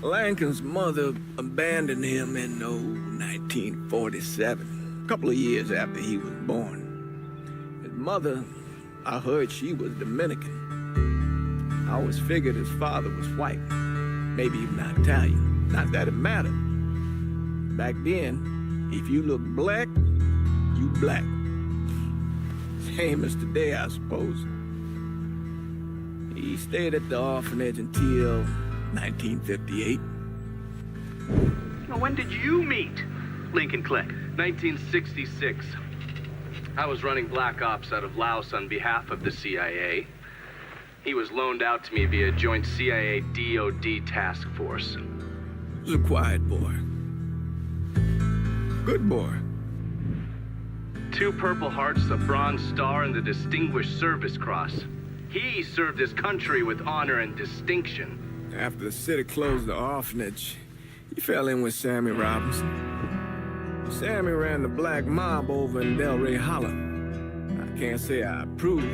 Lincoln's mother abandoned him in 1947, a couple of years after he was born. His mother, I heard she was Dominican. I always figured his father was white, maybe even Italian. Not that it mattered. Back then, if you look black, you black. Same as today, I suppose. He stayed at the orphanage until 1958. Now, when did you meet Lincoln Click? 1966. I was running black ops out of Laos on behalf of the CIA. He was loaned out to me via joint CIA-DOD task force. He was a quiet boy. Good boy. 2 Purple Hearts, a Bronze Star, and the Distinguished Service Cross. He served his country with honor and distinction. After the city closed the orphanage, he fell in with Sammy Robinson. Sammy ran the black mob over in Delray Hollow. I can't say I approve,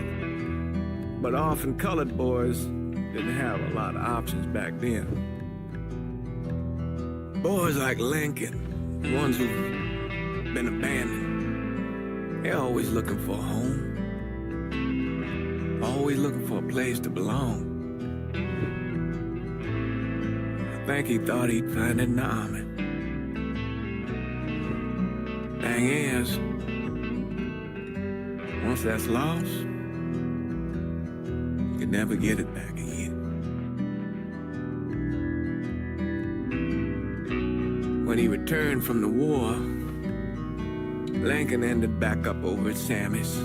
but orphan colored boys didn't have a lot of options back then. Boys like Lincoln, the ones who've been abandoned, they're always looking for a home. Always looking for a place to belong. I think he thought he'd find it in the army. Thing is, once that's lost, you can never get it back again. When he returned from the war, Lincoln ended back up over at Sammy's.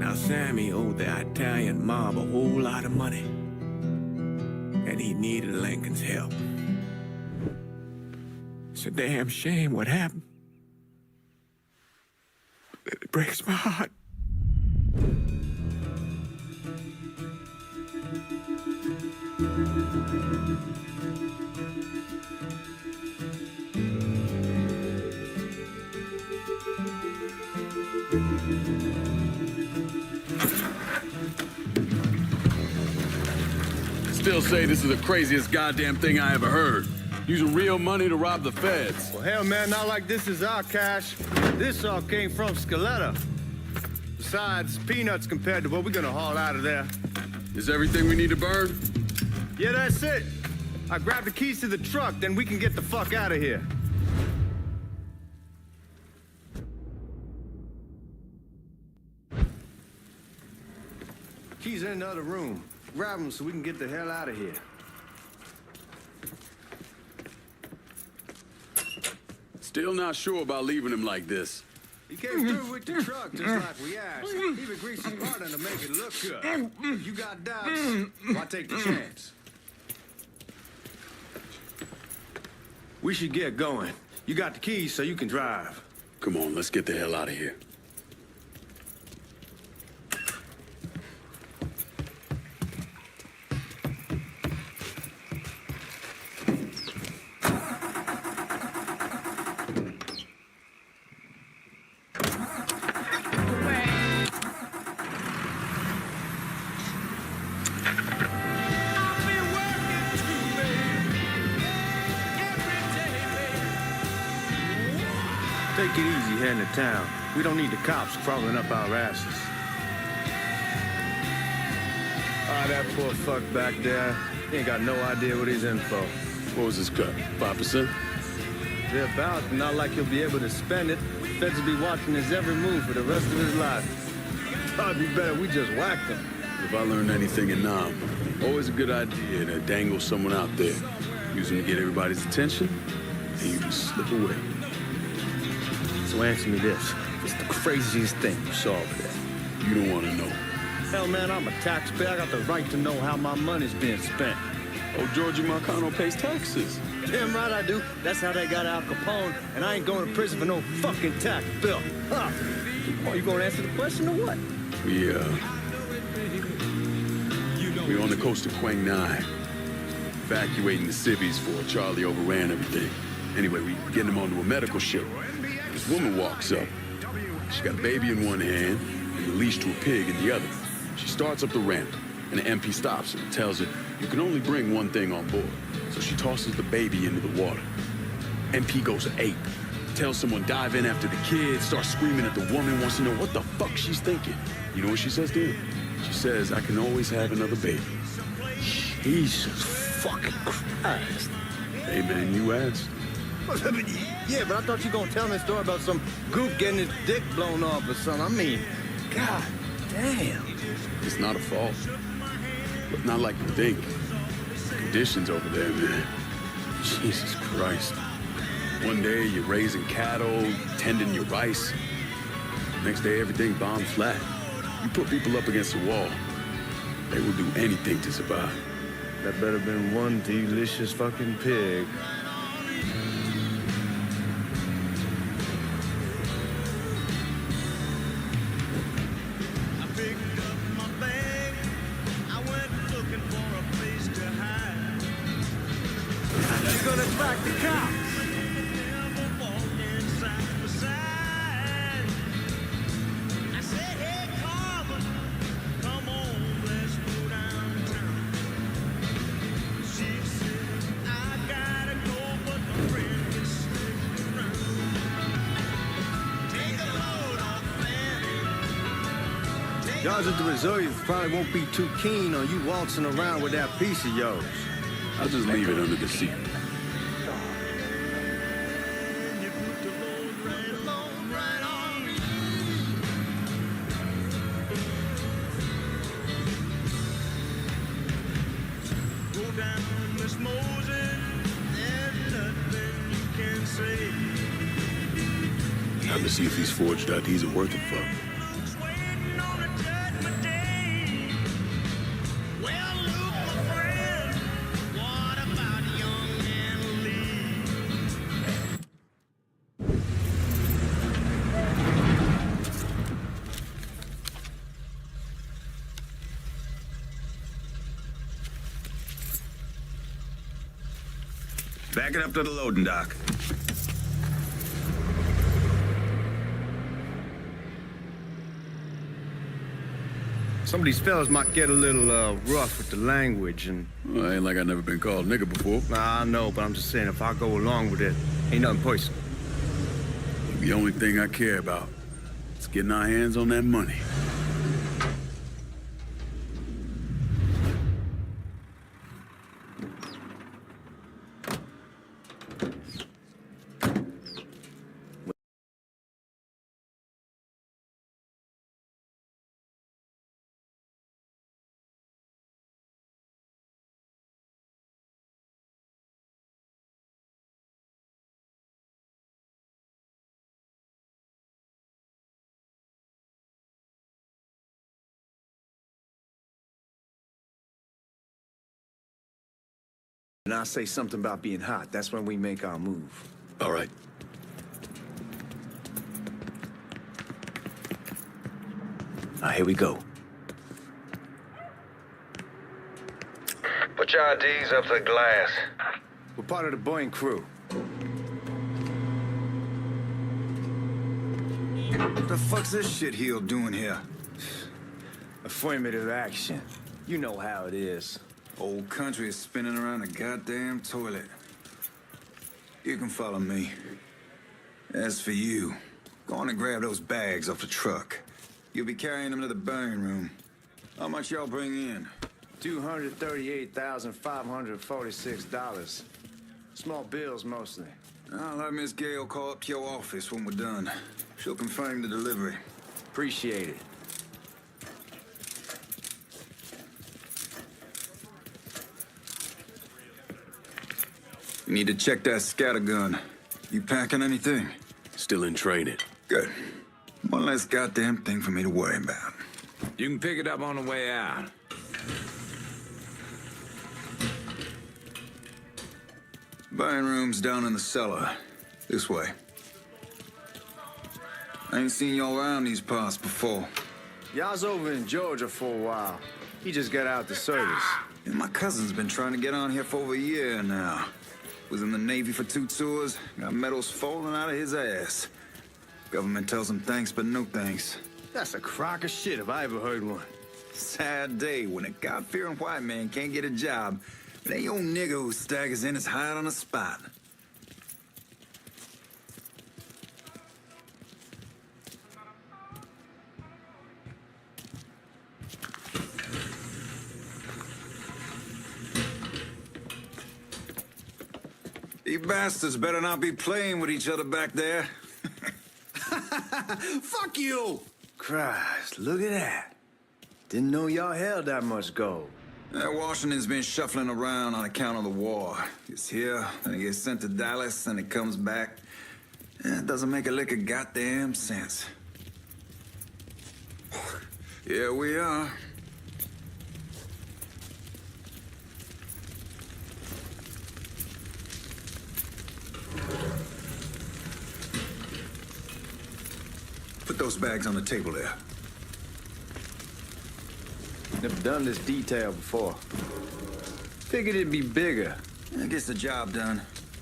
Now, Sammy owed the Italian mob a whole lot of money, and he needed Lincoln's help. It's a damn shame what happened. It breaks my heart. Still say this is the craziest goddamn thing I ever heard. Using real money to rob the feds. Well, hell, man, not like this is our cash. This all came from Scaletta. Besides, peanuts compared to what we're gonna haul out of there. Is everything we need to burn? Yeah, that's it. I grabbed the keys to the truck, then we can get the fuck out of here. Keys are in the other room. Grab them so we can get the hell out of here. Still not sure about leaving him like this. He came through with the truck just like we asked. Even Greasy's partner to make it look good. You got doubts? Why take the chance? We should get going. You got the keys so you can drive. Come on, let's get the hell out of here. Take it easy heading to town. We don't need the cops crawling up our asses. Ah, that poor fuck back there. He ain't got no idea what he's in for. What was his cut? 5%? Thereabouts, but not like he'll be able to spend it. Feds will be watching his every move for the rest of his life. Thought it'd be better we just whacked him. If I learned anything in Nam, always a good idea to dangle someone out there. Use them to get everybody's attention, and you just slip away. So answer me this. What's the craziest thing you saw over there? You don't want to know. Hell, man, I'm a taxpayer. I got the right to know how my money's being spent. Oh, Georgie Marcano pays taxes. Damn right I do. That's how they got Al Capone, and I ain't going to prison for no fucking tax bill. Huh? Oh, you gonna answer the question or what? We're on the coast of Quang Nai, evacuating the civvies for Charlie overran everything. Anyway, we getting him onto a medical ship. This woman walks up. She got a baby in one hand and a leash to a pig in the other. She starts up the ramp. and the MP stops her and tells her you can only bring one thing on board. So she tosses the baby into the water. MP goes ape. Tells someone dive in after the kid, starts screaming at the woman, wants to know what the fuck she's thinking. You know what she says to him? She says, I can always have another baby. Jesus fucking Christ. Hey man, you asked. Yeah, but I thought you were gonna tell me a story about some goop getting his dick blown off or something. I mean, god damn. It's not a fault. But not like you think. Conditions over there, man. Jesus Christ. One day you're raising cattle, tending your rice. Next day everything bombed flat. You put people up against the wall. They will do anything to survive. That better been one delicious fucking pig. You're gonna track the cops. Y'all at the reserve probably won't be too keen on you waltzing around with that piece of yours. I'll just leave it under the seat. Time to see if these forged IDs are worth a fuck. Back it up to the loading dock. Some of these fellas might get a little rough with the language and... Well, ain't like I never been called nigga before. Nah, I know, but I'm just saying if I go along with it, ain't nothing personal. The only thing I care about is getting our hands on that money. And I say something about being hot. That's when we make our move. All right. Now, here we go. Put your IDs up to the glass. We're part of the Boeing crew. What the fuck's this shitheel doing here? Affirmative action. You know how it is. Old country is spinning around a goddamn toilet. You can follow me. As for you, go on and grab those bags off the truck. You'll be carrying them to the burn room. How much y'all bring in? $238,546. Small bills, mostly. I'll have Miss Gale call up to your office when we're done. She'll confirm the delivery. Appreciate it. You need to check that scattergun. You packing anything? Still in training. Good. One less goddamn thing for me to worry about. You can pick it up on the way out. Burn room's down in the cellar. This way. I ain't seen y'all around these parts before. Y'all's over in Georgia for a while. He just got out the service. Yeah, my cousin's been trying to get on here for over a year now. Was in the Navy for 2 tours, got medals falling out of his ass. Government tells him thanks, but no thanks. That's a crock of shit if I ever heard one. Sad day when a God-fearing white man can't get a job, but ain't old nigga who staggers in his hide on the spot. You bastards better not be playing with each other back there. Fuck you! Christ, look at that. Didn't know y'all held that much gold. Washington's been shuffling around on account of the war. It's here, then it gets sent to Dallas, and it comes back. It doesn't make a lick of goddamn sense. Here we are. Put those bags on the table there. Never done this detail before. Figured it'd be bigger. It gets the job done.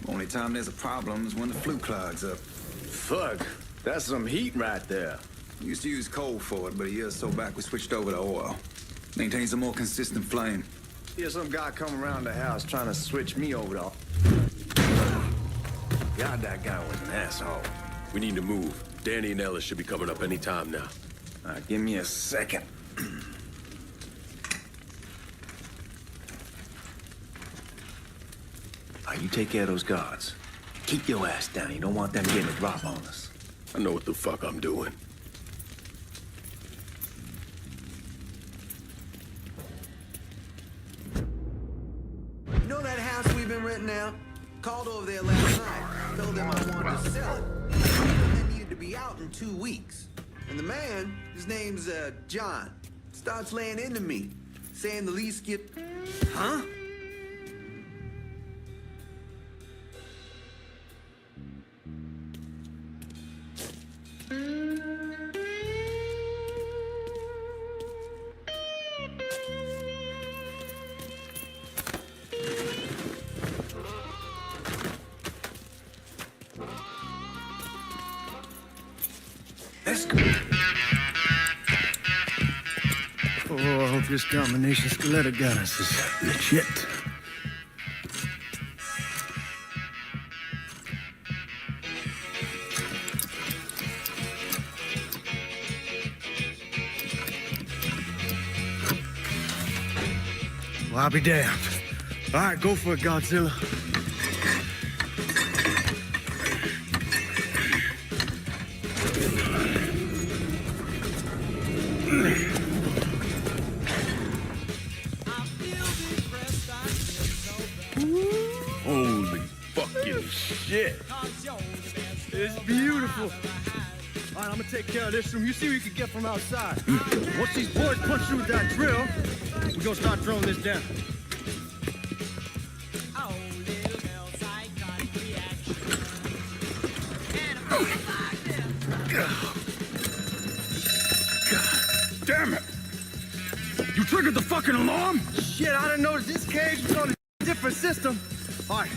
Only time there's a problem is when the flue clogs up. Fuck, that's some heat right there. We used to use coal for it, but a year or so back we switched over to oil. Maintains a more consistent flame. Here's some guy come around the house trying to switch me over to... God, that guy was an asshole. We need to move. Danny and Ellis should be coming up any time now. All right, give me a second. All right, you take care of those guards. Keep your ass down. You don't want them getting a drop on us. I know what the fuck I'm doing. You know that house we've been renting out? Called over there last night. Told them I wanted to sell it. They needed to be out in 2 weeks. And the man, his name's John, starts laying into me, saying the lease get... Huh? Let's go. Oh, I hope this combination stiletto gun is legit. Well, I'll be damned. All right, go for it, Godzilla. Holy fucking shit. It's beautiful. All right, I'm gonna take care of this room. You see what you can get from outside. Once these boys punch you with that drill, we're gonna start throwing this down. God damn it! You triggered the fucking alarm? Shit, I didn't notice this cage was on a different system. All right,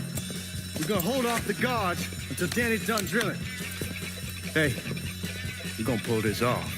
we're gonna hold off the guards until Danny's done drilling. Hey, we're gonna pull this off.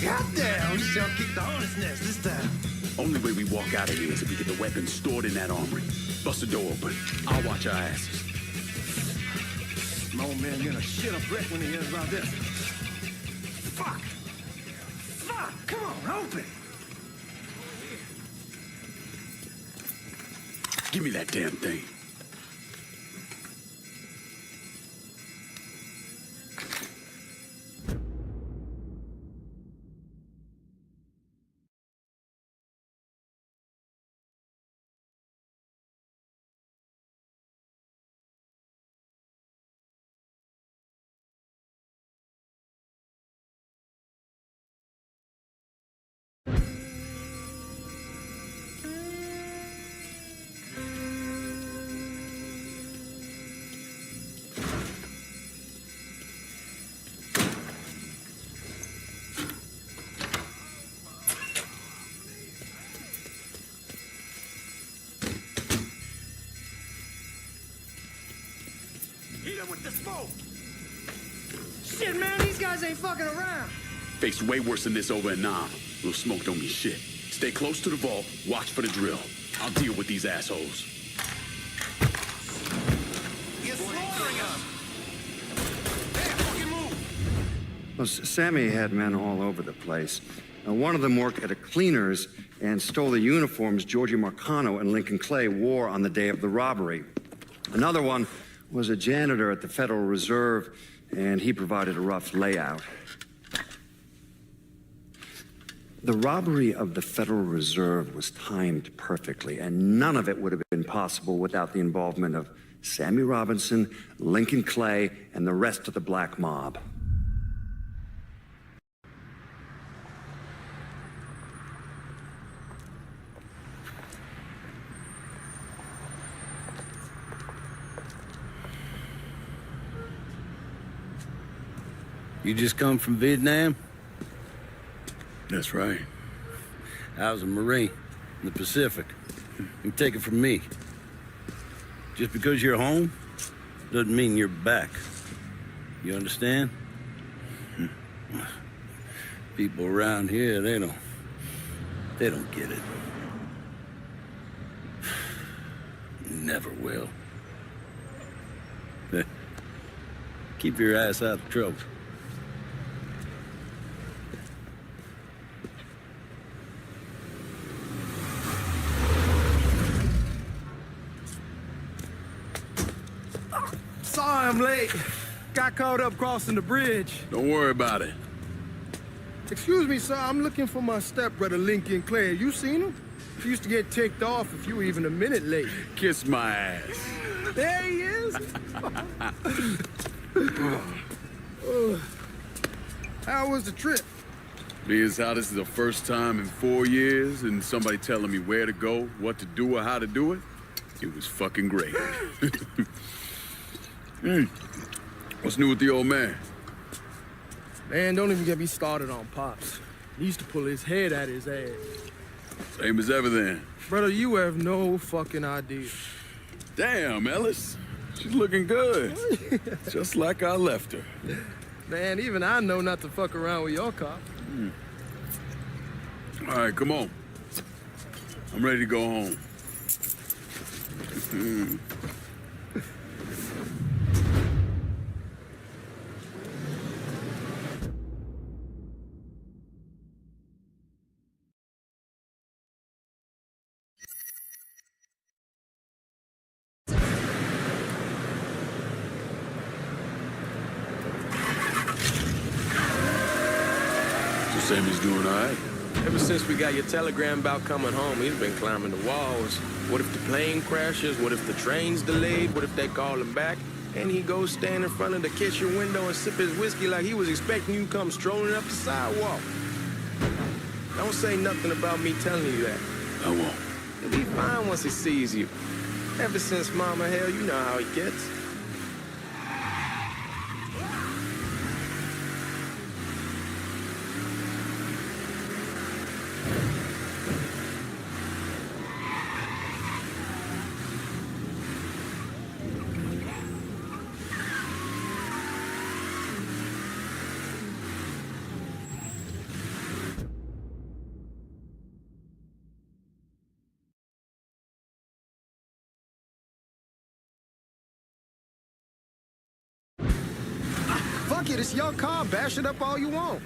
Goddamn, we shall kick the hornet's nest this time. Only way we walk out of here is if we get the weapons stored in that armory. Bust the door open. I'll watch our asses. My old man gonna shit a brick when he hears about this. Fuck! Fuck! Come on, open! Give me that damn thing. With the smoke. Shit, man, these guys ain't fucking around. Faced way worse than this over in Nam. Little smoke don't mean shit. Stay close to the vault, watch for the drill. I'll deal with these assholes. You're slaughtering us. Hey, fucking move. Well, Sammy had men all over the place. One of them worked at a cleaner's and stole the uniforms Georgie Marcano and Lincoln Clay wore on the day of the robbery. Another one was a janitor at the Federal Reserve, and he provided a rough layout. The robbery of the Federal Reserve was timed perfectly, and none of it would have been possible without the involvement of Sammy Robinson, Lincoln Clay, and the rest of the black mob. You just come from Vietnam? That's right. I was a Marine in the Pacific. You take it from me. Just because you're home doesn't mean you're back. You understand? People around here, they don't get it. Never will. Keep your ass out of trouble. Sorry I'm late. Got caught up crossing the bridge. Don't worry about it. Excuse me, sir. I'm looking for my stepbrother, Lincoln Clay. You seen him? He used to get ticked off if you were even a minute late. Kiss my ass. There he is. How was the trip? Being as how this is the first time in 4 years and somebody telling me where to go, what to do, or how to do it, it was fucking great. What's new with the old man? Man, don't even get me started on Pops. He used to pull his head out his ass. Same as ever then. Brother, you have no fucking idea. Damn, Ellis. She's looking good. Just like I left her. Man, even I know not to fuck around with your cop. All right, come on. I'm ready to go home. Sammy's doing all right. Ever since we got your telegram about coming home, he's been climbing the walls. What if the plane crashes? What if the train's delayed? What if they call him back? And he goes stand in front of the kitchen window and sip his whiskey like he was expecting you to come strolling up the sidewalk. Don't say nothing about me telling you that. I won't. He'll be fine once he sees you. Ever since Mama Hell, you know how he gets. it. It's your car. Bash it up all you want.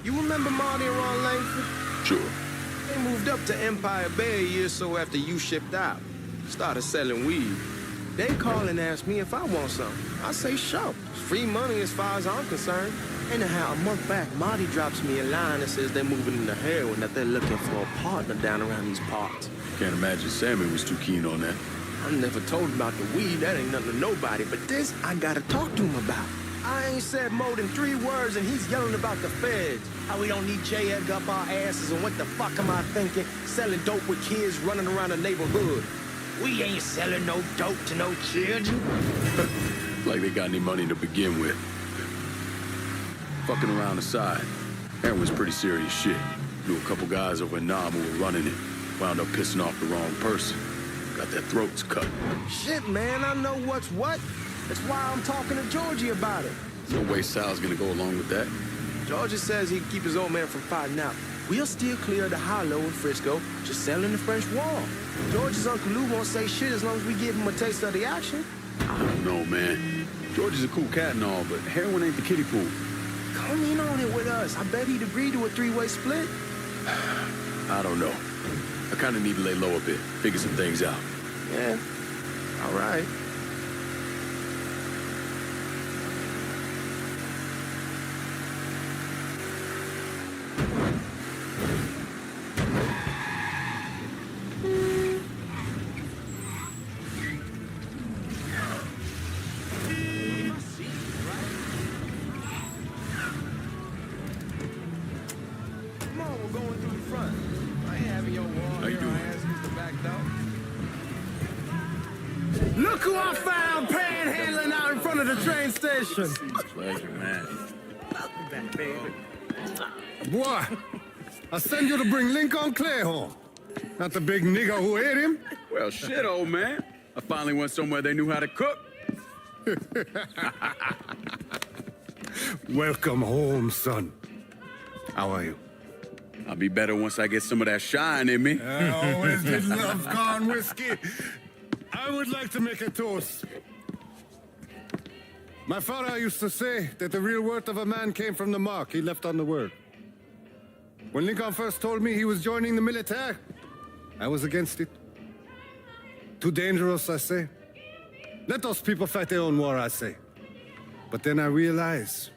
You remember Marty and Ron Langford? Sure. They moved up to Empire Bay a year or so after you shipped out. Started selling weed. They call and ask me if I want something. I say, sure. It's free money as far as I'm concerned. Anyhow, a month back, Marty drops me a line that says they're moving into heroin, that they're looking for a partner down around these parts. Can't imagine Sammy was too keen on that. I never told him about the weed. That ain't nothing to nobody. But this, I gotta talk to him about. I ain't said more than 3 words, and he's yelling about the feds. How we don't need J. Edgar up our asses, and what the fuck am I thinking? Selling dope with kids running around the neighborhood. We ain't selling no dope to no children. Like they got any money to begin with. Fucking around aside, heroin's pretty serious shit. Knew a couple guys over in Nam who were running it. Wound up pissing off the wrong person. Got their throats cut. Shit, man, I know what's what. That's why I'm talking to Georgie about it. No way Sal's gonna go along with that. Georgie says he'd keep his old man from fighting out. We'll still clear the hollow in Frisco, just selling the French Wall. George's Uncle Lou won't say shit as long as we give him a taste of the action. I don't know, man. George is a cool cat and all, but heroin ain't the kiddie pool. Come in on it with us. I bet he'd agree to a 3-way split. I don't know. I kinda need to lay low a bit, figure some things out. Yeah, all right. Look who I found panhandling out in front of the train station. Pleasure, man. Welcome back, baby. Boy, I send you to bring Lincoln Clay home. Not the big nigger who ate him. Well, shit, old man. I finally went somewhere they knew how to cook. Welcome home, son. How are you? I'll be better once I get some of that shine in me. I always did love corn whiskey. I would like to make a toast. My father used to say that the real worth of a man came from the mark he left on the world. When Lincoln first told me he was joining the military, I was against it. Too dangerous, I say. Let those people fight their own war, I say. But then I realized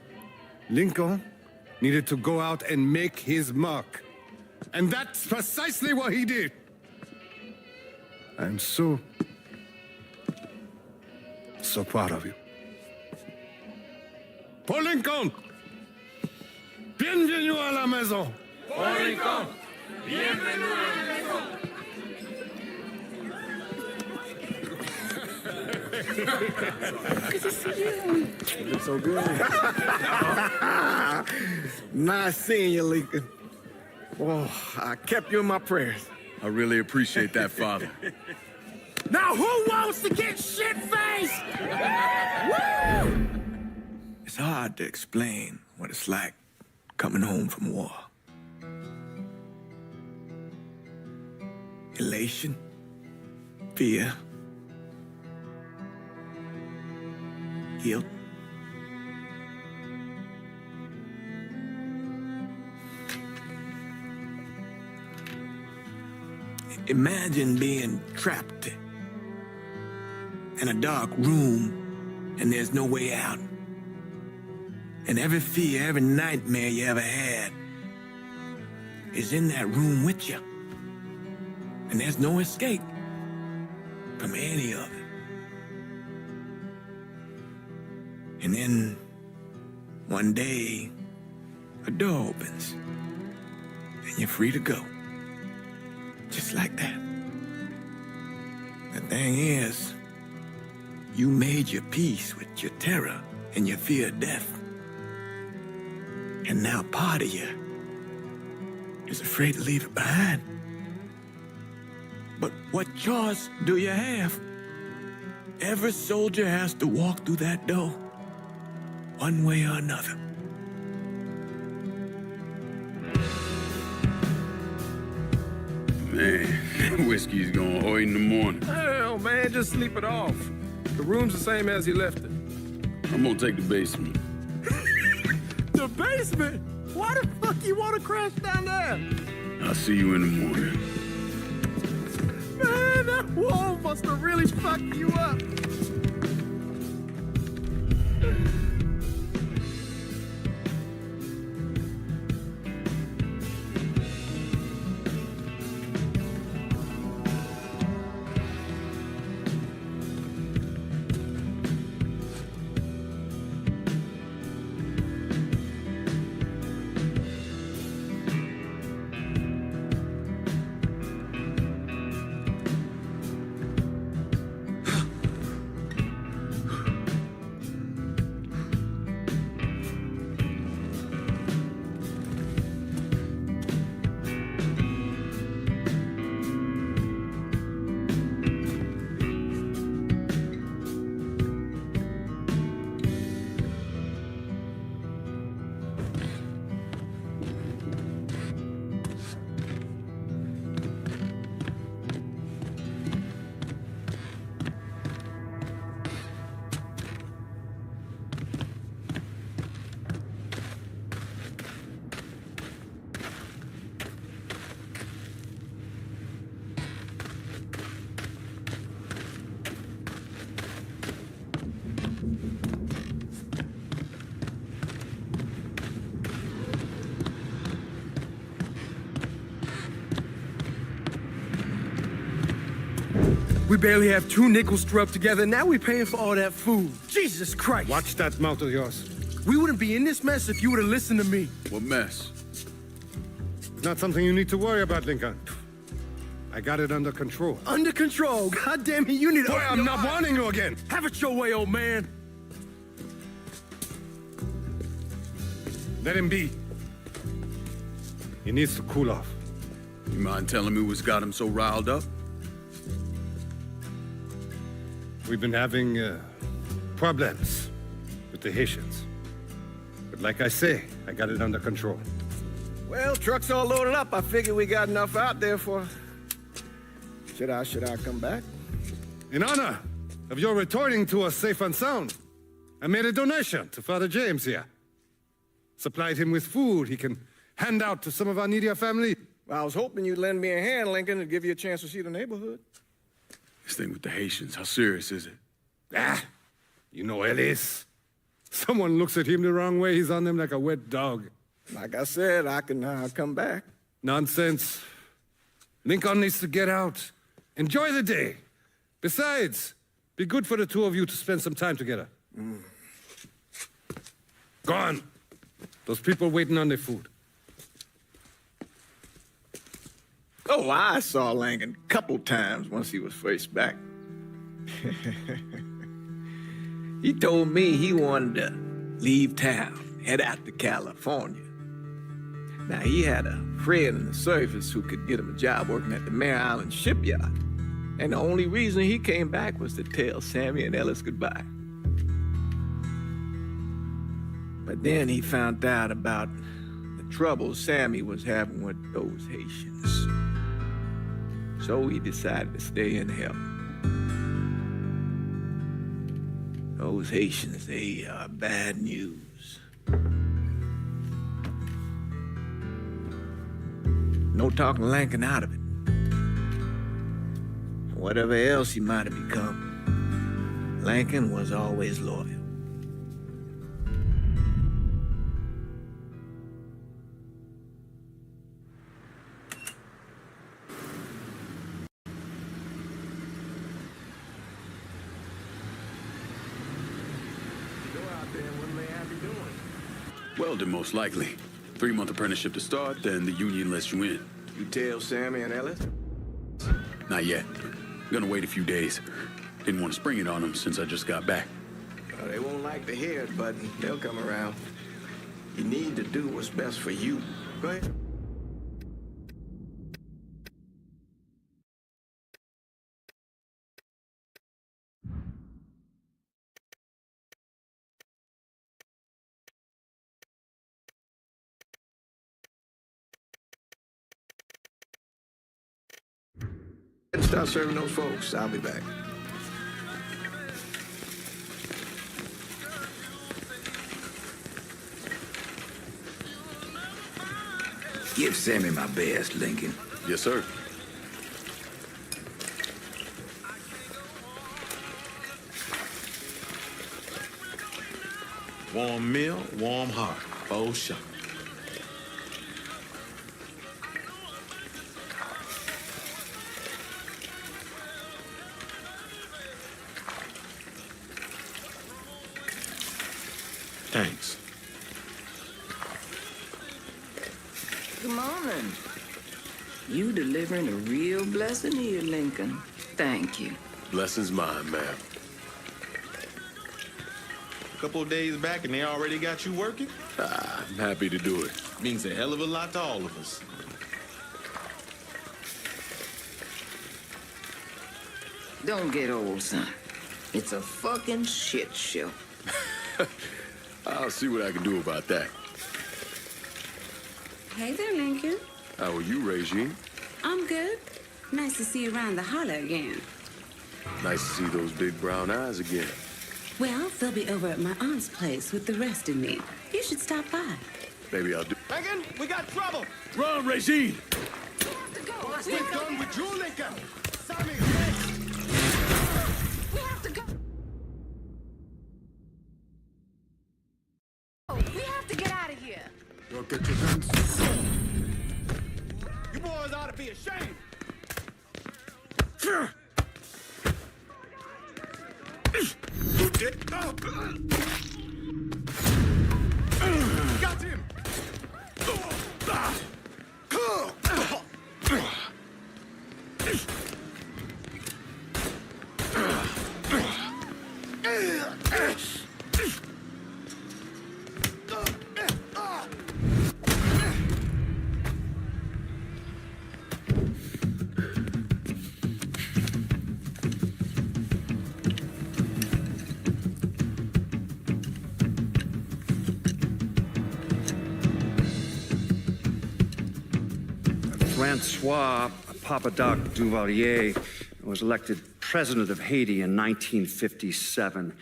Lincoln needed to go out and make his mark. And that's precisely what he did. I'm so proud of you. Paul Lincoln! Bienvenue à la maison! Paul Lincoln, bienvenue à la maison. Good to see you. You look so good. Nice seeing you, Lincoln. Oh, I kept you in my prayers. I really appreciate that, Father. Now who wants to get shit-faced? Woo! It's hard to explain what it's like coming home from war. Elation, fear, guilt. Imagine being trapped in a dark room and there's no way out. And every fear, every nightmare you ever had is in that room with you. And there's no escape from any of it. And then one day, a door opens and you're free to go. Just like that. The thing is, you made your peace with your terror and your fear of death. And now part of you is afraid to leave it behind. But what choice do you have? Every soldier has to walk through that door, one way or another. Man, whiskey's going hoy in the morning. Hell, man, just sleep it off. The room's the same as you left it. I'm gonna take the basement. The basement? Why the fuck you want to crash down there? I'll see you in the morning. Man, that wall must have really fucked you up. We barely have 2 nickels to rub together. Now we're paying for all that food. Jesus Christ. Watch that mouth of yours. We wouldn't be in this mess if you would have listened to me. What mess? It's not something you need to worry about, Lincoln. I got it under control. Under control. God damn it, you need to... Boy, I'm not warning you again. Have it your way, old man. Let him be. He needs to cool off. You mind telling me what's got him so riled up? We've been having problems with the Haitians. But like I say, I got it under control. Well, truck's all loaded up. I figure we got enough out there for... Should I come back? In honor of your returning to us safe and sound, I made a donation to Father James here. Supplied him with food he can hand out to some of our needier family. Well, I was hoping you'd lend me a hand, Lincoln, and give you a chance to see the neighborhood. This thing with the Haitians, how serious is it? Ah, you know Ellis. Someone looks at him the wrong way, he's on them like a wet dog. Like I said, I can come back. Nonsense. Lincoln needs to get out. Enjoy the day. Besides, be good for the two of you to spend some time together. Go on. Those people waiting on their food. Oh, I saw Lincoln a couple times once he was first back. He told me he wanted to leave town, head out to California. Now, he had a friend in the service who could get him a job working at the Mare Island shipyard. And the only reason he came back was to tell Sammy and Ellis goodbye. But then he found out about the trouble Sammy was having with those Haitians. So he decided to stay and help. Those Haitians, they are bad news. No talking Lincoln out of it. Whatever else he might have become, Lincoln was always loyal. Welding, most likely. 3-month apprenticeship to start, then the union lets you in. You tell Sammy and Ellis? Not yet. Gonna wait a few days. Didn't want to spring it on them since I just got back. Well, they won't like to hear it, but they'll come around. You need to do what's best for you. Go ahead. And start serving those folks. I'll be back. Give Sammy my best, Lincoln. Yes, sir. Warm meal, warm heart. Oh, sure. Thanks. Good morning. You delivering a real blessing here, Lincoln. Thank you. Blessing's mine, ma'am. A couple of days back and they already got you working? I'm happy to do it. Means a hell of a lot to all of us. Don't get old, son. It's a fucking shit show. I'll see what I can do about that. Hey there, Lincoln. How are you, Regine? I'm good. Nice to see you around the holler again. Nice to see those big brown eyes again. Well, they'll be over at my aunt's place with the rest of me. You should stop by. Maybe I'll do. Lincoln, we got trouble! Run, Regine! What's been done with you, Lincoln? Sammy, We have to go. We have to get out of here. You'll get your guns. you boys ought to be ashamed! Got him! Francois Papadoc Duvalier was elected president of Haiti in 1957.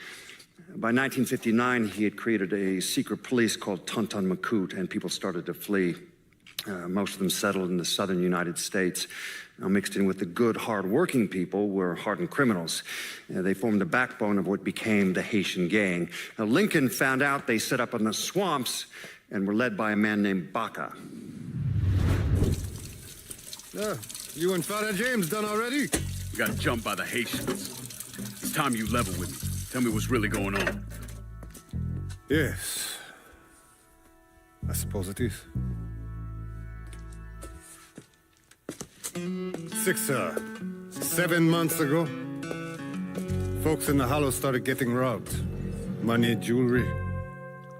By 1959, he had created a secret police called Tonton Macoute, and people started to flee. Most of them settled in the southern United States. Now, mixed in with the good, hard-working people were hardened criminals. They formed the backbone of what became the Haitian gang. Now, Lincoln found out they set up in the swamps and were led by a man named Baca. You and Father James done already? We got jumped by the Haitians. It's time you level with me. Tell me what's really going on. Yes. I suppose it is. 7 months ago, folks in the Hollow started getting robbed. Money, jewelry,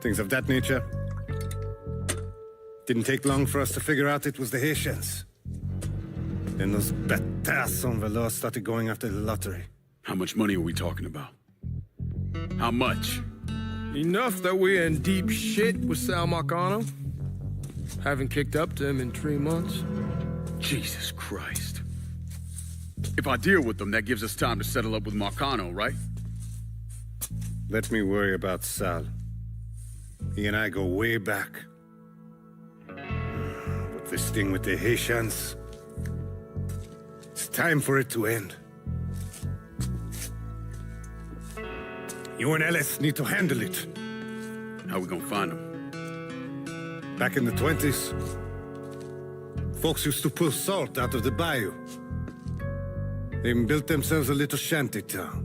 things of that nature. Didn't take long for us to figure out it was the Haitians. Then those bâtards on velours started going after the lottery. How much money are we talking about? How much? Enough that we're in deep shit with Sal Marcano. Haven't kicked up to him in 3 months. Jesus Christ. If I deal with them, that gives us time to settle up with Marcano, right? Let me worry about Sal. He and I go way back. But this thing with the Haitians, it's time for it to end. You and Ellis need to handle it. How we gonna find them? Back in the 20s, folks used to pull salt out of the bayou. They even built themselves a little shanty town.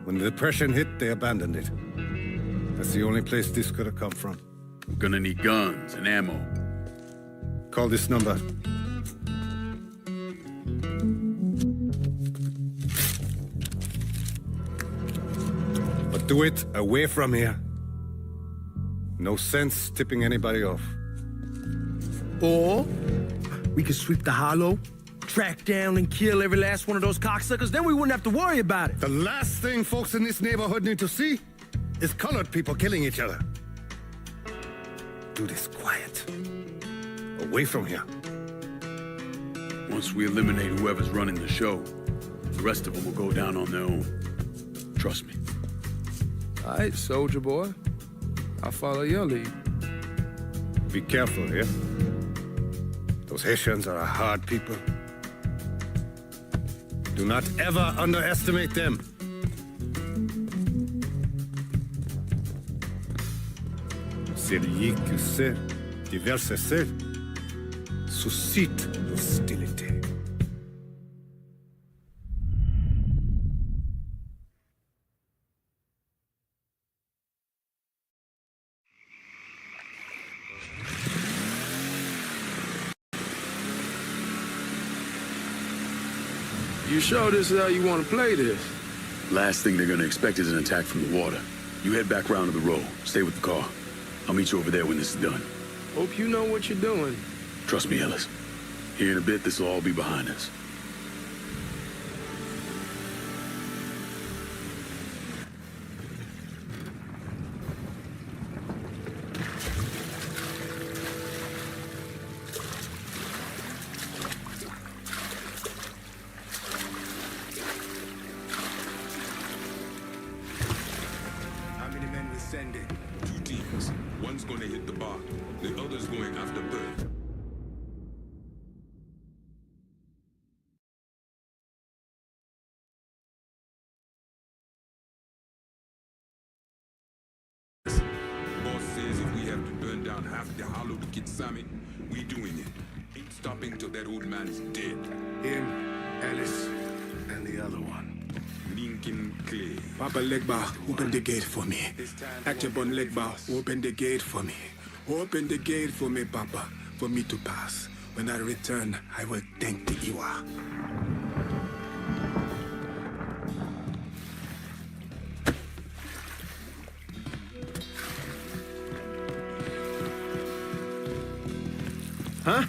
When the Depression hit, they abandoned it. That's the only place this could have come from. We're gonna need guns and ammo. Call this number. But do it away from here. No sense tipping anybody off. Or we could sweep the Hollow, track down and kill every last one of those cocksuckers, then we wouldn't have to worry about it. The last thing folks in this neighborhood need to see is colored people killing each other. Do this quiet. Away from here. Once we eliminate whoever's running the show, the rest of them will go down on their own. Trust me. All right, soldier boy. I'll follow your lead. Be careful here. Those Haitians are a hard people. Do not ever underestimate them. Celui qui sait diverser suscite l'hostilité. You sure this is how you want to play this? Last thing they're gonna expect is an attack from the water. You head back round to the road. Stay with the car. I'll meet you over there when this is done. Hope you know what you're doing. Trust me, Ellis. Here in a bit, this will all be behind us. How many men we sending? 2 teams. One's gonna hit the bar. The other's going after Bird. Boss says if we have to burn down half the hollow to get Sammy, we doing it. Ain't stopping till that old man is dead. Him, Alice, and the other one. Lincoln Clay. Papa Legba, open the gate for me. Achabon Legba, open the gate for me. Open the gate for me, Papa, for me to pass. When I return, I will thank the Iwa. Huh?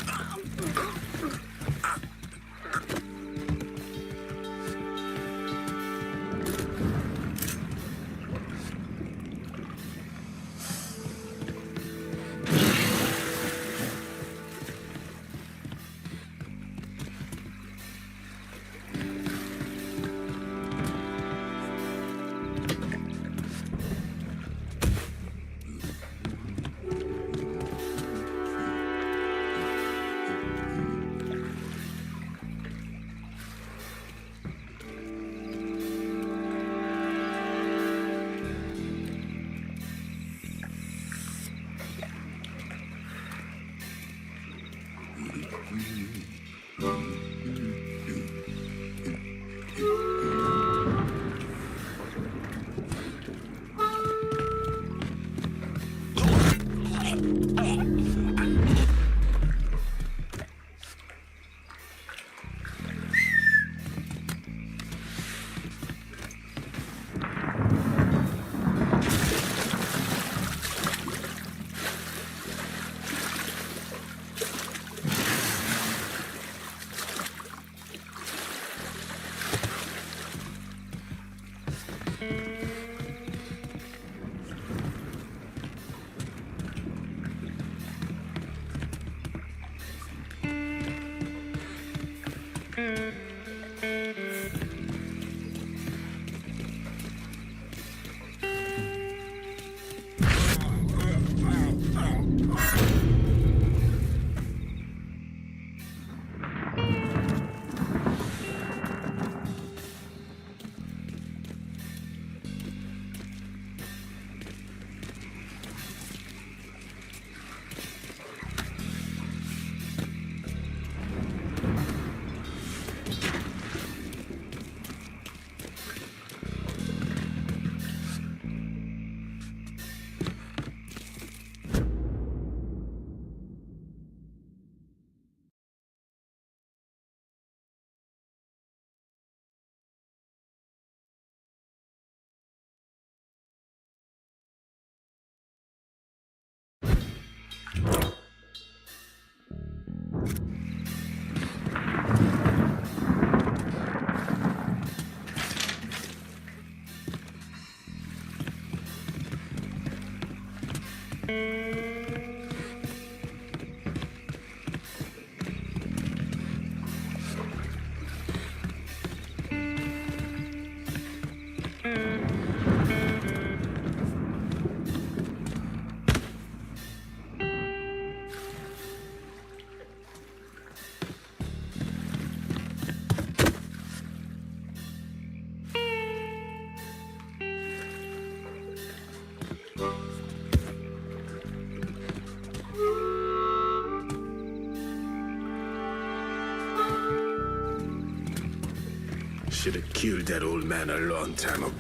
should have killed that old man a long time ago.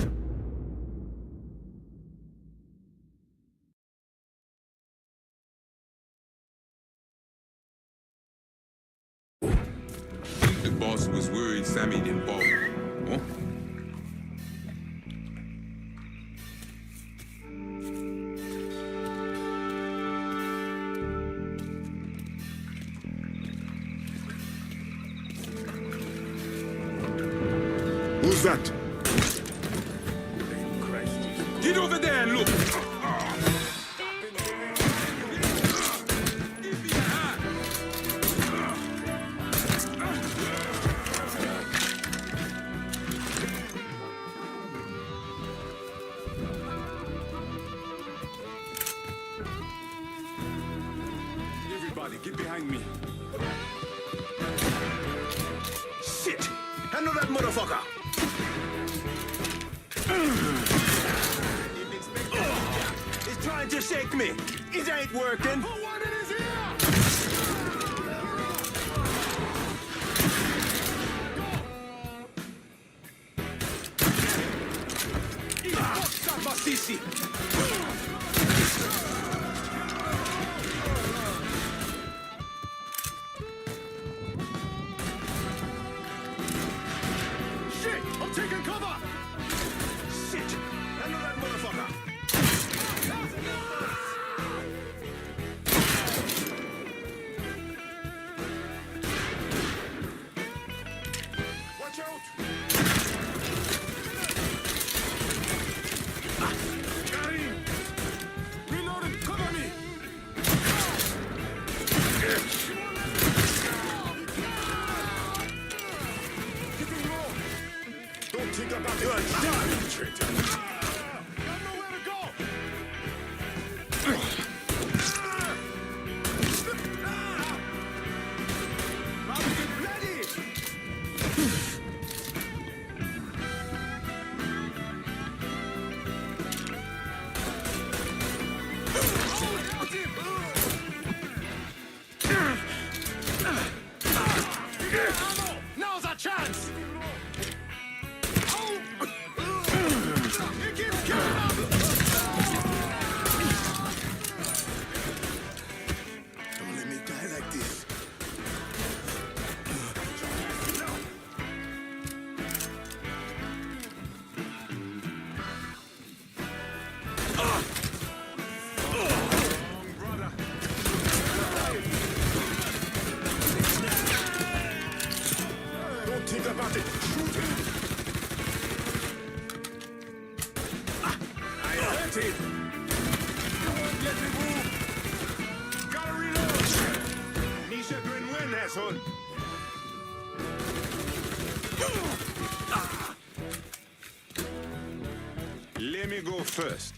The boss was worried Sammy didn't fall. Huh? Who's that? Get over there and look. Everybody, get behind me. Shit! Handle that motherfucker! He's trying to shake me. It ain't working. Sisi. Shit! I'm taking cover! Shit! Handle that motherfucker! Watch out! Karim! Reloading! Cover me! Getting low! Don't think about it. Good shot, traitor. Got nowhere to go. Robbie, get ready. Now's our chance. It keeps killing us. Don't let me die like this. Don't think about it. Shoot him. I hurt him. Let me move. Gotta reload. Misha doing well, asshole. Let me go first.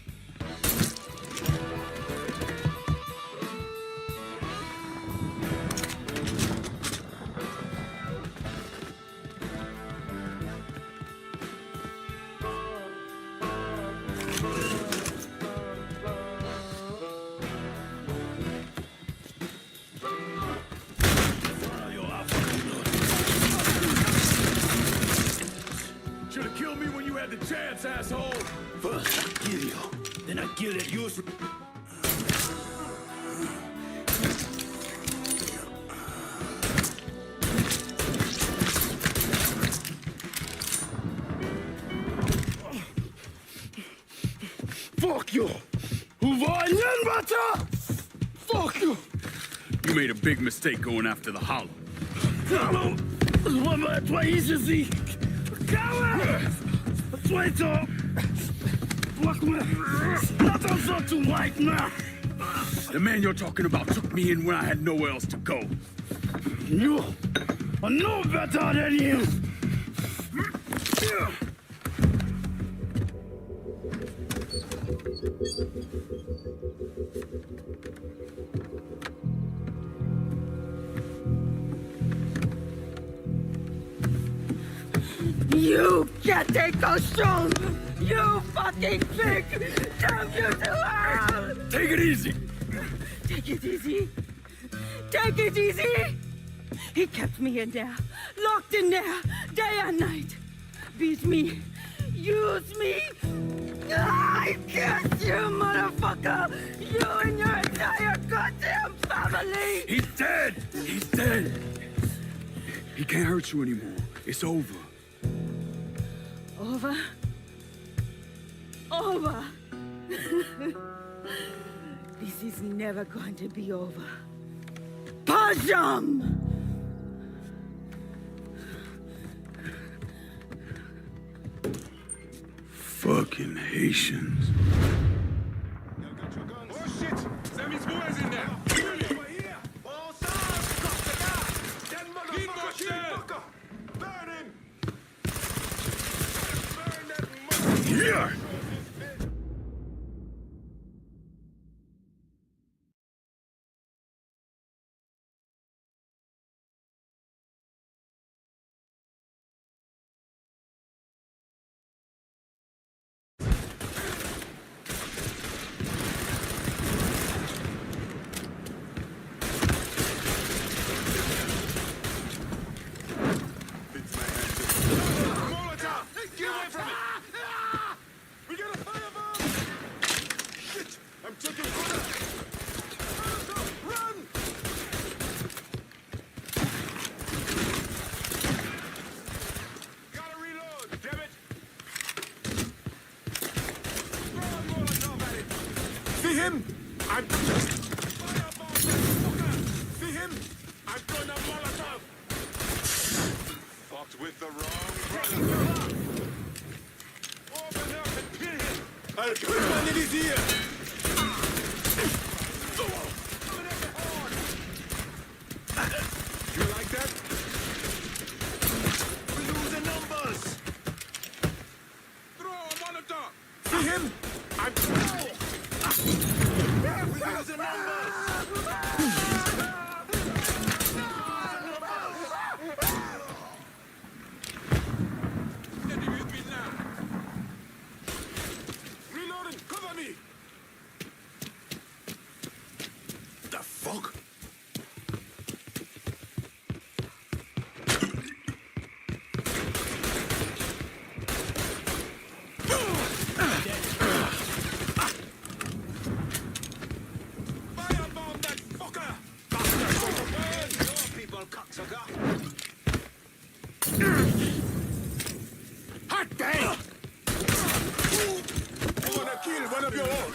Should have killed me when you had the chance, asshole! First, I kill you. Then I kill that useless... Fuck you! Fuck you! You made a big mistake going after the Hollow. The man you're talking about took me in when I had nowhere else to go. You are no better than you! You can't take control! You fucking pig! Damn you to hell! Take it easy! Take it easy! Take it easy! He kept me in there, locked in there, day and night. Beat me. Use me. I get you, motherfucker. You and your entire goddamn family. He's dead! He's dead! He can't hurt you anymore. It's over. Over? Over. This is never going to be over. Pajam! Fucking Haitians. Oh shit! Sammy's boys in there! Over here! All sides! Cross the guy! That motherfucker! Burn him! Burn that motherfucker! Here! Get away from me! We got a firebomb! Shit! I'm taking fire! Run! Gotta reload, damn it! Throw a Molotov at it! See him? I'm just... Firebomb that fucker! See him? I'm throwing a Molotov! Fucked with the wrong brother! Open up and kill him! I'll put one in his ear! You like that? We're losing numbers! Throw a Molotov! See him? I'm... We're losing numbers! Reloading! Cover me! The fuck? Firebomb that fucker! Burn your people, cocksucker! Hot damn! You wanna kill one of your own?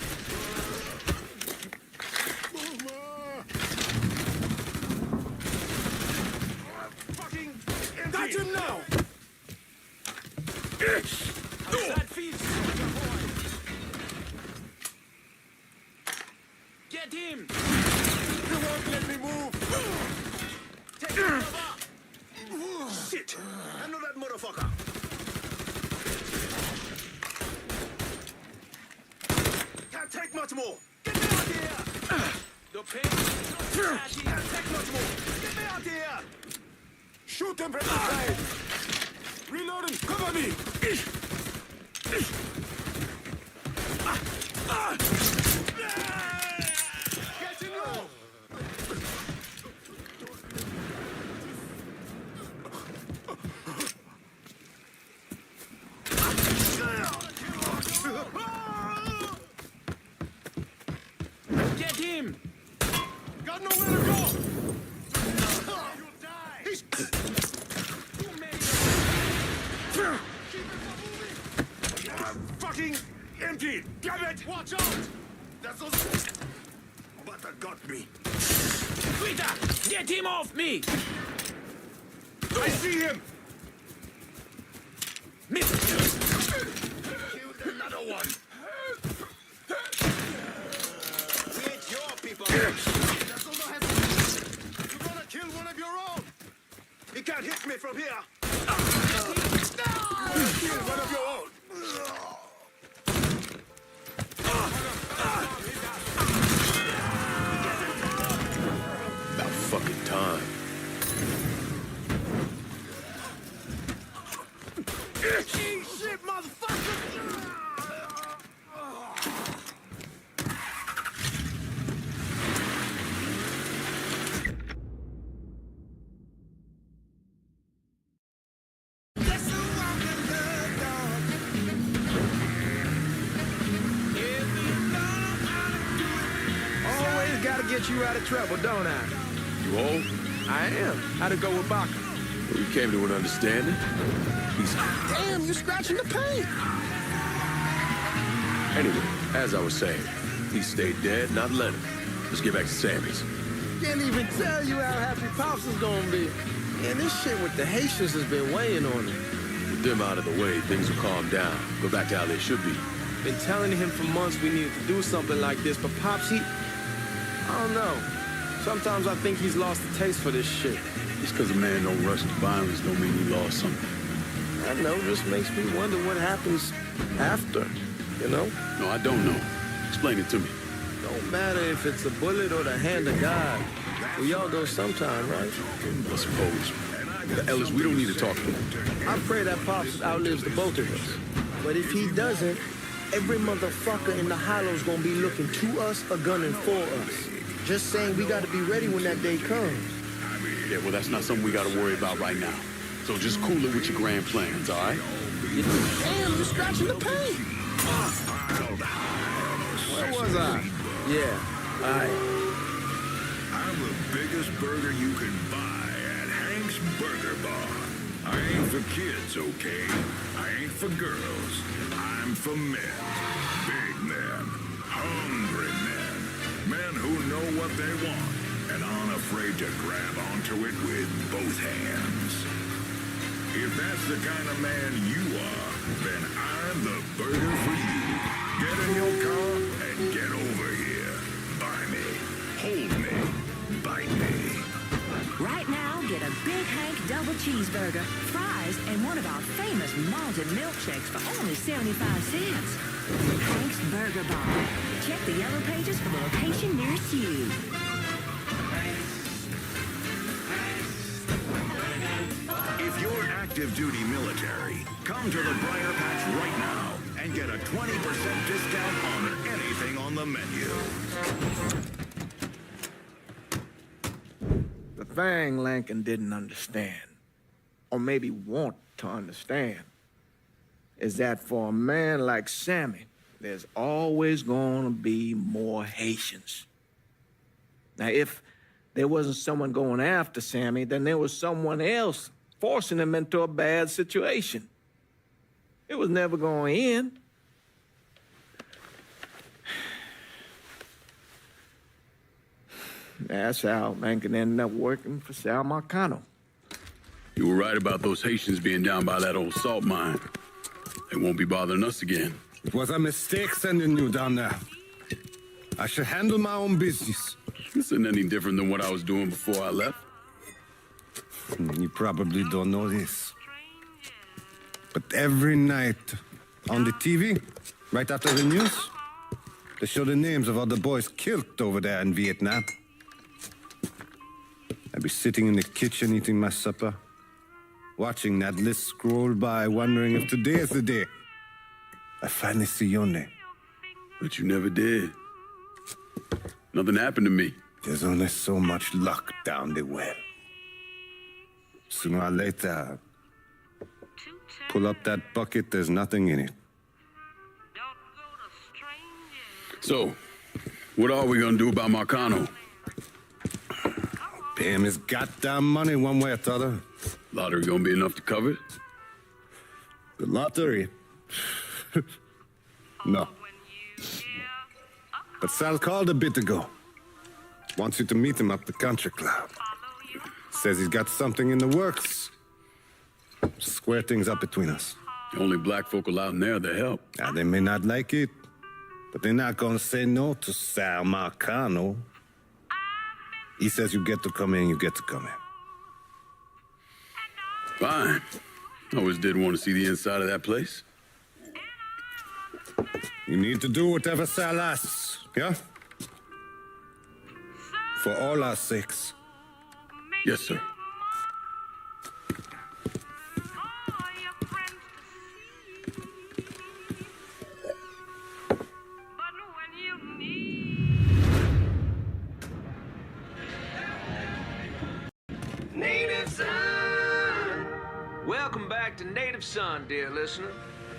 Fucking empty! Got him now! How's that feel, soldier boy? Get him! You won't let me move! Take him over! Shit! I know that motherfucker! Can't take much more! Get me out here! The pain can't take much more! Get me out here! Shoot them from the side! Reloading! Cover me! Get him low! Get him! Got nowhere to go! You'll die! He's... Too many... Keep it from moving! Fucking empty! Damn it! Watch out! That's those... Butter got me. Rita! Get him off me! I see him! Miss! Killed another one! Your people. That's all I have. You're gonna kill one of your own. You can't hit me from here. Kill one of your own. About fucking time. Shit, motherfucker! That's the rock and to get you out of trouble, don't I? You old? I am. How'd it go with Baca? We came to an understanding. He's... Damn, you scratching the paint. Anyway, as I was saying, he stayed dead, not let him. Let's get back to Sammy's. Can't even tell you how happy Pops is gonna be. Man, this shit with the Haitians has been weighing on him. With them out of the way, things will calm down. Go back to how they should be. Been telling him for months we needed to do something like this, but Pops, I don't know. Sometimes I think he's lost the taste for this shit. Just because a man don't rush to violence don't mean he lost something. I know, just makes me wonder what happens after, you know? No, I don't know. Explain it to me. Don't matter if it's a bullet or the hand of God. We all go sometime, right? I suppose. Ellis, we don't need to talk to him. I pray that Pops outlives the both of us. But if he doesn't, every motherfucker in the hollow's gonna be looking to us or gunning for us. Just saying we gotta be ready when that day comes. Yeah, well, that's not something we gotta worry about right now. So just cool it with your grand plans, all right? Damn, you're scratching the paint. Where was I? Yeah, I'm the biggest burger you can buy at Hank's Burger Bar. I ain't for kids, okay? I ain't for girls. I'm for men. Big men. Hungry men. Men who know what they want and aren't afraid to grab onto it with both hands. If that's the kind of man you are, then I'm the burger for you. Get in your car and get over here. Buy me. Hold me. Bite me. Right now, get a Big Hank double cheeseburger, fries, and one of our famous malted milkshakes for only 75 cents. Hank's Burger Bar. Check the yellow pages for the location nearest you. If you're active duty military, come to the Briar Patch right now and get a 20% discount on anything on the menu. The thing Lincoln didn't understand, or maybe want to understand, is that for a man like Sammy, there's always going to be more Haitians. Now, if there wasn't someone going after Sammy, then there was someone else forcing him into a bad situation. It was never going to end. That's how Lincoln ended up working for Sal Marcano. You were right about those Haitians being down by that old salt mine. They won't be bothering us again. It was a mistake sending you down there. I should handle my own business. This isn't any different than what I was doing before I left. You probably don't know this. But every night on the TV, right after the news, they show the names of all the boys killed over there in Vietnam. I'd be sitting in the kitchen eating my supper, watching that list scroll by, wondering if today is the day I finally see your name. But you never did. Nothing happened to me. There's only so much luck down the well. Sooner or later, pull up that bucket, there's nothing in it. So, what are we gonna do about Marcano? Pay him his goddamn money one way or the other. Lottery gonna be enough to cover it? The lottery? No. But Sal called a bit ago. Wants you to meet him up the country club. Says he's got something in the works. Square things up between us. The only black folk allowed in there to help. Now, they may not like it, but they're not gonna say no to Sal Marcano. He says you get to come in, you get to come in. Fine. I always did want to see the inside of that place. You need to do whatever Sal asks, yeah? For all our sakes. Yes, sir. Native Son! Welcome back to Native Son, dear listener.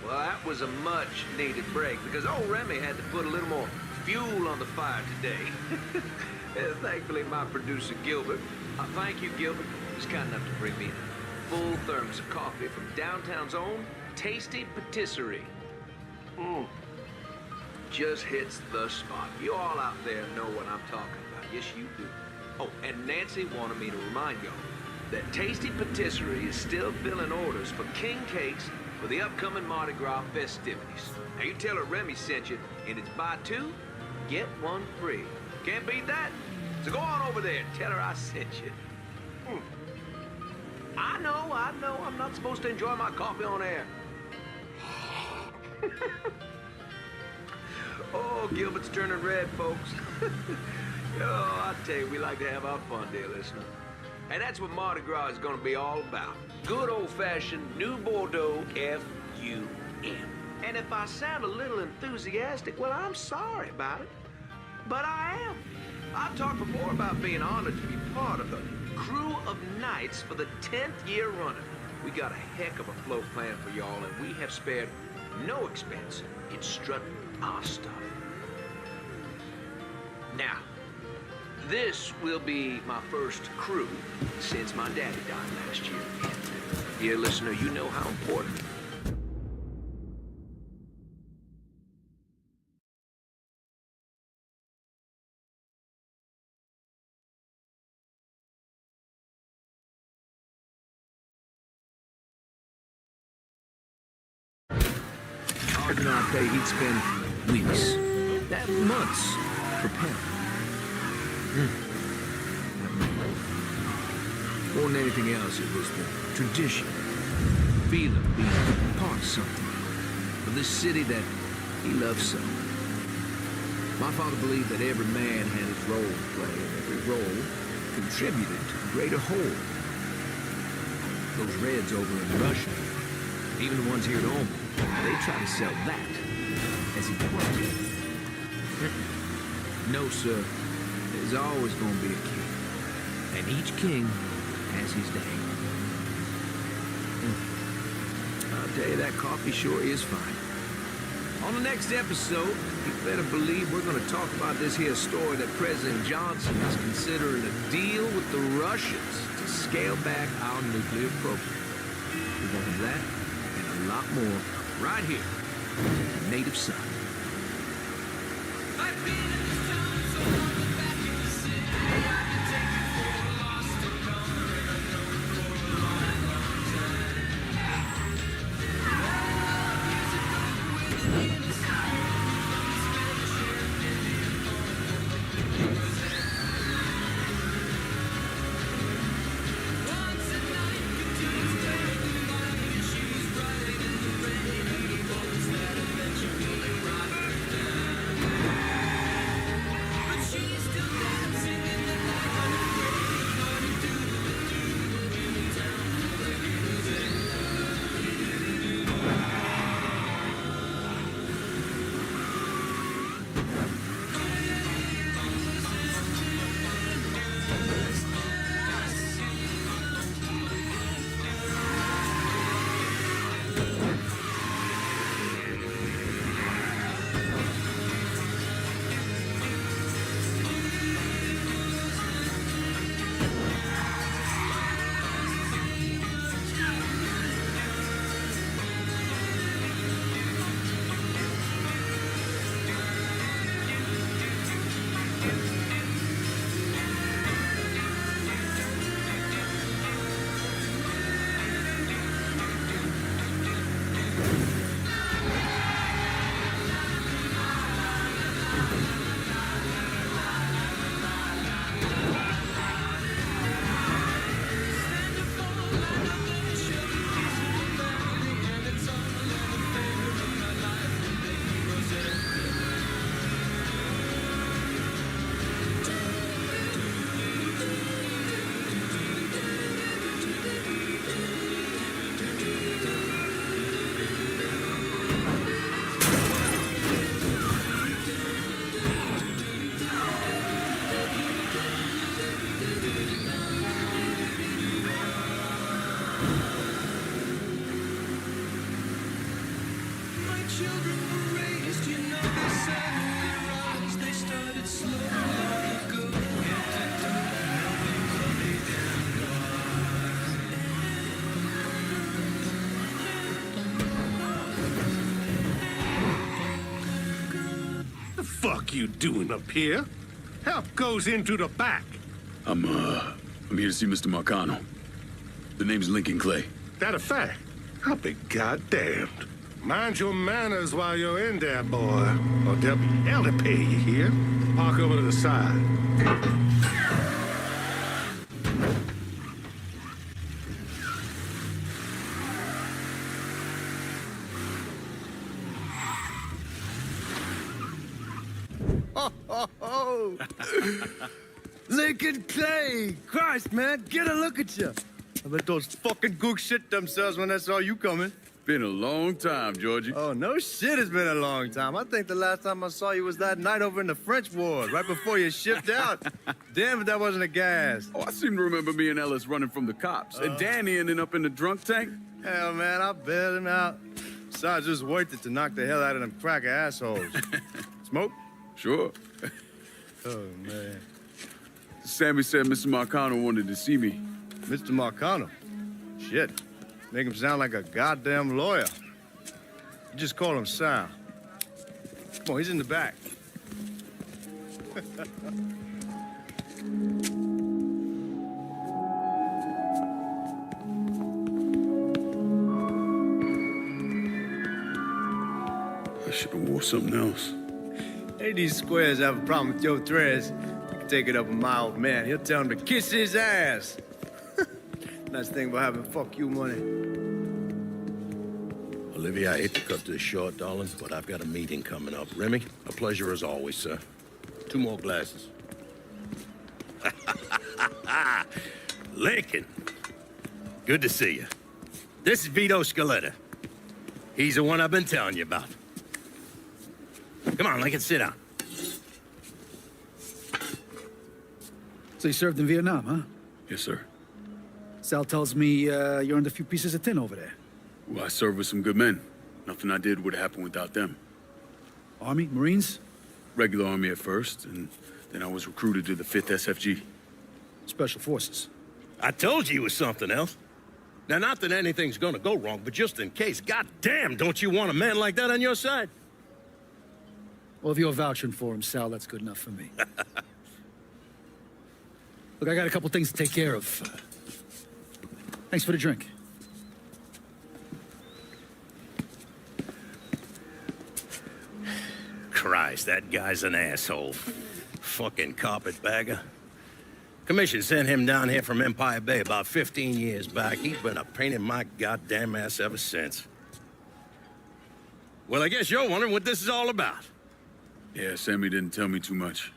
Well, that was a much-needed break because old Remy had to put a little more fuel on the fire today. Thankfully, my producer, Gilbert, thank you, Gilbert, was kind enough to bring me a full thermos of coffee from downtown's own Tasty Patisserie. Just hits the spot. You all out there know what I'm talking about. Yes, you do. Oh, and Nancy wanted me to remind y'all that Tasty Patisserie is still filling orders for king cakes for the upcoming Mardi Gras festivities. Now, you tell her Remy sent you, and it's buy two, get one free. Can't beat that. So go on over there and tell her I sent you. I know, I'm not supposed to enjoy my coffee on air. Oh, Gilbert's turning red, folks. Oh, I tell you, we like to have our fun, dear listener. And that's what Mardi Gras is going to be all about. Good old-fashioned New Bordeaux F-U-M. And if I sound a little enthusiastic, well, I'm sorry about it. But I am. I've talked before about being honored to be part of the crew of knights for the 10th year running. We got a heck of a float plan for y'all, and we have spared no expense in strutting our stuff. Now, this will be my first crew since my daddy died last year. And, dear listener, you know how important. Arthur and I pay, he'd spend weeks, months preparing. More than anything else, it was the tradition, feeling of being part of something, of this city that he loved so. My father believed that every man had his role to play, and every role contributed to the greater whole. Those Reds over in Russia, even the ones here at home, they try to sell that as equality. No, sir. There's always going to be a king. And each king has his day. I'll tell you, that coffee sure is fine. On the next episode, you better believe we're going to talk about this here story that President Johnson is considering a deal with the Russians to scale back our nuclear program. We're going to have that and a lot more right here on Native Son. fuck you doing up here? Help goes into the back. I'm here to see Mr. Marcano. The name's Lincoln Clay. That a fact? I'll be goddamned. Mind your manners while you're in there, boy. Or there'll be hell to pay you here. Park over to the side. Oh, Lincoln Clay! Christ, man, get a look at you. I bet those fucking gooks shit themselves when they saw you coming. Been a long time, Georgie. Oh, no shit, it's been a long time. I think the last time I saw you was that night over in the French ward, right before you shipped out. Damn if that wasn't a gas. Oh, I seem to remember me and Ellis running from the cops. And Danny ending up in the drunk tank. Hell, man, I bailed him out. Besides, just worth it to knock the hell out of them cracker assholes. Smoke? Sure. Oh, man. Sammy said Mr. Marcano wanted to see me. Mr. Marcano? Shit. Make him sound like a goddamn lawyer. You just call him Sal. Come on, he's in the back. I should have wore something else. Hey, these squares have a problem with your threads. You can take it up with my old man. He'll tell him to kiss his ass. Nice thing about having fuck you money. Olivia, I hate to cut this short, darling, but I've got a meeting coming up. Remy, a pleasure as always, sir. 2 more glasses. Lincoln, good to see you. This is Vito Scaletta. He's the one I've been telling you about. Come on, Lincoln, sit down. So you served in Vietnam, huh? Yes, sir. Sal tells me you earned a few pieces of tin over there. Well, I served with some good men. Nothing I did would have happened without them. Army? Marines? Regular Army at first, and then I was recruited to the 5th SFG. Special Forces. I told you it was something else. Now, not that anything's gonna go wrong, but just in case, goddamn, don't you want a man like that on your side? Well, if you're vouching for him, Sal, that's good enough for me. Look, I got a couple things to take care of. Thanks for the drink. Christ, that guy's an asshole. Fucking carpetbagger. Commission sent him down here from Empire Bay about 15 years back. He's been a pain in my goddamn ass ever since. Well, I guess you're wondering what this is all about. Yeah, Sammy didn't tell me too much.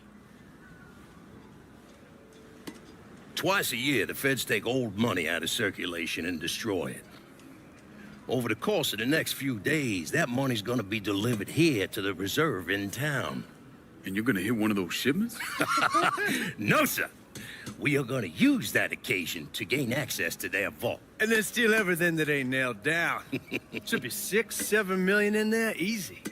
Twice a year, the feds take old money out of circulation and destroy it. Over the course of the next few days, that money's gonna be delivered here to the reserve in town. And you're gonna hit one of those shipments? No, sir. We are gonna use that occasion to gain access to their vault. And then steal everything that ain't nailed down. Should be 6, 7 million in there, easy.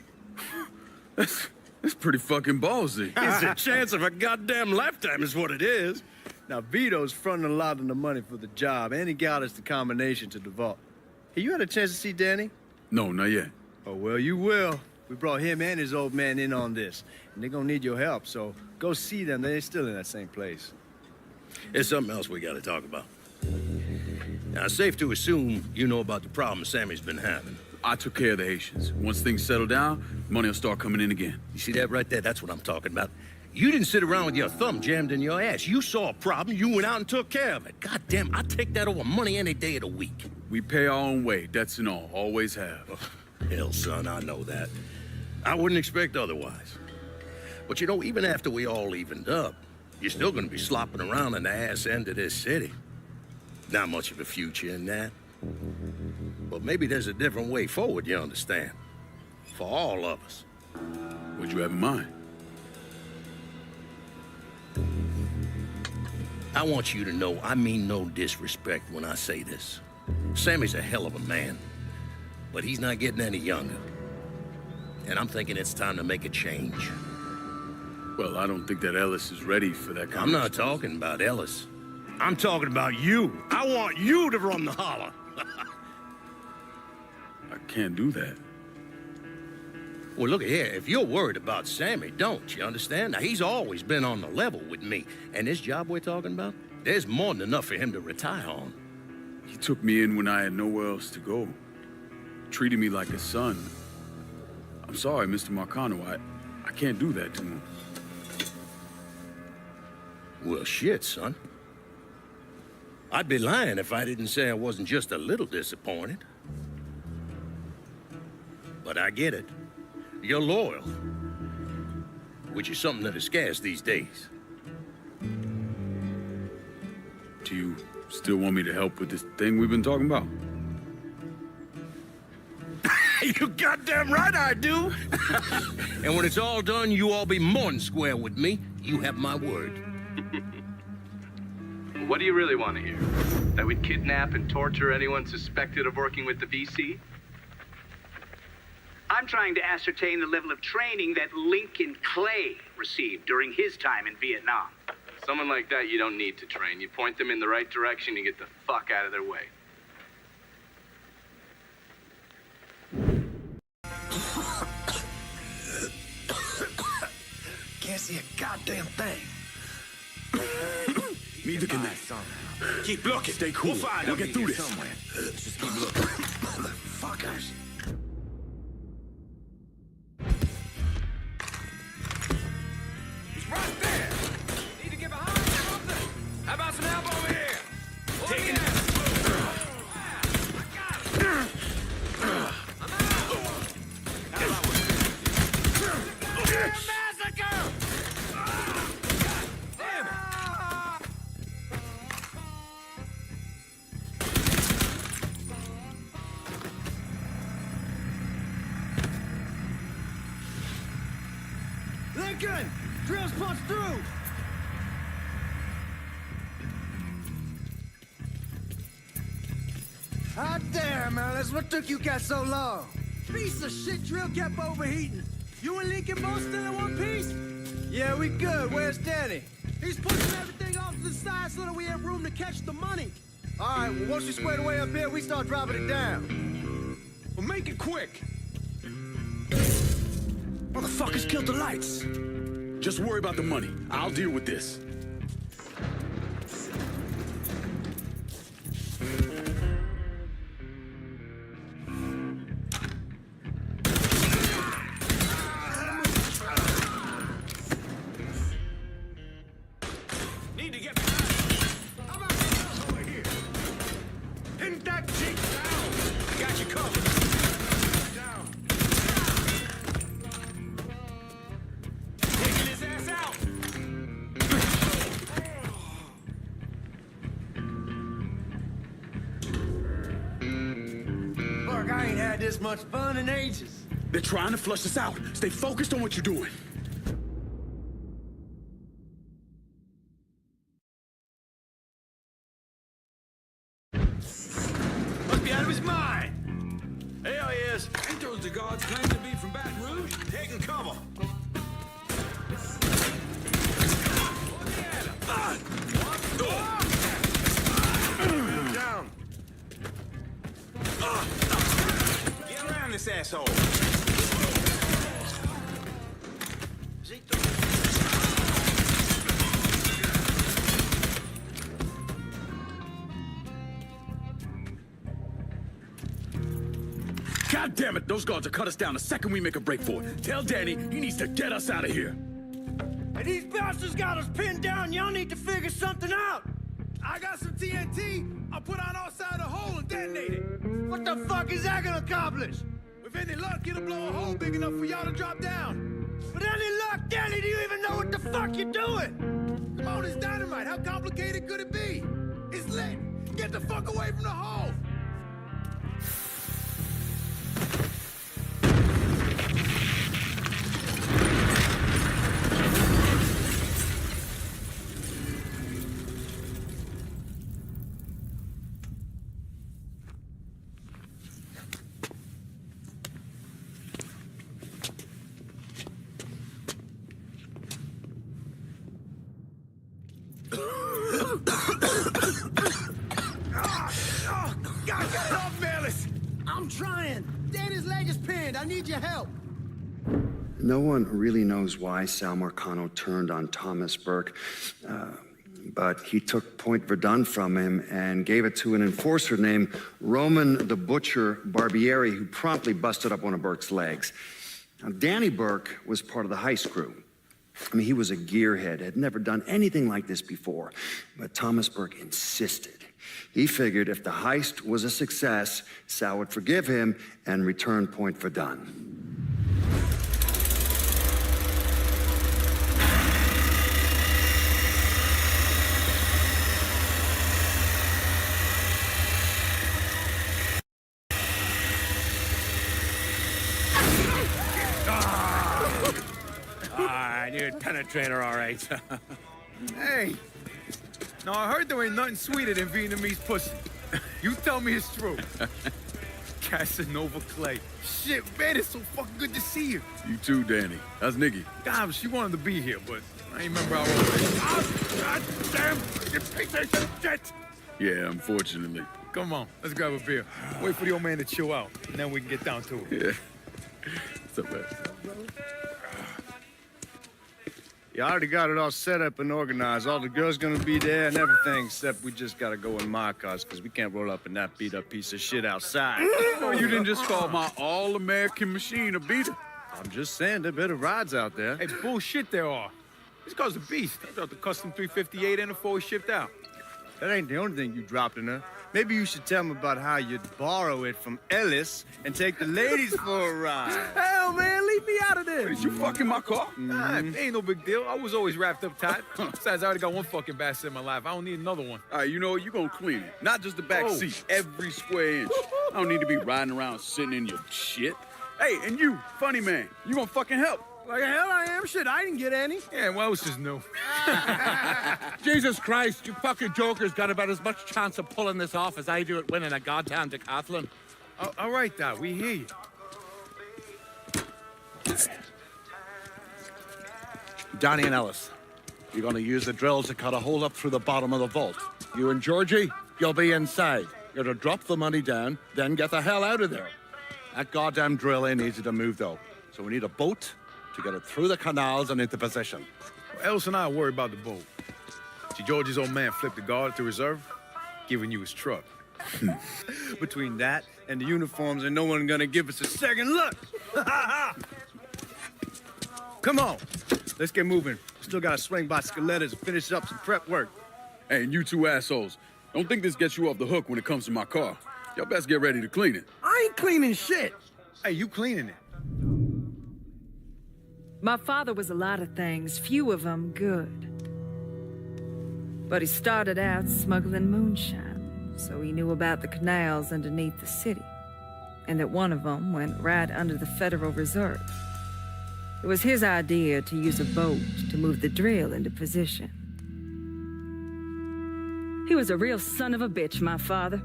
That's pretty fucking ballsy. It's a chance of a goddamn lifetime is what it is. Now, Vito's fronting a lot of the money for the job, and he got us the combination to the vault. Hey, you had a chance to see Danny? No, not yet. Oh, well, you will. We brought him and his old man in on this, and they're gonna need your help, so go see them. They're still in that same place. There's something else we gotta talk about. Now, it's safe to assume you know about the problem Sammy's been having. I took care of the Haitians. Once things settle down, money will start coming in again. You see that right there? That's what I'm talking about. You didn't sit around with your thumb jammed in your ass. You saw a problem, you went out and took care of it. Goddamn, I'd take that over money any day of the week. We pay our own way, debts and all. Always have. Oh, hell, son, I know that. I wouldn't expect otherwise. But you know, even after we all evened up, you're still gonna be slopping around in the ass end of this city. Not much of a future in that. But maybe there's a different way forward, you understand? For all of us. What'd you have in mind? I want you to know I mean no disrespect when I say this. Sammy's a hell of a man, but he's not getting any younger. And I'm thinking it's time to make a change. Well, I don't think that Ellis is ready for that kind I'm not talking about Ellis. I'm talking about you. I want you to run the holler. I can't do that. Well, look here, if you're worried about Sammy, don't, you understand? Now, he's always been on the level with me, and this job we're talking about, there's more than enough for him to retire on. He took me in when I had nowhere else to go. Treated me like a son. I'm sorry, Mr. Marcano, I can't do that to him. Well, shit, son. I'd be lying if I didn't say I wasn't just a little disappointed. But I get it. You're loyal. Which is something that is scarce these days. Do you still want me to help with this thing we've been talking about? You goddamn right I do! And when it's all done, you all be more than square with me. You have my word. What do you really want to hear? That we'd kidnap and torture anyone suspected of working with the VC? I'm trying to ascertain the level of training that Lincoln Clay received during his time in Vietnam. Someone like that you don't need to train. You point them in the right direction and get the fuck out of their way. Can't see a goddamn thing. Neither can they. Keep looking. Stay cool. We'll get through this. Somewhere. Let's just keep looking. Motherfuckers. He's right there. Need to get behind something. How about some help over here? Take it out. Lincoln! Drill's punched through! Hot damn, Alice. What took you guys so long? Piece of shit drill kept overheating. You and Lincoln both still in one piece? Yeah, we good. Where's Danny? He's pushing everything off to the side so that we have room to catch the money. All right, well, once you square away up here, we start dropping it down. Well, make it quick. Motherfuckers killed the lights. Just worry about the money. I'll deal with this. Need to get behind. How about this over here? Pin that jeep down. I got you covered. Down. Taking his ass out. Look, I ain't had this much fun in ages. They're trying to flush us out. Stay focused on what you're doing. Must be out of his mind. Hell he is. Ain't those the guards claim to be from Baton Rouge? Taking cover. Down. Get around this asshole. God damn it! Those guards will cut us down the second we make a break for it. Tell Danny he needs to get us out of here. Hey, these bastards got us pinned down. Y'all need to figure something out. I got some TNT. I'll put on outside the hole and detonate it. What the fuck is that gonna accomplish? With any luck, it'll blow a hole big enough for y'all to drop down. With any luck, Danny, do you even know what the fuck you're doing? Come on, it's dynamite. How complicated could it be? It's lit. Get the fuck away from the hole. I'm trying. Danny's leg is pinned. I need your help. No one really knows why Sal Marcano turned on Thomas Burke, but he took Point Verdun from him and gave it to an enforcer named Roman the Butcher Barbieri, who promptly busted up one of Burke's legs. Now, Danny Burke was part of the heist crew. I mean, he was a gearhead, had never done anything like this before, but Thomas Burke insisted. He figured if the heist was a success, Sal would forgive him and return Point Verdun. Dude, penetrator, all right. Hey, now I heard there ain't nothing sweeter than Vietnamese pussy. You tell me it's true. Casanova Clay. Shit, man, it's so fucking good to see you. You too, Danny. How's Nikki? God, she wanted to be here, but I ain't remember how old it is. Oh, God damn, you piece of shit. Yeah, unfortunately. Come on, let's grab a beer. Wait for the old man to chill out, and then we can get down to it. Yeah. What's up, man? Yeah, I already got it all set up and organized. All the girls gonna be there and everything, except we just gotta go in my cars, because we can't roll up in that beat-up piece of shit outside. Oh, you didn't just call my all-American machine a beater. I'm just saying, there are better rides out there. Hey, bullshit there are. This car's a beast. I dropped the custom 358 and the 4 shipped out. That ain't the only thing you dropped in her. Maybe you should tell me about how you'd borrow it from Ellis and take the ladies for a ride. Hell, man, leave me out of this. Is you fucking my car? Nah, it ain't no big deal. I was always wrapped up tight. Besides, I already got one fucking bastard in my life. I don't need another one. All right, you know what? You're gonna clean it. Not just the back seat, every square inch. I don't need to be riding around sitting in your shit. Hey, and you, funny man, you gonna fucking help. Like hell I am. Shit, I didn't get any. Yeah, well, it's just new. Jesus Christ, you fucking jokers got about as much chance of pulling this off as I do at winning a goddamn decathlon. All right, Doc, we hear you. Donnie and Ellis, you're gonna use the drills to cut a hole up through the bottom of the vault. You and Georgie, you'll be inside. You're to drop the money down, then get the hell out of there. That goddamn drill ain't easy to move, though. So we need a boat to get it through the canals and into position. Well, Ellis and I are worried about the boat. See, Georgie's old man flipped the guard at the reserve, giving you his truck. Between that and the uniforms, and no one gonna give us a second look. Come on, let's get moving. Still gotta swing by Skelettas and finish up some prep work. Hey, and you two assholes, don't think this gets you off the hook when it comes to my car. Y'all best get ready to clean it. I ain't cleaning shit. Hey, you cleaning it. My father was a lot of things, few of them good. But he started out smuggling moonshine, so he knew about the canals underneath the city, and that one of them went right under the Federal Reserve. It was his idea to use a boat to move the drill into position. He was a real son of a bitch, my father.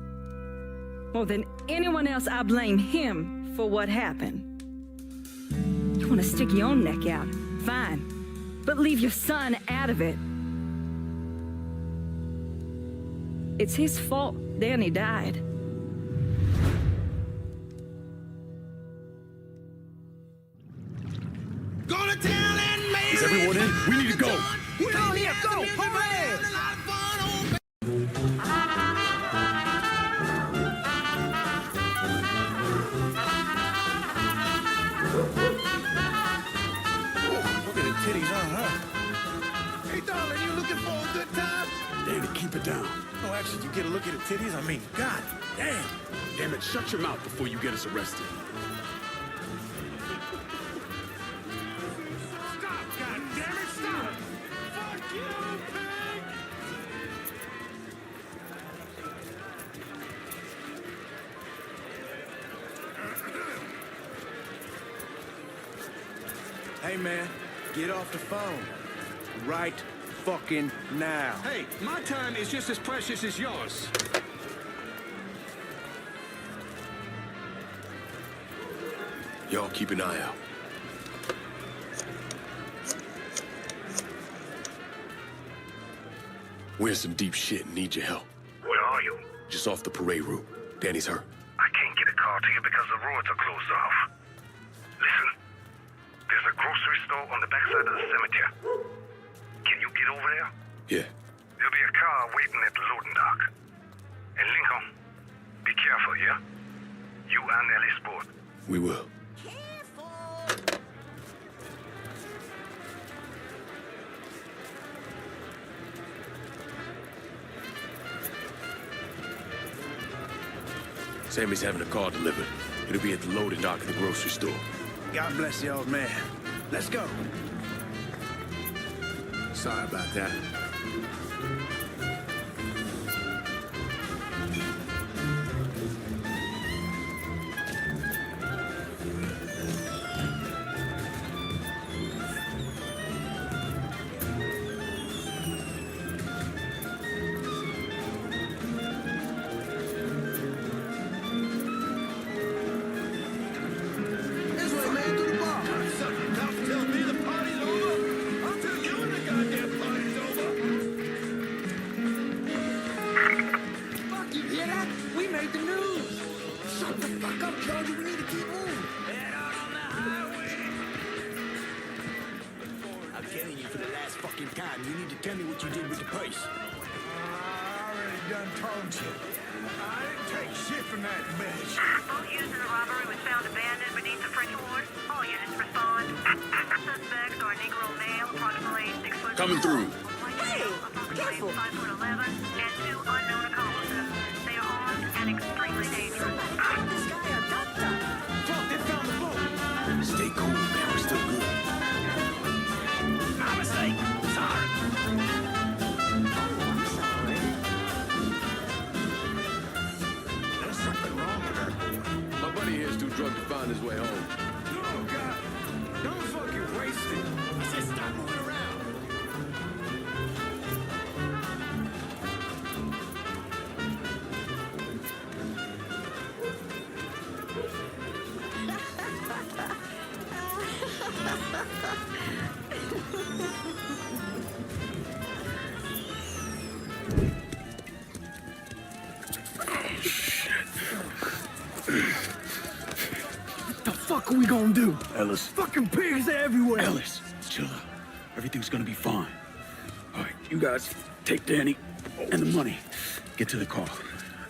More than anyone else, I blame him for what happened. You want to stick your own neck out? Fine. But leave your son out of it. It's his fault Danny died. Gonna tell and make Is everyone in? We need to go. Go here, go! Hurry! titties on her. Hey, darling, you looking for a good time? Danny, keep it down. No, actually, you get a look at the titties? I mean, god damn. Damn it, shut your mouth before you get us arrested. Stop, god damn it, stop! Fuck you, pig! Hey, man, get off the phone. Right fucking now. Hey, my time is just as precious as yours. Y'all keep an eye out. We're in some deep shit and need your help. Where are you? Just off the parade route. Danny's hurt. I can't get a car to you because the roads are closed off. Listen, there's a grocery store on the backside of the cemetery. Can you get over there? Yeah. There'll be a car waiting at the loading dock. And Lincoln, be careful, yeah? You and Ellie Sport. We will. Sammy's having a car delivered. It'll be at the loading dock at the grocery store. God bless the old man. Let's go. Sorry about that. This way, man, through the bar. Don't tell me the party's over. I'll tell you when the goddamn party's over. Fuck, you hear that? We made the news. Shut the fuck up, Georgie. We need to keep moving. Head out on the highway. I'm telling you for the last fucking time. You need to tell me what you did with the purse. I already done told you. I didn't take shit from that bitch. Boat used in the robbery was found abandoned beneath the French ward. All units respond. Suspects are a Negro male, approximately 6 foot. Coming through. Hey, careful. 5'11", and 2 unknown accomplices. They are armed and extremely dangerous. This guy a doctor. Fuck, they found the boat. Stay cool, man. We're still good. My mistake. Sorry. There's something wrong with her. My buddy here's too drunk to find his way home. Oh, God. Don't fucking waste it. I said stop moving around. What the fuck are we gonna do? Ellis. Fucking pigs everywhere. Ellis, chill out. Everything's gonna be fine. All right, you guys take Danny and the money. Get to the car.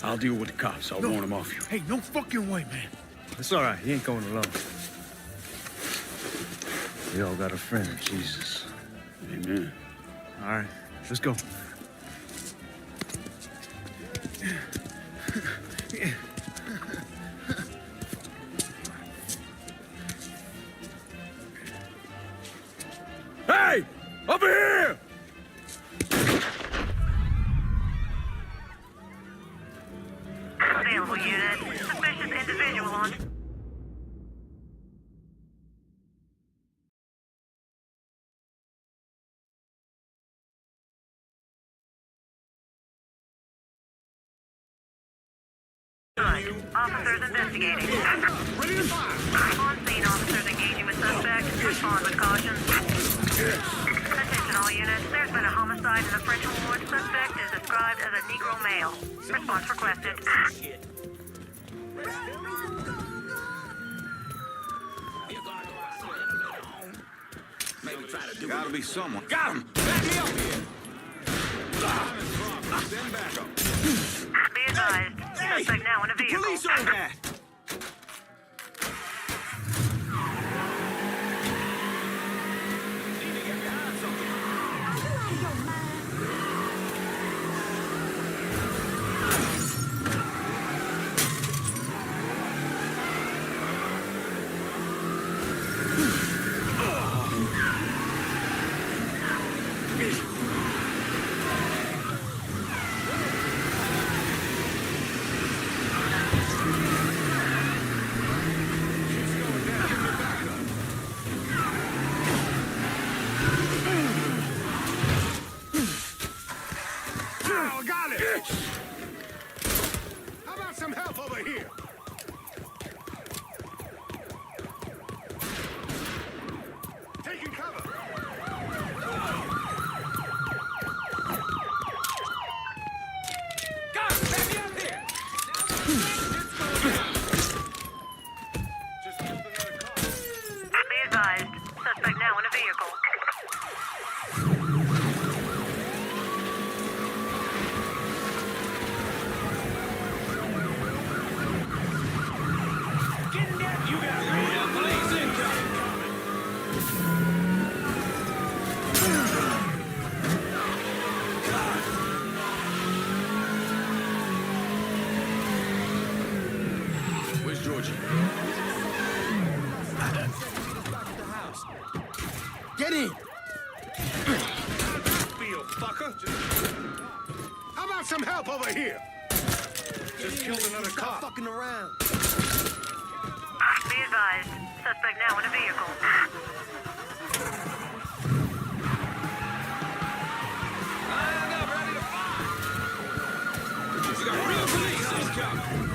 I'll deal with the cops. I'll warn them off you. Hey, no fucking way, man. It's all right. He ain't going alone. We all got a friend, Jesus. Amen. All right, let's go. Hey! Over here! Available unit. Suspicious individual on. Officers investigating. Ready to fire. On scene, officers engaging with suspect. Respond with caution. Attention all units. There's been a homicide in the French ward. Suspect is described as a Negro male. Response requested. Maybe try to do Gotta be someone. Got him! Back me up here! Stand back up. Be advised. Suspect now in a vehicle. Police on that! Oh, got it! How about some help over here? Taking cover! Guys, back me up here! Be advised. Suspect Get in. Feel, fucker. How about some help over here? Just killed another cop. Stop fucking around. Be advised. Suspect now in a vehicle. We got real police incoming.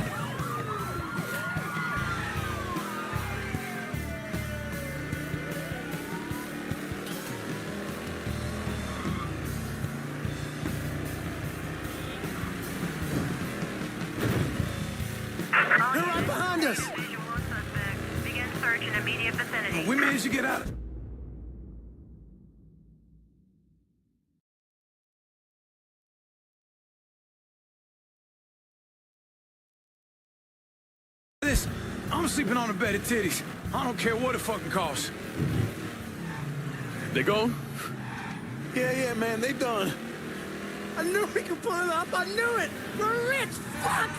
They're right behind us. Begin search in immediate vicinity. We managed to get out. This, I'm sleeping on a bed of titties. I don't care what it fucking costs. They gone? Yeah, man, they done. I knew we could pull it off. I knew it. We're rich. Fuck.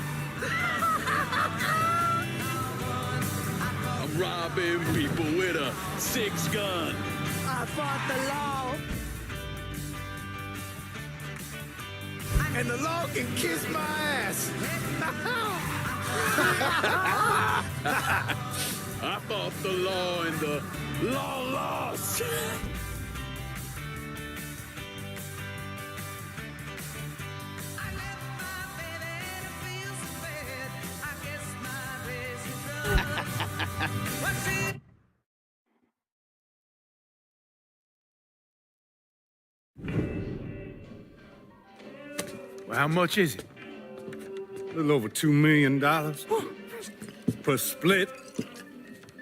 I'm robbing people with a 6-gun. I fought the law. And the law can kiss my ass. I fought the law and the law lost. Well, how much is it? A little over $2 million per split.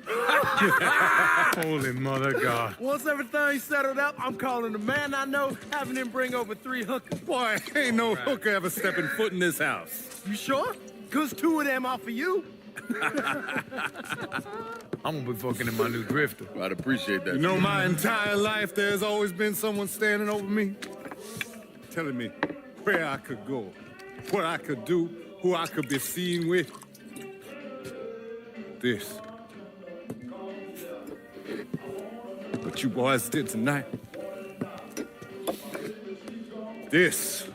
Holy mother God. Once everything's settled up, I'm calling the man I know, having him bring over 3 hookers. Boy, ain't no hooker ever stepping foot in this house. You sure? 'Cause 2 of them are for you. I'm gonna be fucking in my new drifter. I'd appreciate that. You know, my entire life, there's always been someone standing over me, telling me where I could go, what I could do, who I could be seen with. This. What you boys did tonight. This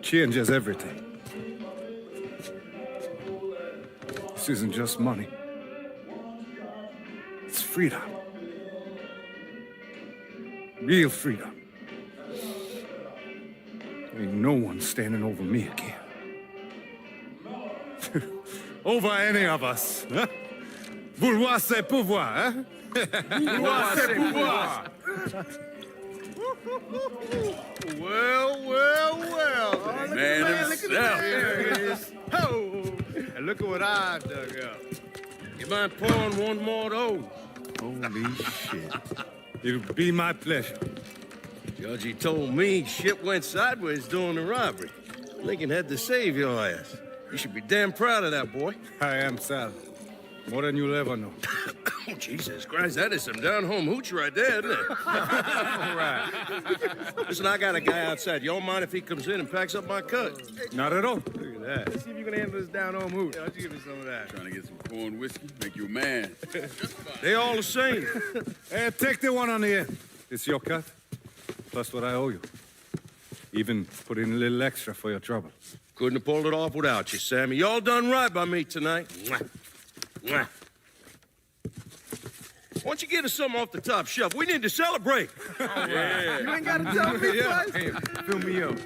changes everything. This isn't just money. It's freedom. Real freedom. Ain't no one standing over me again. Over any of us, huh? Vouloir c'est pouvoir, hein? Vouloir c'est pouvoir. Well. Man himself. There it is. Oh, and look at what I dug up. You mind pouring one more of those? Holy shit. It'll be my pleasure. Judge, told me shit went sideways during the robbery. Lincoln had to save your ass. You should be damn proud of that, boy. I am, Sal. More than you'll ever know. Oh, Jesus Christ, that is some down-home hooch right there, isn't it? All right. Listen, I got a guy outside. Y'all mind if he comes in and packs up my cut? Not at all. Look at that. Let's see if you can handle this down-home hoot. Why don't you give me some of that? Trying to get some corn whiskey, make you a man. They all the same. Hey, take the one on the end. It's your cut, plus what I owe you. Even put in a little extra for your trouble. Couldn't have pulled it off without you, Sammy. Y'all done right by me tonight. Mwah. Mwah. Why don't you get us something off the top shelf? We need to celebrate. Yeah. You ain't got to tell me twice. Hey, fill me up.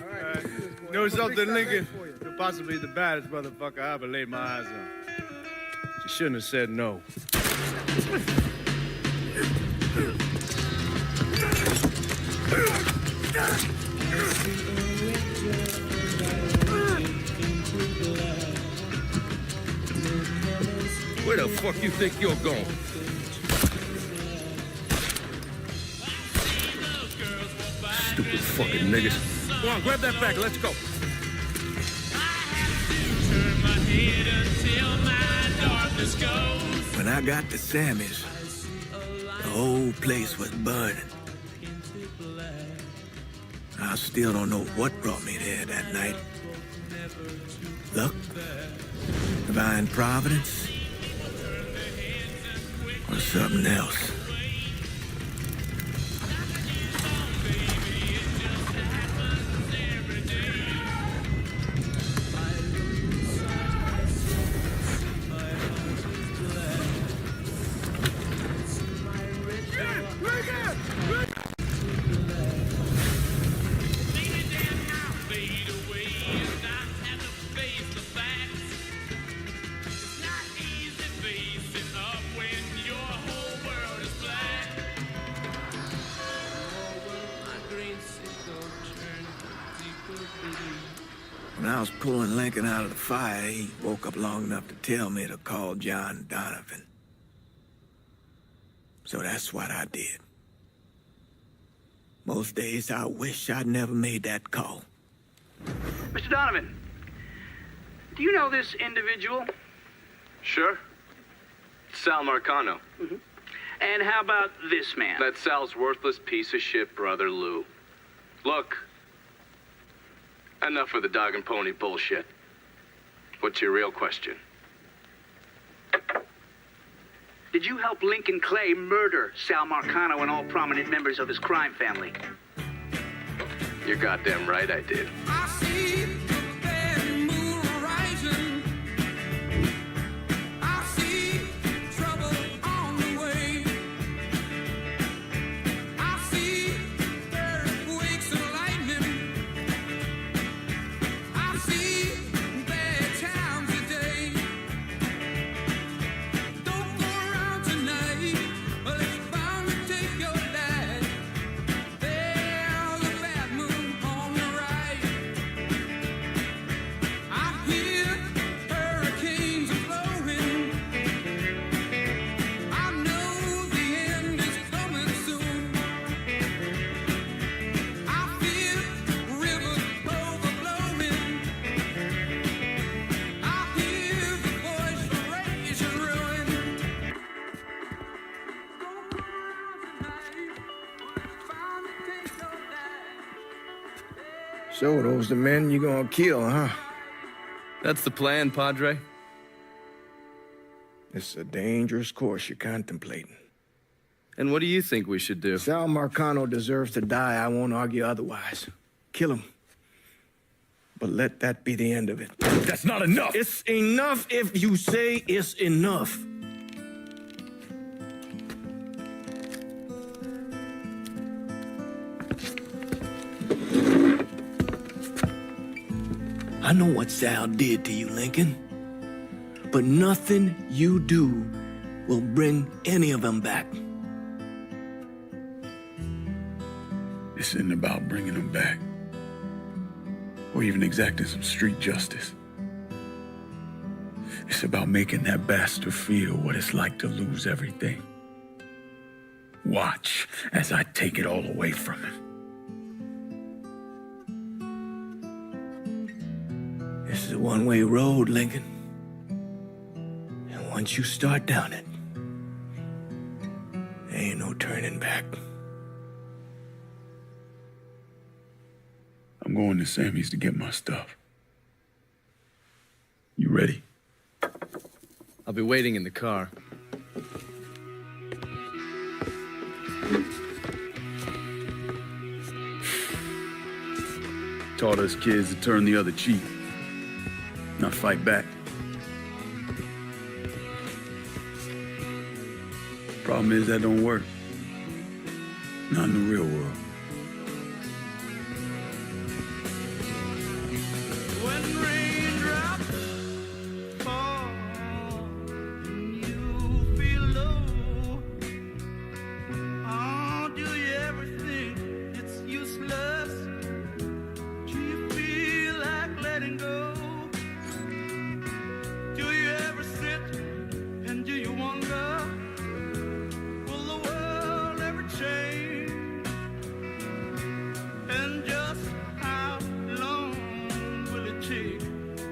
You know something, Lincoln? You're possibly the baddest motherfucker I ever laid my eyes on. You shouldn't have said no. Where the fuck you think you're going? Stupid fucking niggas. Come on, grab that bag. Let's go. When I got to Sammy's, the whole place was burning. I still don't know what brought me there that night. Luck? Divine providence? Or something else? When I was pulling Lincoln out of the fire, he woke up long enough to tell me to call John Donovan. So that's what I did. Most days I wish I'd never made that call. Mr. Donovan, do you know this individual? Sure. Sal Marcano. Mm-hmm. And how about this man? That's Sal's worthless piece of shit brother, Lou. Look, enough of the dog and pony bullshit. What's your real question? Did you help Lincoln Clay murder Sal Marcano and all prominent members of his crime family? You're goddamn right I did. I see the bad moon rising. I see trouble on the way. I see earthquakes and lightning. I see bad times today. Don't go around tonight, or it's bound to take your life. There's a bad moon on the right. I hear hurricanes are blowing. I know the end is coming soon. I feel rivers overflowing. I hear the voice of rage and ruin. Don't go around tonight, or it's bound to take your life. So those the men you gonna kill, huh? That's the plan, Padre. It's a dangerous course you're contemplating. And what do you think we should do? Sal Marcano deserves to die. I won't argue otherwise. Kill him. But let that be the end of it. That's not enough! It's enough if you say it's enough. I know what Sal did to you, Lincoln. But nothing you do will bring any of them back. This isn't about bringing them back, or even exacting some street justice. It's about making that bastard feel what it's like to lose everything. Watch as I take it all away from him. This is a one-way road, Lincoln. And once you start down it, there ain't no turning back. I'm going to Sammy's to get my stuff. You ready? I'll be waiting in the car. Taught us kids to turn the other cheek, not fight back. Problem is that don't work. Not in the real world. When raindrops fall and you feel low, oh, do you ever think it's useless? Do you feel like letting go? Do you ever sit and do you wonder, will the world ever change? And just how long will it take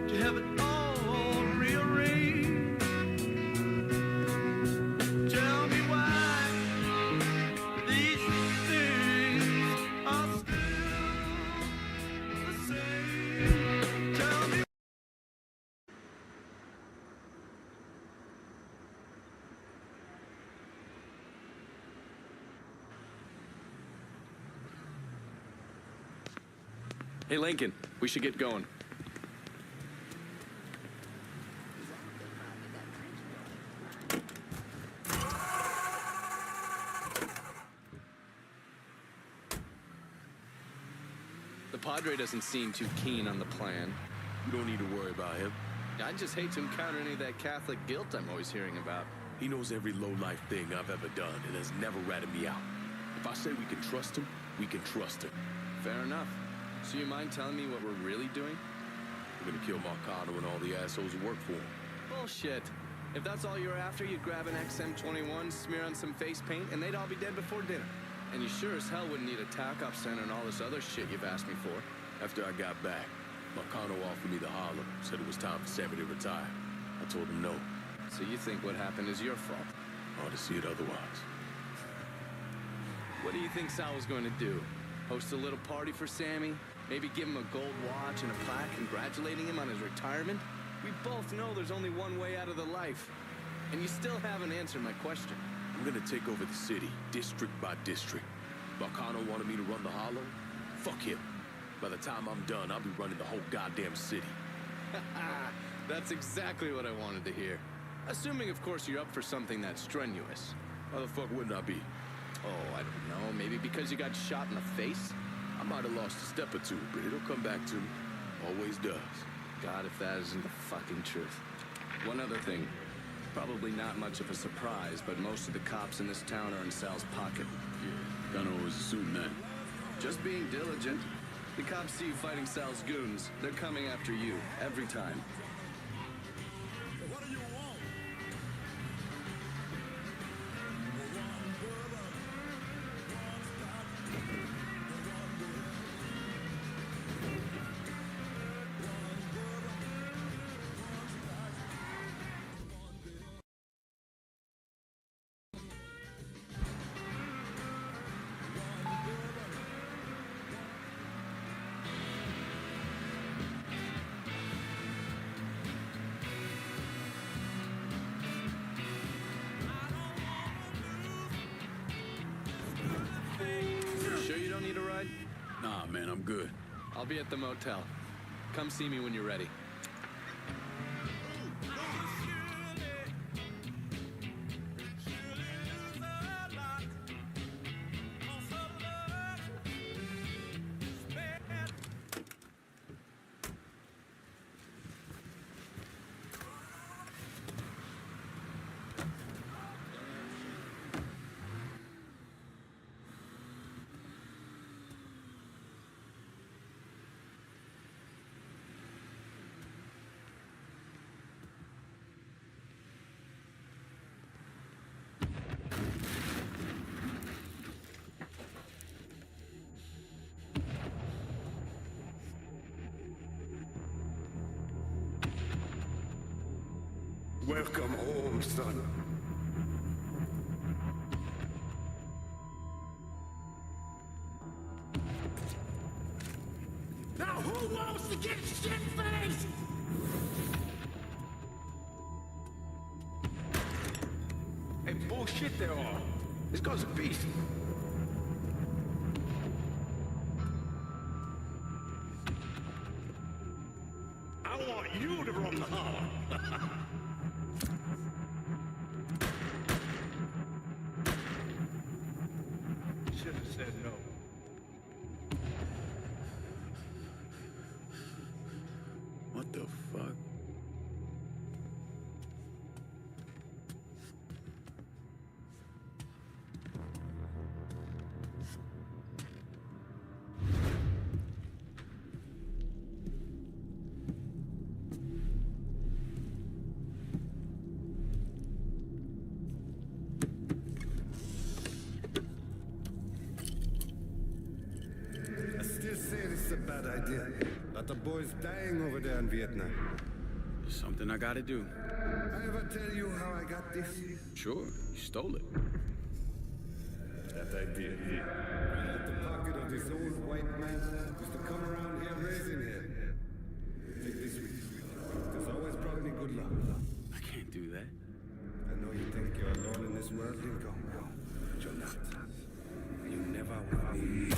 to have it all rearranged? Tell me why these things are still the same. Tell me. Hey, Lincoln, we should get going. The Padre doesn't seem too keen on the plan. You don't need to worry about him. I'd just hate to encounter any of that Catholic guilt I'm always hearing about. He knows every low-life thing I've ever done and has never ratted me out. If I say we can trust him, we can trust him. Fair enough. So you mind telling me what we're really doing? We're gonna kill Marcano and all the assholes who work for him. Bullshit. If that's all you're after, you'd grab an XM21, smear on some face paint, and they'd all be dead before dinner. And you sure as hell wouldn't need a TAC-op center and all this other shit you've asked me for. After I got back, Marcano offered me the hollow, said it was time for Sammy to retire. I told him no. So you think what happened is your fault? Hard to see it otherwise. What do you think Sal was going to do? Host a little party for Sammy? Maybe give him a gold watch and a plaque congratulating him on his retirement? We both know there's only one way out of the life. And you still haven't answered my question. I'm gonna take over the city, district by district. Marcano wanted me to run the hollow? Fuck him. By the time I'm done, I'll be running the whole goddamn city. That's exactly what I wanted to hear. Assuming, of course, you're up for something that's strenuous. Why the fuck wouldn't I be? Oh, I don't know. Maybe because you got shot in the face? I might have lost a step or two, but it'll come back to me. Always does. God, if that isn't the fucking truth. One other thing. Probably not much of a surprise, but most of the cops in this town are in Sal's pocket. Yeah, kinda always assumed that. Just being diligent. The cops see you fighting Sal's goons. They're coming after you, every time. What do you want? Sure you don't need a ride? Nah, man, I'm good. I'll be at the motel. Come see me when you're ready. Welcome home, son. Now who wants to get shit-faced? Hey, bullshit they are. This guy's a beast. I want you to run the hollow. Should have said no. What the fuck? I still say this is a bad idea. Lot of boys dying over there in Vietnam. It's something I gotta do. I ever tell you how I got this? Sure, you stole it. That idea here. Right at the pocket of this old white man used to come around here raising hell. Take this with you. There's always brought me good luck. I can't do that. I know you think you're alone in this world, Lincoln, but you're not. You never will be.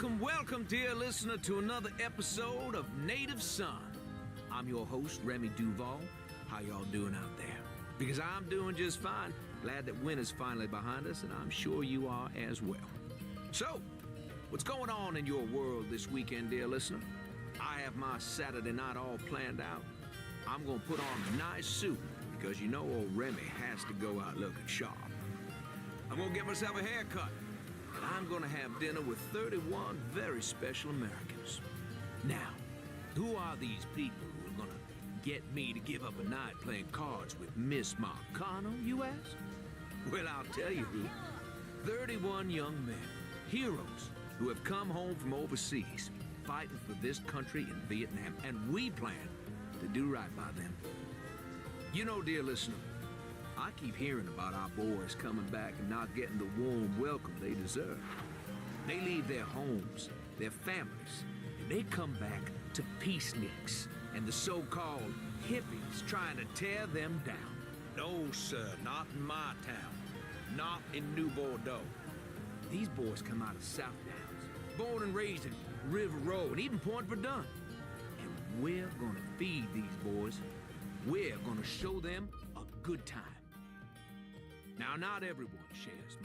Welcome, dear listener, to another episode of Native Son. I'm your host, Remy Duval. How y'all doing out there? Because I'm doing just fine. Glad that winter's finally behind us, and I'm sure you are as well. So, what's going on in your world this weekend, dear listener? I have my Saturday night all planned out. I'm gonna put on a nice suit, because you know old Remy has to go out looking sharp. I'm gonna get myself a haircut. And I'm gonna have dinner with 31 very special Americans. Now, who are these people who are gonna get me to give up a night playing cards with Miss Marcano, you ask? Well, I'll tell you who. 31 young men, heroes, who have come home from overseas, fighting for this country in Vietnam, and we plan to do right by them. You know, dear listener, I keep hearing about our boys coming back and not getting the warm welcome they deserve. They leave their homes, their families, and they come back to peaceniks and the so-called hippies trying to tear them down. No, sir, not in my town. Not in New Bordeaux. These boys come out of South Downs, born and raised in River Road, and even Point Verdun. And we're gonna feed these boys. We're gonna show them a good time. Now, not everyone shares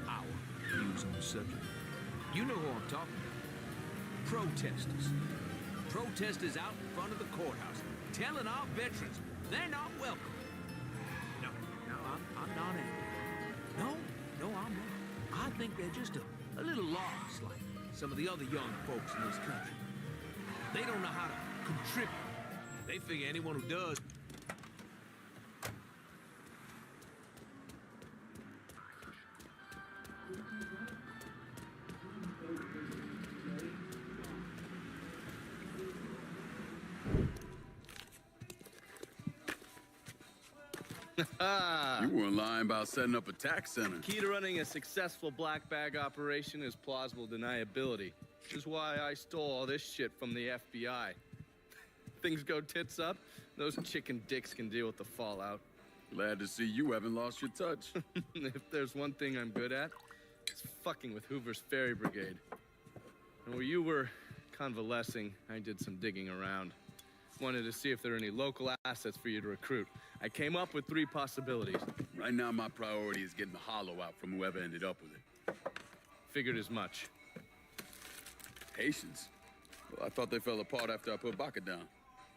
our views on the subject. You know who I'm talking about. Protesters. Protesters out in front of the courthouse, telling our veterans they're not welcome. No, I'm not angry. No, I'm not. I think they're just a little lost, like some of the other young folks in this country. They don't know how to contribute. They figure anyone who does. You weren't lying about setting up a tax center. Key to running a successful black bag operation is plausible deniability, which is why I stole all this shit from the FBI. Things go tits up, those chicken dicks can deal with the fallout. Glad to see you haven't lost your touch. If there's one thing I'm good at, it's fucking with Hoover's Ferry Brigade. And where you were convalescing, I did some digging around. Wanted to see if there are any local assets for you to recruit. I came up with 3 possibilities. Right now, my priority is getting the hollow out from whoever ended up with it. Figured as much. Haitians? Well, I thought they fell apart after I put Baca down.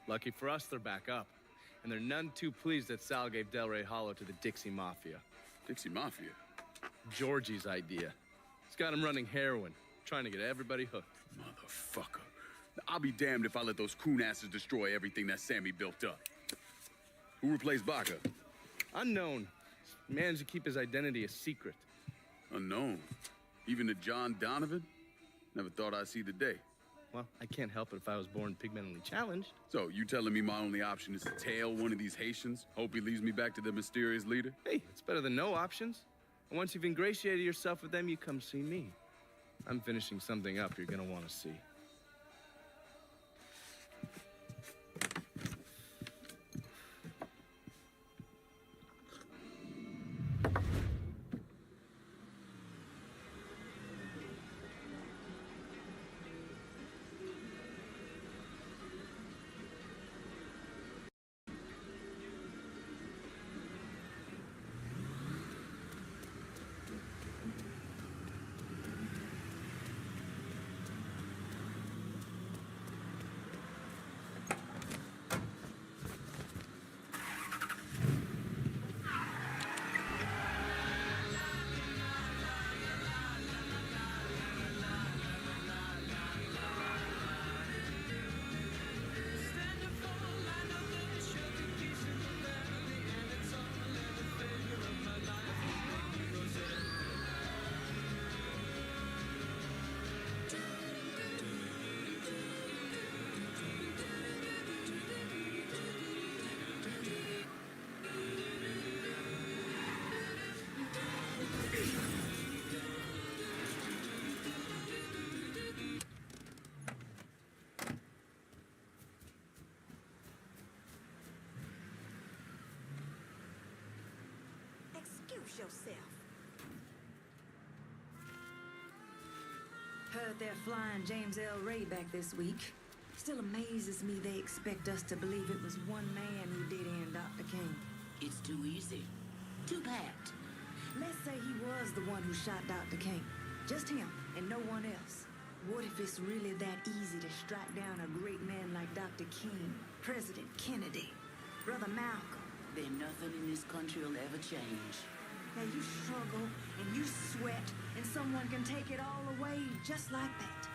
Lucky for us, they're back up. And they're none too pleased that Sal gave Delray Hollow to the Dixie Mafia. Dixie Mafia? Georgie's idea. He's got him running heroin, trying to get everybody hooked. Motherfucker. I'll be damned if I let those coon asses destroy everything that Sammy built up. Who replaced Baca? Unknown. He managed to keep his identity a secret. Unknown? Even to John Donovan? Never thought I'd see the day. Well, I can't help it if I was born pigmentally challenged. So, you telling me my only option is to tail one of these Haitians? Hope he leads me back to the mysterious leader? Hey, it's better than no options. And once you've ingratiated yourself with them, you come see me. I'm finishing something up you're gonna want to see. Excuse yourself. Heard they're flying James L. Ray back this week. Still amazes me they expect us to believe it was one man who did end Dr. King. It's too easy. Too pat. Let's say he was the one who shot Dr. King. Just him and no one else. What if it's really that easy to strike down a great man like Dr. King, President Kennedy, Brother Malcolm? Then nothing in this country will ever change. Now you struggle and you sweat and someone can take it all away just like that.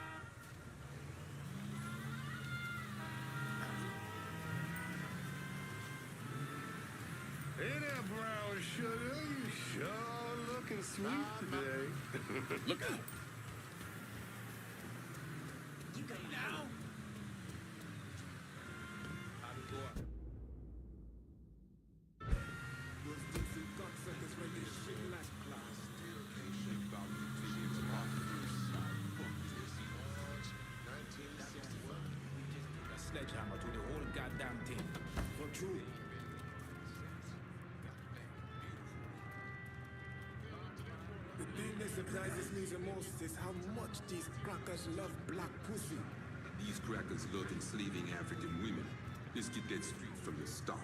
Hey there, brown sugar. You sure looking sweet today. Look out! You go now. Sledgehammer to the whole goddamn thing. For true. The thing that surprises me the most is how much these crackers love black pussy. These crackers love enslaving African women. Let's get that straight from the start.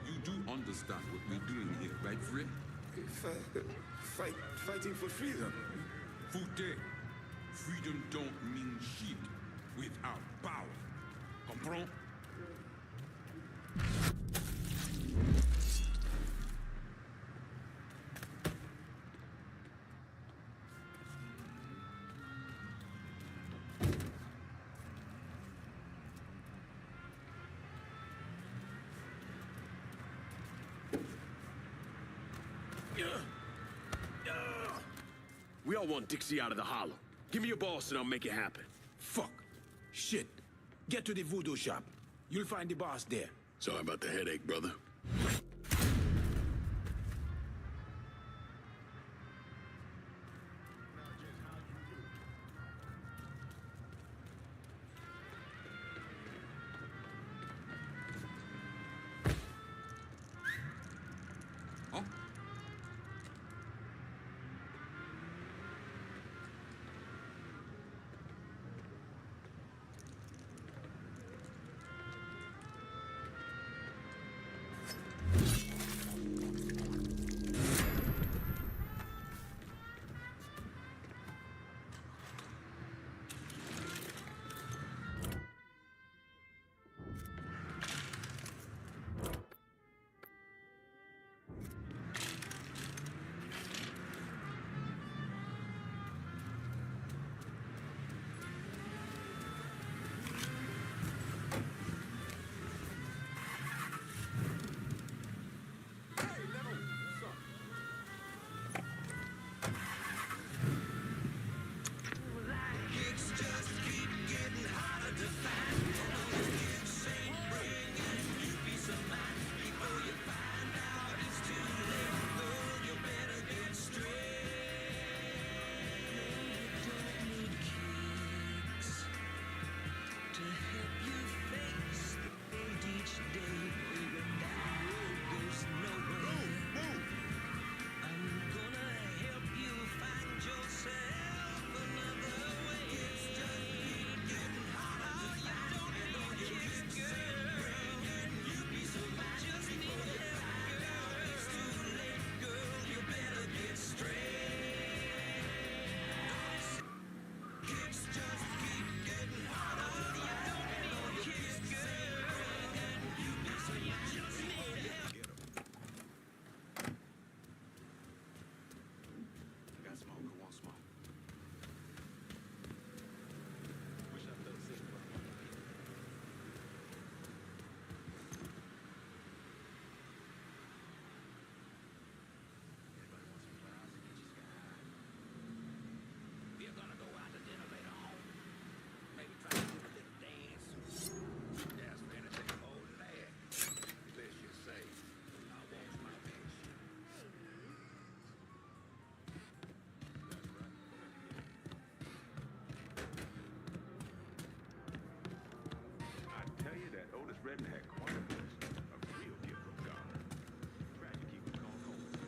You do understand what we're doing here, right, Fred? Fighting for freedom. Fute, freedom don't mean shit without power. Comprends? We all want Dixie out of the hollow. Give me your boss and I'll make it happen. Fuck. Shit. Get to the voodoo shop. You'll find the boss there. Sorry about the headache, brother. Huh? redneck chronicles a real gift from God. Glad you keep it calm, cold.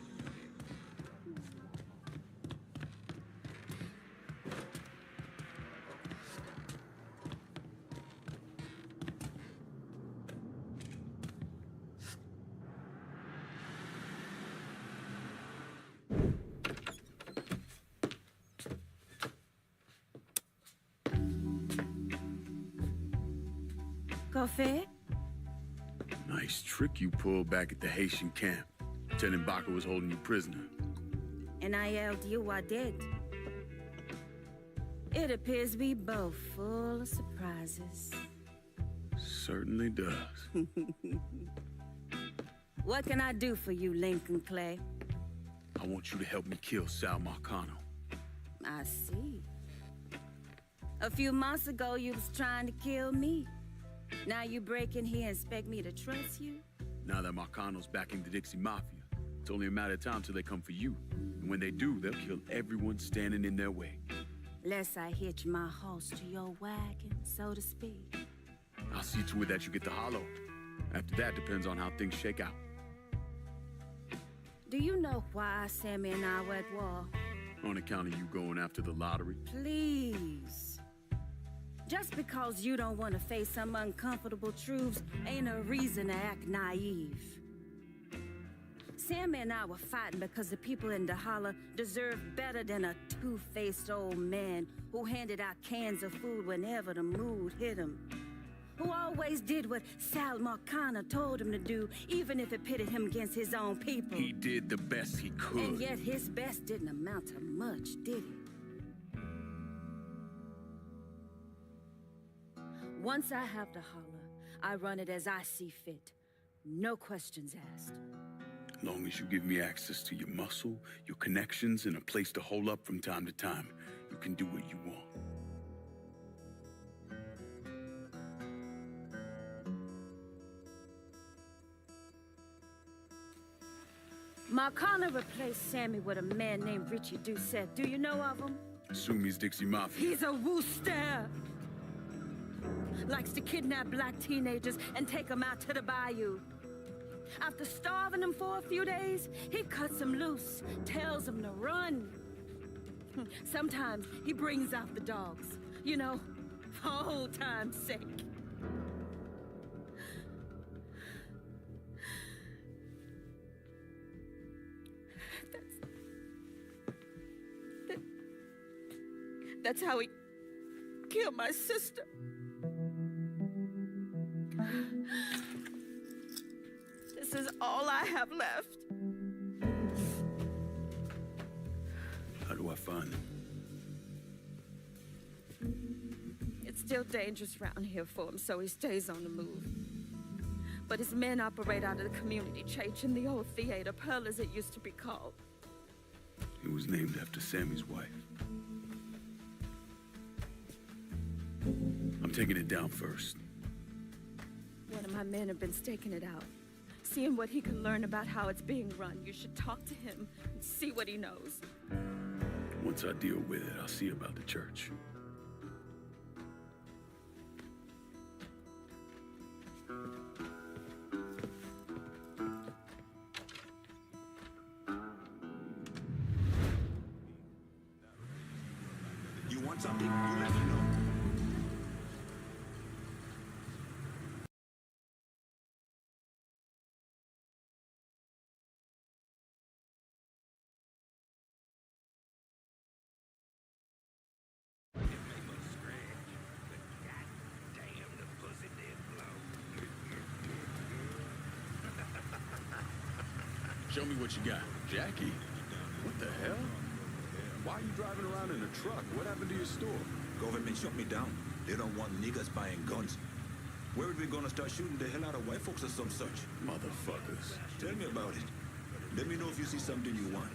Coffee? Nice trick you pulled back at the Haitian camp. Lieutenant Baca was holding you prisoner. And I yelled you I did. It appears we both full of surprises. Certainly does. What can I do for you, Lincoln Clay? I want you to help me kill Sal Marcano. I see. A few months ago, you was trying to kill me. Now you break in here and expect me to trust you? Now that Marcano's backing the Dixie Mafia, it's only a matter of time till they come for you. And when they do, they'll kill everyone standing in their way. Lest I hitch my horse to your wagon, so to speak. I'll see to it that you get the hollow. After that depends on how things shake out. Do you know why Sammy and I were at war? On account of you going after the lottery? Please. Just because you don't want to face some uncomfortable truths ain't a reason to act naive. Sammy and I were fighting because the people in the holler deserved better than a two-faced old man who handed out cans of food whenever the mood hit him. Who always did what Sal Marcano told him to do, even if it pitted him against his own people. He did the best he could. And yet his best didn't amount to much, did it? Once I have the holler, I run it as I see fit. No questions asked. As long as you give me access to your muscle, your connections, and a place to hole up from time to time, you can do what you want. Marcano replaced Sammy with a man named Richie Doucette. Do you know of him? Assume he's Dixie Mafia. He's a wooster. Likes to kidnap black teenagers and take them out to the bayou. After starving them for a few days, he cuts them loose, tells them to run. Sometimes he brings out the dogs, you know, for old time's sake. That's how he killed my sister. This is all I have left. How do I find him? It's still dangerous around here for him, so he stays on the move. But his men operate out of the community church in the old theater, Pearl as it used to be called. It was named after Sammy's wife. I'm taking it down first. One of my men have been staking it out. Seeing what he can learn about how it's being run. You should talk to him and see what he knows. Once I deal with it, I'll see about the church. You want something? You let me know. Show me what you got. Jackie? What the hell? Why are you driving around in a truck? What happened to your store? Government shut me down. They don't want niggas buying guns. Where are we gonna start shooting the hell out of white folks or some such? Motherfuckers. Tell me about it. Let me know if you see something you want.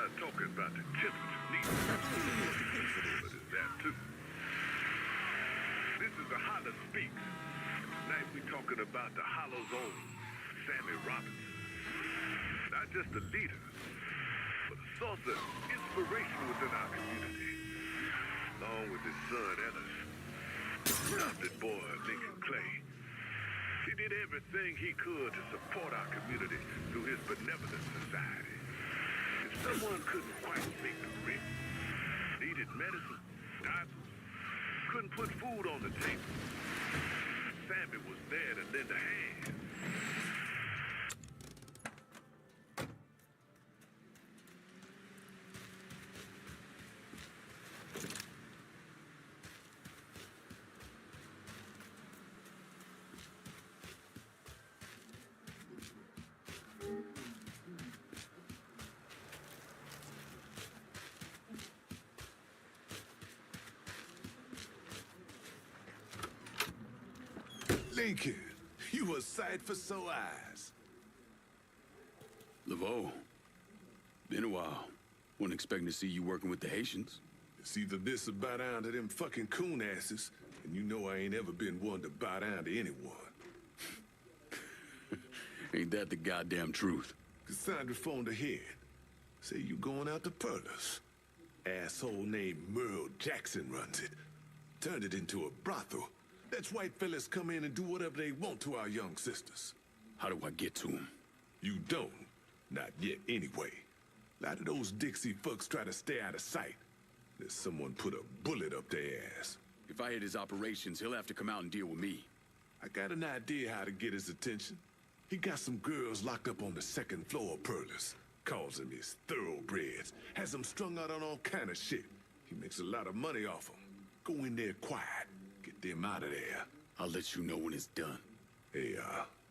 not talking about the temperature needed. But it's that too. This is the Hollow Speaks. Tonight we talking about the Hollow's own Sammy Robinson. Not just a leader, but a source of inspiration within our community. Along with his son Ellis, adopted boy Lincoln Clay. He did everything he could to support our community through his benevolent society. If someone couldn't quite make the rent, needed medicine, diapers, couldn't put food on the table, Sammy was there to lend a hand. Lincoln, you a sight for sore eyes. Laveau, been a while. Wasn't expecting to see you working with the Haitians. It's either this or bow down to them fucking coon asses, and you know I ain't ever been one to bow down to anyone. Ain't that the goddamn truth? Cassandra phoned ahead. Say you going out to Perlas. Asshole named Merle Jackson runs it. Turned it into a brothel. That's white fellas come in and do whatever they want to our young sisters. How do I get to them? You don't. Not yet, anyway. A lot of those Dixie fucks try to stay out of sight. There's someone put a bullet up their ass. If I hit his operations, he'll have to come out and deal with me. I got an idea how to get his attention. He got some girls locked up on the second floor of Perlas. Calls them his thoroughbreds. Has them strung out on all kind of shit. He makes a lot of money off them. Go in there quiet. Get them out of there. I'll let you know when it's done. Hey,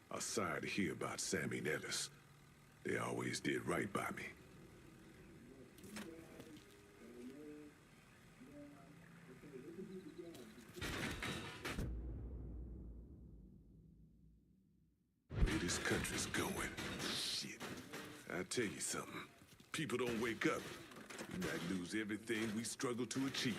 I'm sorry to hear about Sammy and Ellis. They always did right by me. Where this country's going. Shit. I tell you something. People don't wake up. We might lose everything we struggle to achieve.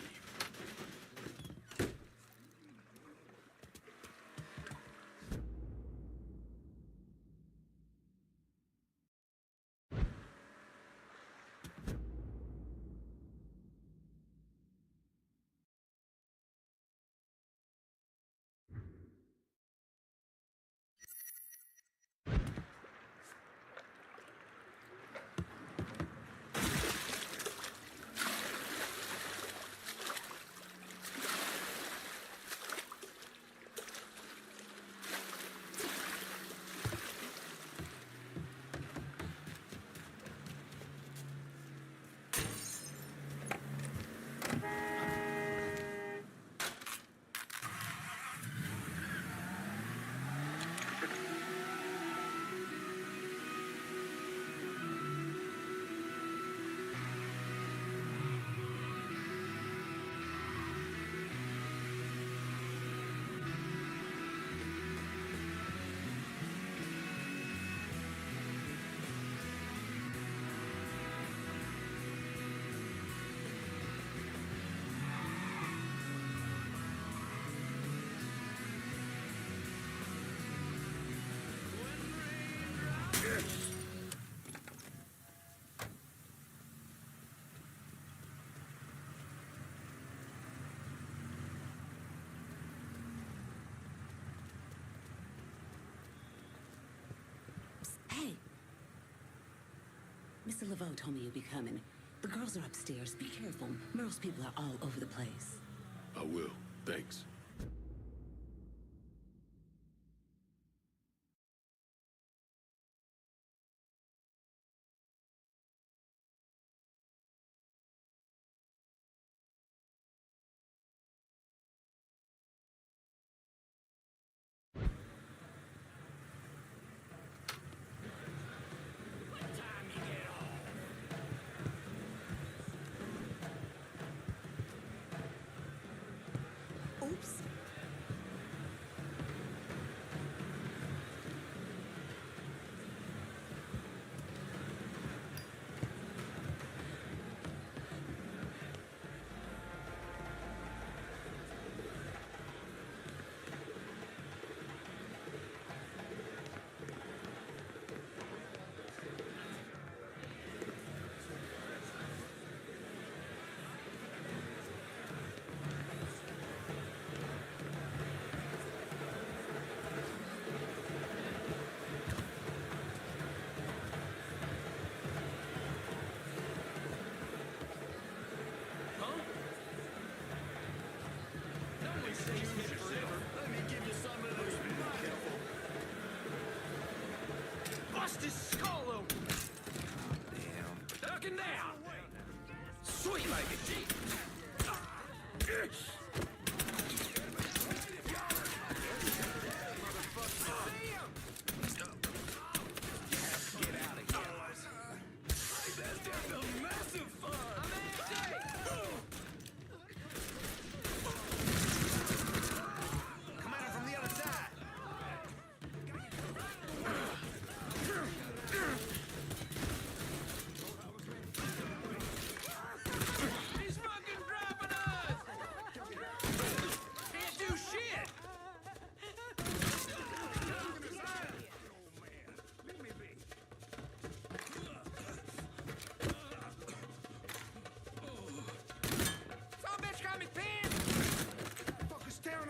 Hey. Mr. Laveau told me you'd be coming. The girls are upstairs. Be careful. Merle's people are all over the place. I will. Thanks. Oops. Bust his skull open! Damn. Ducking down! Sweet like a G!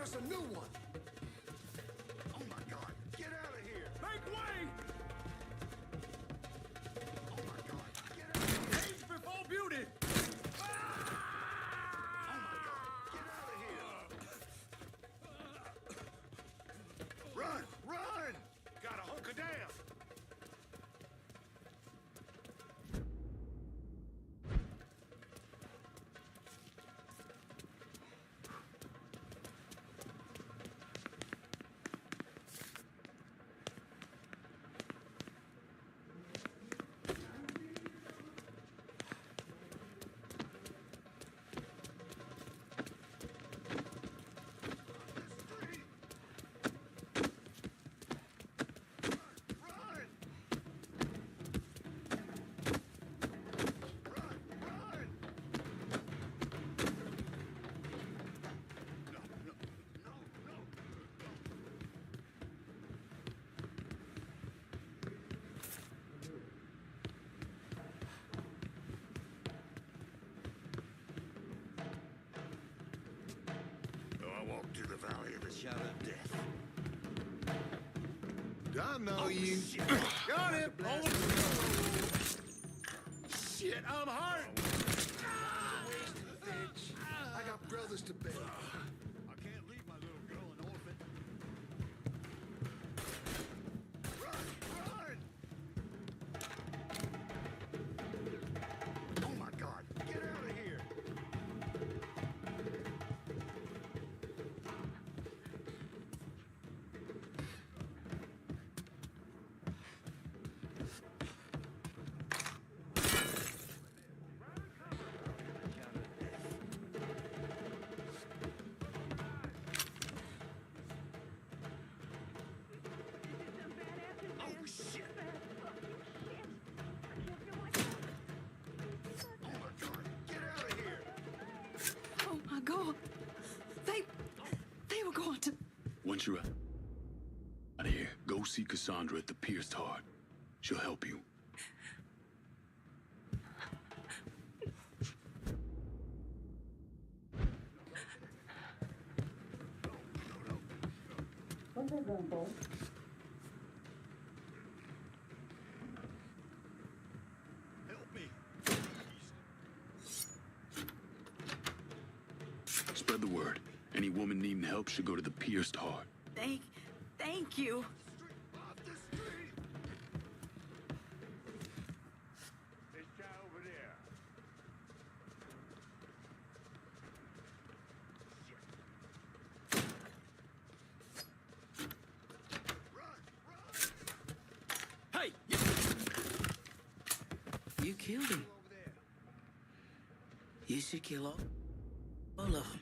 A new one. Oh my God! Get out of here! Make way! Oh my God! Get out of here! Age before beauty. Oh my God! Get out of here! Run! Run! Gotta hunker down. To the valley of the shadow of death. I know you. Shit. Got it. Hold. Shit, I'm hurt. I got brothers to bury. I can't leave my little girl an orphan. Run! Run! Oh my God! Get out of here! Oh my God. They were going to... Once you're out of here, go see Cassandra at the Pierced Heart. She'll help you. What's that going for? Help me! Spread the word. Any woman needing help should go to the Pierced Heart. Thank you. This guy over there. Hey! You killed him. You should kill all of them.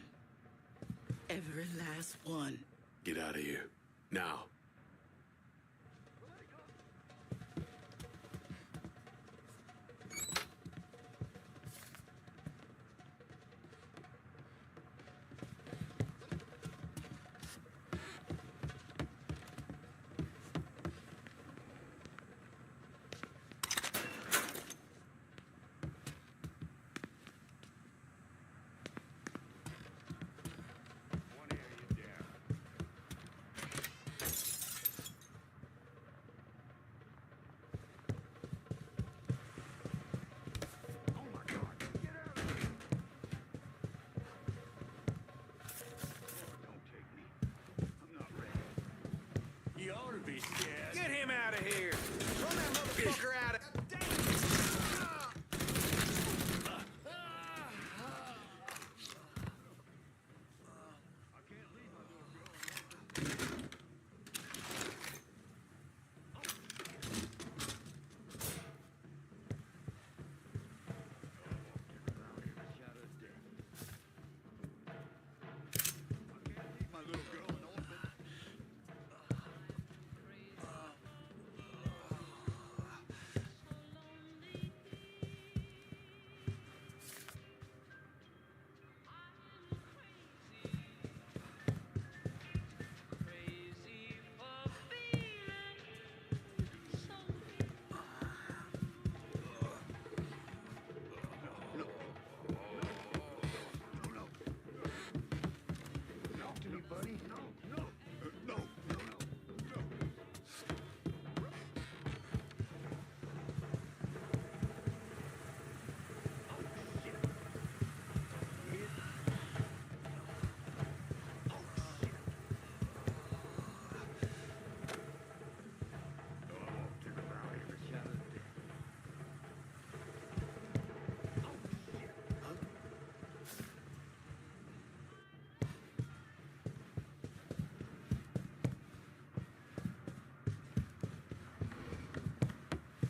Every last one. Get out of here. Now. out of here. Run that motherfucker out of...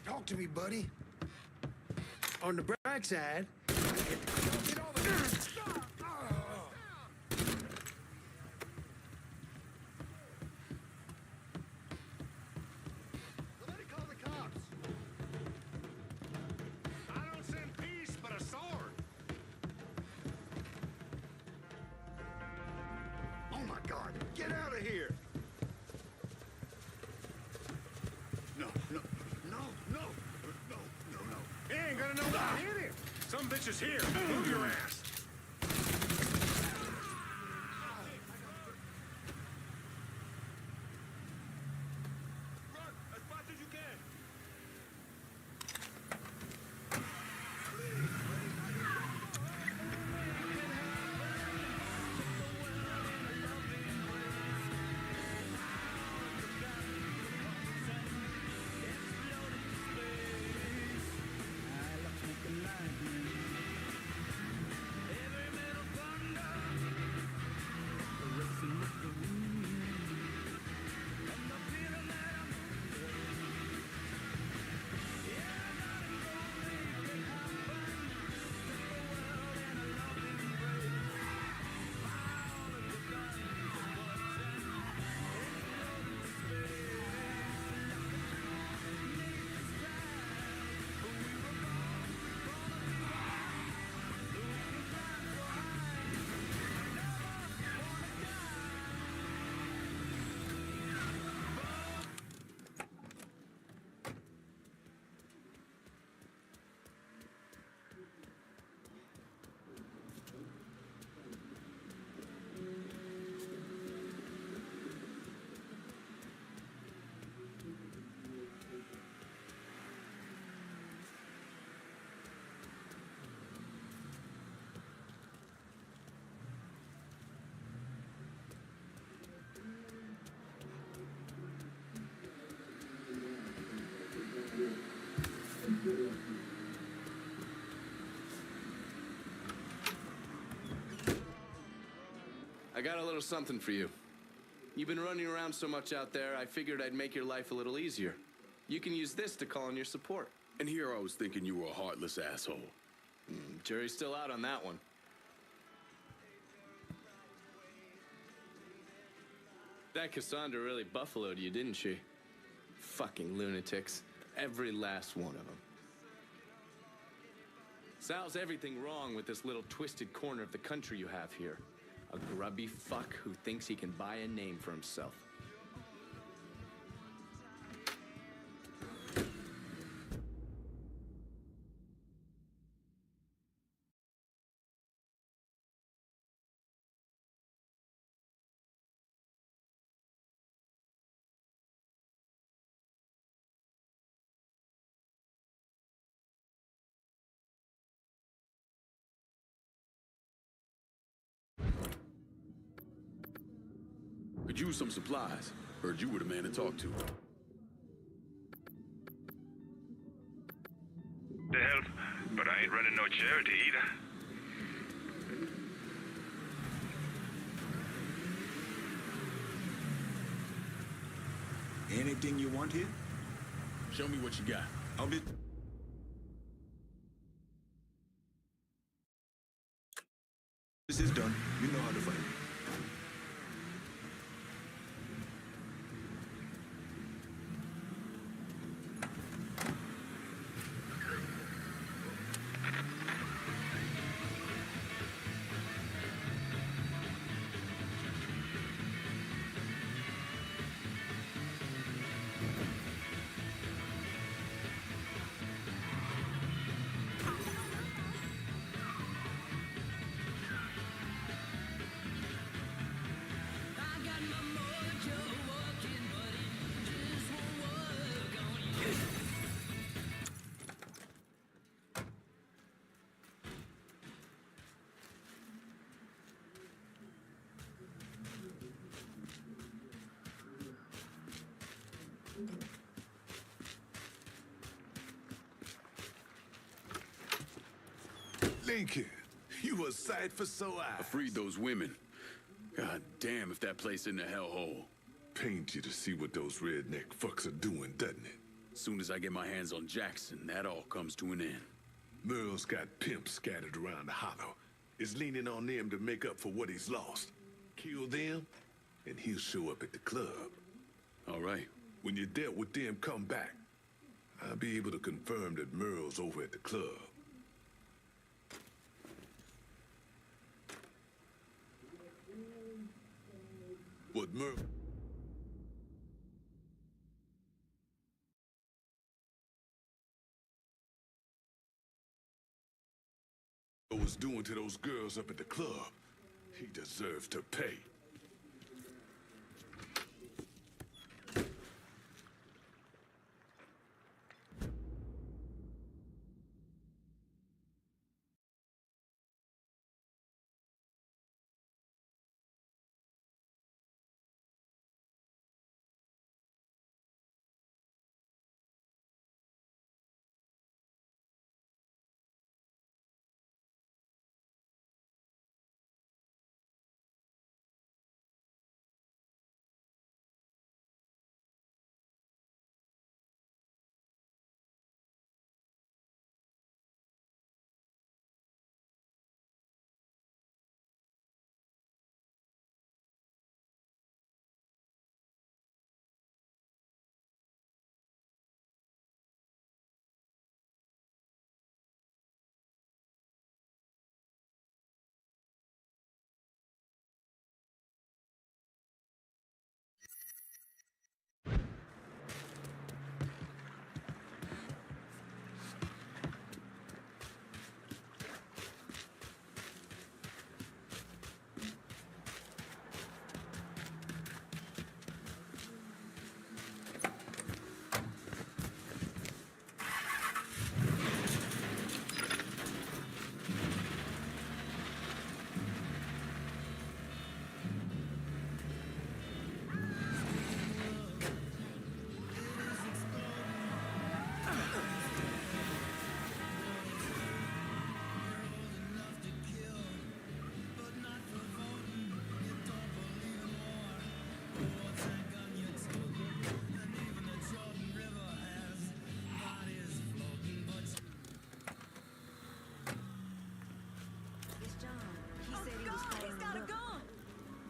Talk to me, buddy. On the bright side, Somebody call the cops. I don't send peace, but a sword. Oh my God! Get out of here! No, no, no, no, no, no, no. He ain't gonna know what hit him. Some bitch is here. Move your ass. Run as fast as you can. I got a little something for you. You've been running around so much out there, I figured I'd make your life a little easier. You can use this to call in your support. And here I was thinking you were a heartless asshole. Jury's still out on that one. That Cassandra really buffaloed you, didn't she? Fucking lunatics. Every last one of them. Sal's everything wrong with this little twisted corner of the country you have here. A grubby fuck who thinks he can buy a name for himself. Could use some supplies. Heard you were the man to talk to. no charity either. Anything you want here? Show me what you got. I'll be... This is done. You know how to fight. Lincoln, you a sight for sore eyes. I freed those women. God damn if that place isn't a hellhole. Pains you to see what those redneck fucks are doing, doesn't it? As soon as I get my hands on Jackson, that all comes to an end. Merle's got pimps scattered around the hollow. Is leaning on them to make up for what he's lost. Kill them, and he'll show up at the club. All right. When you're dealt with them, come back. I'll be able to confirm that Merle's over at the club. What Merle... was doing to those girls up at the club, he deserves to pay.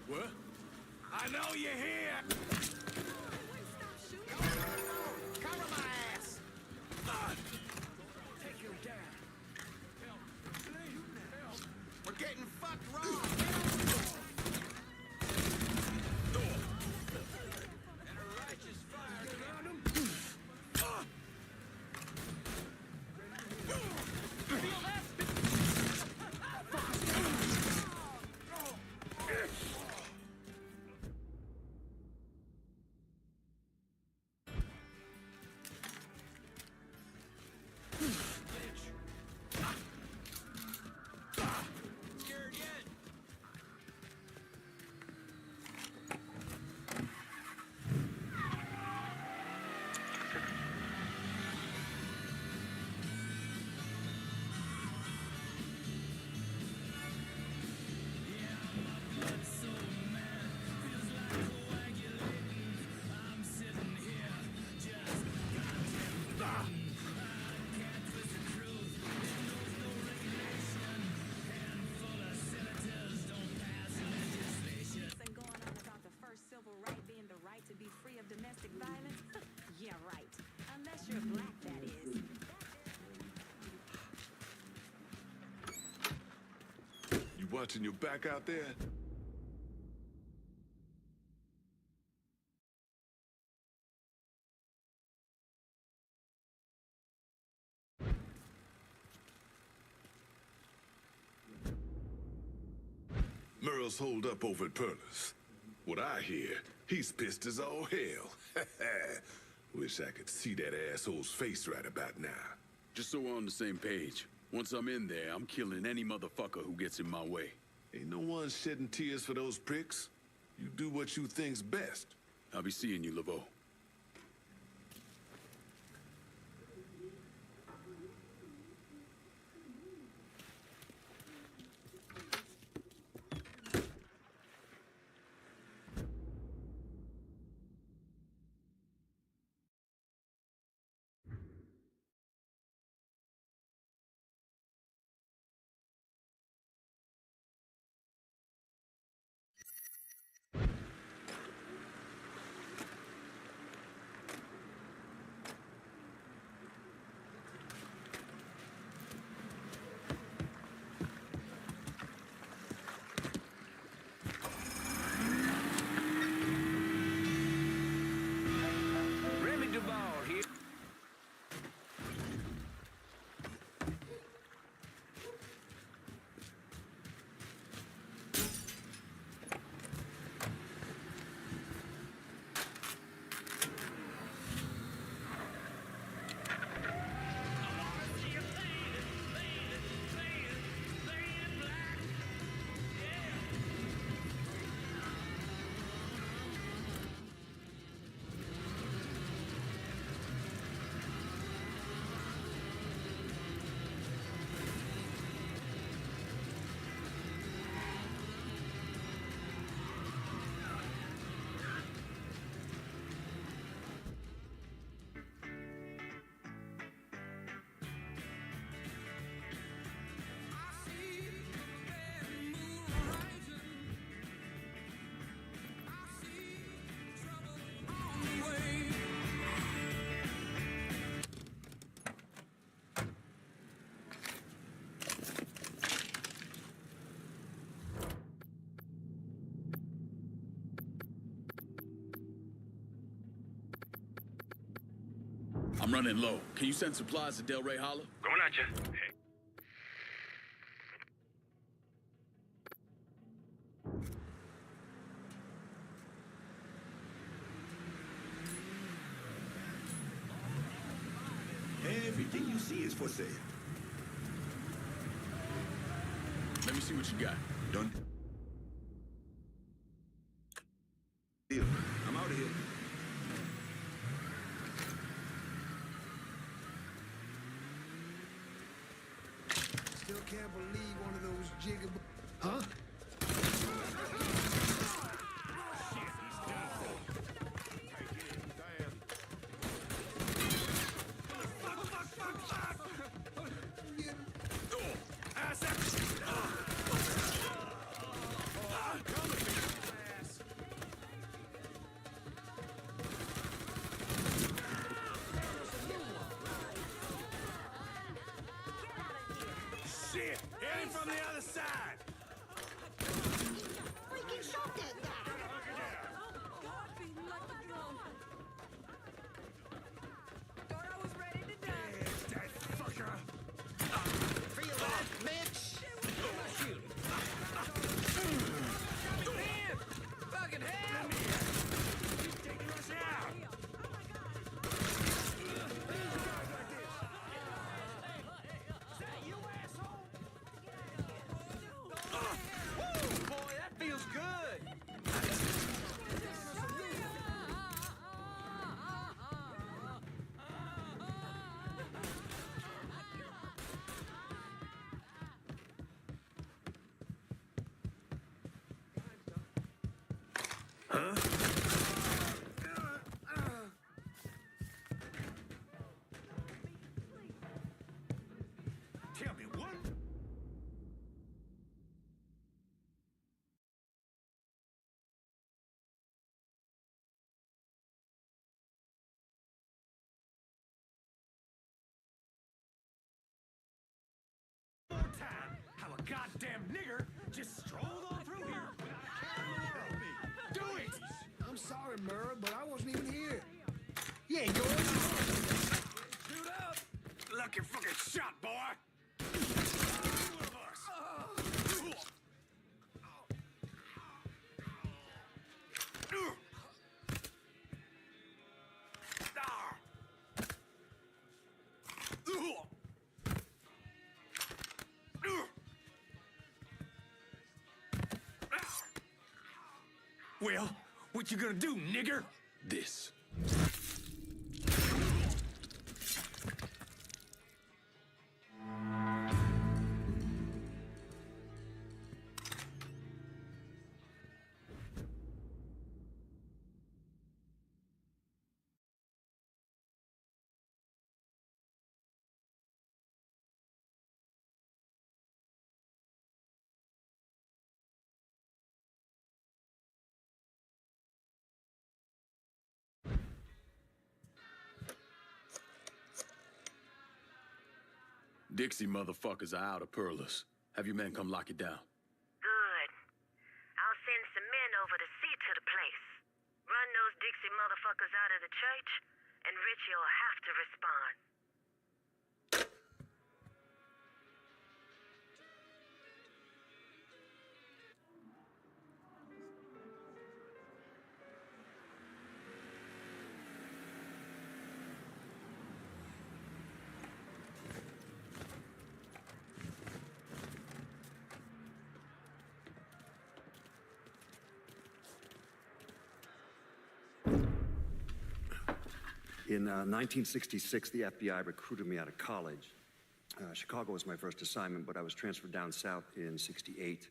What? I know you're here! Cover my ass! Take him down. We're getting fucked wrong! And a righteous fire around him. Feel that? watching your back out there? Merle's holed up over at Perla's. What I hear, he's pissed as all hell. Wish I could see that asshole's face right about now. Just so we're on the same page. Once I'm in there, I'm killing any motherfucker who gets in my way. Ain't no one shedding tears for those pricks. You do what you think's best. I'll be seeing you, Laveau. Remy Duval here. I'm running low. Can you send supplies to Del Rey Hollow? Going at you. Everything you see is for sale. Let me see what you got. Done. Deal. I'm out of here. Still can't believe one of those jigaboo. Huh? Shit! Aim from the other side! Freaking shot that guy! Thought I was ready to die. There's that fucker! Feel that, bitch? Shoot! Man! Fucking hell! He's taking us out! Boy, that feels good! Huh? Tell me what? More time! How a goddamn nigger just get fucking shot, boy! Well, what you gonna do, nigger? This. Dixie motherfuckers are out of Perlas. Have your men come lock it down. Good. I'll send some men over to see to the place. Run those Dixie motherfuckers out of the church, and Richie'll have to respond. In 1966, the FBI recruited me out of college. Chicago was my first assignment, but I was transferred down south in '68.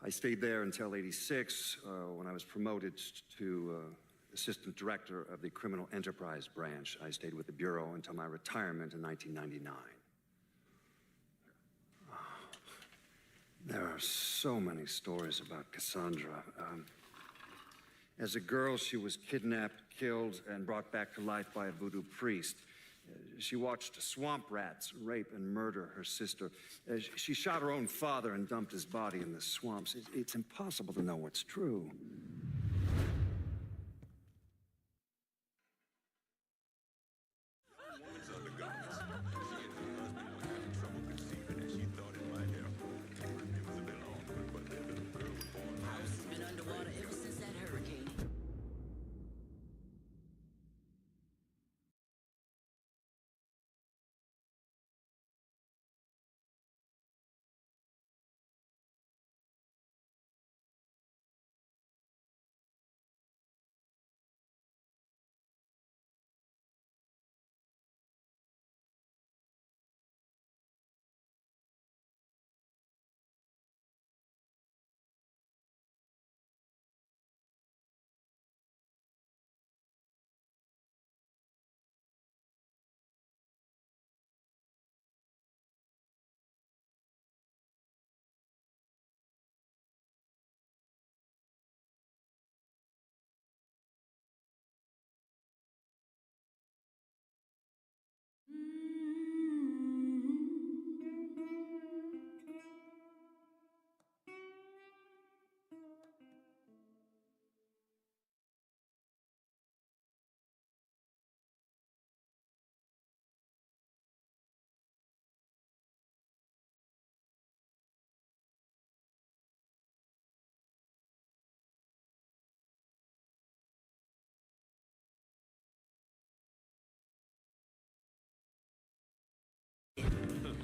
I stayed there until '86, when I was promoted to assistant director of the criminal enterprise branch. I stayed with the Bureau until my retirement in 1999. There are so many stories about Cassandra. As a girl, she was kidnapped, killed, and brought back to life by a voodoo priest. She watched swamp rats rape and murder her sister. She shot her own father and dumped his body in the swamps. It's impossible to know what's true.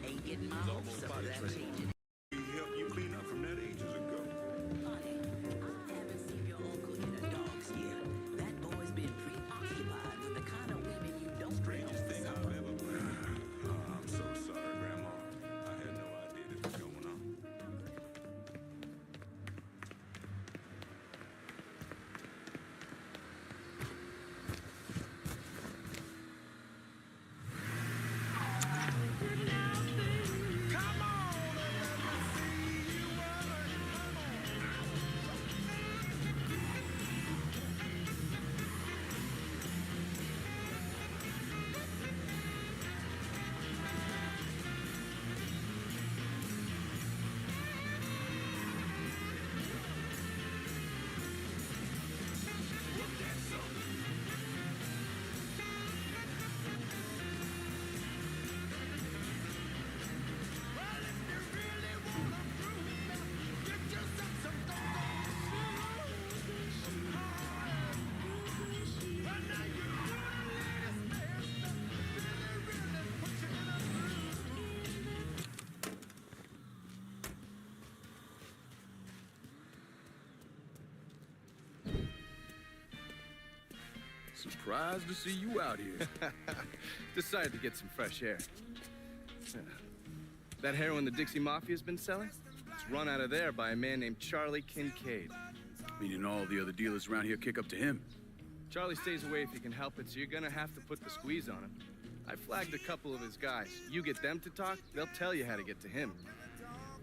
Ain't getting my hopes up for that changing. He helped you clean up from that ages ago. Honey, I haven't seen your uncle in a dog's year. That boy's been preoccupied with the kind of women you don't bring home Strangest for thing supper. I've ever planned. I'm so sorry, Grandma. I had no idea this was going on. Come on, Surprised to see you out here. Decided to get some fresh air. That heroin the Dixie Mafia's been selling? It's run out of there by a man named Charlie Kincaid. Meaning all the other dealers around here kick up to him. Charlie stays away if he can help it, so you're gonna have to put the squeeze on him. I flagged a couple of his guys. You get them to talk, they'll tell you how to get to him.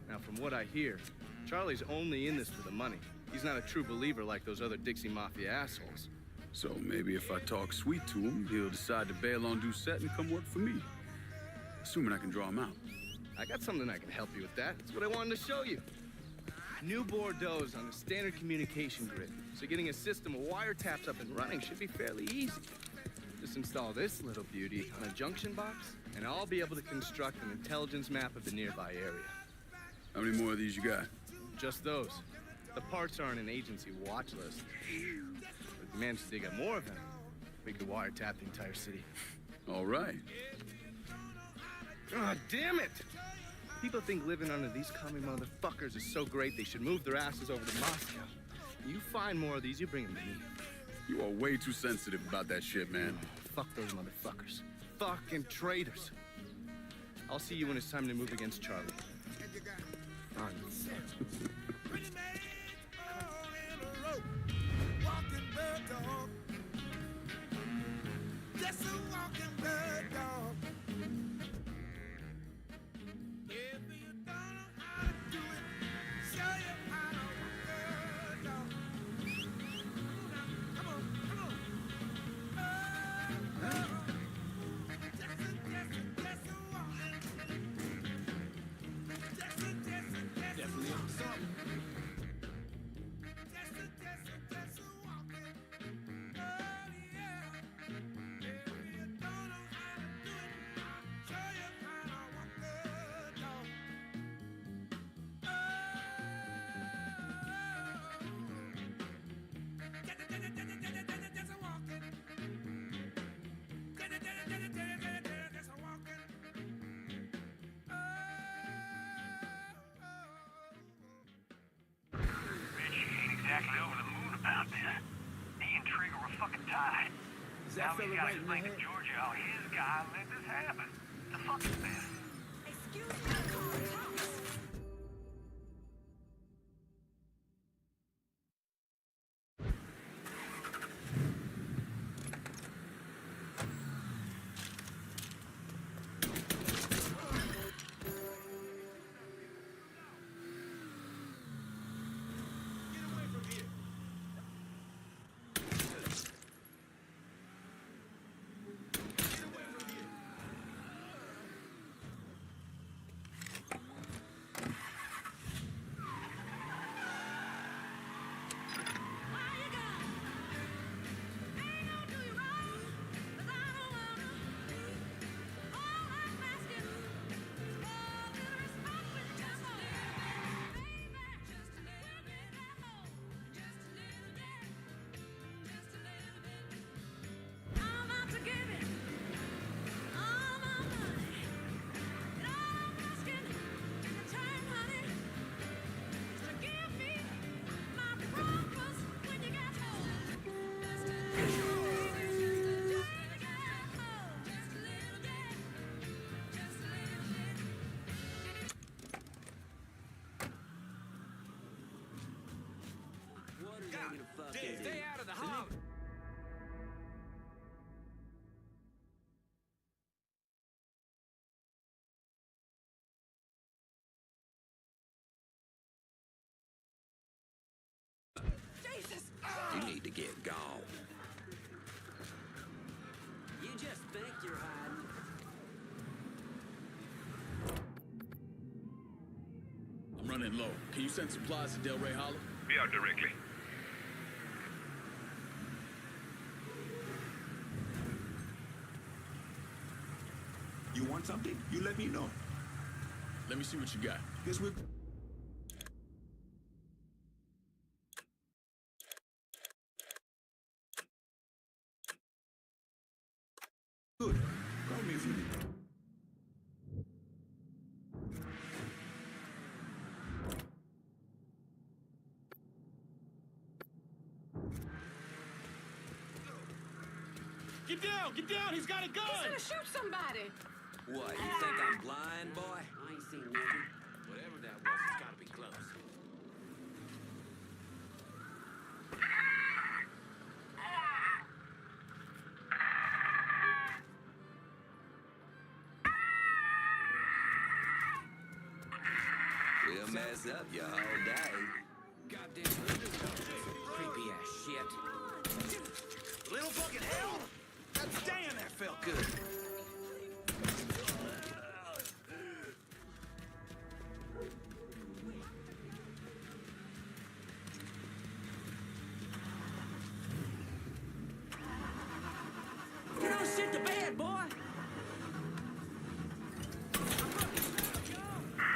Now, from what I hear, Charlie's only in this for the money. He's not a true believer like those other Dixie Mafia assholes. So maybe if I talk sweet to him, he'll decide to bail on Doucette and come work for me. Assuming I can draw him out. I got something I can help you with that. That's what I wanted to show you. New Bordeaux's on the standard communication grid, so getting a system of wiretaps up and running should be fairly easy. Just install this little beauty on a junction box, and I'll be able to construct an intelligence map of the nearby area. How many more of these you got? Just those. The parts are on an agency watch list. But if we manage to dig up more of them, we could wiretap the entire city. All right. Oh, damn it! People think living under these commie motherfuckers is so great they should move their asses over to Moscow. You find more of these, you bring them to me. You are way too sensitive about that shit, man. Fuck those motherfuckers. Fucking traitors. I'll see you when it's time to move against Charlie. Exactly over the moon about this. He and Trigger were fucking tied. Now these guys explain to Georgia how his guy let this happen. The fuck is this? Excuse me, cops. Stay out of the hall. Jesus! You need to get gone. You just think you're hiding. I'm running low. Can you send supplies to Del Rey Hollow? Be out directly. You want something? You let me know. Let me see what you got. Guess we're... Good. Call me if you need. Get down! Get down! He's got a gun! He's gonna shoot somebody! What, you think I'm blind, boy? I ain't seen nothing. Whatever that was, it's gotta be close. We'll mess up your whole day. Goddamn creepy ass shit. Little fucking hell! Damn, that felt good. Get on shit to bed, boy!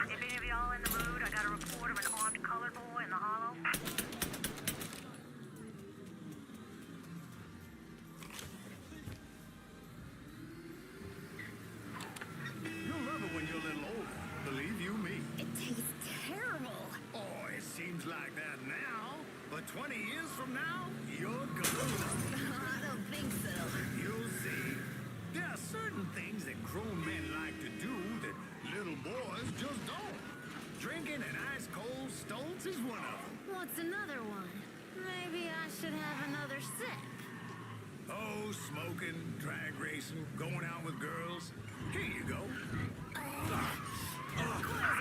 If any of y'all in the mood, I got a report of an armed colored boy in the hollow. You'll love it when you're a little older. Believe you me. It tastes terrible. Oh, it seems like that now. But 20 years from now, you're gonna love it. I don't think so. You'll see. There are certain things that grown men like to do that little boys just don't. Drinking an ice-cold Stoltz is one of them. What's another one? Maybe I should have another sip. Oh, smoking, drag racing, going out with girls. Here you go.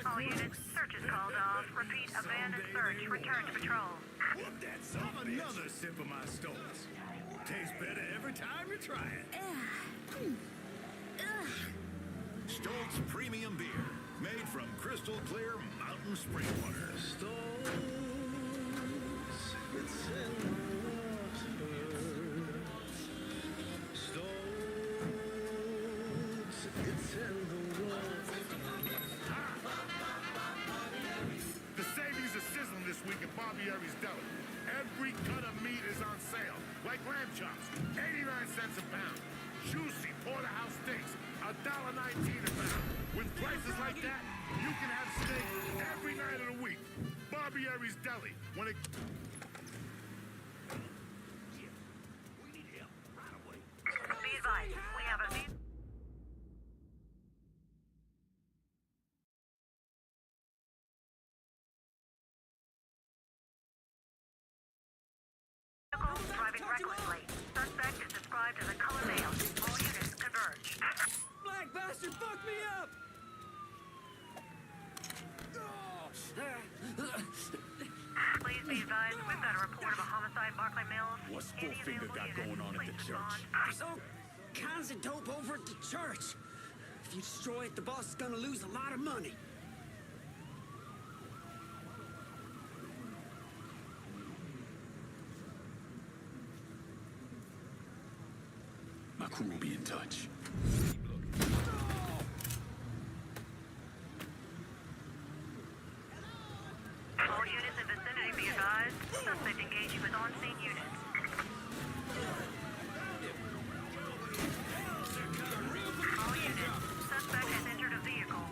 All units, search is called off. Repeat, abandoned search. Return to patrol. Whoop that son of a bitch. Another sip of my Stoltz. Tastes better every time you try it. Stoltz Premium Beer, made from crystal clear mountain spring water. Stoltz, it's in the water. Stoltz, it's in the water. The savings are sizzling this week at Barbieri's Deli. Every cut of meat is on sale, like lamb chops, 89 cents a pound. Juicy porterhouse steaks, $1.19 a pound. With prices like that, you can have steak every night of the week. Barbieri's Deli. When it... Be advised, we have a vehicle driving recklessly. Suspect is described as a colored male. All units converge. Black bastard fucked me up! Please be advised, we've got a report of a homicide in Barclay Mills. What's Any Four-Finger available got units, going on at please the church? respond. There's all kinds of dope over at the church. If you destroy it, the boss is gonna lose a lot of money. My crew will be in touch. All units in vicinity be advised. Suspect engaging with on-scene units. All units. Suspect has entered a vehicle.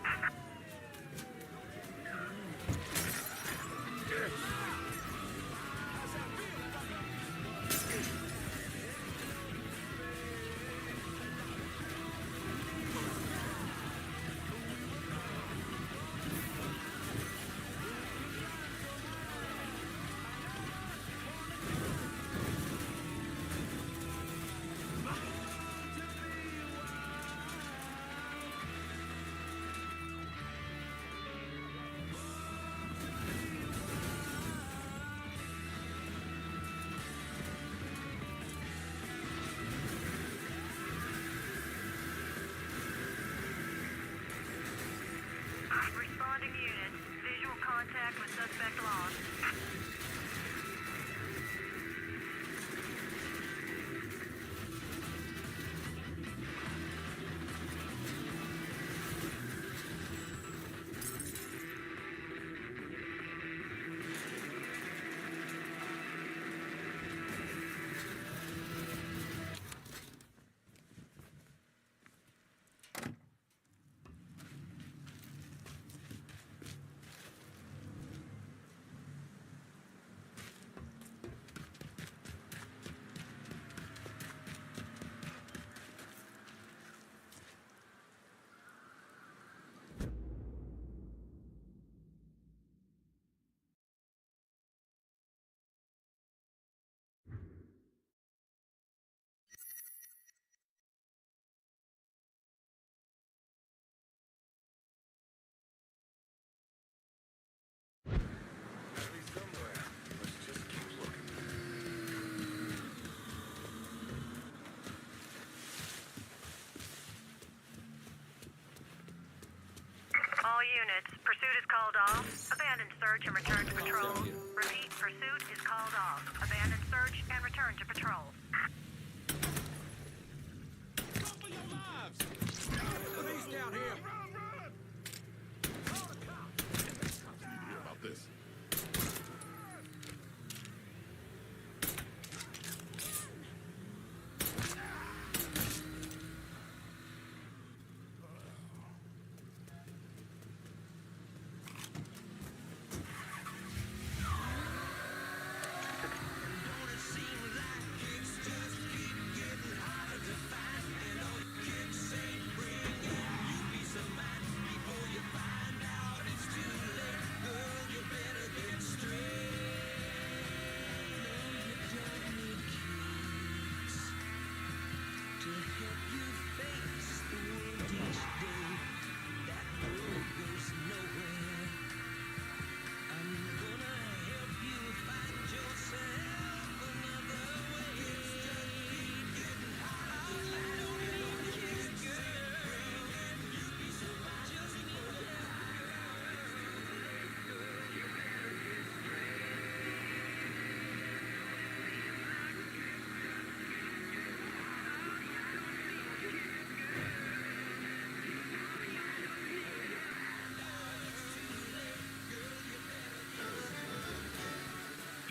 units. Pursuit is called off. Abandon search and return to patrol. Repeat, pursuit is called off. Abandon search and return to patrol. Police down here. You hear about this?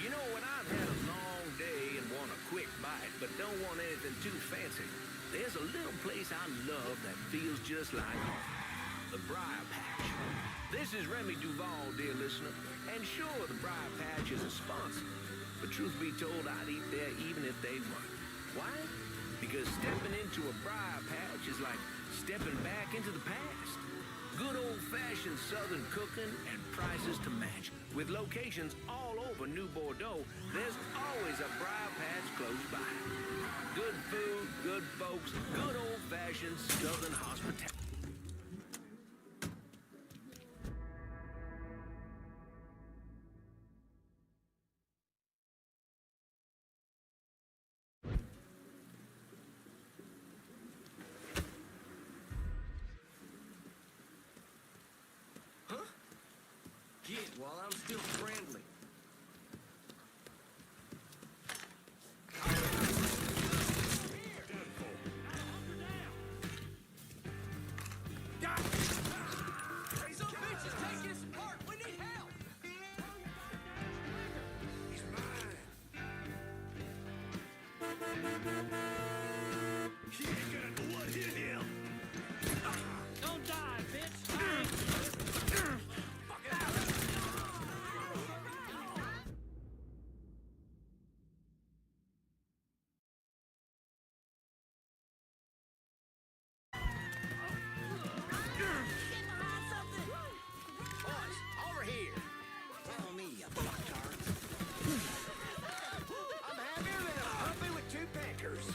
You know, when I've had a long day and want a quick bite, but don't want anything too fancy, there's a little place I love that feels just like home. The Briar Patch. This is Remy Duval, dear listener, and sure, the Briar Patch is a sponsor, but truth be told, I'd eat there even if they weren't. Why? Because stepping into a Briar Patch is like stepping back into the past. Good old-fashioned Southern cooking and prices to match. With locations all over New Bordeaux, there's always a Briar Patch close by. Good food, good folks, good old-fashioned Southern hospitality. Get while I'm still friendly. Hey, some bitch is taking us apart. We need help. He's mine. He ain't got blood in him. Don't die, bitch. Over here. Follow me, you fucktard. I'm happier than a puppy with two peckers.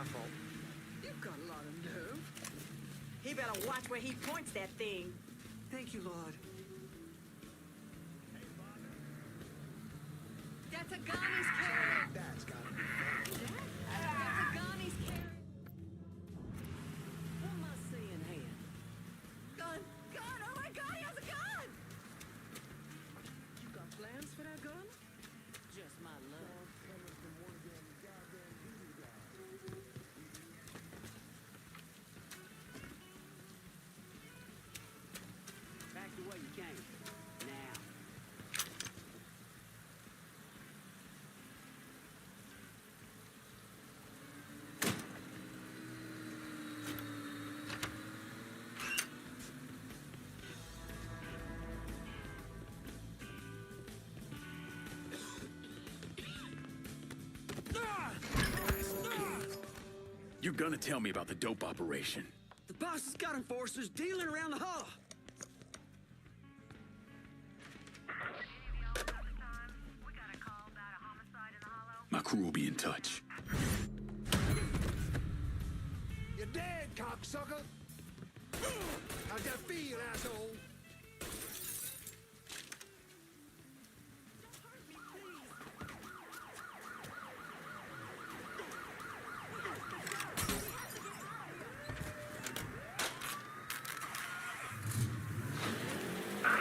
my fault. You've got a lot of nerve. He better watch where he points that thing. Thank you, Lord. That's a gun he's carrying. That's gotta be fun. That's a gun he's carrying. What am I seeing here? Gun! Gun! Oh my God, he has a gun! You got plans for that gun? Just my luck. Back the way you came. Now. You're gonna tell me about the dope operation. The boss has got enforcers dealing around the hollow. My crew will be in touch. You're dead, cocksucker! How's that feel, asshole?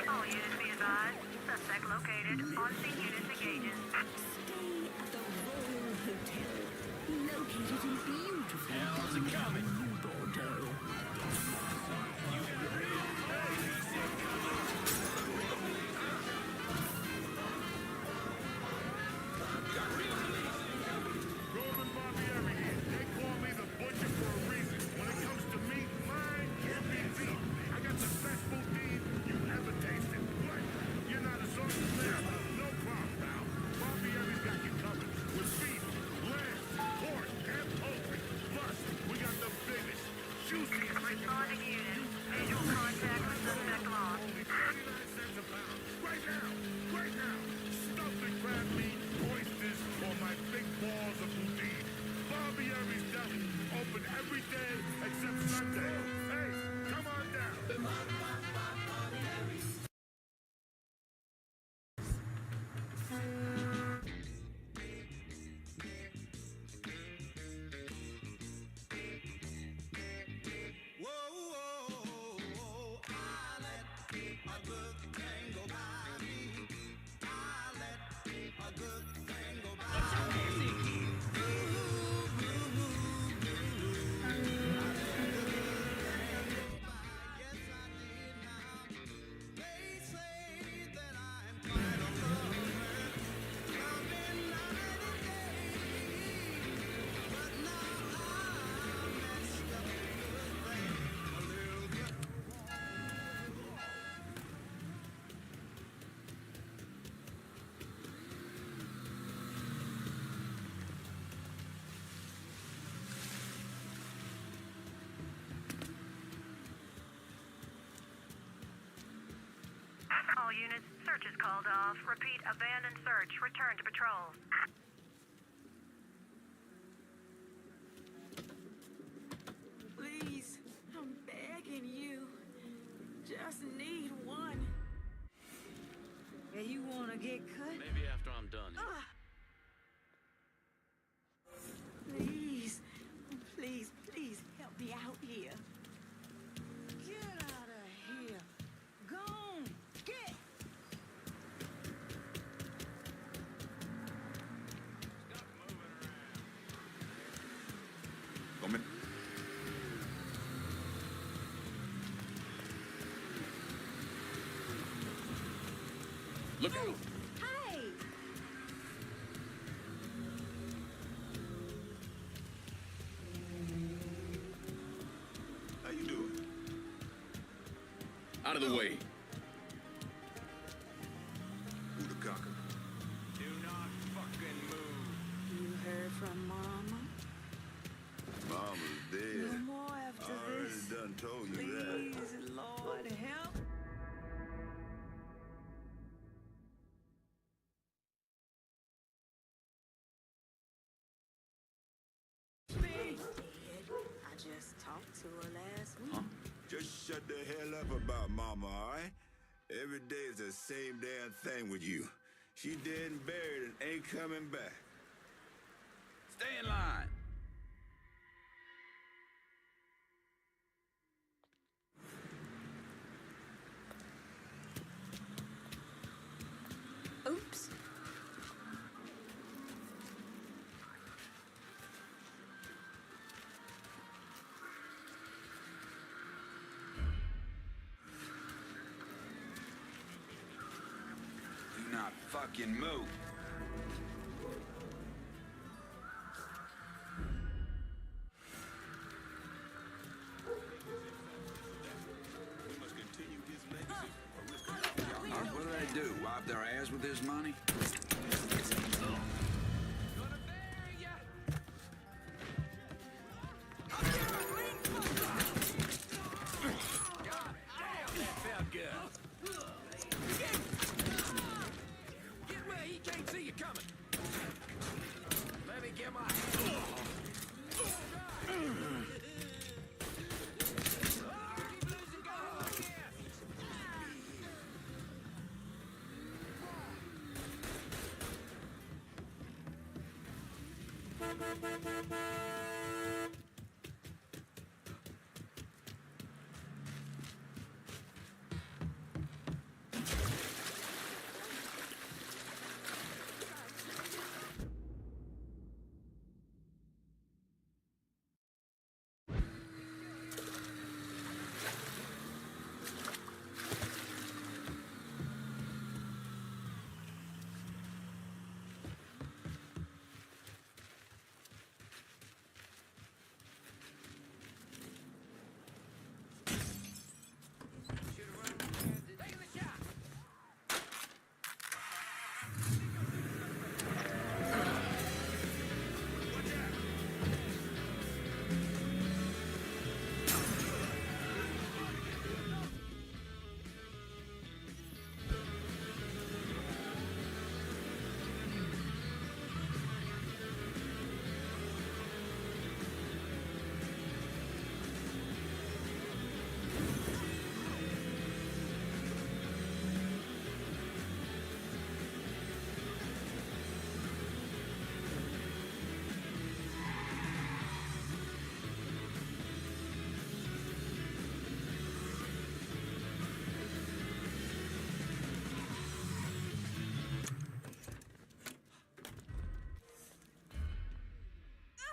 All units be advised. Suspect located. On-scene units engaging. Stay at the Royal Hotel, located in beautiful How's it coming? New Bordeaux. Roman Barbieri here. They call me the butcher for a reason. When it comes to meat, mine can't be beat. I got the best poutine you ever tasted. What? You're not a sausage man? No problem, pal. Barbieri's got you covered. With beef, lamb, pork, and poultry. Plus, we got the biggest, juiciest chicken. Responding unit. Visual contact with suspect lost. Only 39 cents a pound. Right now. Right now. Stuffed and crab meat, oysters, or my big balls of poutine. Barbieri's Deli. Open every day except Sunday. Hey, come on down. All units, search is called off. Repeat, abandoned search. Return to patrol. Please, I'm begging you. Just need one. Yeah, you wanna get cut? Maybe after I'm done. Please, please, please help me out here. Get out of here. Gone. Get. Come in. Look out! Hey! How you doing? Out of the way. Who the cocker? Do not fucking move. You heard from Mama? Mama's dead. No more after I already this. done told you that. Please, Lord, help. Me. hell up about Mama, all right? Every day is the same damn thing with you. She dead and buried and ain't coming back. Stay in line. Oops. Do not fucking move. What do they do? Wipe their ass with this money? Get where he can't see you coming. Let me get my...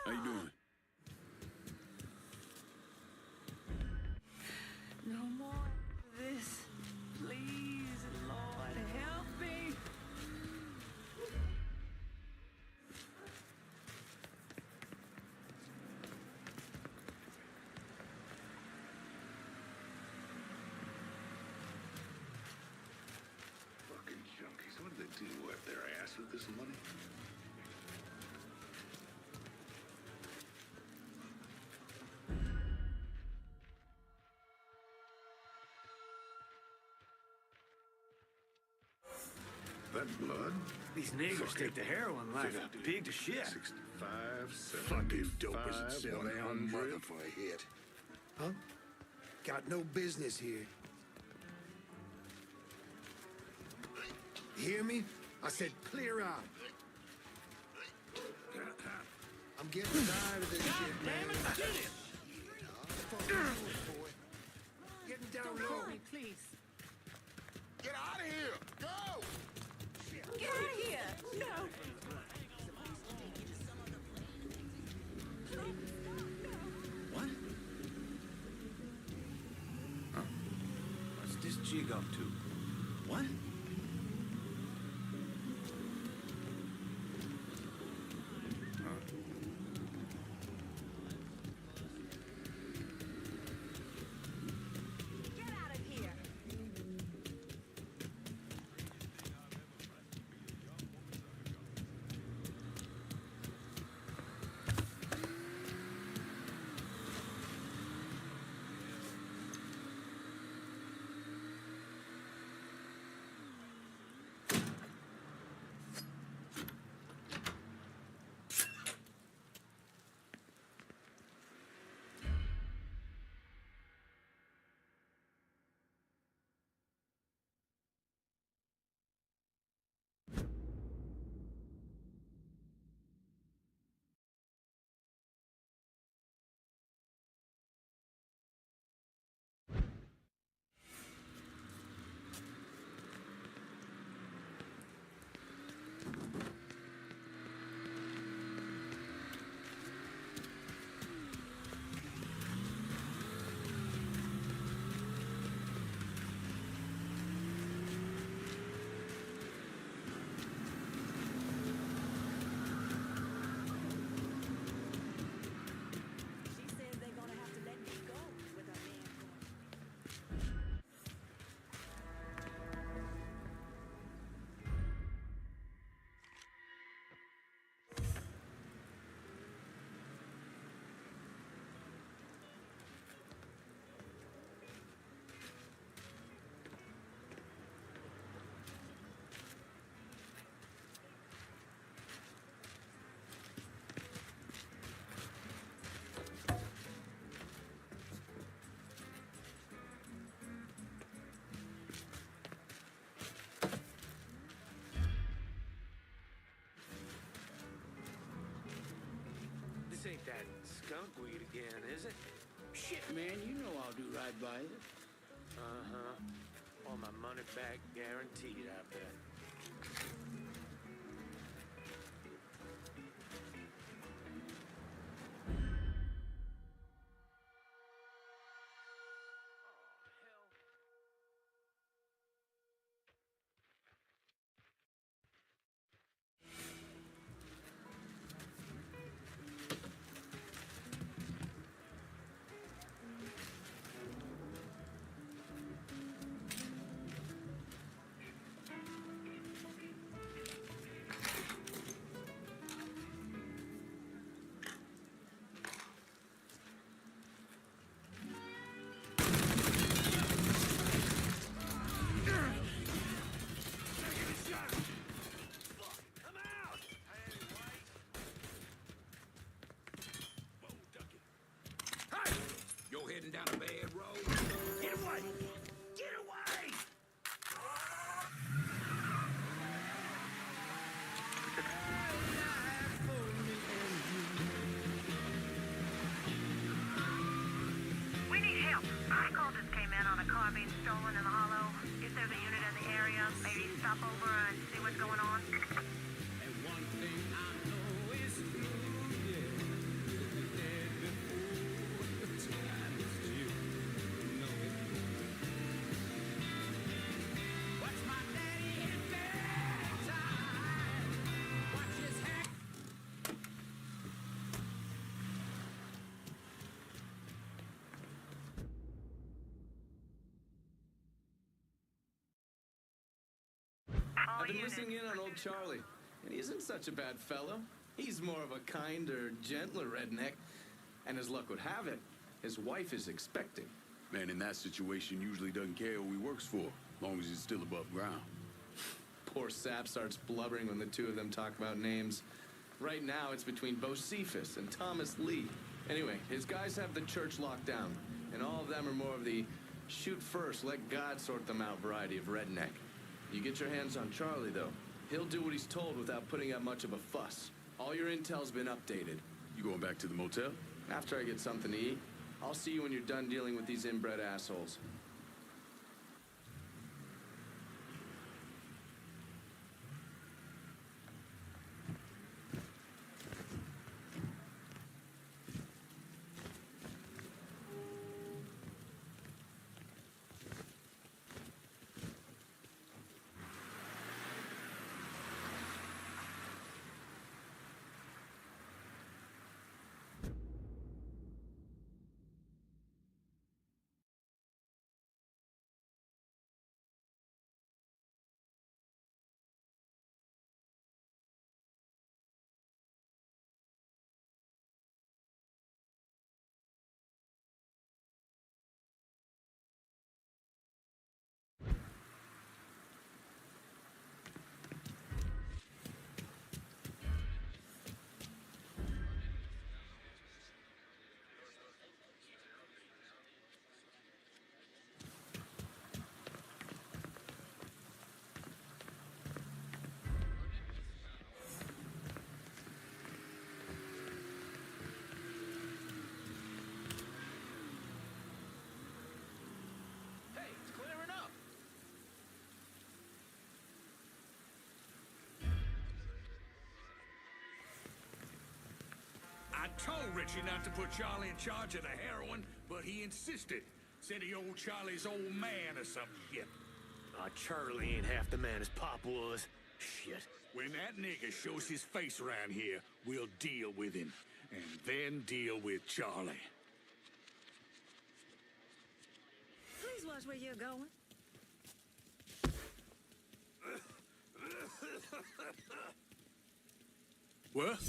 How you doing? No more of this. Please, Lord, help me. Fucking junkies. What did they do? Wipe their ass with this money? That blood? These niggers take the heroin life like pig to shit. 65, Fucking dope isn't selling on mother for a hit. Huh? Got no business here. Hear me? I said clear out. I'm getting tired of this shit, man. Fuck you, boy. Getting down low. Me, please. Get out of here! Go! Get out of here! No! What? Huh. What's this jig up to? What? Get out of here! ain't that skunk weed again, is it? Shit, man, you know I'll do right by you. Uh-huh. On my money back guaranteed, I bet. You're heading down a bad road. Get away! Get away! We need help. A call just came in on a car being stolen in the hollow. If there's a unit in the area, maybe stop over and see what's going on. And one thing I know is true, yeah. The day before the time is due. Know it. Watch my daddy in bed time. Watch his head. I've been listening in on old Charlie, and he isn't such a bad fellow. He's more of a kinder, gentler redneck. And as luck would have it, his wife is expecting. Man in that situation usually doesn't care who he works for, as long as he's still above ground. Poor Sap starts blubbering when the two of them talk about names. Right now, it's between Bocephus and Thomas Lee. Anyway, his guys have the church locked down, and all of them are more of the shoot first, let God sort them out variety of redneck. You get your hands on Charlie, though. He'll do what he's told without putting up much of a fuss. All your intel's been updated. You going back to the motel? After I get something to eat, I'll see you when you're done dealing with these inbred assholes. I told Richie not to put Charlie in charge of the heroin, but he insisted. Said he owed Charlie's old man or some shit. Charlie ain't half the man his pop was. Shit. When that nigga shows his face around here, we'll deal with him. And then deal with Charlie. Please watch where you're going. What?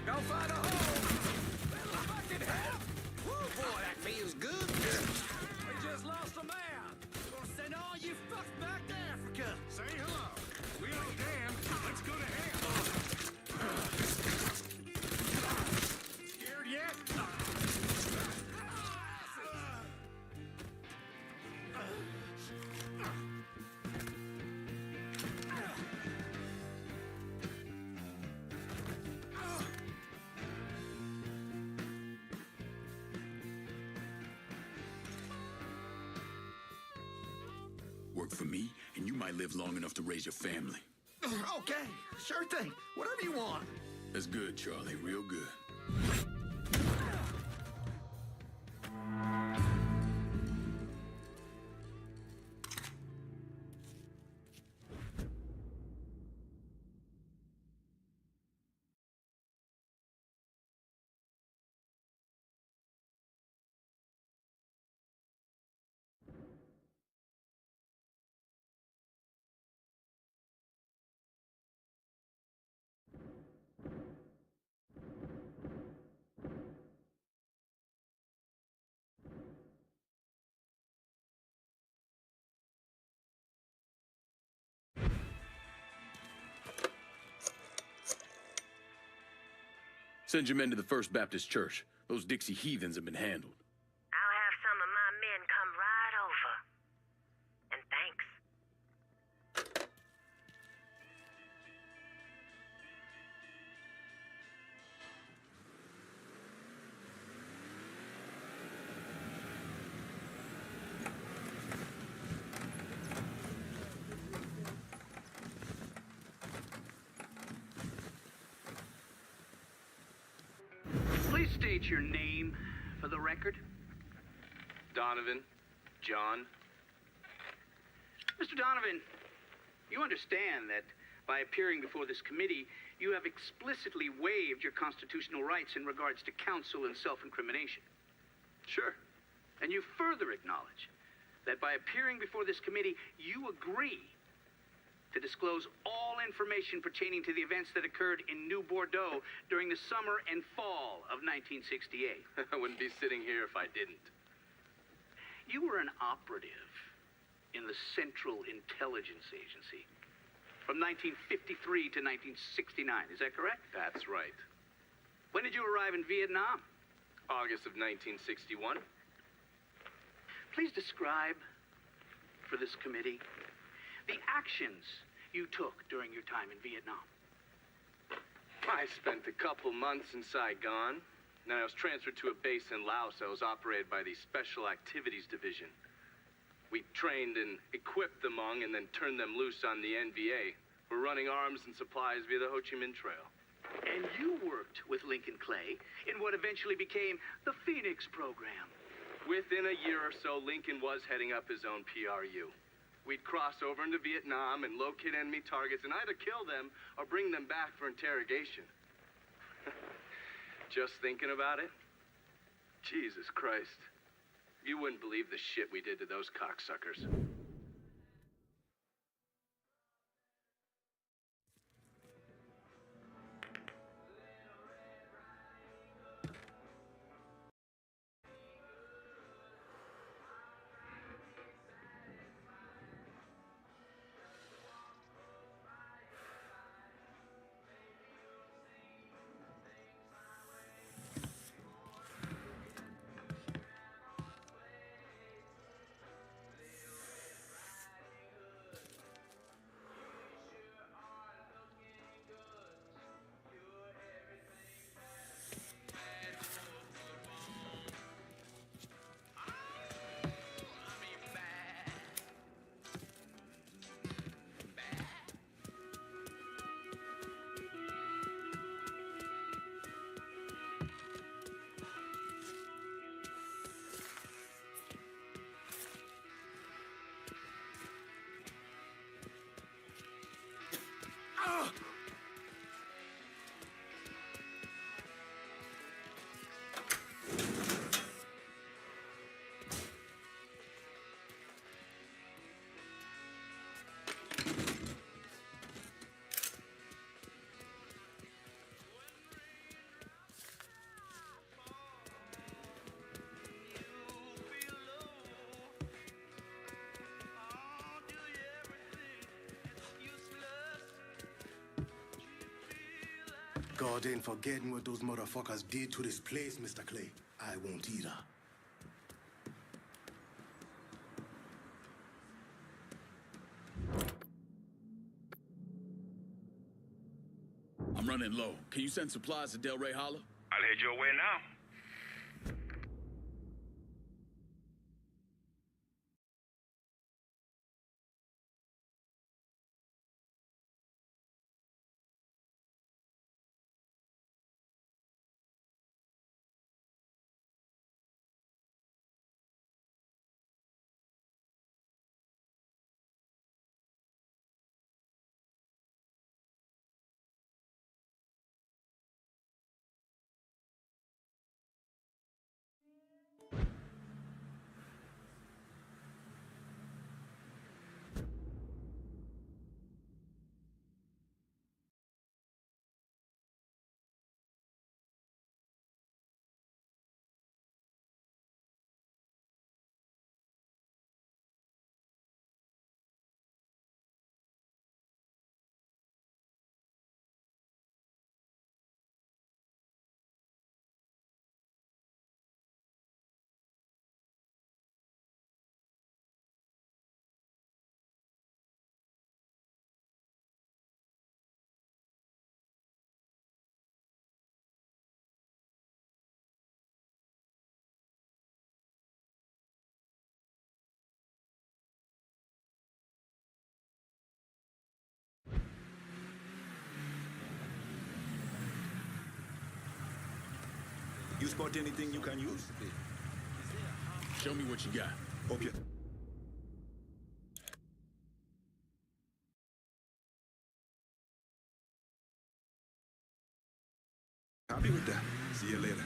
Go find a hole! Well, fucking hell! Woo, boy, that feels good. We just lost a man. Gonna send all you fucks back to Africa. Say hello. We all damned. Let's go to hell. Scared yet? Work for me, and you might live long enough to raise your family. Okay, sure thing. Whatever you want. That's good, Charlie. Real good. Send your men to the First Baptist Church. Those Dixie heathens have been handled. I'll have some of my men come right over. And thanks. Please state your name for the record. Donovan. John. Mr. Donovan, you understand that by appearing before this committee, you have explicitly waived your constitutional rights in regards to counsel and self-incrimination. Sure. And you further acknowledge that by appearing before this committee, you agree to disclose all information pertaining to the events that occurred in New Bordeaux during the summer and fall of 1968. I wouldn't be sitting here if I didn't. You were an operative in the Central Intelligence Agency from 1953 to 1969, is that correct? That's right. When did you arrive in Vietnam? August of 1961. Please describe for this committee the actions you took during your time in Vietnam. I spent a couple months in Saigon. Then I was transferred to a base in Laos that was operated by the Special Activities Division. We trained and equipped the Hmong and then turned them loose on the NVA. We're running arms and supplies via the Ho Chi Minh Trail. And you worked worked with Lincoln Clay in what eventually became the Phoenix program. Within a year or so, Lincoln was heading up his own PRU. We'd cross over into Vietnam and locate enemy targets and either kill them or bring them back for interrogation. Just thinking about it? Jesus Christ. You wouldn't believe the shit we did to those cocksuckers. God ain't forgetting what those motherfuckers did to this place, Mr. Clay. I won't either. I'm running low. Can you send supplies to Delray Hollow? I'll head your way now. You spot anything you can use? Show me what you got. Okay. Happy with that. See you later.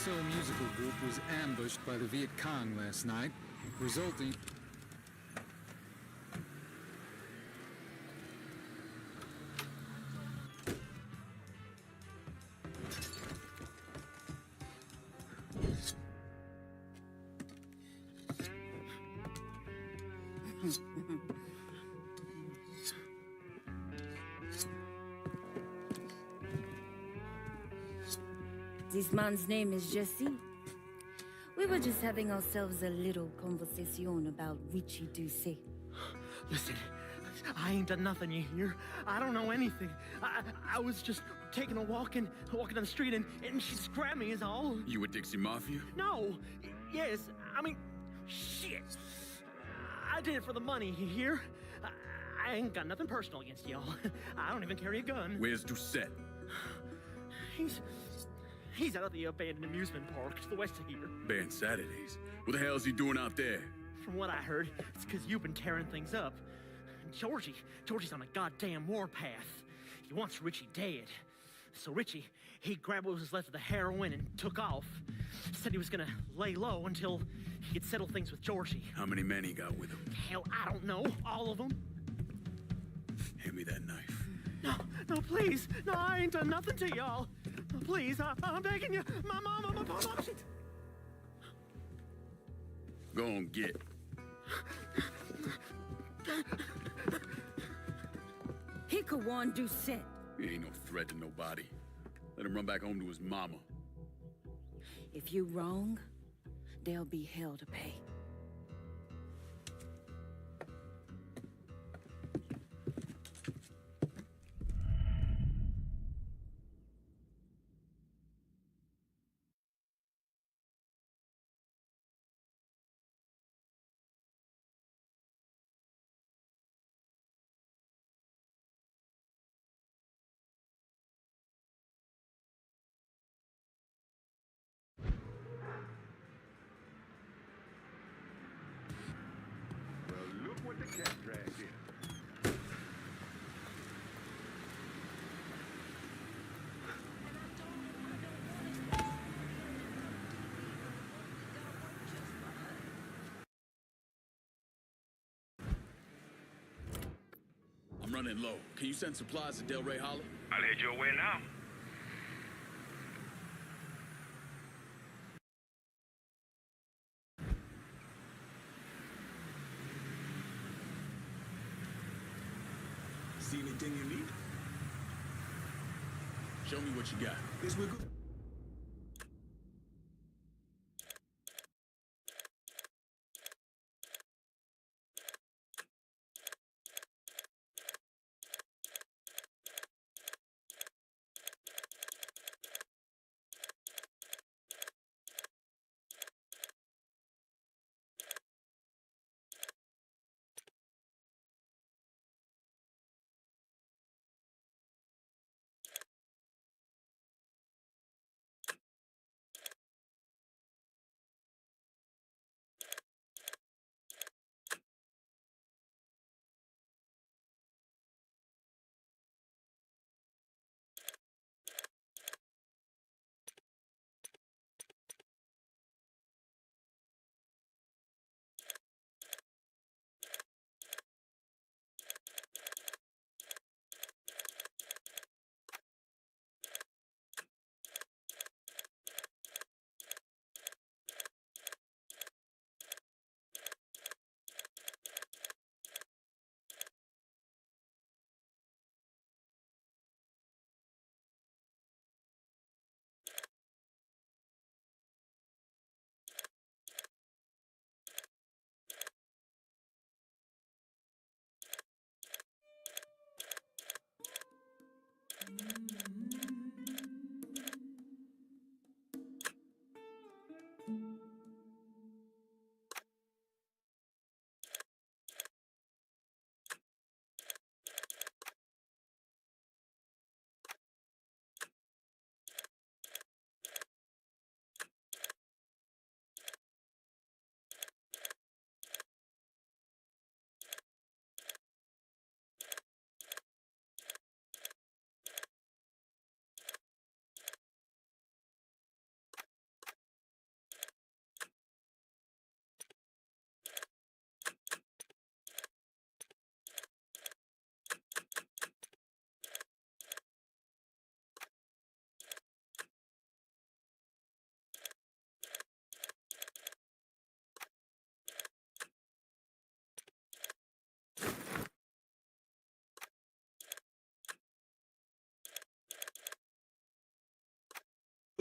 So musical group was ambushed by the Viet Cong last night, resulting... This man's name is Jesse. We were just having ourselves a little conversation about Richie Doucet. Listen, I ain't done nothing, you hear? I don't know anything. I was just taking a walking down the street and she grabbed me is all. You with Dixie Mafia? No. Yes, I mean, shit. I did it for the money, you hear? I ain't got nothing personal against y'all. I don't even carry a gun. Where's Doucet? He's out at the abandoned amusement park to the west of here. Banned Saturdays. What the hell's he doing out there? From what I heard, it's because you've been tearing things up. And Georgie's on a goddamn warpath. He wants Richie dead. So Richie, he grabbed what was left of the heroin and took off. Said he was gonna lay low until he could settle things with Georgie. How many men he got with him? Hell, I don't know. All of them. Hand me that knife. No, please. No, I ain't done nothing to y'all. Please, I'm begging you. My mama, shit. Go on, get. He could warn Doucet. He ain't no threat to nobody. Let him run back home to his mama. If you wrong, there'll be hell to pay. What the cat dragged in. I'm running low. Can you send supplies to Delray Hollow? I'll head your way now. See anything you need? Show me what you got. Yes, we're good.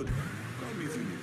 Good. Call me if you need me.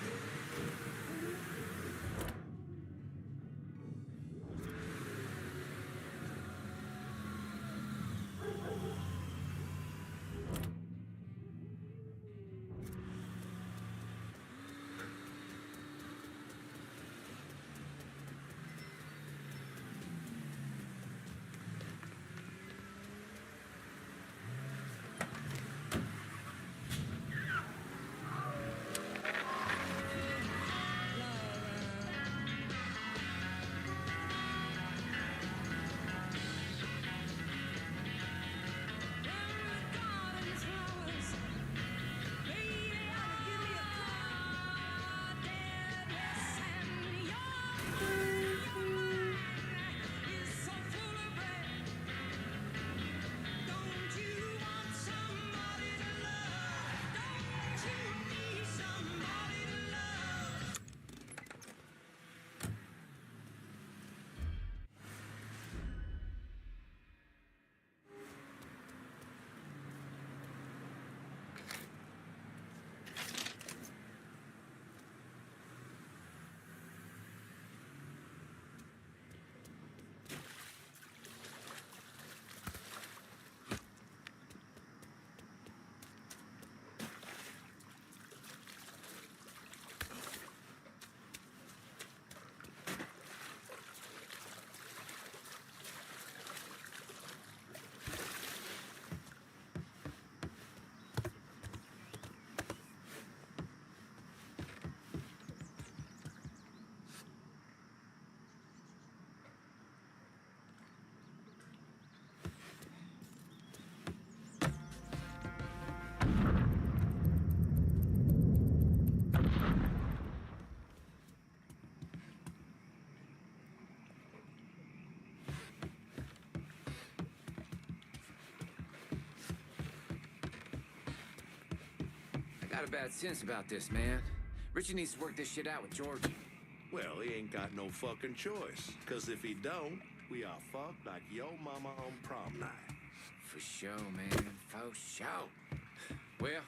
Got a bad sense about this, man. Richie needs to work this shit out with Georgie. Well, he ain't got no fucking choice. Cause if he don't, we are fucked like yo mama on prom night. For sure, man. For sure. Well,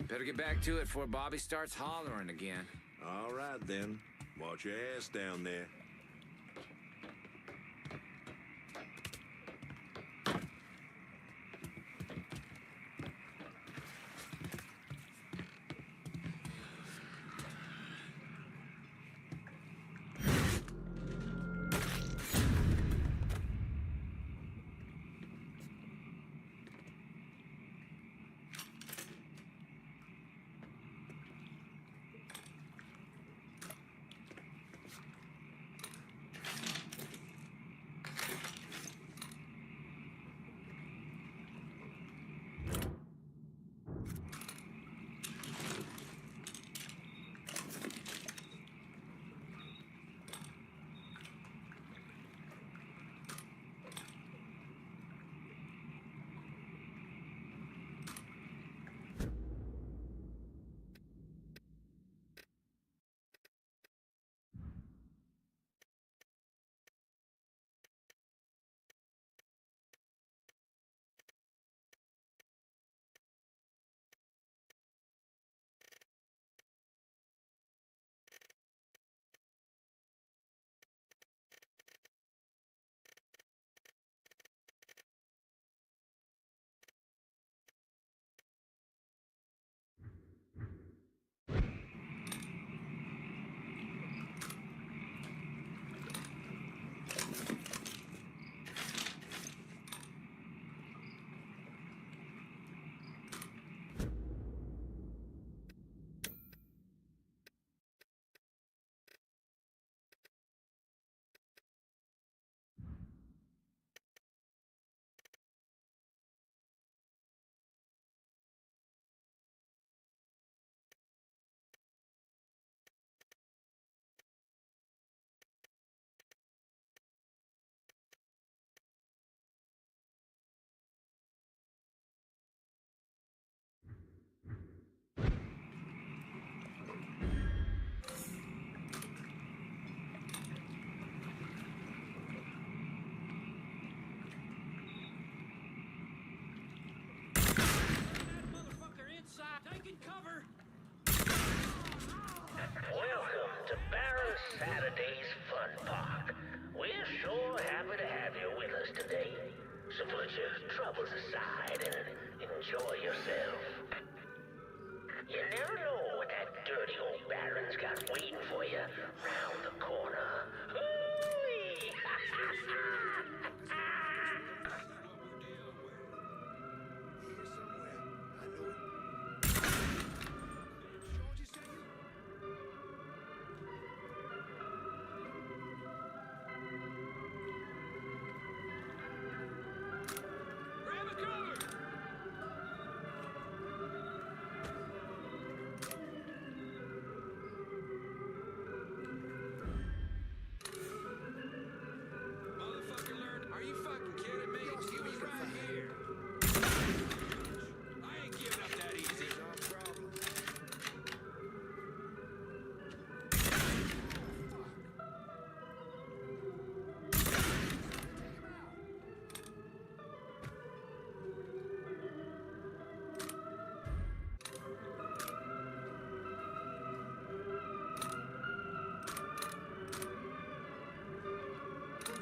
better get back to it before Bobby starts hollering again. All right, then. Watch your ass down there. Saturday's Fun Park. We're sure happy to have you with us today. So put your troubles aside and enjoy yourself. You never know what that dirty old Baron's got waiting for you round the corner. Hooey! Are you fucking kidding me? He was right here. I ain't giving up that easy.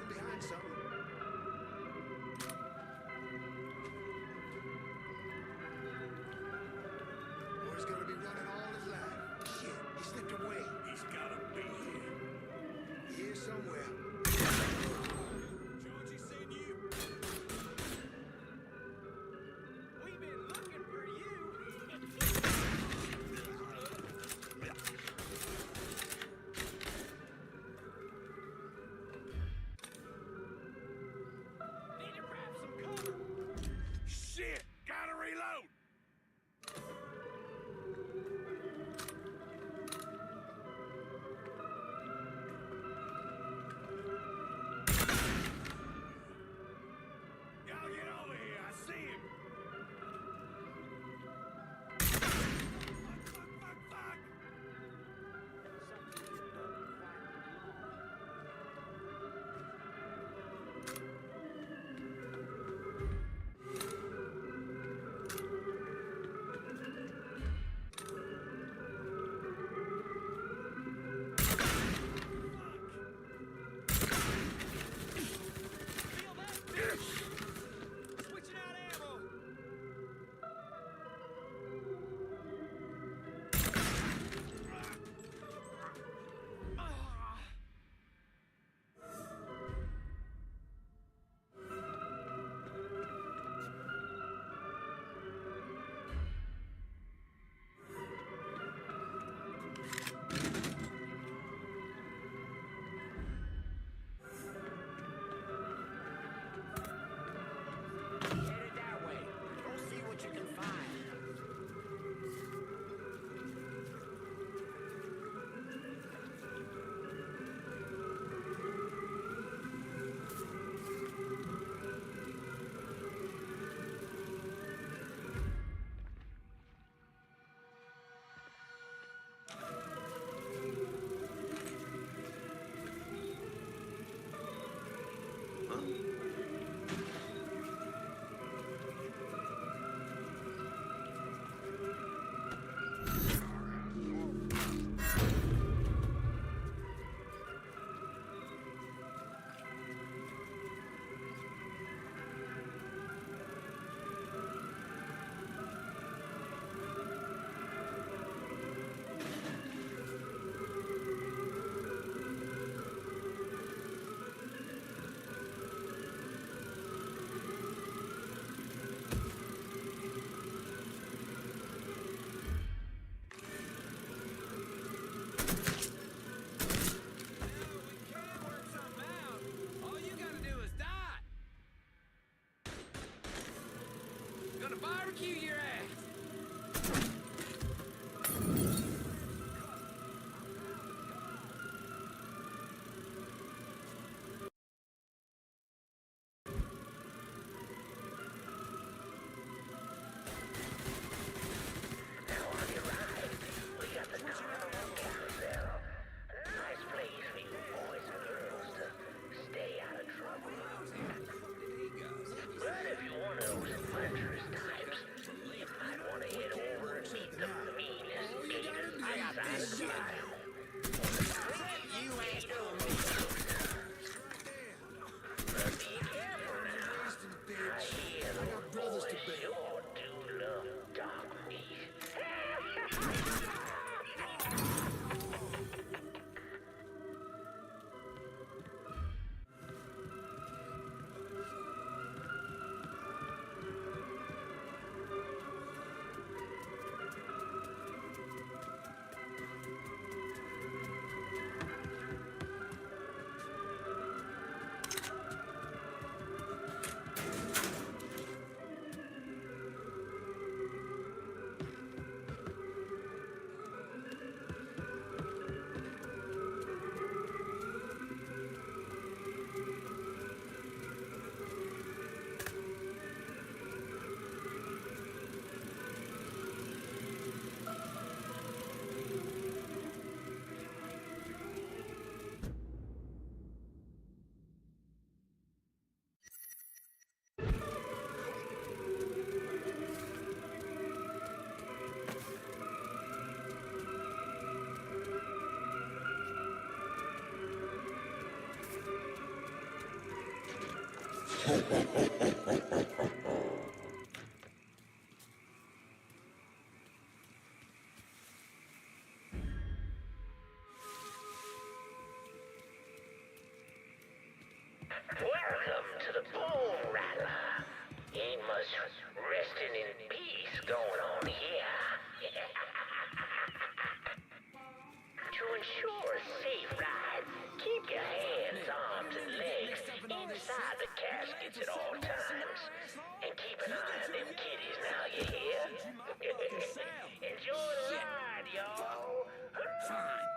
Behind something. Boy's gonna be running all his life. Shit, he slipped away. He's gotta be here. Here somewhere. Georgie seen you. We've been looking for you. Need to grab some cover. Shit! Gotta reload! Y'all get over here, I see him! Fuck! Switching out ammo. Headed that way. Go see what you can find. All you gotta do is die. Gonna barbecue your ass. Now on your right, we got the carnival carousel. A nice place for you boys and girls to stay out of trouble. But if you're one of those adventurous types, you Welcome to the Bone Rattler. Ain't much resting in peace going on here. To ensure a safe ride, keep your hands, arms, and legs inside the caskets at all times. And keep an eye on them kitties now, you hear? Enjoy the ride, y'all. Fine.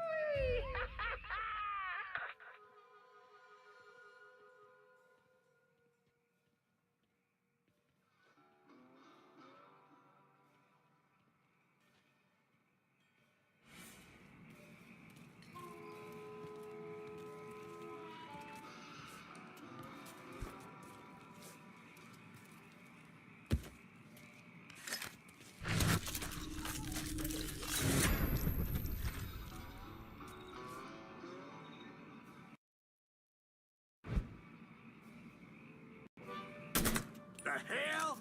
The hell?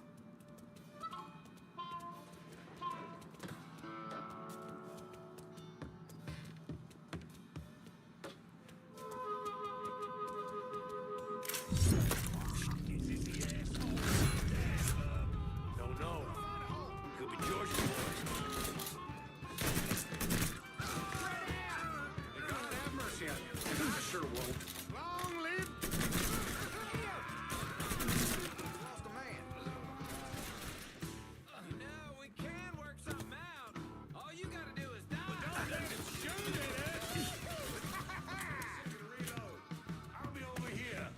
Don't know. Could be George's boys. They're gonna have mercy on you. I sure won't. Long live. Lost a man. You know, we can work something out. All you gotta do is die. But don't let him shoot it, Reload. I'll be over here.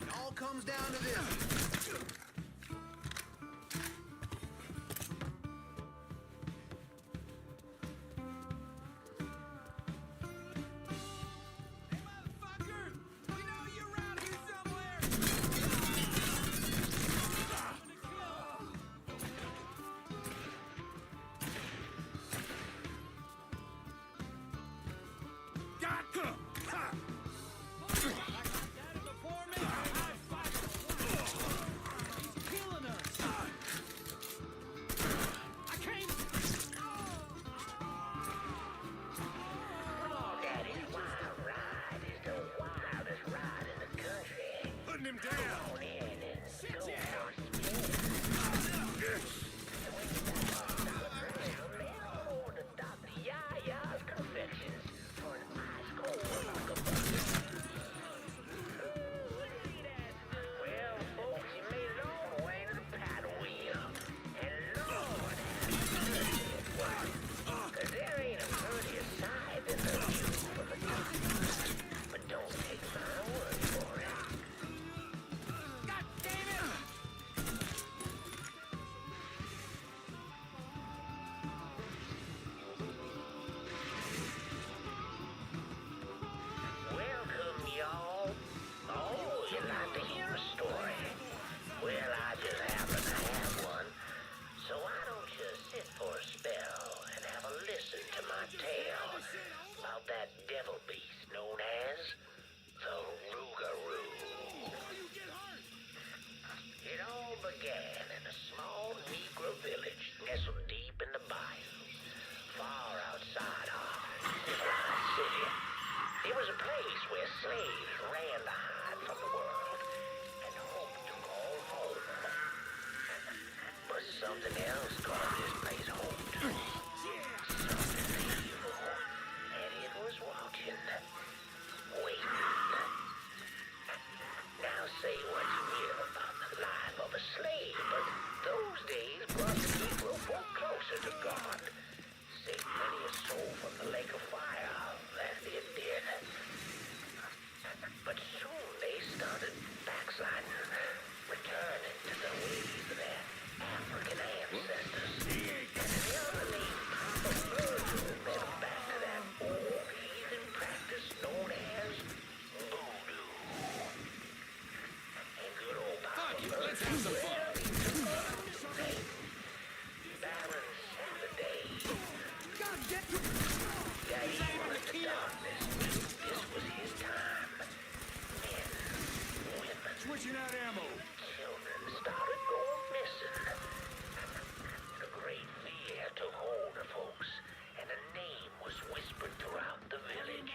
It all comes down to this. Him down! Sit down! Well, folks, you made it all the way to the paddle wheel. And Lord, because there ain't a prettier sight than the view from the top. But don't take my word for it. God damn it! Welcome, y'all. Oh, you'd like to hear a story? Well, I just happen to have one. So why don't you sit for a spell and have a listen to my tale about that devil beast known as the Rougarou. It all began in a small Negro village nestled deep in the bayou, far outside our civilized city. It was a place where slaves ran to hide from the world and hoped to call home. But something else called this place home too. Something evil. And it was watching. Waiting. Now say what you will about the life of a slave, but those days brought the Negro folk closer to God. Saved many a soul from the lake of fire, that it did. But soon they started backsliding, returning to the ways of their African ancestors. And the other name, the Virgil, led them back to that old heathen practice known as voodoo. And good old Bobby Let's have some fun. Baron done this. This was his time. Men, women, Switching out ammo. children started going missing. The great fear took hold of folks, and a name was whispered throughout the village.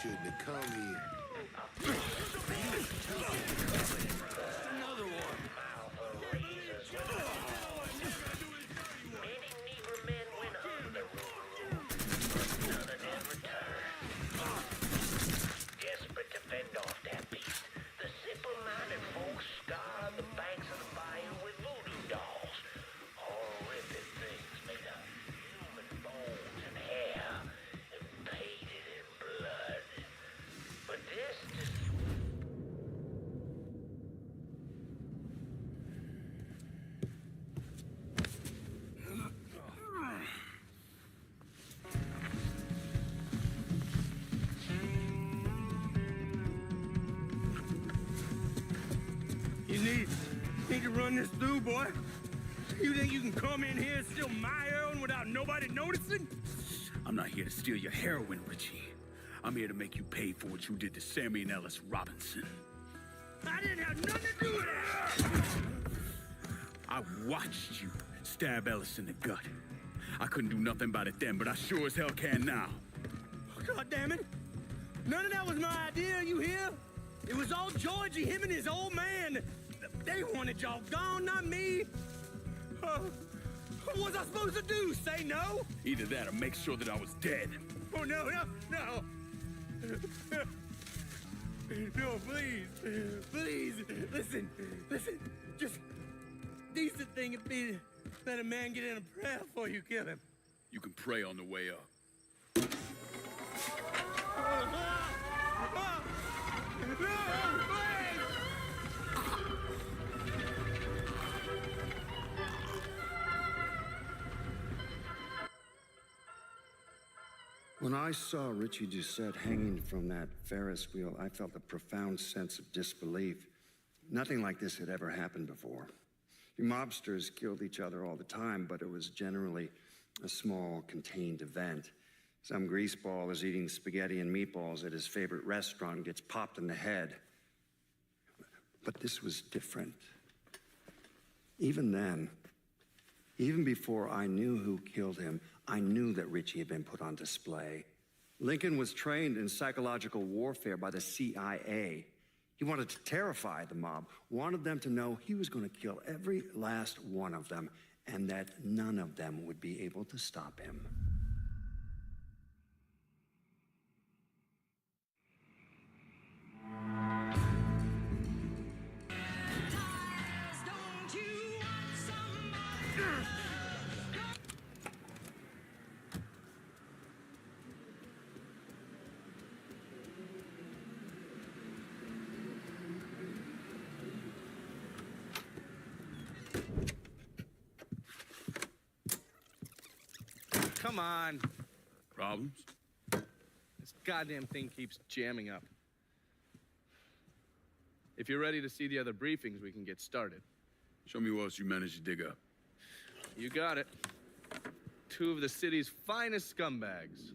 Shouldn't have come here. Another one. Many Negro men went under the rule, but none of them returned. Desperate to fend off that beast, the simple-minded folks scoured the banks of the bayou with voodoo dolls. Horrific things made of human bones and hair, and painted in blood. But this just... You need to run this through, boy. You think you can come in here and steal my heroin without nobody noticing? I'm not here to steal your heroin, Richie. I'm here to make you pay for what you did to Sammy and Ellis Robinson. I didn't have nothing to do with that. I watched you stab Ellis in the gut. I couldn't do nothing about it then, but I sure as hell can now. God damn it. None of that was my idea, you hear? It was all Georgie, him and his old man. They wanted y'all gone, not me. What was I supposed to do? Say no? Either that or make sure that I was dead. Oh, no. No, please, listen. Just decent thing would be to let a man get in a prayer before you kill him. You can pray on the way up. When I saw Richie Doucette hanging from that Ferris wheel, I felt a profound sense of disbelief. Nothing like this had ever happened before. You mobsters killed each other all the time, but it was generally a small, contained event. Some greaseball is eating spaghetti and meatballs at his favorite restaurant and gets popped in the head. But this was different. Even then, even before I knew who killed him, I knew that Richie had been put on display. Lincoln was trained in psychological warfare by the CIA. He wanted to terrify the mob, wanted them to know he was going to kill every last one of them, and that none of them would be able to stop him. Come on. Problems? This goddamn thing keeps jamming up. If you're ready to see the other briefings, we can get started. Show me what else you managed to dig up. You got it. 2 of the city's finest scumbags.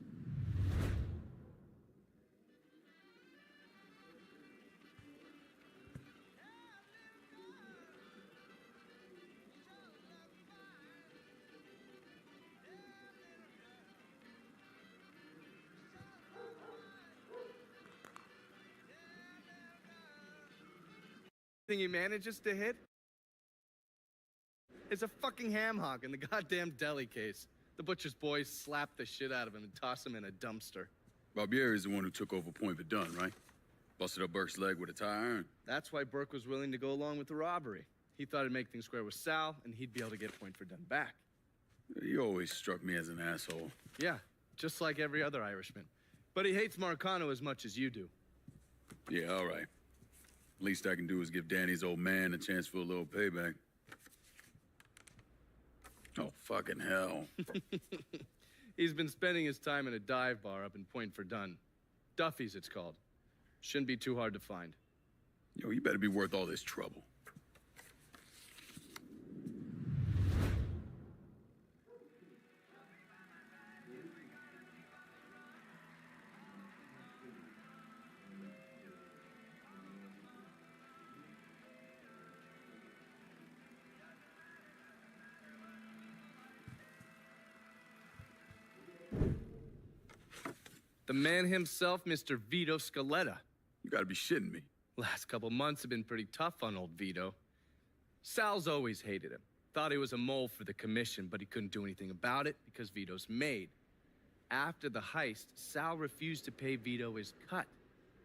Thing he manages to hit is a fucking ham hock in the goddamn deli case. The butcher's boys slap the shit out of him and toss him in a dumpster. Barbieri's the one who took over Point Verdun, right? Busted up Burke's leg with a tire iron. That's why Burke was willing to go along with the robbery. He thought it'd make things square with Sal, and he'd be able to get Point Verdun back. You always struck me as an asshole. Yeah, just like every other Irishman. But he hates Marcano as much as you do. Yeah, all right. Least I can do is give Danny's old man a chance for a little payback. Oh, fucking hell. He's been spending his time in a dive bar up in Point Verdun. Duffy's, it's called. Shouldn't be too hard to find. Yo, you better be worth all this trouble. The man himself, Mr. Vito Scaletta. You gotta be shitting me. Last couple months have been pretty tough on old Vito. Sal's always hated him. Thought he was a mole for the commission, but he couldn't do anything about it because Vito's made. After the heist, Sal refused to pay Vito his cut,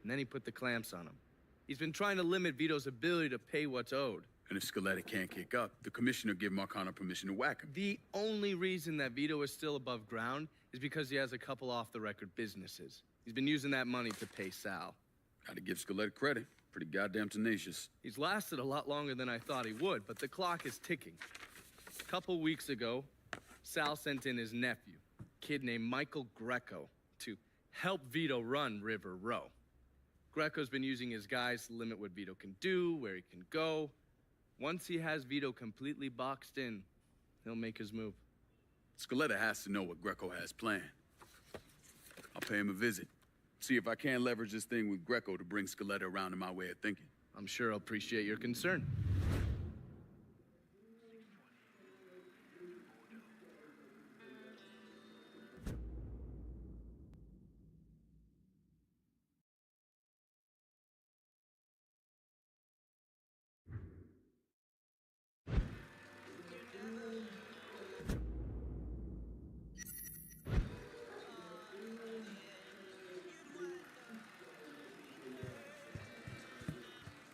and then he put the clamps on him. He's been trying to limit Vito's ability to pay what's owed. And if Scaletta can't kick up, the commissioner give Marcano permission to whack him. The only reason that Vito is still above ground is because he has a couple off-the-record businesses. He's been using that money to pay Sal. Gotta give Scaletta credit. Pretty goddamn tenacious. He's lasted a lot longer than I thought he would, but the clock is ticking. A couple weeks ago, Sal sent in his nephew, a kid named Michael Greco, to help Vito run River Row. Greco's been using his guys to limit what Vito can do, where he can go. Once he has Vito completely boxed in, he'll make his move. Scaletta has to know what Greco has planned. I'll pay him a visit. See if I can't leverage this thing with Greco to bring Scaletta around to my way of thinking. I'm sure he'll appreciate your concern.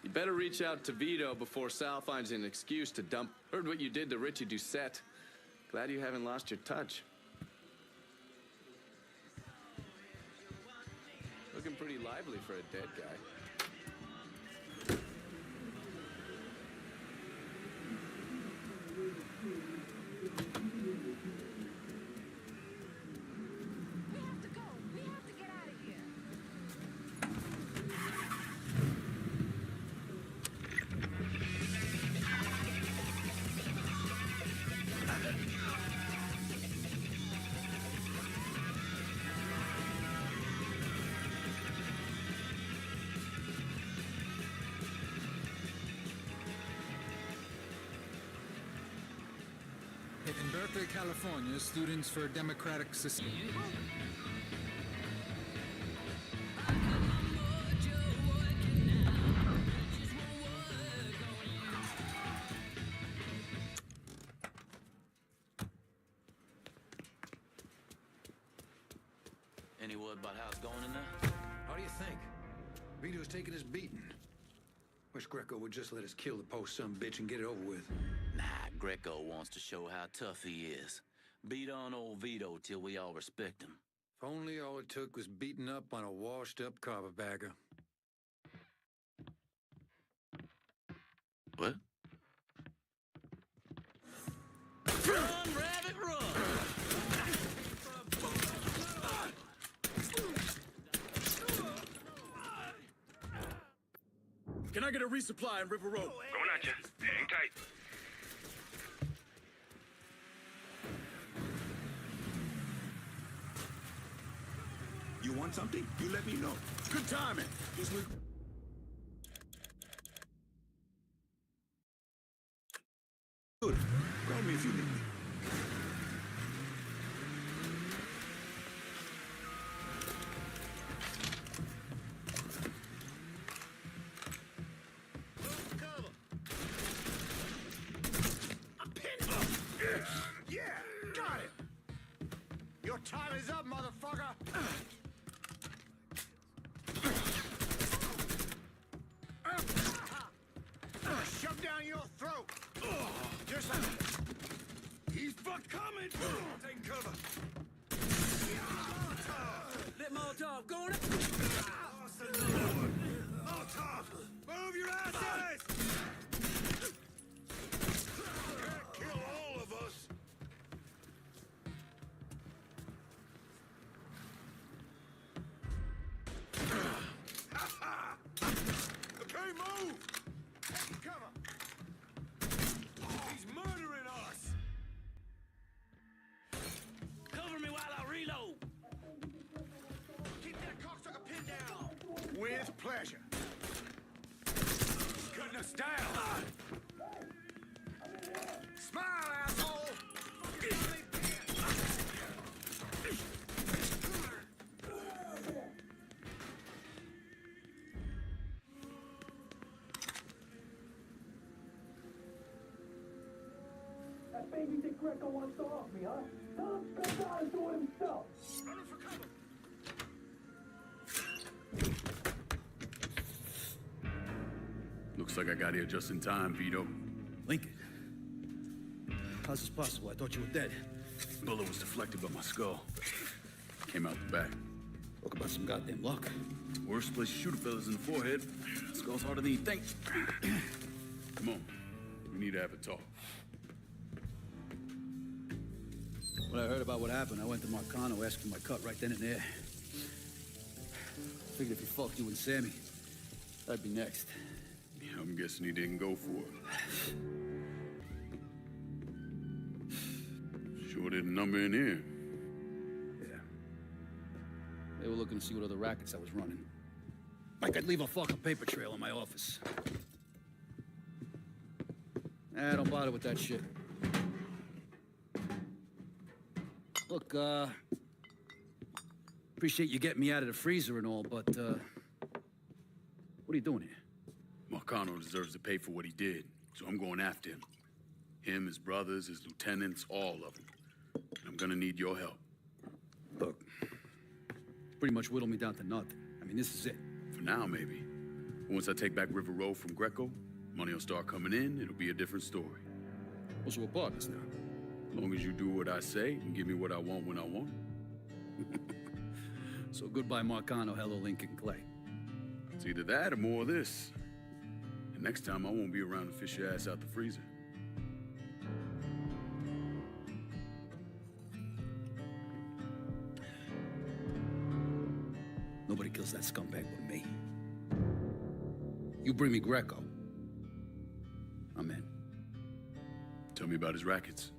You better reach out to Vito before Sal finds an excuse to dump. Heard what you did to Richie Doucette. Glad you haven't lost your touch. Looking pretty lively for a dead guy. In Berkeley, California, Students for a Democratic Society. Any word about how it's going in there? How do you think? Vito's taking his beating. Wish Greco would just let us kill the post-son-bitch and get it over with. Nah, Greco wants to show how tough he is. Beat on old Vito till we all respect him. If only all it took was beating up on a washed-up carpetbagger. What? Run, rabbit, run! Can I get a resupply in River Road? Going at you. Hang tight. You want something? You let me know. Good timing. Just look. Good. Call me if you need me. Yeah, got it! Your time is up, motherfucker! Shove down your throat! Just like... He's fuck coming! Taking cover. Let Molotov go in. Molotov! Move your asses! Can't kill all of us! Okay, move! Take cover! He's murdering us! Cover me while I reload. Keep that cocksucker pinned down! With pleasure. Cutting us That baby Dick Greco wants to off me, huh? Tell him to out and do it himself. Running for cover. Looks like I got here just in time, Vito. Lincoln. How's this possible? I thought you were dead. Bullet was deflected by my skull. Came out the back. Talk about some goddamn luck. Worst place to shoot a fella's in the forehead. Skull's harder than you think. Come on. We need to have a talk. When I heard about what happened, I went to Marcano, asked for my cut right then and there. Figured if he fucked you and Sammy, I'd be next. Yeah, I'm guessing he didn't go for it. Sure didn't number in here. Yeah. They were looking to see what other rackets I was running. Like I'd leave a fucking paper trail in my office. Nah, don't bother with that shit. Look, appreciate you getting me out of the freezer and all, but, what are you doing here? Marcano deserves to pay for what he did, so I'm going after him. Him, his brothers, his lieutenants, all of them. I'm gonna need your help. Look, pretty much whittled me down to nothing. I mean, this is it. For now, maybe. Once I take back River Road from Greco, money will start coming in, it'll be a different story. Well, so we're partners now. As long as you do what I say and give me what I want when I want it. So goodbye, Marcano. Hello, Lincoln Clay. It's either that or more of this. And next time, I won't be around to fish your ass out the freezer. Nobody kills that scumbag but me. You bring me Greco, I'm in. Tell me about his rackets.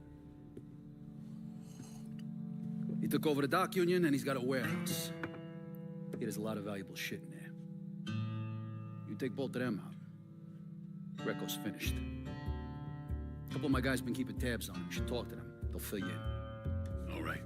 He took over the dock union and he's got a warehouse. He has a lot of valuable shit in there. You take both of them out, Greco's finished. A couple of my guys been keeping tabs on him. You should talk to them. They'll fill you in. All right.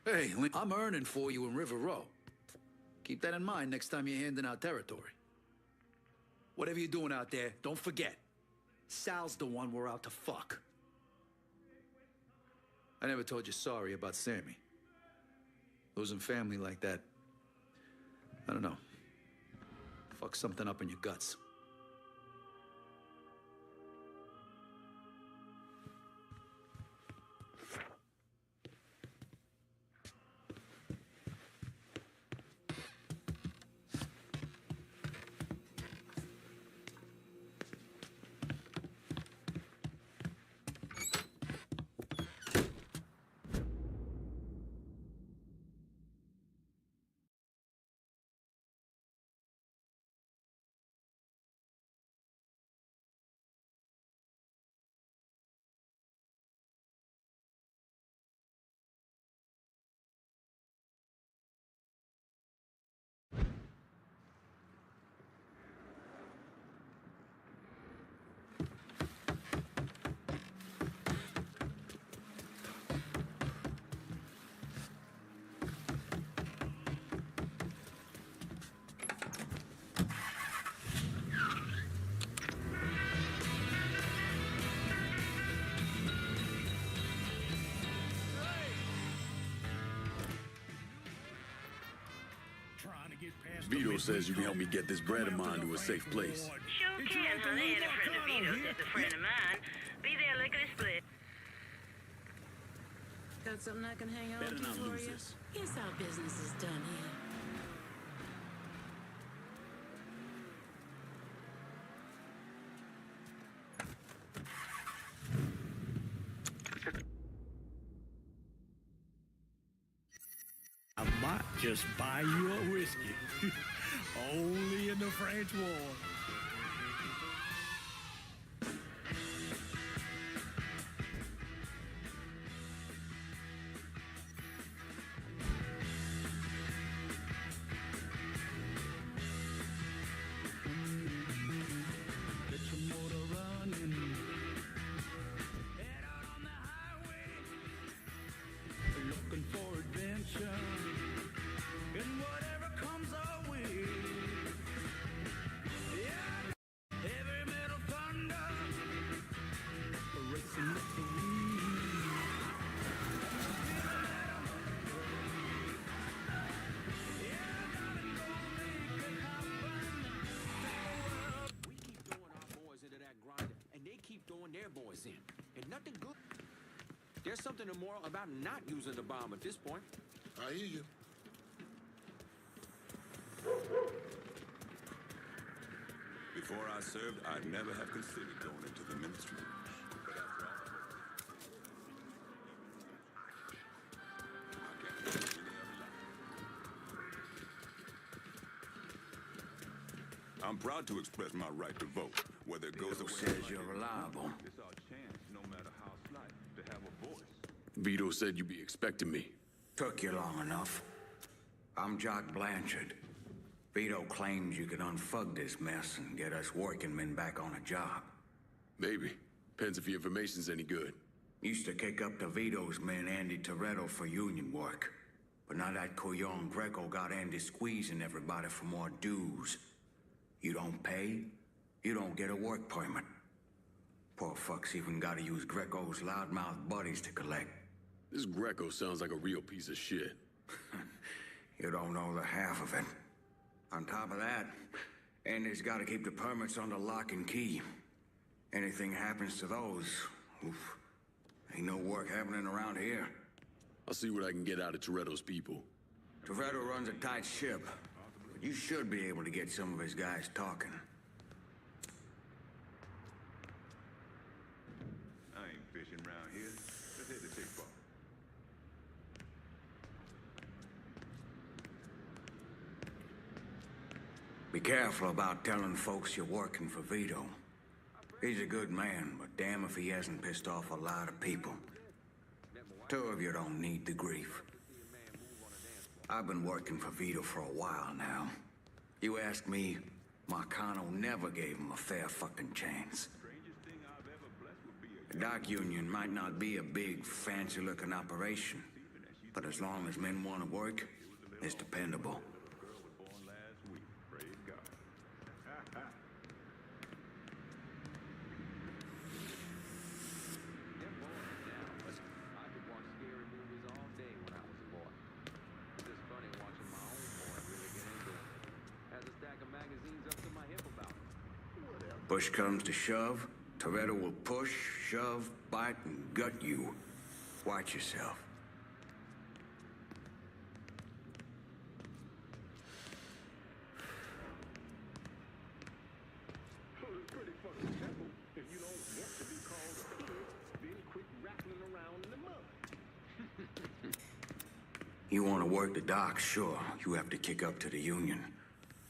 Hey, I'm earning for you in River Row. Keep that in mind next time you're handing out territory. Whatever you're doing out there, don't forget. Sal's the one we're out to fuck. I never told you sorry about Sammy. Losing family like that, I don't know. Fuck something up in your guts. Vito says you can help me get this bread of mine to a safe place. Sure can, honey. And a friend of Vito's is a friend of mine. Be there lickety split. Got something I can hang on Better to not for lose you? this. Guess our business is done here. I might just buy you a whiskey. Only in the French War. Get your motor running. Head out on the highway. Looking for adventure. And whatever comes our way. Yeah. Heavy metal thunder. Racing up the wind. We keep throwing our boys into that grinder, and they keep throwing their boys in. And nothing good. There's something immoral about not using the bomb at this point. I hear you. Before I served, I'd never have considered going into the ministry. But after all, I can't think of any other life. I'm proud to express my right to vote, whether it goes away. Says you're reliable. It's our chance, no matter how slight, to have a voice. Vito said you'd be expecting me. Took you long enough. I'm Jock Blanchard. Vito claims you can unfug this mess and get us working men back on a job. Maybe. Depends if your information's any good. Used to kick up to Vito's men Andy Toretto for union work. But now that Couillon Greco got Andy squeezing everybody for more dues. You don't pay, you don't get a work permit. Poor fuck's even gotta use Greco's loudmouth buddies to collect. This Greco sounds like a real piece of shit. You don't know the half of it. On top of that, Andy's gotta keep the permits under lock and key. Anything happens to those, oof, ain't no work happening around here. I'll see what I can get out of Toretto's people. Toretto runs a tight ship, but you should be able to get some of his guys talking. I ain't fishing around here. Let's hit the safe bar. Be careful about telling folks you're working for Vito. He's a good man, but damn if he hasn't pissed off a lot of people. Two of you don't need the grief. I've been working for Vito for a while now. You ask me, Marcano never gave him a fair fucking chance. The dock union might not be a big, fancy-looking operation, but as long as men want to work, it's dependable. I could watch scary movies all day when I was a boy. It's just funny watching my own boy really get into it. Has a stack of magazines up to my hip about it. Push comes to shove, Toretto will push, shove, bite, and gut you. Watch yourself. It's pretty fucking simple. If you don't want to be called a pig, then quit rattling around in the mud. You want to work the dock, sure. You have to kick up to the union.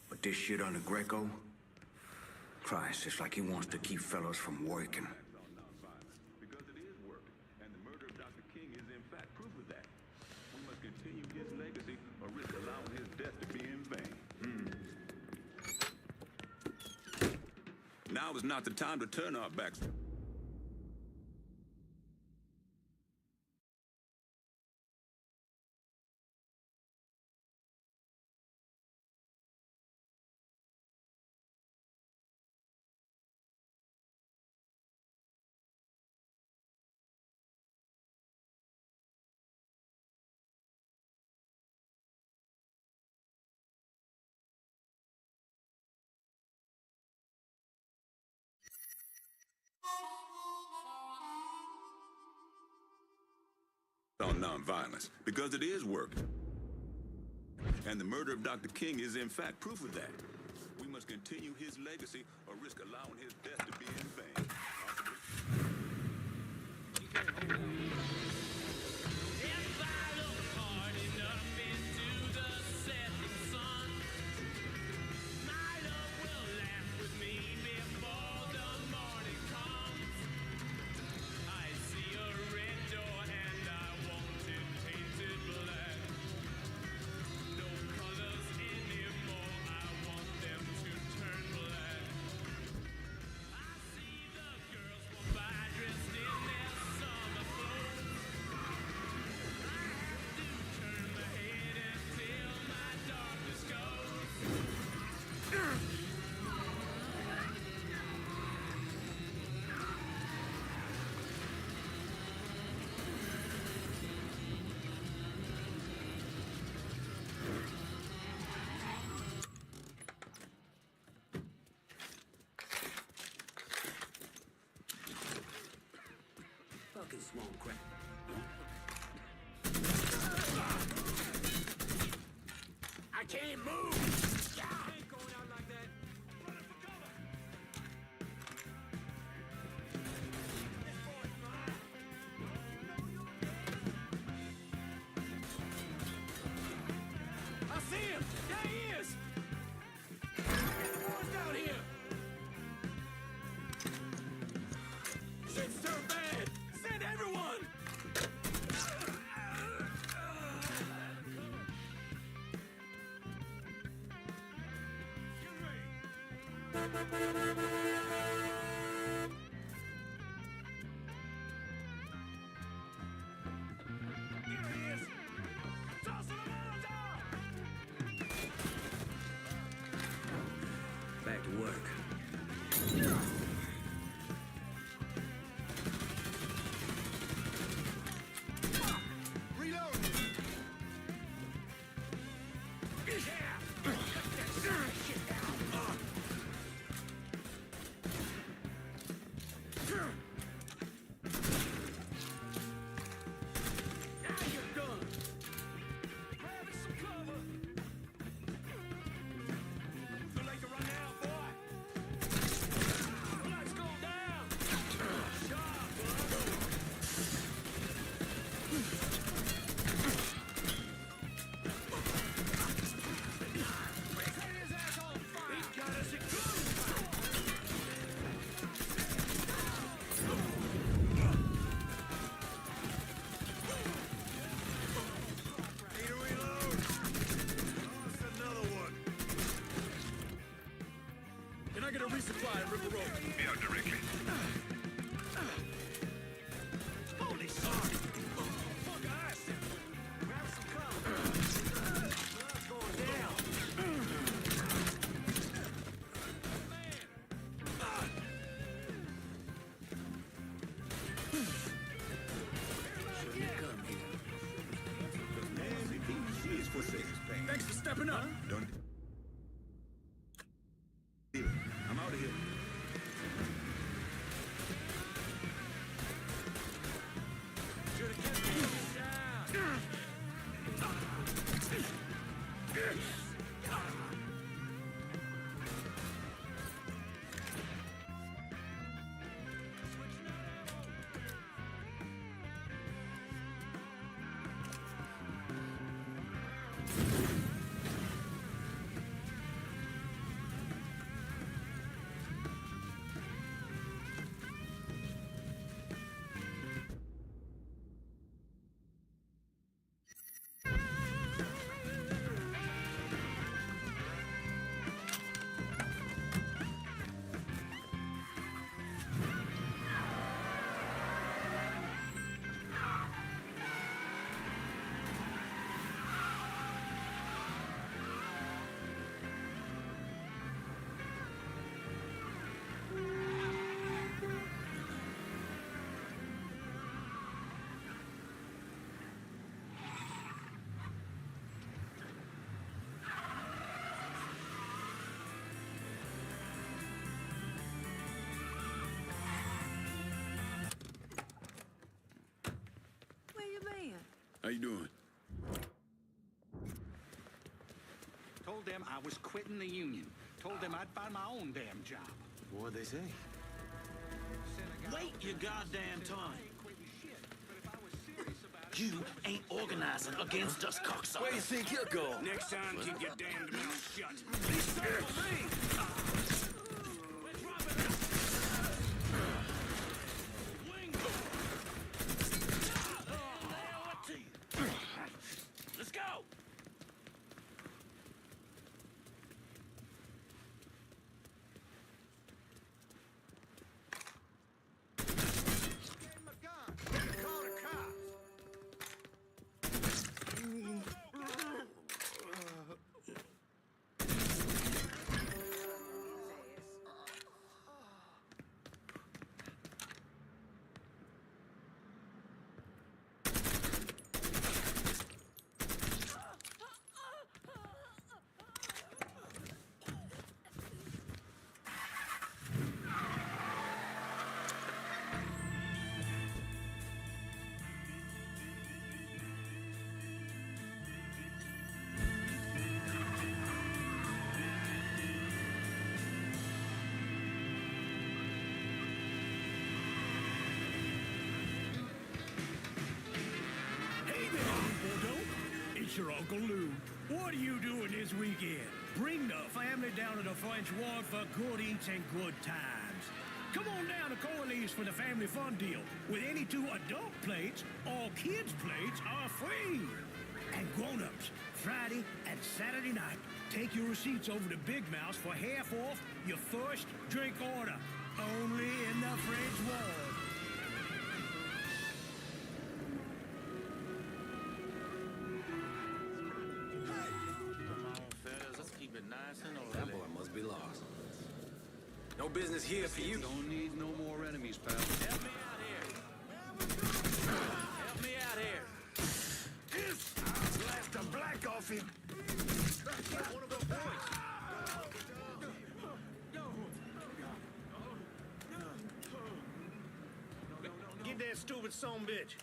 But this shit under Greco? Christ, it's like he wants to keep fellas from working. Because it is work, and the murder of Dr. King is in fact proof of that. We must continue his legacy or risk allowing his death to be in vain. Now is not the time to turn our backs. On nonviolence, because it is working. And the murder of Dr. King is in fact proof of that. We must continue his legacy or risk allowing his death to be in vain. If I look hard enough into the setting sun, my love will laugh with me before the morning comes. I see a red door and I want it painted black. No colors anymore, I want them to turn black. I see the girls walk by dressed in their summer clothes. I have to turn my head until my darkness goes. Fucking small crap. I can't move! Yeah! Ain't going out like that. Running for cover! This boy's mine. I see him! There he is! What's down here? Shit's turned bad! Send everyone! Here he is! Tossing him out! Back to work. Reload! Yeah! Get that shit down! Now you're done! Grabbing some cover! Too late to run now, boy! Let's go down! Sharp, bud! Set his ass on fire! He's got us a Need to reload. That's another one. Can I get a resupply and rip a rope? Be out directly. Holy sorry! Fuck ice! Grab some cover! Blood's going down! Thanks for stepping up. Don't. I'm out of here. Should've kept me down! How you doing? Told them I was quitting the union. Told them I'd find my own damn job. What'd they say? Wait your goddamn tongue. You ain't organizing against us, cocksucker. Where do you think you're going? Next time, keep your damned mouth shut. Please stop for me! Let's go! It's your Uncle Lou. What are you doing this weekend? Bring the family down to the French Ward for good eats and good times. Come on down to Corley's for the family fun deal. With any 2 adult plates, all kids' plates are free. And grown-ups, Friday and Saturday night, take your receipts over to Big Mouse for half off your first drink order. Only in the French Ward. That boy must be lost. No business here for you. Don't need no more enemies, pal. Help me out here. Help me out here. I'll blast the black off him. One of those boys. Get that stupid son bitch.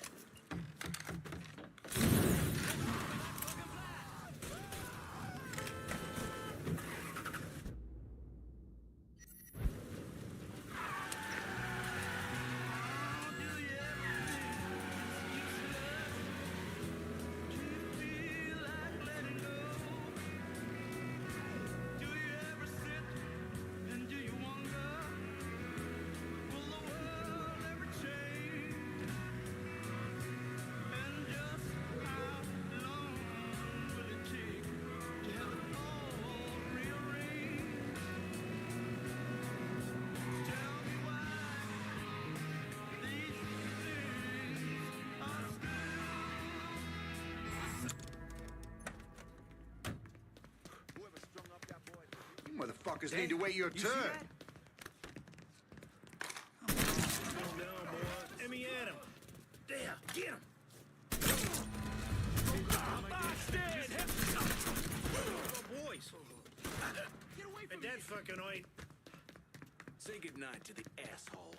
Motherfuckers need to wait your turn. Come on down, boy. Let me at him. There, get him. Boys. At that fucking height. Say goodnight to the asshole.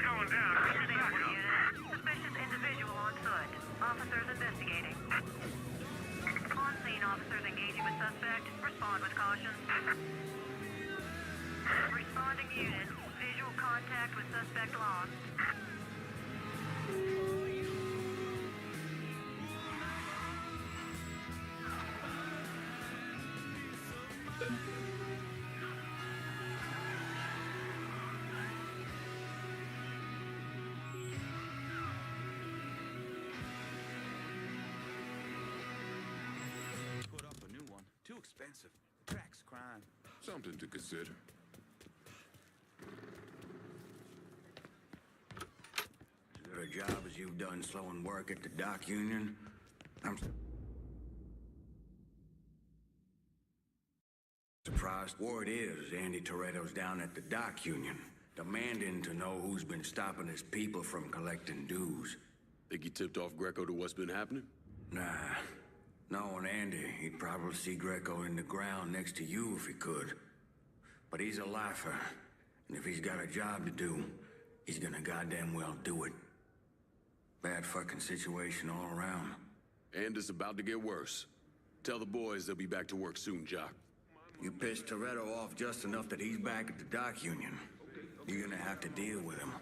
going down? Suspicious individual on foot. Officers investigating. On scene, officers engaging with suspect. Respond with caution. Responding unit. Visual contact with suspect lost. Put up a new one. Too expensive. Tracks crime. Something to consider. As good a job as you've done slowing work at the dock union, I'm surprised. Word is Andy Toretto's down at the dock union, demanding to know who's been stopping his people from collecting dues. Think he tipped off Greco to what's been happening? Nah. Knowing Andy, he'd probably see Greco in the ground next to you if he could. But he's a lifer, and if he's got a job to do, he's gonna goddamn well do it. Bad fucking situation all around. And it's about to get worse. Tell the boys they'll be back to work soon, Jock. You pissed Toretto off just enough that he's back at the dock union. You're gonna have to deal with him.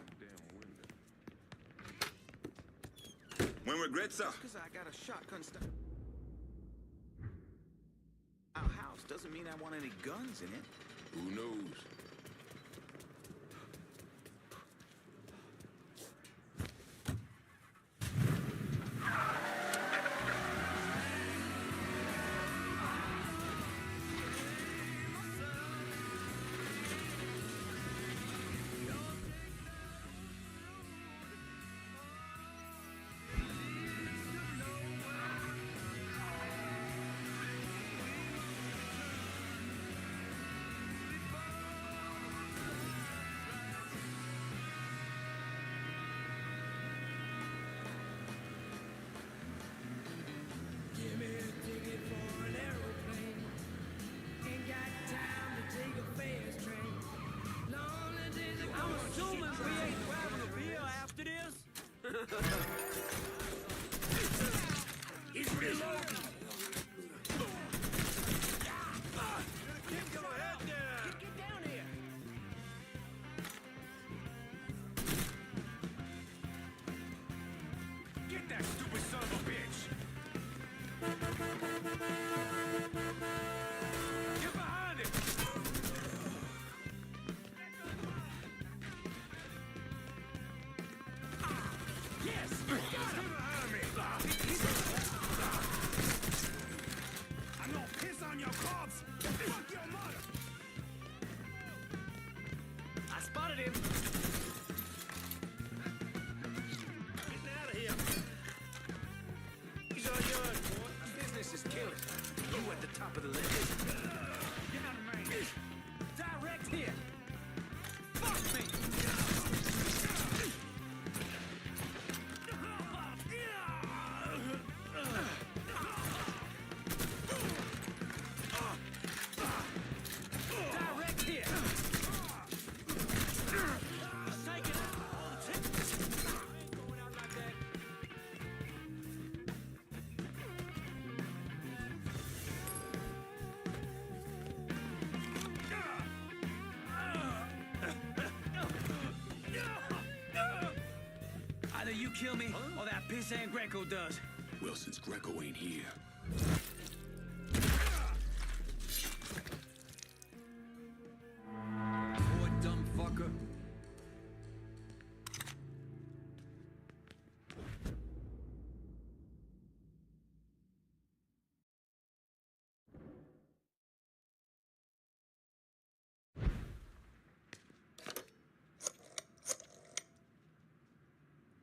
When regrets are. Because I got a shotgun stuff. Our house doesn't mean I want any guns in it. Who knows? He's reloading. Get down here. Get that stupid son of a bitch. Get behind him. Yes. Get behind me. I'm gonna piss on your corpse. Fuck your mother. I spotted him. Getting out of here. He's all yours, boy. Business is killing. You at the top of the list. Get out of the range. Direct here. Fuck me. Direct here. Take it. I ain't going out like that. Either you kill me, or that pissant Greco does. Well, since Greco ain't here. Poor dumb fucker.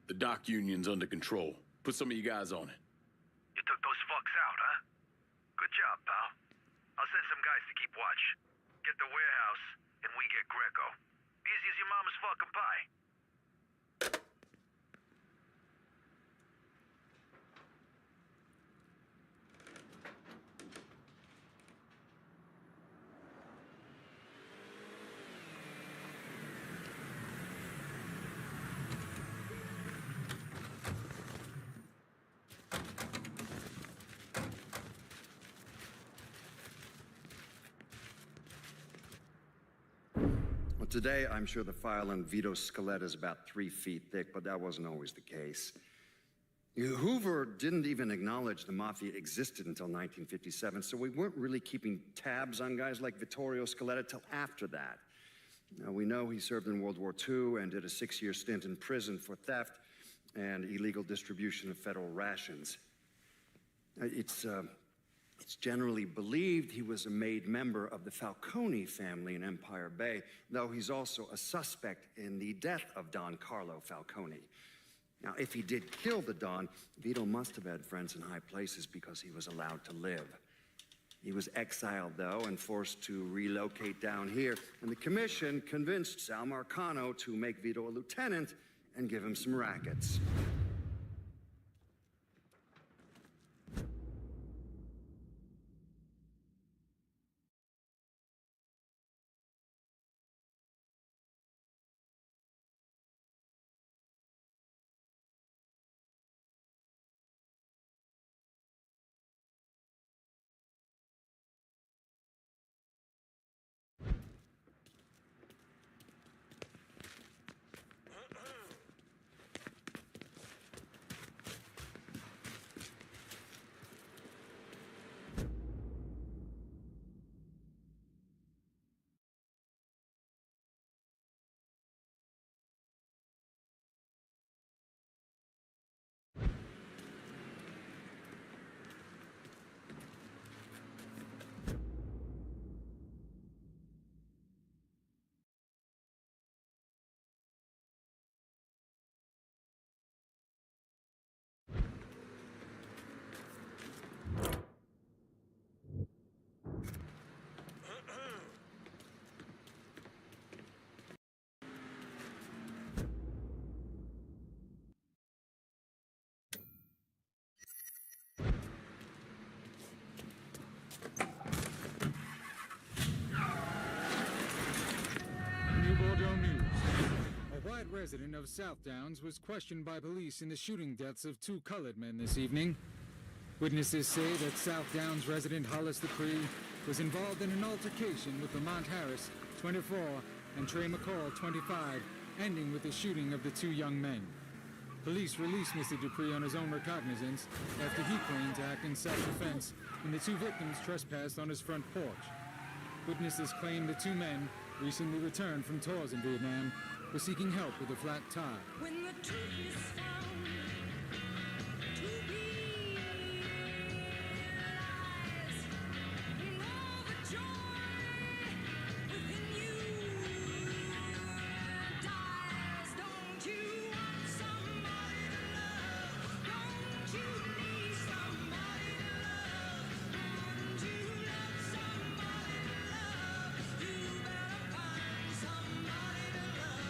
The dock union's under control. Put some of you guys on it. You took those fucks out, huh? Good job, pal. I'll send some guys to keep watch. Get the warehouse, and we get Greco. Easy as your mama's fucking pie. Today, I'm sure the file on Vito's skeleton is about 3 feet thick, but that wasn't always the case. Hoover didn't even acknowledge the Mafia existed until 1957, so we weren't really keeping tabs on guys like Vittorio Scaletta till after that. Now, we know he served in World War II and did a 6-year stint in prison for theft and illegal distribution of federal rations. It's generally believed he was a made member of the Falcone family in Empire Bay, though he's also a suspect in the death of Don Carlo Falcone. Now, if he did kill the Don, Vito must have had friends in high places because he was allowed to live. He was exiled, though, and forced to relocate down here, and the commission convinced Sal Marcano to make Vito a lieutenant and give him some rackets. Resident of South Downs was questioned by police in the shooting deaths of 2 colored men this evening. Witnesses say that South Downs resident Hollis Dupree was involved in an altercation with Lamont Harris, 24, and Trey McCall, 25, ending with the shooting of the 2 young men. Police released Mr. Dupree on his own recognizance after he claimed to act in self-defense when the 2 victims trespassed on his front porch. Witnesses claim the 2 men, recently returned from tours in Vietnam, were seeking help with a flat tire. When the truth is found to be lies, and all the joy within you dies. Don't you want somebody to love? Don't you need somebody to love? Wouldn't you love somebody to love? You better find somebody to love.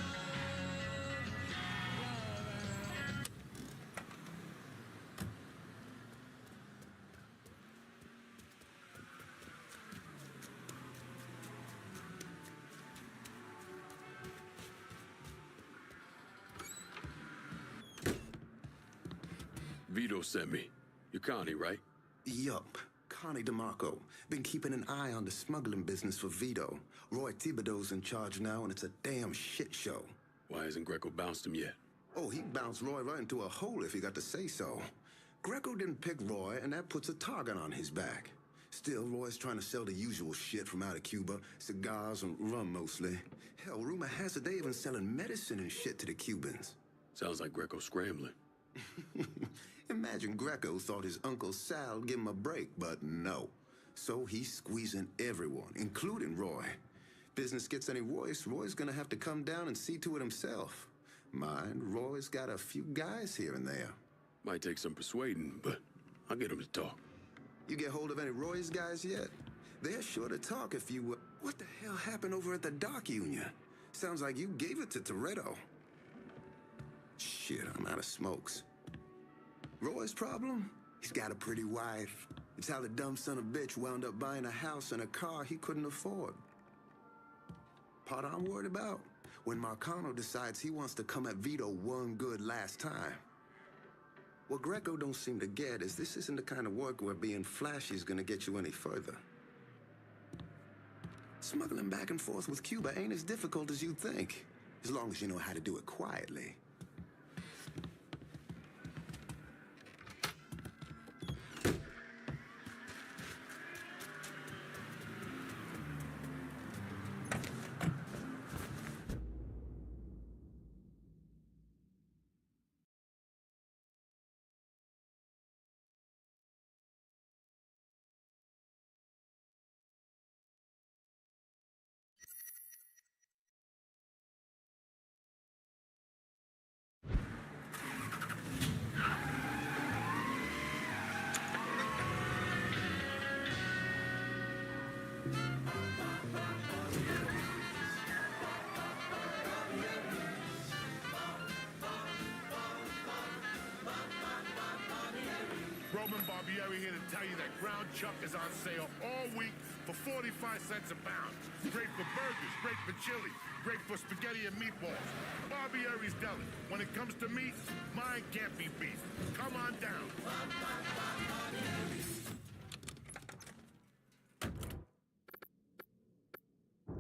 Vito sent me. You're Connie, right? Yup. Connie DeMarco. Been keeping an eye on the smuggling business for Vito. Roy Thibodeau's in charge now, and it's a damn shit show. Why hasn't Greco bounced him yet? Oh, he'd bounce Roy right into a hole if he got to say so. Greco didn't pick Roy, and that puts a target on his back. Still, Roy's trying to sell the usual shit from out of Cuba. Cigars and rum, mostly. Hell, rumor has it they even selling medicine and shit to the Cubans. Sounds like Greco's scrambling. Imagine Greco thought his Uncle Sal would give him a break, but no. So he's squeezing everyone, including Roy. Business gets any worse, Roy's gonna have to come down and see to it himself. Mind, Roy's got a few guys here and there. Might take some persuading, but I'll get him to talk. You get hold of any Roy's guys yet? They're sure to talk if you... What the hell happened over at the dock union? Sounds like you gave it to Toretto. Shit, I'm out of smokes. Roy's problem? He's got a pretty wife. It's how the dumb son of a bitch wound up buying a house and a car he couldn't afford. Part I'm worried about? When Marcano decides he wants to come at Vito one good last time. What Greco don't seem to get is this isn't the kind of work where being flashy is gonna get you any further. Smuggling back and forth with Cuba ain't as difficult as you'd think, as long as you know how to do it quietly. Roman Barbieri here to tell you that ground chuck is on sale all week for 45 cents a pound. Great for burgers, great for chili, great for spaghetti and meatballs. Barbieri's Deli. When it comes to meat, mine can't be beat. Come on down.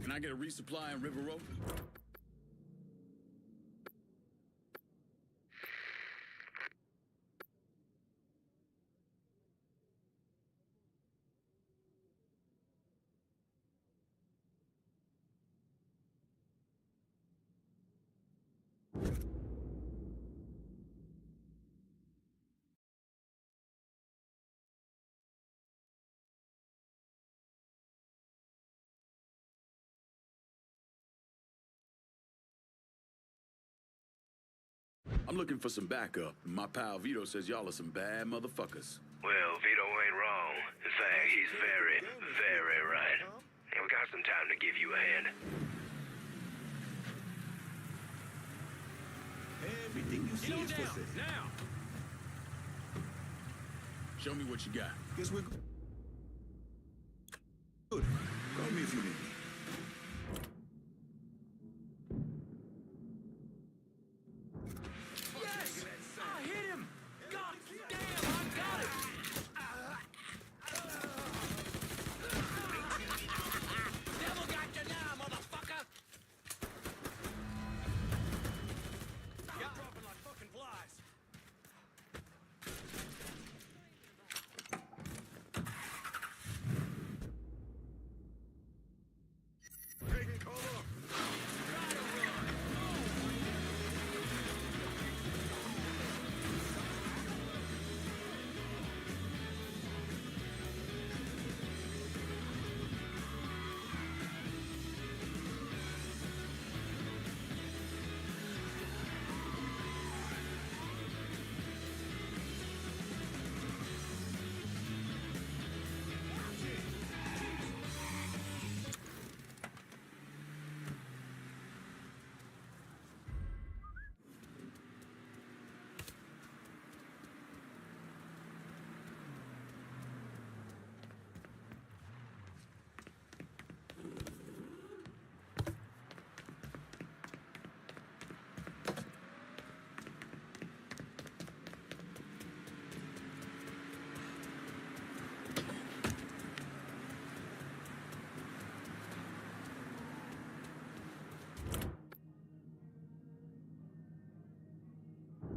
Can I get a resupply on River Road? I'm looking for some backup. My pal Vito says y'all are some bad motherfuckers. Well, Vito ain't wrong. In fact, he's very, very right. And we got some time to give you a hand. Everything you see is for sale. Now! Show me what you got. Guess we're good. Good. Call me if you need me. Yes! I hit him! God damn, I got it! Devil got you now, motherfucker! You're dropping like fucking flies. Taking cover.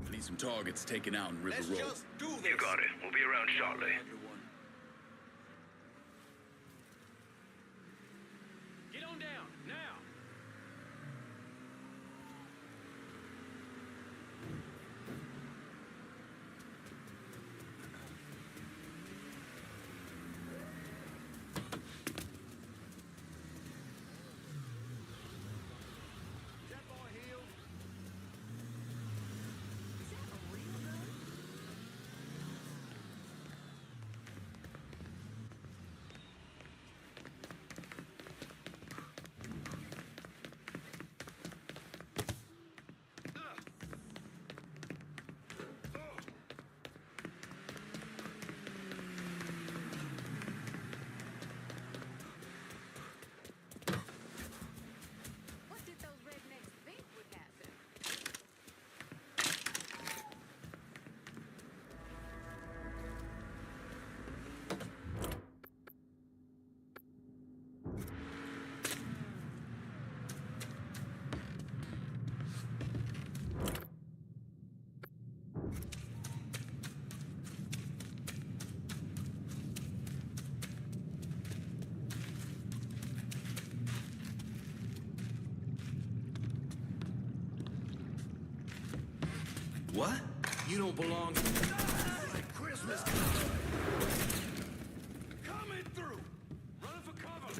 I need some targets taken out in River Road. You got it. We'll be around shortly. Get on down, now! What? You don't belong. Like Christmas. Coming through. Run for cover.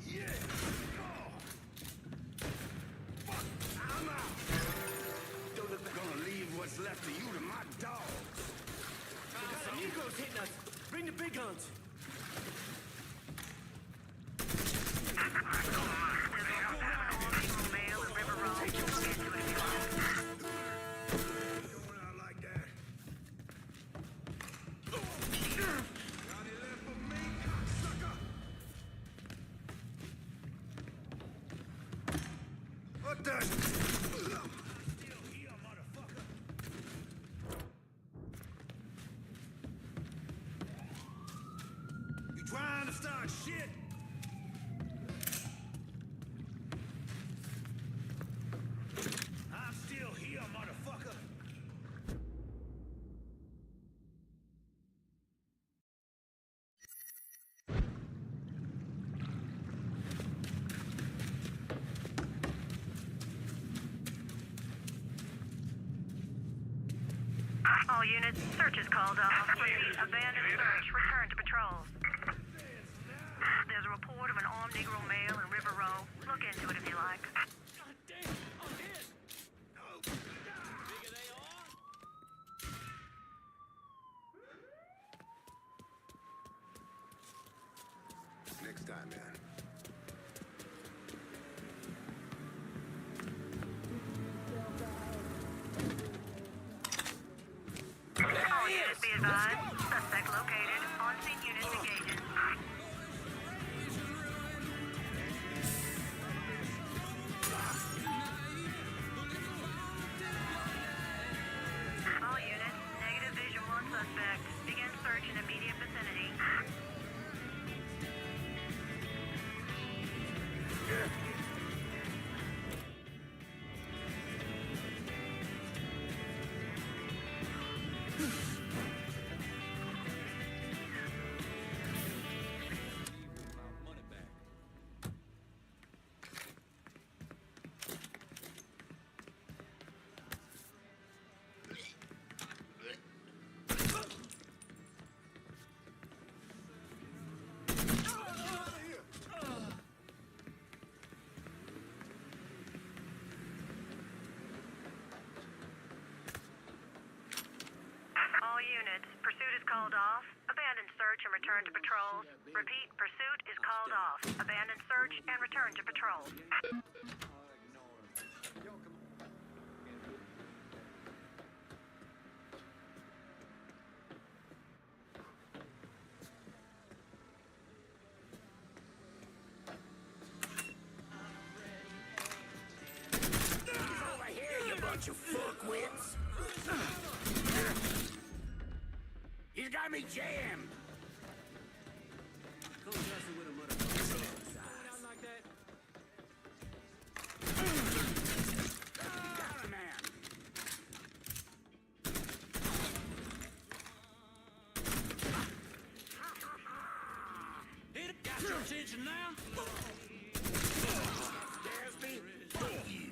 Yeah. Fuck, I'm out. Don't look gonna leave what's left of you to my dogs. Some Negroes hitting us. Bring the big guns. What the? You trying to start shit? I'm still here, motherfucker. All units, search is called off. Repeat, abandoned search, return to patrols. There's a report of an armed Negro male in River Row. Look into it if you like. God damn, I'm dead. Bigger they are? Next time, man. All units be advised. Suspect located. On-scene units engaging. All units, negative visual on suspect. Begin search in immediate vicinity. All units, pursuit is called off. Abandon search and return to patrols. Repeat, pursuit is called off. Abandon search and return to patrols. Over here, you bunch of fuckwits. He's got me jammed. Come tussle with a motherfucker. Out like that. Got him, man. Hit it. Got your attention now? Scares me? Fuck you.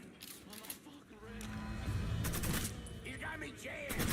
He's got me jammed.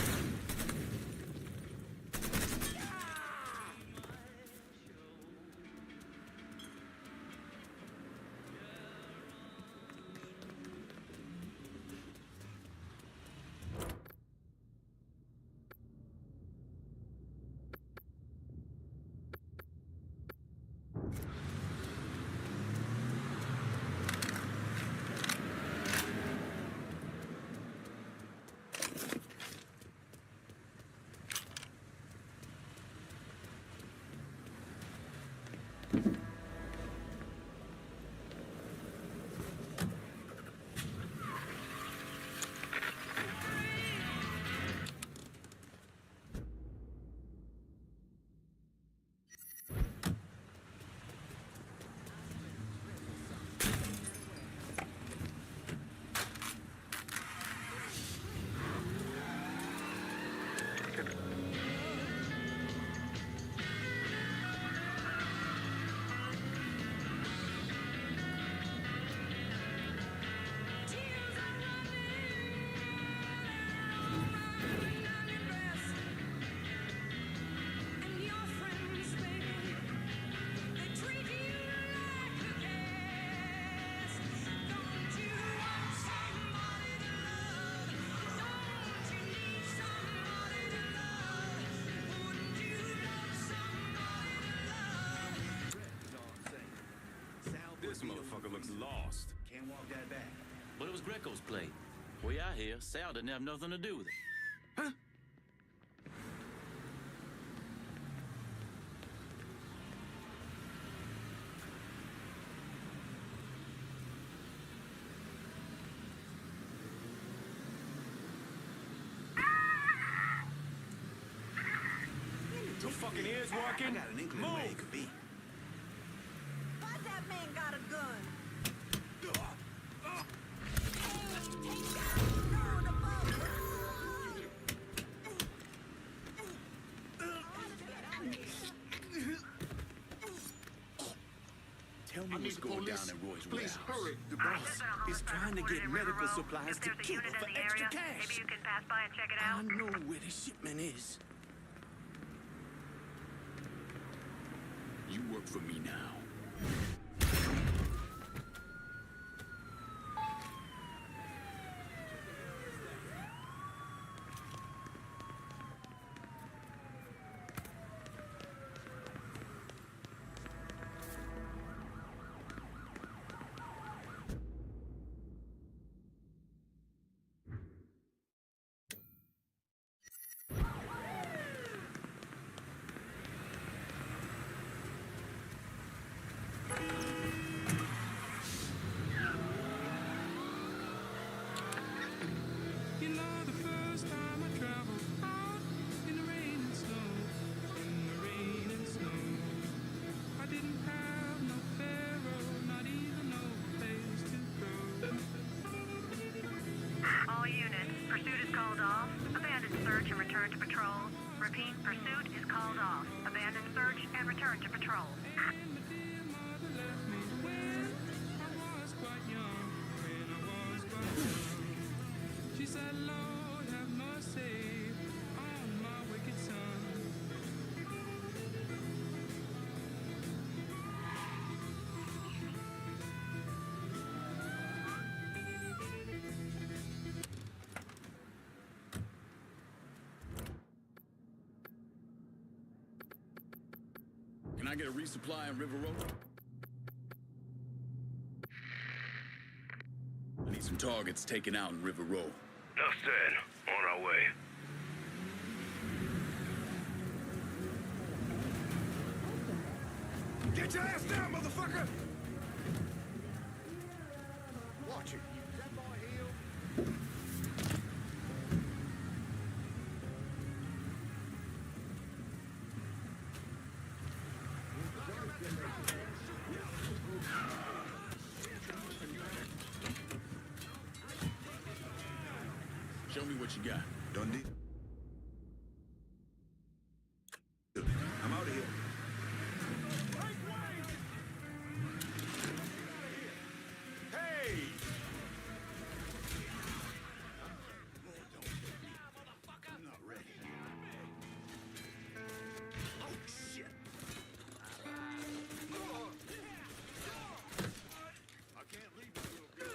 lost. Can't walk that back. But it was Greco's play. Way out here, Sal didn't have nothing to do with it. Huh? Your fucking ears working? I got an inkling where he could be. Why that man got a gun? Tell me what's going down at Roy's Please warehouse. hurry. The boss is trying to get medical supplies to If there's a Cuba unit for in the extra area, cash. maybe you can pass by and check it I out. know where the shipment is. You work for me now. You know the first time I traveled out in the rain and snow, in the rain and snow, I didn't have no pharaoh, not even no place to go. All units, pursuit is called off. Abandon search and return to patrol. Repeat, pursuit is called off. Abandon search and return to patrol. And my dear mother left me when I was quite young, when I was quite young. She said, Lord, have mercy on my wicked son. Can I get a resupply on River Road? I need some targets taken out in River Road. Enough said. On our way. Get your ass down, motherfucker! Watch it. That boy healed. Show me what you got. Dundee. I'm out of here. Hey! I'm not ready. Oh, shit. I can't leave you, little girl.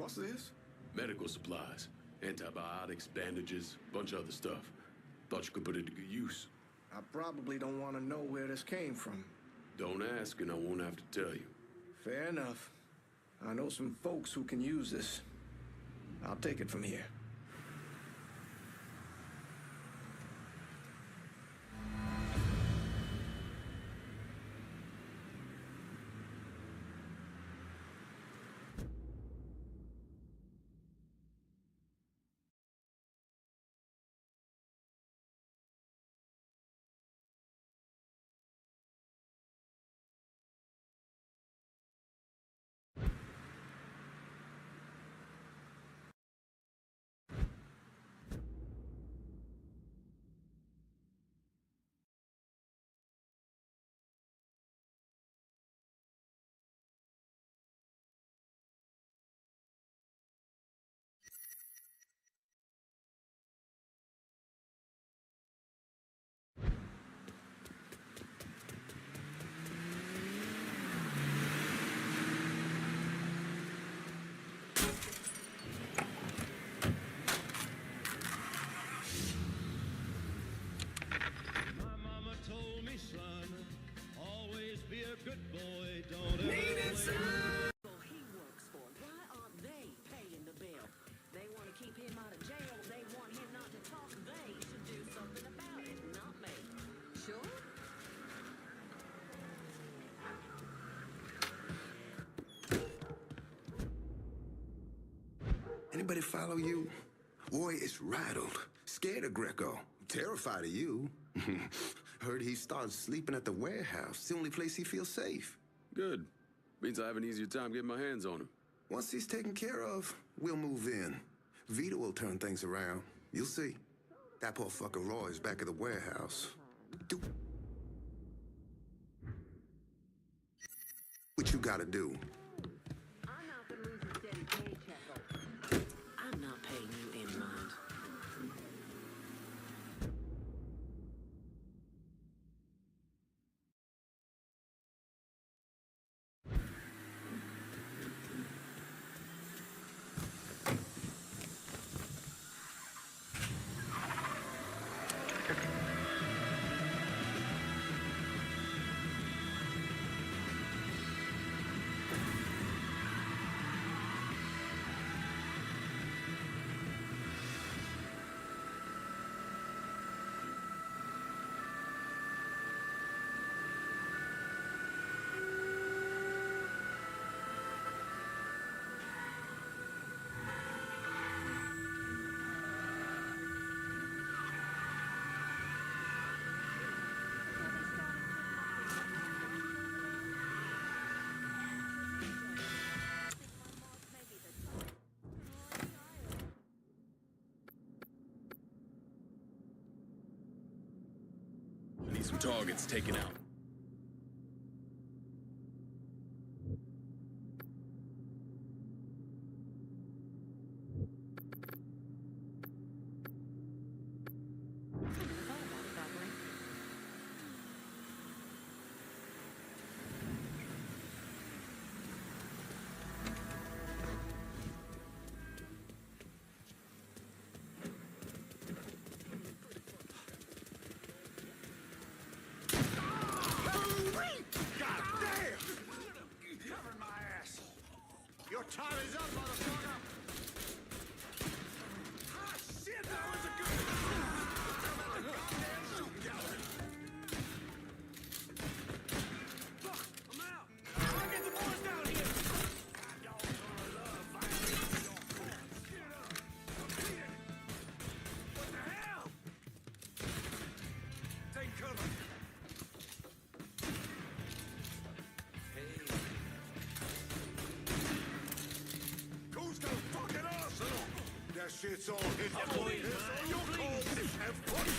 What's this? Medical supplies. Antibiotics, bandages, bunch of other stuff. Thought you could put it to good use. I probably don't want to know where this came from. Don't ask and I won't have to tell you. Fair enough. I know some folks who can use this. I'll take it from here. Good boy, don't ever he works for. Why aren't they paying the bill? They want to keep him out of jail. They want him not to talk. They should do something about it, not me. Sure? Anybody follow you? Roy is rattled, scared of Greco, terrified of you. Heard he started sleeping at the warehouse. It's the only place he feels safe. Good. Means I have an easier time getting my hands on him. Once he's taken care of, we'll move in. Vito will turn things around. You'll see. That poor fucker Roy is back at the warehouse. Do what you gotta do. I'm not the losing steady paycheck. I'm not paying you in mind. Need some targets taken out. Your time is up, motherfucker! Ah, shit, that was a good... goddamn shooting gallery! Fuck, I'm out! I'll get the boys down here! Y'all gonna love violating your friends. Get up! I'm here! What the hell? Take cover! That shit's all his fault. It's all your fault. And fuck you.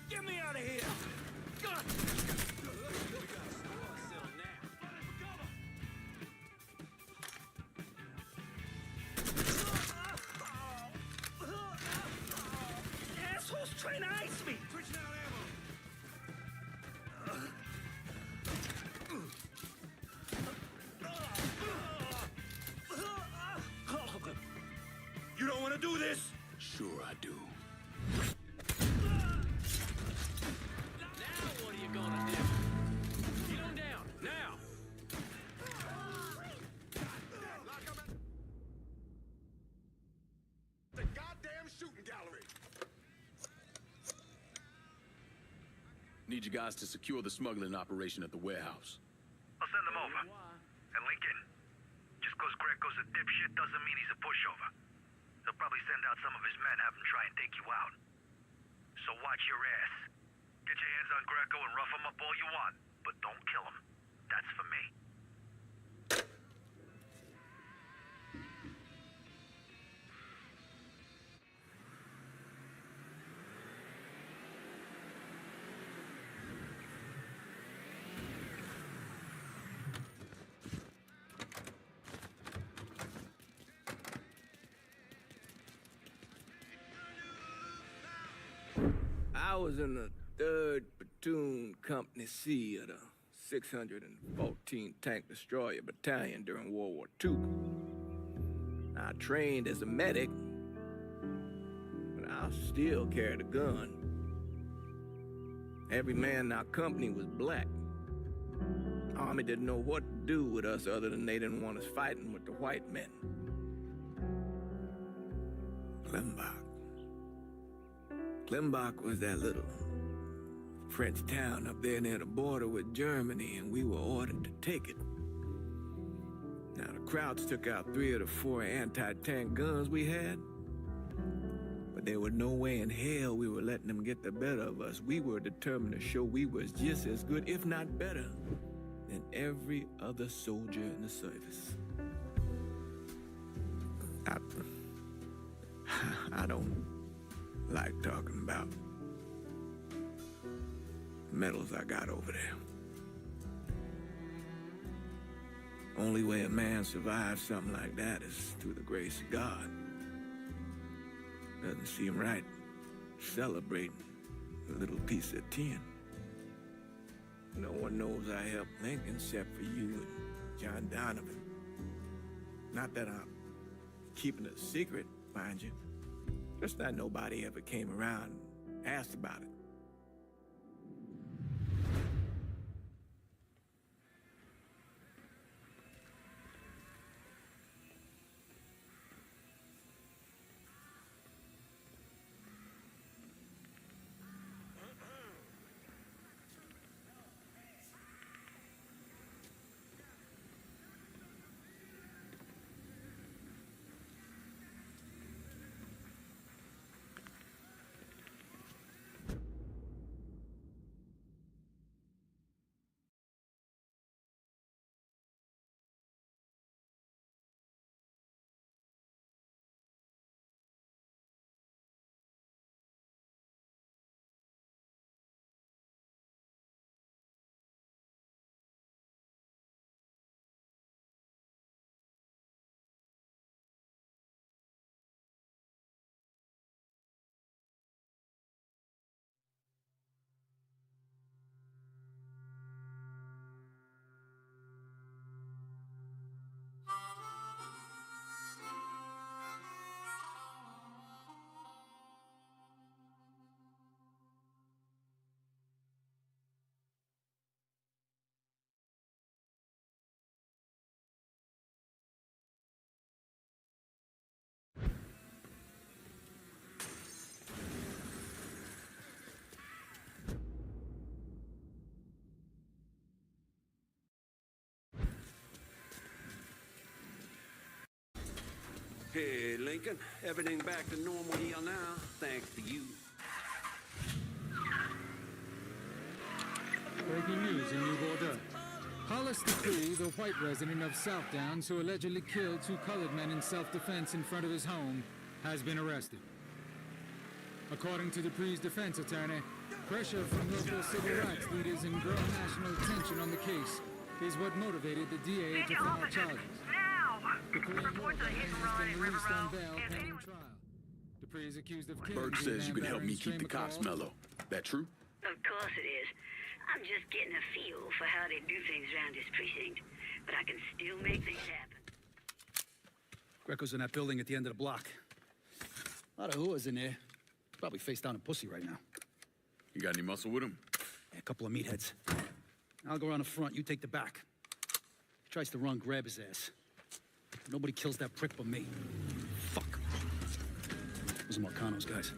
Get me out of here. God. We got a store sale now. Assholes trying to ice me. Switching out ammo. to do this? Sure I do. Now what are you gonna do? Get him down, now! The goddamn shooting gallery! Need you guys to secure the smuggling operation at the warehouse. I'll send them over. And Lincoln, just cause Greco's a dipshit doesn't mean he's a pushover. He'll probably send out some of his men, have them try and take you out. So watch your ass. Get your hands on Greco and rough him up all you want, but don't kill him. That's for me. I was in the 3rd Platoon Company C of the 614 Tank Destroyer Battalion during World War II. I trained as a medic, but I still carried a gun. Every man in our company was black. Army didn't know what to do with us other than they didn't want us fighting with the white men. Klimbach was that little French town up there near the border with Germany, and we were ordered to take it. Now, the Krauts took out 3 of the 4 anti-tank guns we had, but there was no way in hell we were letting them get the better of us. We were determined to show we was just as good, if not better, than every other soldier in the service. I don't like talking about medals I got over there. Only way a man survives something like that is through the grace of God. Doesn't seem right celebrating a little piece of tin. No one knows I helped Lincoln except for you and John Donovan. Not that I'm keeping it a secret, mind you. Just that nobody ever came around and asked about it. Hey, Lincoln. Everything back to normal here now, thanks to you. Breaking news in New Bordeaux. Hollis Dupree, the white resident of South Downs who allegedly killed 2 colored men in self-defense in front of his home, has been arrested. According to Dupree's defense attorney, pressure from local civil rights leaders and growing national attention on the case is what motivated the DA to file charges. Reports of a hit and run in River Row. Dupree is accused of killing. Bird says you can help me keep the cops mellow. That true? Of course it is. I'm just getting a feel for how they do things around this precinct, but I can still make things happen. Greco's in that building at the end of the block. A lot of whores in there. Probably face down in pussy right now. You got any muscle with him? Yeah, a couple of meatheads. I'll go around the front, you take the back. He tries to run, grab his ass. Nobody kills that prick but me. Fuck. Those are Marcano's guys.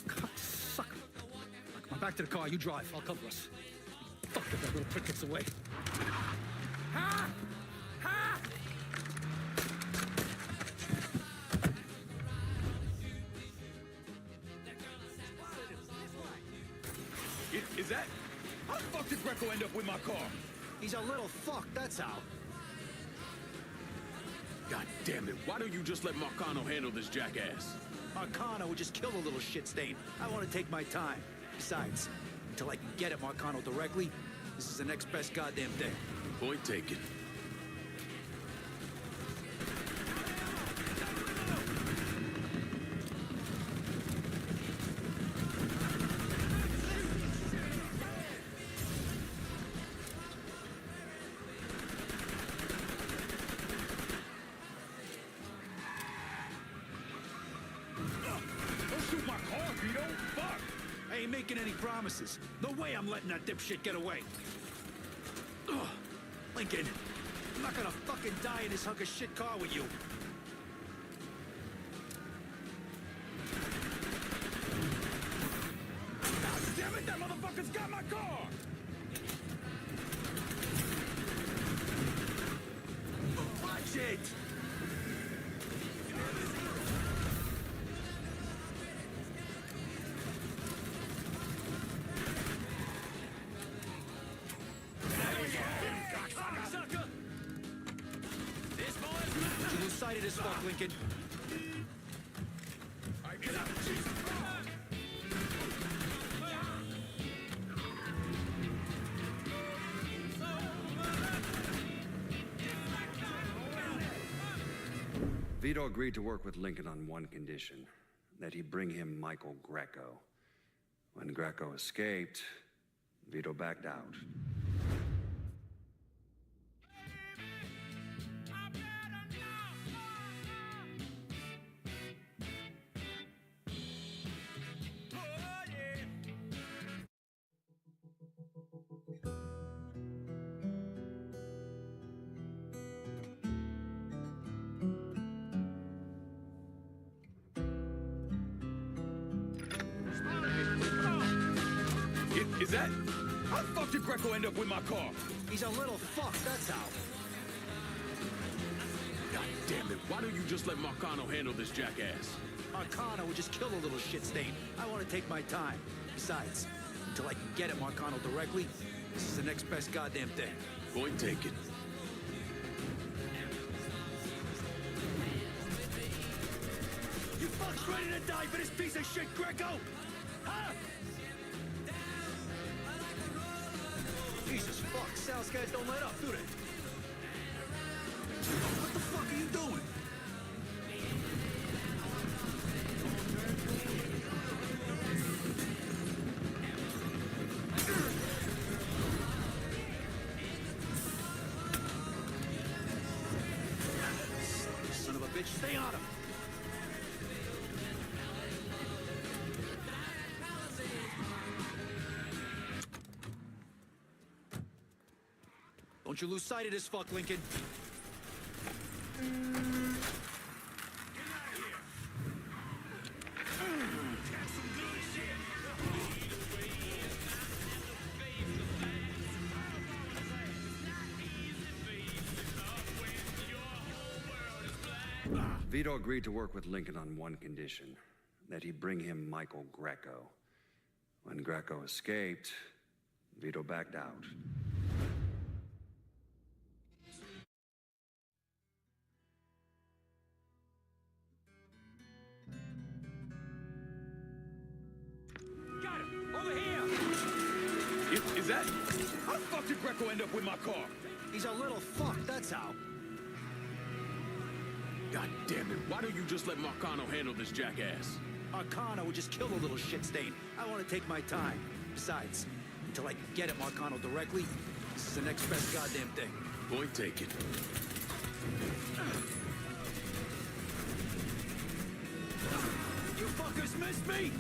God, sucker. Come on, back to the car, you drive. I'll cover us. Fuck if that little prick gets away. Ha! Ha! Is that? How the fuck did Greco end up with my car? He's a little fuck, that's how. God damn it, why don't you just let Marcano handle this jackass? Marcano would just kill a little shit stain. I want to take my time. Besides, until I can get at Marcano directly, this is the next best goddamn thing. Point taken. Any promises. No way I'm letting that dipshit get away. Ugh. Lincoln, I'm not gonna fucking die in this hunk of shit car with you. God damn it, that motherfucker's got my car! Watch it! Sighted as fuck, Lincoln. Vito agreed to work with Lincoln on one condition, that he bring him Michael Greco. When Greco escaped, Vito backed out. Is that? How the fuck did Greco end up with my car? He's a little fuck, that's how. God damn it, why don't you just let Marcano handle this jackass? Marcano would just kill a little shit stain. I want to take my time. Besides, until I can get at Marcano directly, this is the next best goddamn thing. Point taken. You fucks ready to die for this piece of shit, Greco? Huh? Jesus fuck, South guys don't let up, do they? What the fuck are you doing? Son of a bitch, stay on him! Don't you lose sight of this fuck, Lincoln. Vito agreed to work with Lincoln on one condition, that he bring him Michael Greco. When Greco escaped, Vito backed out. Got him! Over here! Is that? How the fuck did Greco end up with my car? He's a little fuck, that's how. God damn it, why don't you just let Marcano handle this jackass? Marcano would just kill a little shit stain. I want to take my time. Besides, until I can get at Marcano directly, this is the next best goddamn thing. Point taken. You fuckers missed me!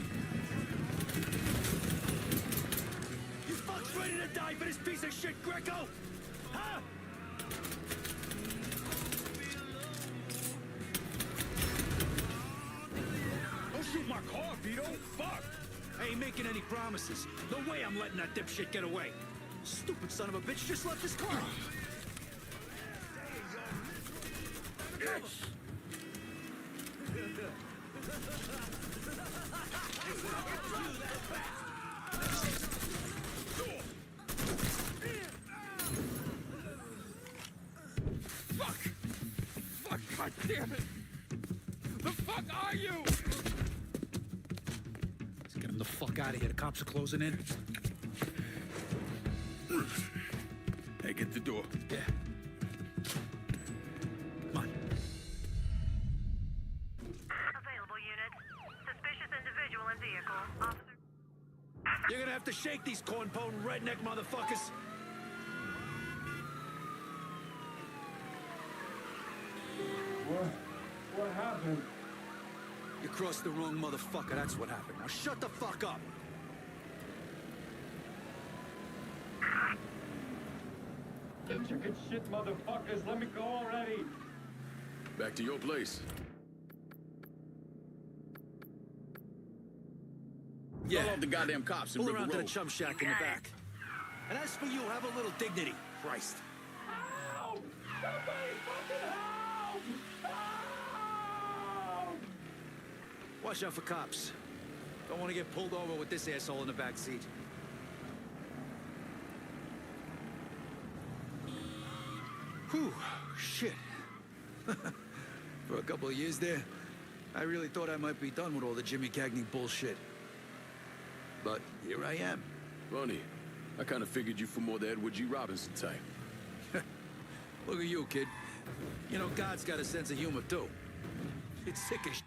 You fucks ready to die for this piece of shit, Greco? Huh? Don't shoot my car, Vito! Fuck! I ain't making any promises. No way I'm letting that dipshit get away. Stupid son of a bitch just left his car. Fuck! Fuck, God damn it! The fuck are you? Let's get him the fuck out of here. The cops are closing in. Hey, get the door. Yeah. Come on. Available units. Suspicious individual in vehicle. Officer. You're gonna have to shake these corn-pone redneck motherfuckers. What happened? You crossed the wrong motherfucker, that's what happened. Now shut the fuck up. Get your good shit, motherfuckers. Let me go already. Back to your place. Yeah. Call off the goddamn cops in Pull River around to the Road. chum shack in the back. And as for you, have a little dignity. Christ. Help! Somebody fucking help! Help! Watch out for cops. Don't want to get pulled over with this asshole in the back seat. Whew, shit. For a couple of years there, I really thought I might be done with all the Jimmy Cagney bullshit. But here I am. Funny. I kind of figured you for more the Edward G. Robinson type. Look at you, kid. You know, God's got a sense of humor, too. It's sick as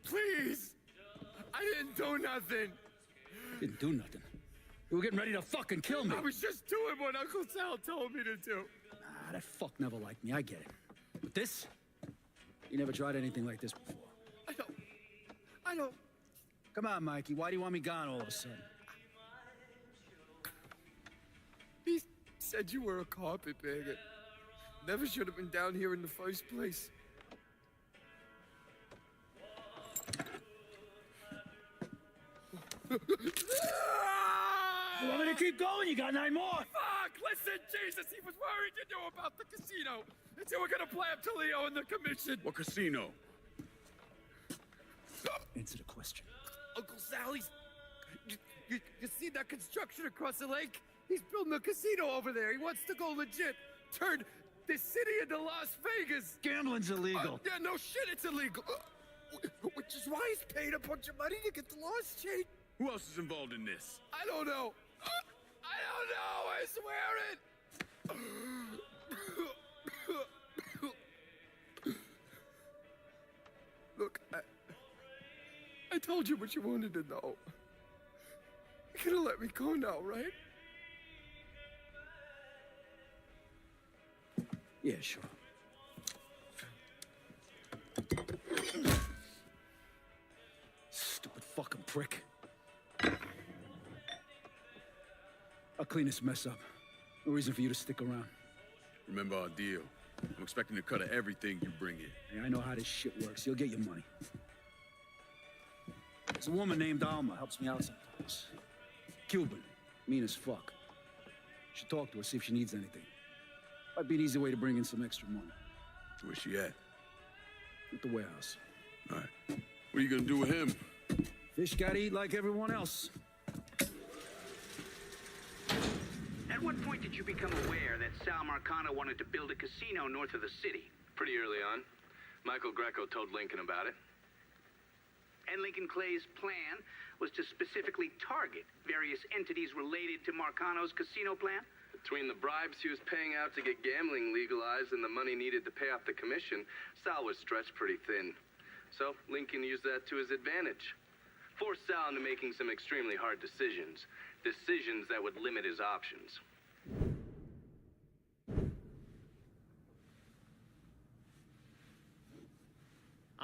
Please! I didn't do nothing! Didn't do nothing. You were getting ready to fucking kill me. I was just doing what Uncle Sal told me to do. Ah, that fuck never liked me. I get it. But this? You never tried anything like this before. I don't... Come on, Mikey. Why do you want me gone all of a sudden? He said you were a carpetbagger. Never should have been down here in the first place. You want me to keep going? You got 9 more. Fuck! Listen, Jesus, he was worried you knew about the casino. And you were gonna play up to Leo and the commission. What casino? Answer the question. Uncle Sally's... You see that construction across the lake? He's building a casino over there. He wants to go legit. Turn this city into Las Vegas. Gambling's illegal. Yeah, no shit, it's illegal. Which is why he's paid a bunch of money to get the laws changed. Who else is involved in this? I don't know. I don't know, I swear it. Look, I told you what you wanted to know. You're gonna let me go now, right? Yeah, sure. Stupid fucking prick. I'll clean this mess up. No reason for you to stick around. Remember our deal. I'm expecting a cut of everything you bring in. Hey, I know how this shit works. You'll get your money. There's a woman named Alma, helps me out sometimes. Cuban, mean as fuck. Should talk to her, see if she needs anything. Might be an easy way to bring in some extra money. Where's she at? At the warehouse. All right. What are you gonna do with him? Fish gotta eat like everyone else. At what point did you become aware that Sal Marcano wanted to build a casino north of the city? Pretty early on. Michael Greco told Lincoln about it. And Lincoln Clay's plan was to specifically target various entities related to Marcano's casino plan? Between the bribes he was paying out to get gambling legalized and the money needed to pay off the commission, Sal was stretched pretty thin. So Lincoln used that to his advantage. Forced Sal into making some extremely hard decisions. Decisions that would limit his options.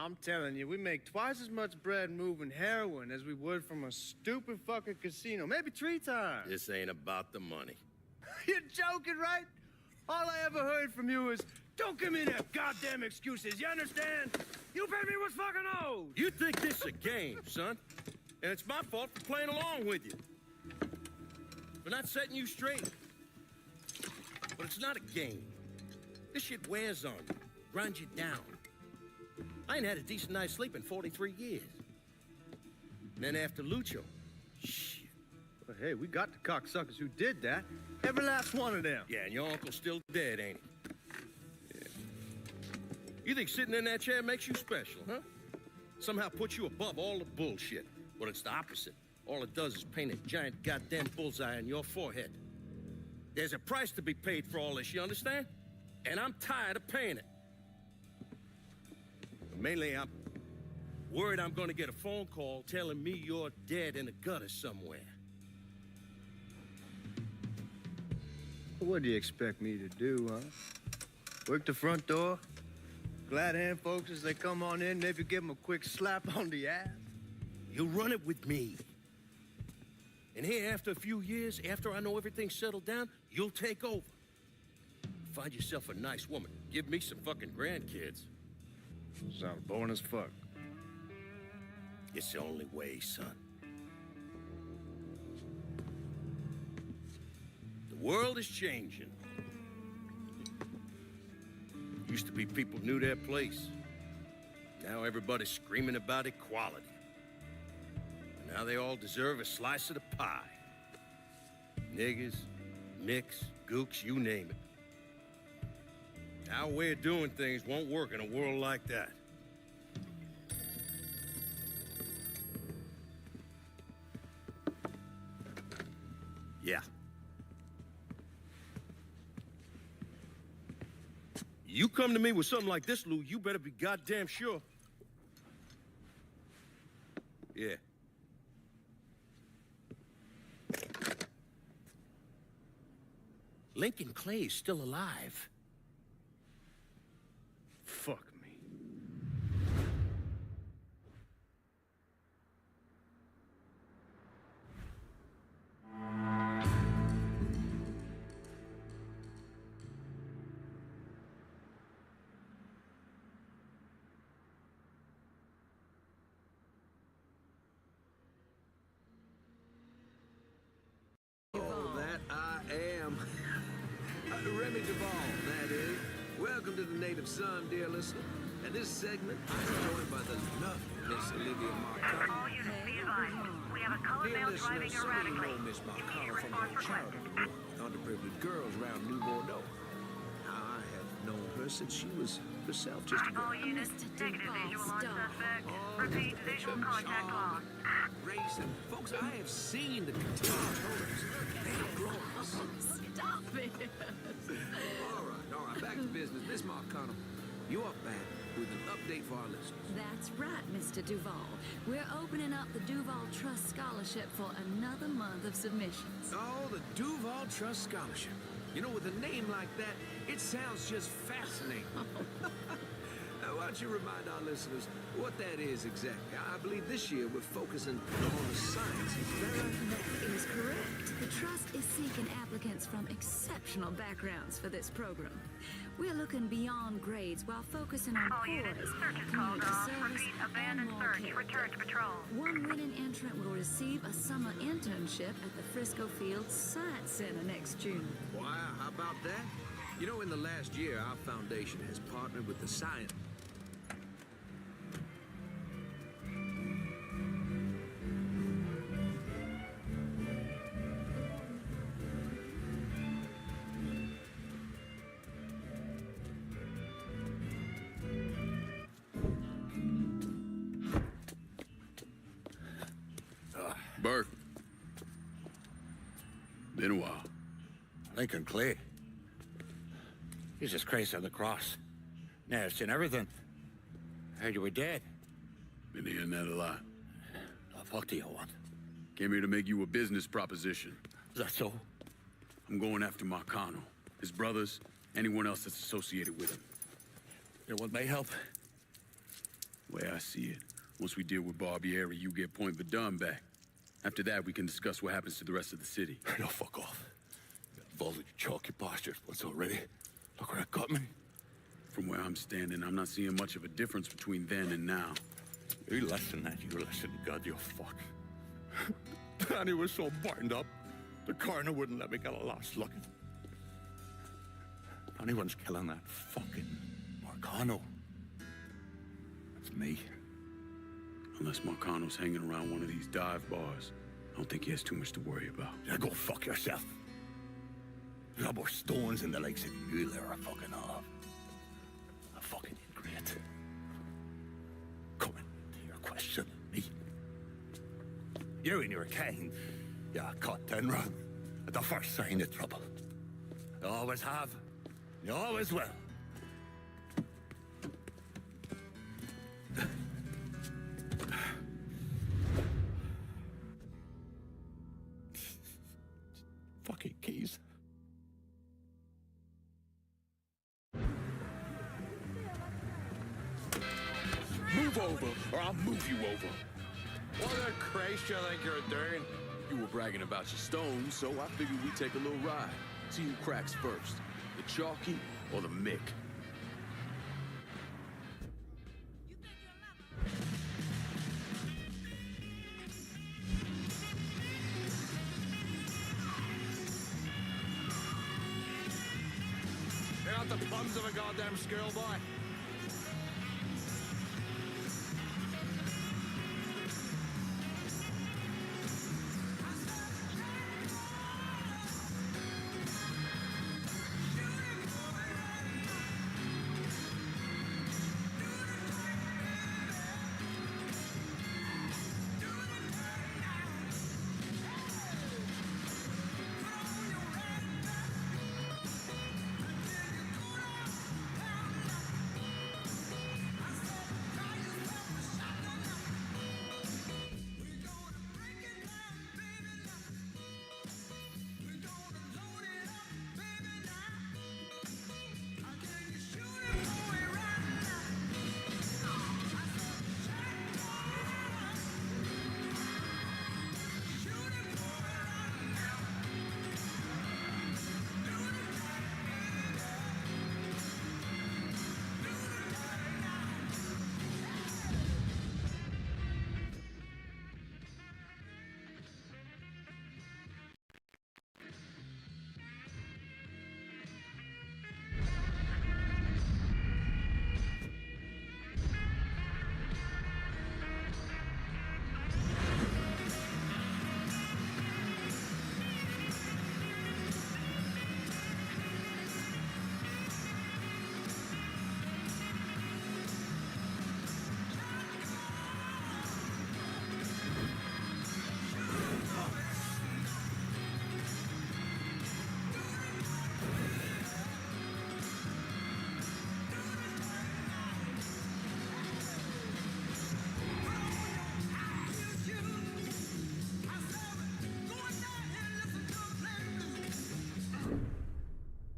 I'm telling you, we make twice as much bread moving heroin as we would from a stupid fucking casino. Maybe 3 times. This ain't about the money. You're joking, right? All I ever heard from you is, don't give me that goddamn excuses, you understand? You pay me what's fucking owed. You think this is a game, son? And it's my fault for playing along with you. For not setting you straight. But it's not a game. This shit wears on you, grinds you down. I ain't had a decent night's sleep in 43 years. And then after Lucho, shit. Well, hey, we got the cocksuckers who did that. Every last one of them. Yeah, and your uncle's still dead, ain't he? Yeah. You think sitting in that chair makes you special, huh? Somehow puts you above all the bullshit. Well, it's the opposite. All it does is paint a giant goddamn bullseye on your forehead. There's a price to be paid for all this, you understand? And I'm tired of paying it. Mainly, I'm worried I'm gonna get a phone call telling me you're dead in a gutter somewhere. What do you expect me to do, huh? Work the front door? Glad hand folks as they come on in, maybe give them a quick slap on the ass? You run it with me. And here, after a few years, after I know everything's settled down, you'll take over. Find yourself a nice woman. Give me some fucking grandkids. Sounds boring as fuck. It's the only way, son. The world is changing. Used to be people knew their place. Now everybody's screaming about equality. And now they all deserve a slice of the pie. Niggas, nicks, gooks, you name it. Our way of doing things won't work in a world like that. Yeah. You come to me with something like this, Lou, you better be goddamn sure. Yeah. Lincoln Clay's still alive. Fuck me. Oh, that I am. Remy Duvall, that is. Welcome to the Native Son, dear listener. And this segment, I'm joined by the lovely Miss Olivia Marcano. All units be advised. We have a colored Dear male listener, driving some of you erratically. know Miss Marcano Immediate from response her requested. charitable work with underprivileged girls around New Bordeaux. Now, I have known her since she was herself just a girl. All units, negative visual on suspect. Repeat, visual contact lost. Race and folks, I have seen the guitar tones. They are glorious. Stop it! All right, back to business. Miss Marcano, you're back with an update for our listeners. That's right, Mr. Duvall. We're opening up the Duvall Trust Scholarship for another month of submissions. Oh, the Duvall Trust Scholarship. You know, with a name like that, it sounds just fascinating. Now, why don't you remind our listeners what that is exactly? I believe this year we're focusing on the sciences. That is correct. The Trust is seeking applicants from exceptional backgrounds for this program. We're looking beyond grades while focusing on All units, cores, search is called community off. service, Repeat, and abandoned moral search. character. Return to patrol. One winning entrant will receive a summer internship at the Frisco Field Science Center next June. Wow, how about that? You know, in the last year, our foundation has partnered with the science. Burke. Been a while. Lincoln Clay. Jesus Christ on the cross. Now, I've seen everything. Heard you were dead. Been hearing that a lot. The fuck do you want? Came here to make you a business proposition. Is that so? I'm going after Marcano, his brothers, anyone else that's associated with him. You want my help? The way I see it, once we deal with Barbieri, you get Point Verdun back. After that, we can discuss what happens to the rest of the city. No, fuck off. Involved with your chalky bastards once already. Look where it got me. From where I'm standing, I'm not seeing much of a difference between then and now. You listen, that you listen, God, you fuck. Danny was so burned up, the coroner wouldn't let me get a last look. Anyone's killing that fucking Marcano. That's me. Unless Marcano's hanging around one of these dive bars, I don't think he has too much to worry about. Yeah, go fuck yourself. There's no more stones in the lakes than you there are fucking off. A fucking ingrate. Coming to your question, me. You and your kind, you caught and run at the first sign of trouble. You always have, you always will. Fucking keys. Move over, or I'll move you over. What the Christ you think you're doing? You were bragging about your stones, so I figured we'd take a little ride. See who cracks first, the Chalky or the Mick. You're not the plums of a goddamn schoolboy.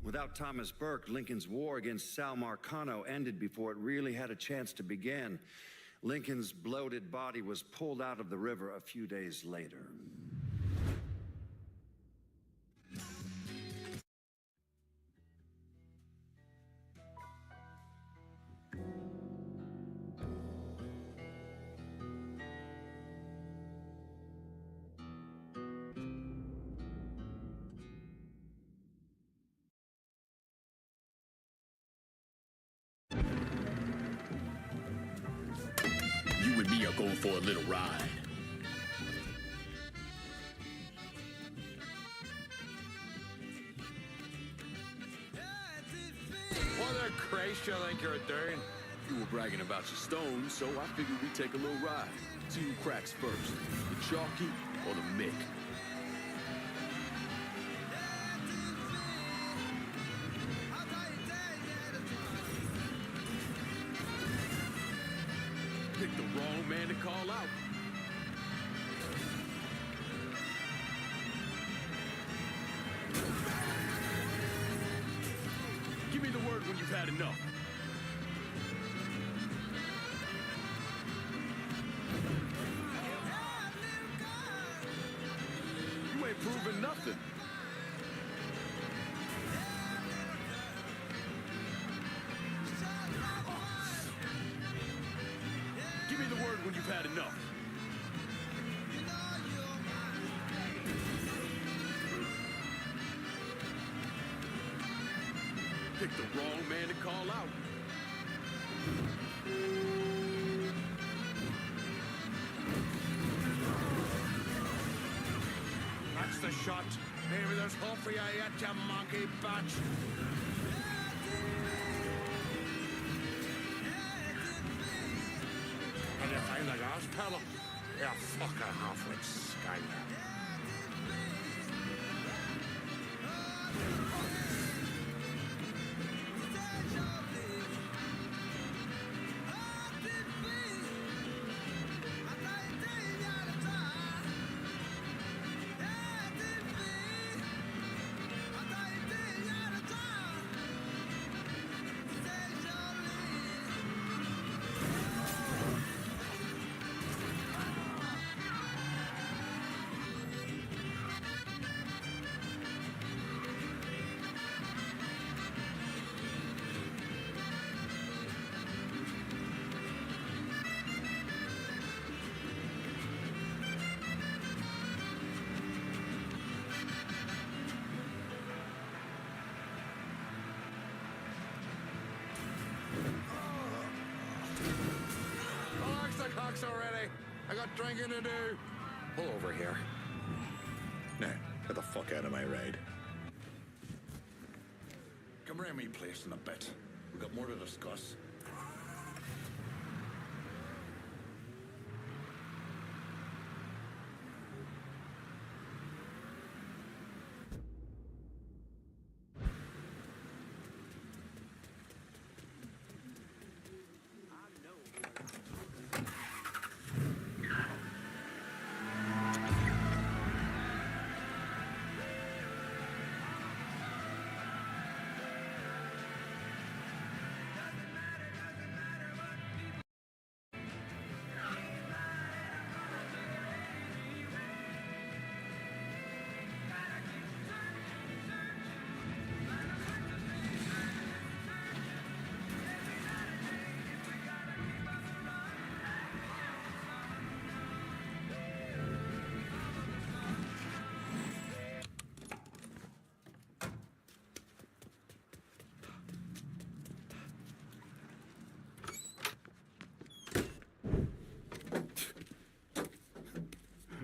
Without Thomas Burke, Lincoln's war against Sal Marcano ended before it really had a chance to begin. Lincoln's bloated body was pulled out of the river a few days later. You and me are going for a little ride. What the Christ you think you're doing? You were bragging about your stones, so I figured we'd take a little ride. See who cracks first, the Chalky or the Mick. Picked the wrong man to call out. Give me the word when you've had enough. when you've had enough. Picked the wrong man to call out. That's the shot. Maybe there's hope for you yet, you monkey batch. Did you find the gas pedal? You fucking half-wit Skyler. Relax the cocks already. I got drinking to do. Pull over here. Now, get the fuck out of my ride. Come around me place in a bit. We've got more to discuss.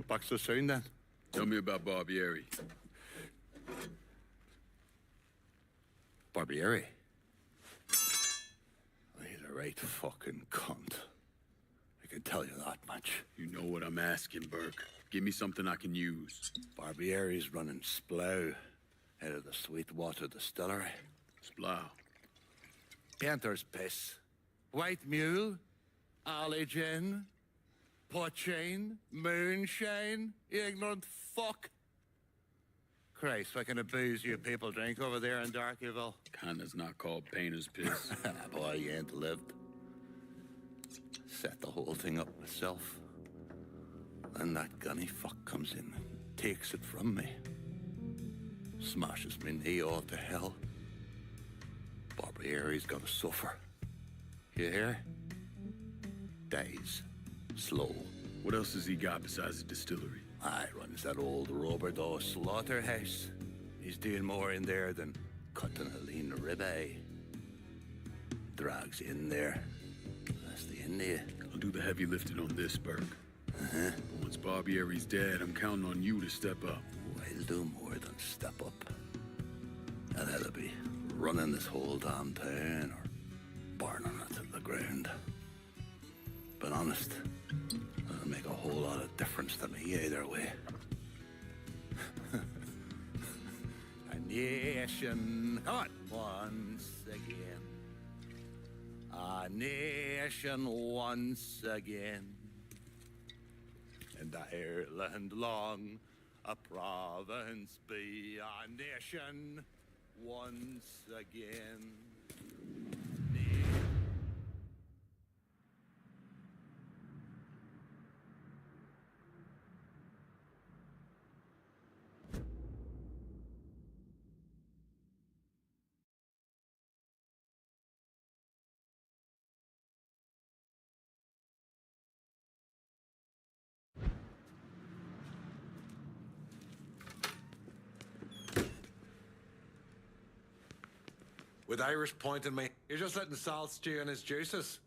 Back so soon then? Tell me about Barbieri. Barbieri? He's a right fucking cunt. I can tell you that much. You know what I'm asking, Burke. Give me something I can use. Barbieri's running Splow out of the Sweetwater Distillery. Splow? Panther's piss. White mule. Alley gin. Poachine, moonshine, you ignorant fuck. Christ, what kind of booze you people drink over there in Darkyville? Kinda's not called painter's piss. Boy, you ain't lived. Set the whole thing up myself. Then that gunny fuck comes in and takes it from me. Smashes me knee all to hell. Barbieri's gonna suffer. You hear? Dies. Slow. What else has he got besides the distillery? Runs that old Robert O. slaughterhouse. He's doing more in there than cutting a lean ribeye. Drags in there. That's the India. I'll do the heavy lifting on this, Burke. But once Barbieri's dead, I'm counting on you to step up. I'll do more than step up. I'll either be running this whole damn town or burning it to the ground. But honest, it'll make a whole lot of difference to me either way. A nation, come on, once again. A nation once again. And Ireland long, a province be a nation once again. With Irish pointing me, you're just letting salt stew in his juices.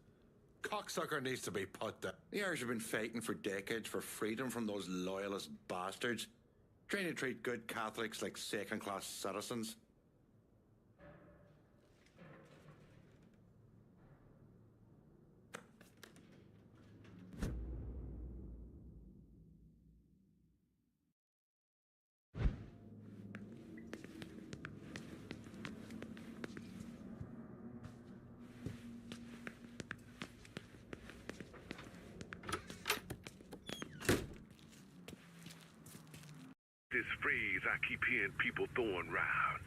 Cocksucker needs to be put down. The Irish have been fighting for decades for freedom from those loyalist bastards, trying to treat good Catholics like second-class citizens. This phrase I keep hearing people throwing around.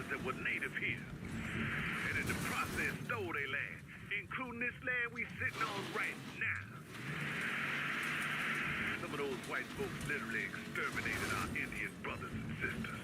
That were native here, and in the process stole their land, including this land we sitting on right now. Some of those white folks literally exterminated our Indian brothers and sisters.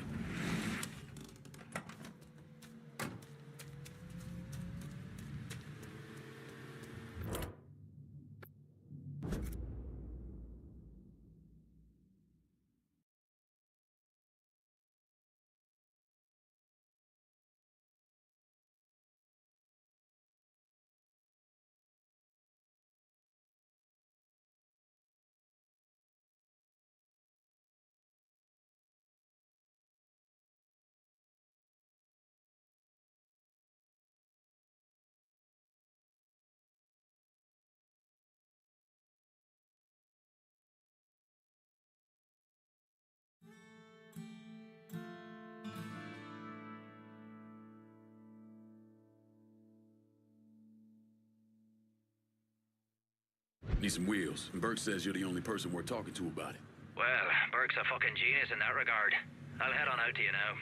Need some wheels, and Burke says you're the only person we're talking to about it. Well, Burke's a fucking genius in that regard. I'll head on out to you now.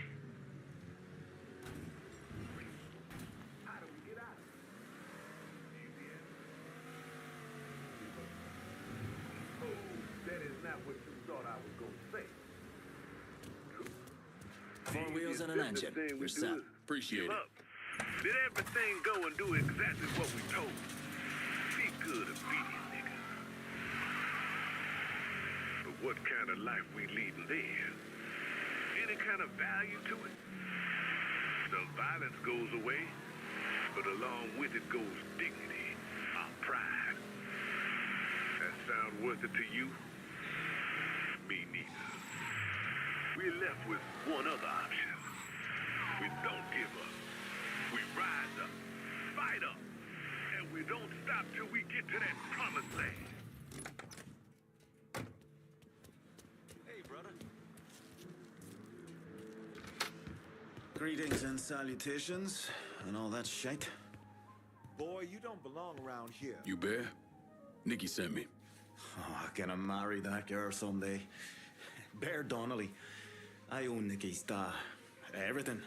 That is not what you thought I was going to say. Four wheels and an engine. You're set. Appreciate it. Did everything go and do exactly what we told? Be good, obedient nigga. But what kind of life we leading there? Any kind of value to it? The violence goes away, but along with it goes dignity, our pride. That sound worth it to you? Me neither. We're left with one other option. We don't give up. We rise up, fight up, and we don't stop till we get to that promised land. Hey, brother. Greetings and salutations, and all that shite. Boy, you don't belong around here. You bear? Nikki sent me. Oh, gonna marry that girl someday. Bear Donnelly. I own Nicky's everything.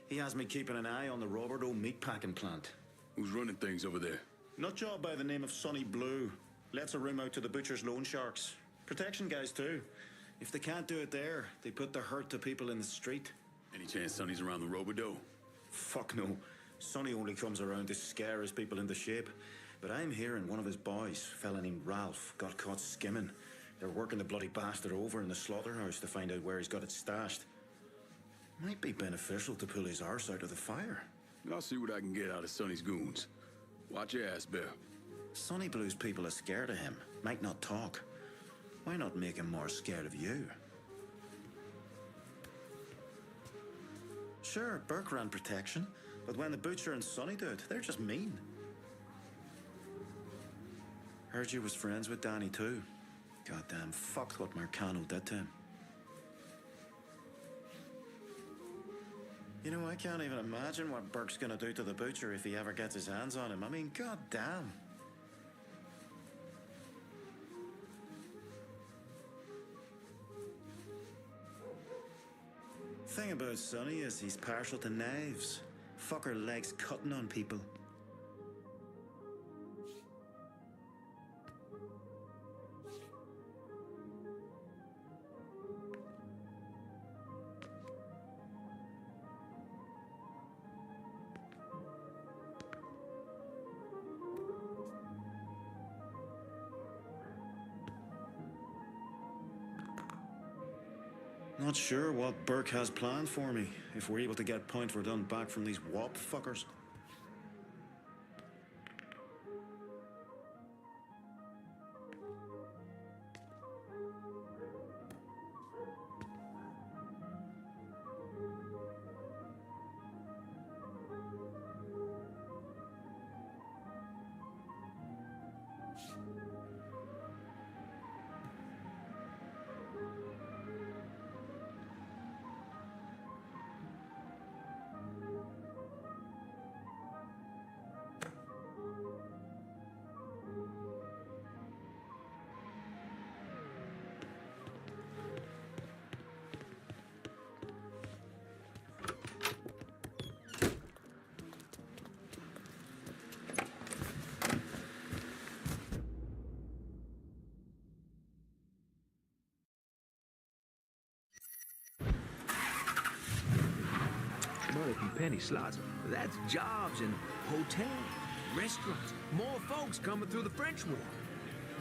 He has me keeping an eye on the Roberto meatpacking plant. Who's running things over there? Nutjob by the name of Sonny Blue. Lets a room out to the butcher's loan sharks. Protection guys, too. If they can't do it there, they put the hurt to people in the street. Any chance Sonny's around the Roberto? Fuck no. Sonny only comes around to scare his people into shape. But I'm hearing one of his boys, a fella named Ralph, got caught skimming. They're working the bloody bastard over in the slaughterhouse to find out where he's got it stashed. Might be beneficial to pull his arse out of the fire. I'll see what I can get out of Sonny's goons. Watch your ass, Bill. Sonny Blue's people are scared of him. Might not talk. Why not make him more scared of you? Sure, Burke ran protection, but when the Butcher and Sonny do it, they're just mean. Heard you was friends with Danny too. Goddamn fucked what Marcano did to him. You know, I can't even imagine what Burke's gonna do to the Butcher if he ever gets his hands on him. I mean, goddamn. Thing about Sonny is he's partial to knives. Fucker likes cutting on people. Not sure what Burke has planned for me, if we're able to get Point Verdun back from these WAP fuckers. Money from penny slots. That's jobs in hotels, restaurants, more folks coming through the French War.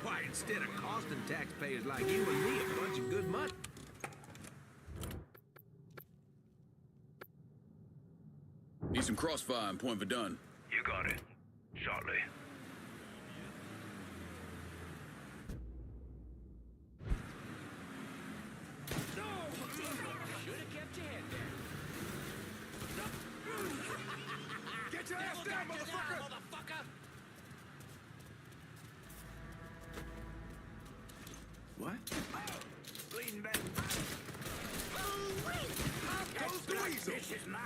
Why, instead of costing taxpayers like you and me a bunch of good money. Need some crossfire in Point Verdun. You got it. Shortly. Get your ass down, motherfucker! What? Bleeding back. Oh, wait! How goes the weasel? This is mine.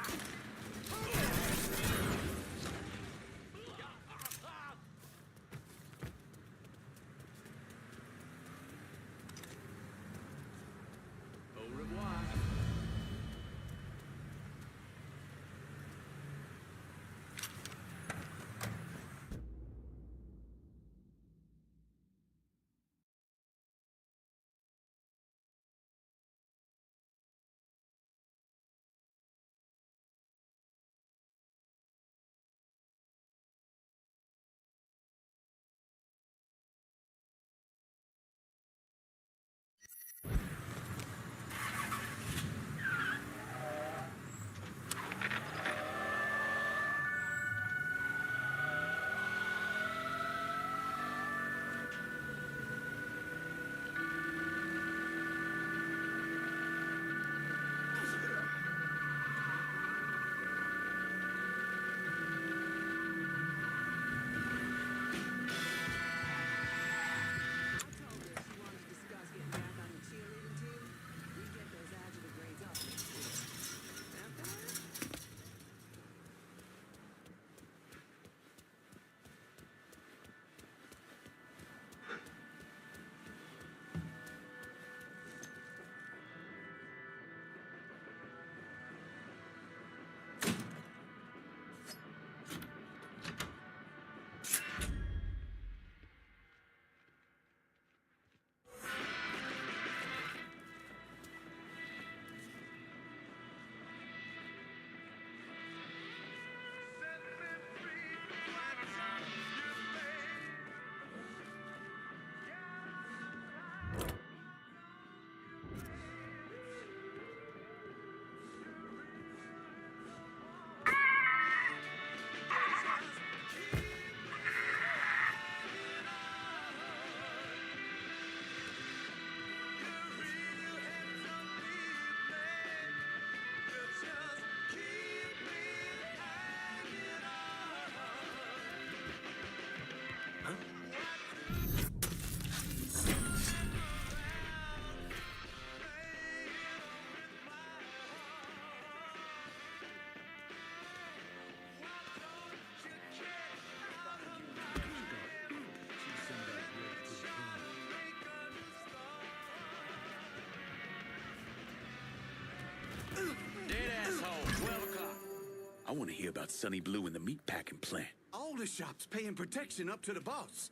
I want to hear about Sonny Blue and the meatpacking plant. All the shops paying protection up to the boss.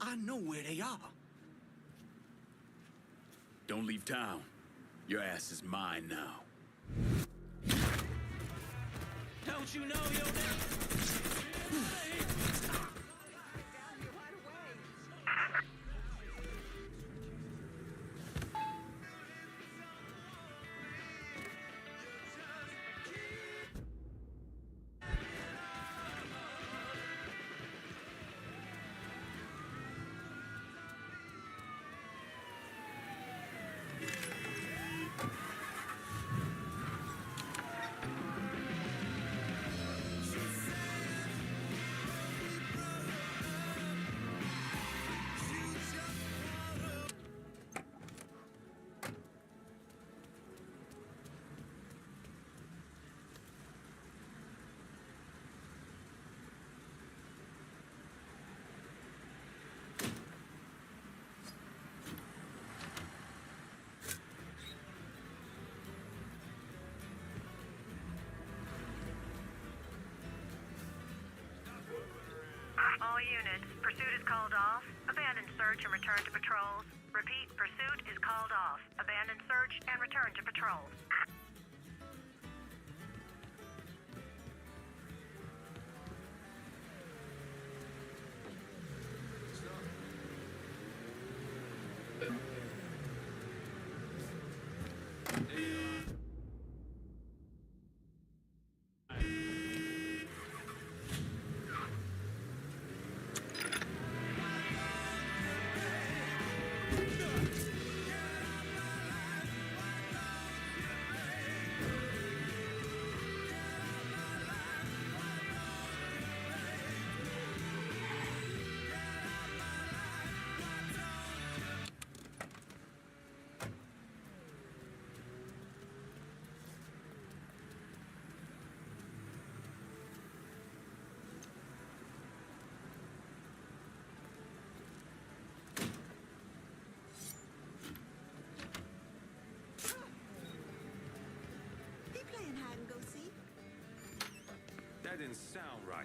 I know where they are. Don't leave town. Your ass is mine now. Don't you know your name? All units, pursuit is called off. Abandon search and return to patrols. Repeat, pursuit is called off. Abandon search and return to patrols. That didn't sound right.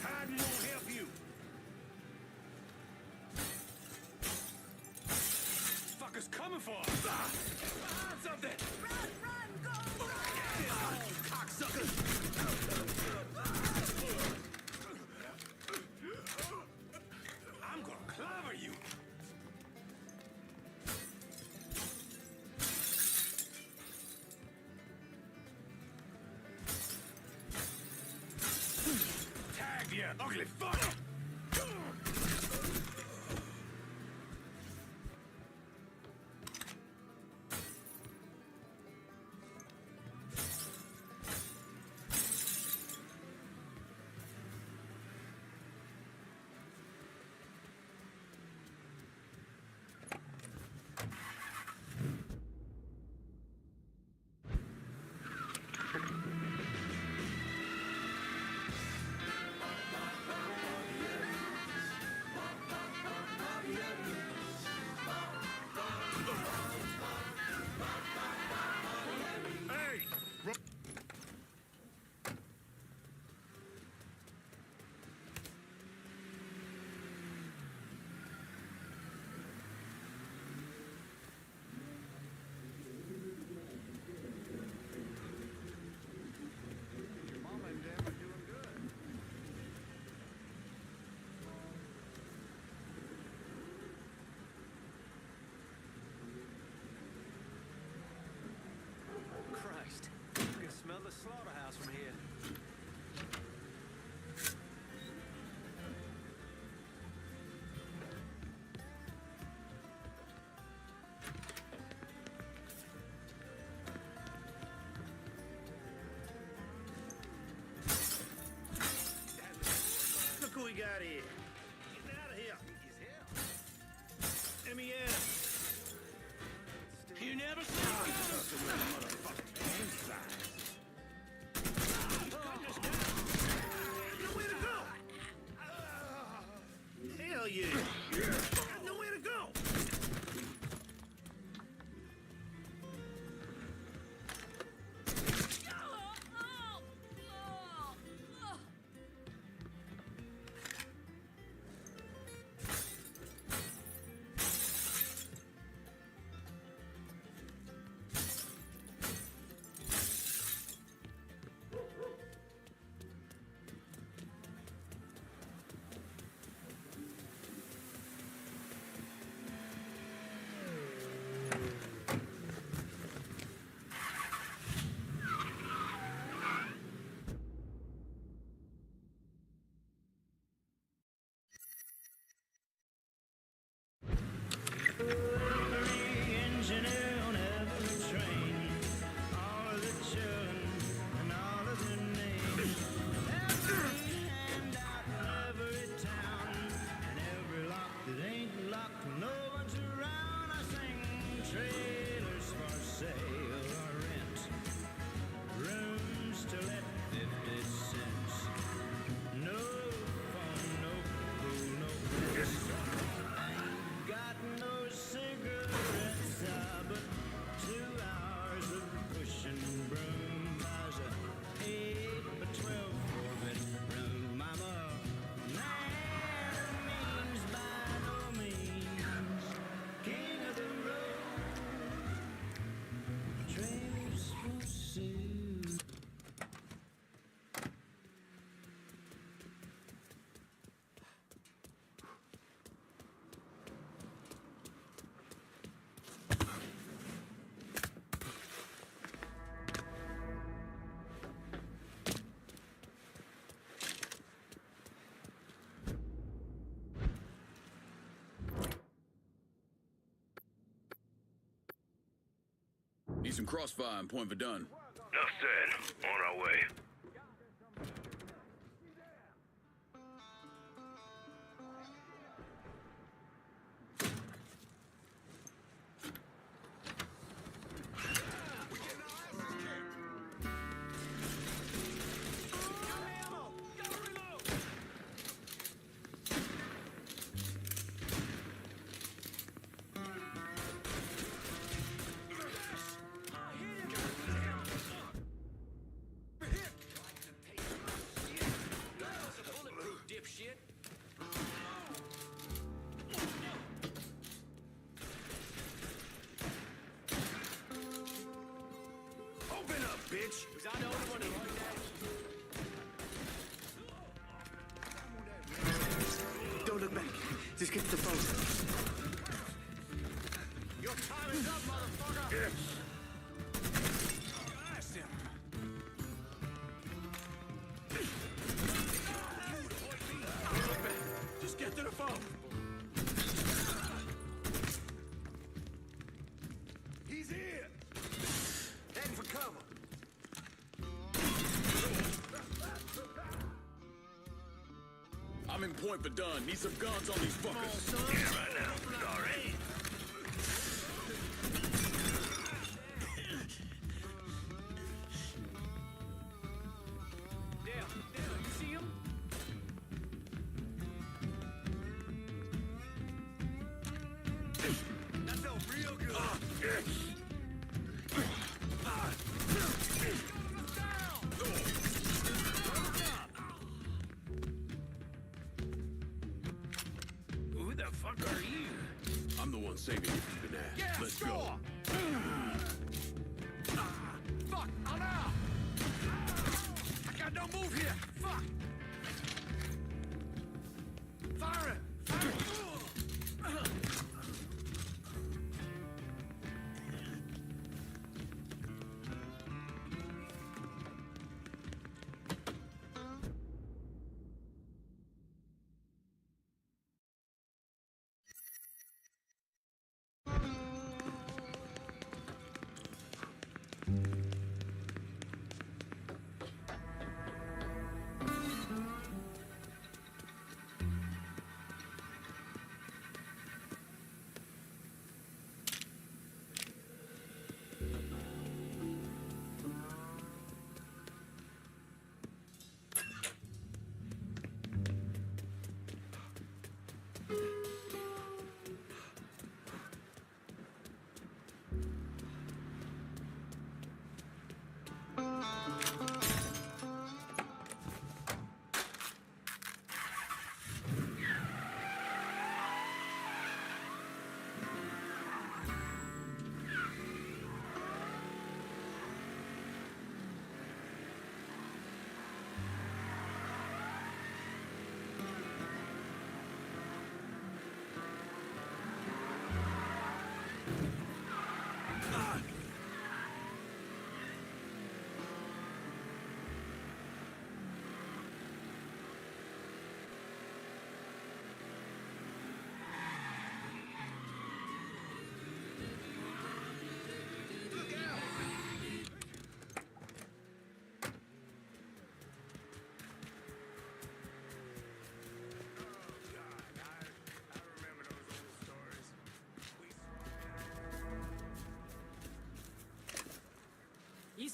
Hiding won't help you. Fuckers coming for us! Find something! Run, go! Cocksuckers! I'm gonna clobber you! Tag you, ugly fuck! Christ, you can smell the slaughterhouse from here. Look who we got here. Get out of here. MES. You never see it coming! Motherfucking hand size. you. Got nowhere to go. Need some crossfire and point Verdun. Enough said. On our way. Bitch. Was I the only one who heard that? Don't look back. Just get to the phone. Your time is up, motherfucker! Yes. Just get to the phone. He's here. Heading for cover. I'm in point Verdun. Need some guns on these fuckers. Yeah, right now. Sorry. Dale, you see him? That felt real good. Who the fuck are you? I'm the one saving you from the ass. Yeah, Let's score. go. Fuck, I'm out! I got no move here! Fuck! Fire it! Fire it!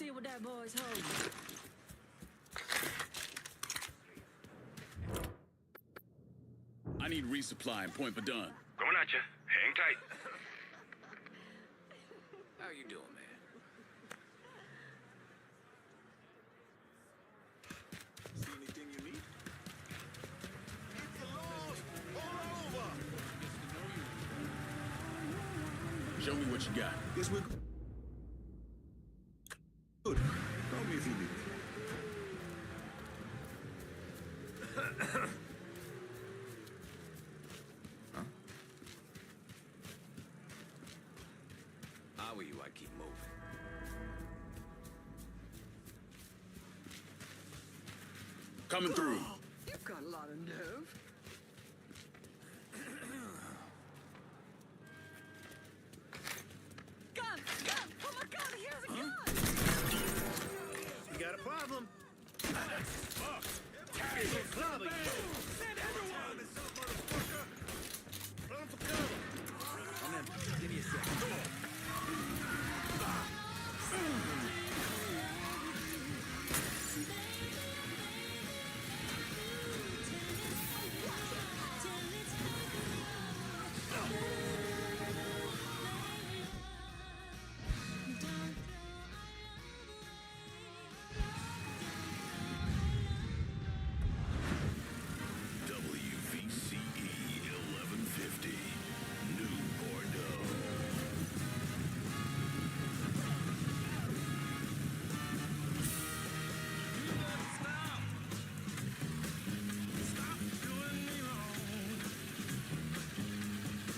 see what that boy's holding. I need resupply and point for done. Going at you. Hang tight. How you doing, man? See anything you need? If you're lost, all over. Show me what you got. Guess we're good. Call me if you need me. Huh? How are you? I keep moving. Coming through. You've got a lot of nerve. Gun! Gun! Oh my God, here's a gun! You got a problem. Fuck. Send everyone! Run for cover. I'm in. Give me a second. WVCE 1150, New Bordeaux. Stop doing me wrong.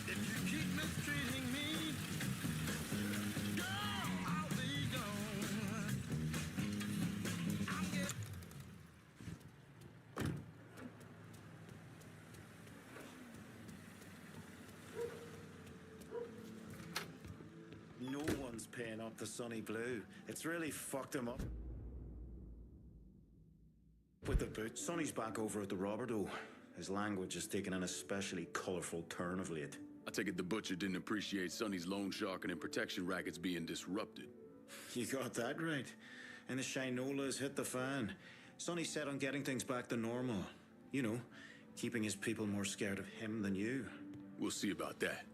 If you keep mistreating me, girl, I'll be gone. No one's paying up the Sonny Blue. It's really fucked him up. With the boot, Sonny's back over at the Roberto. His language has taken an especially colourful turn of late. I take it the butcher didn't appreciate Sonny's loan sharking and protection rackets being disrupted. You got that right. And the Shinolas hit the fan. Sonny's set on getting things back to normal. You know, keeping his people more scared of him than you. We'll see about that.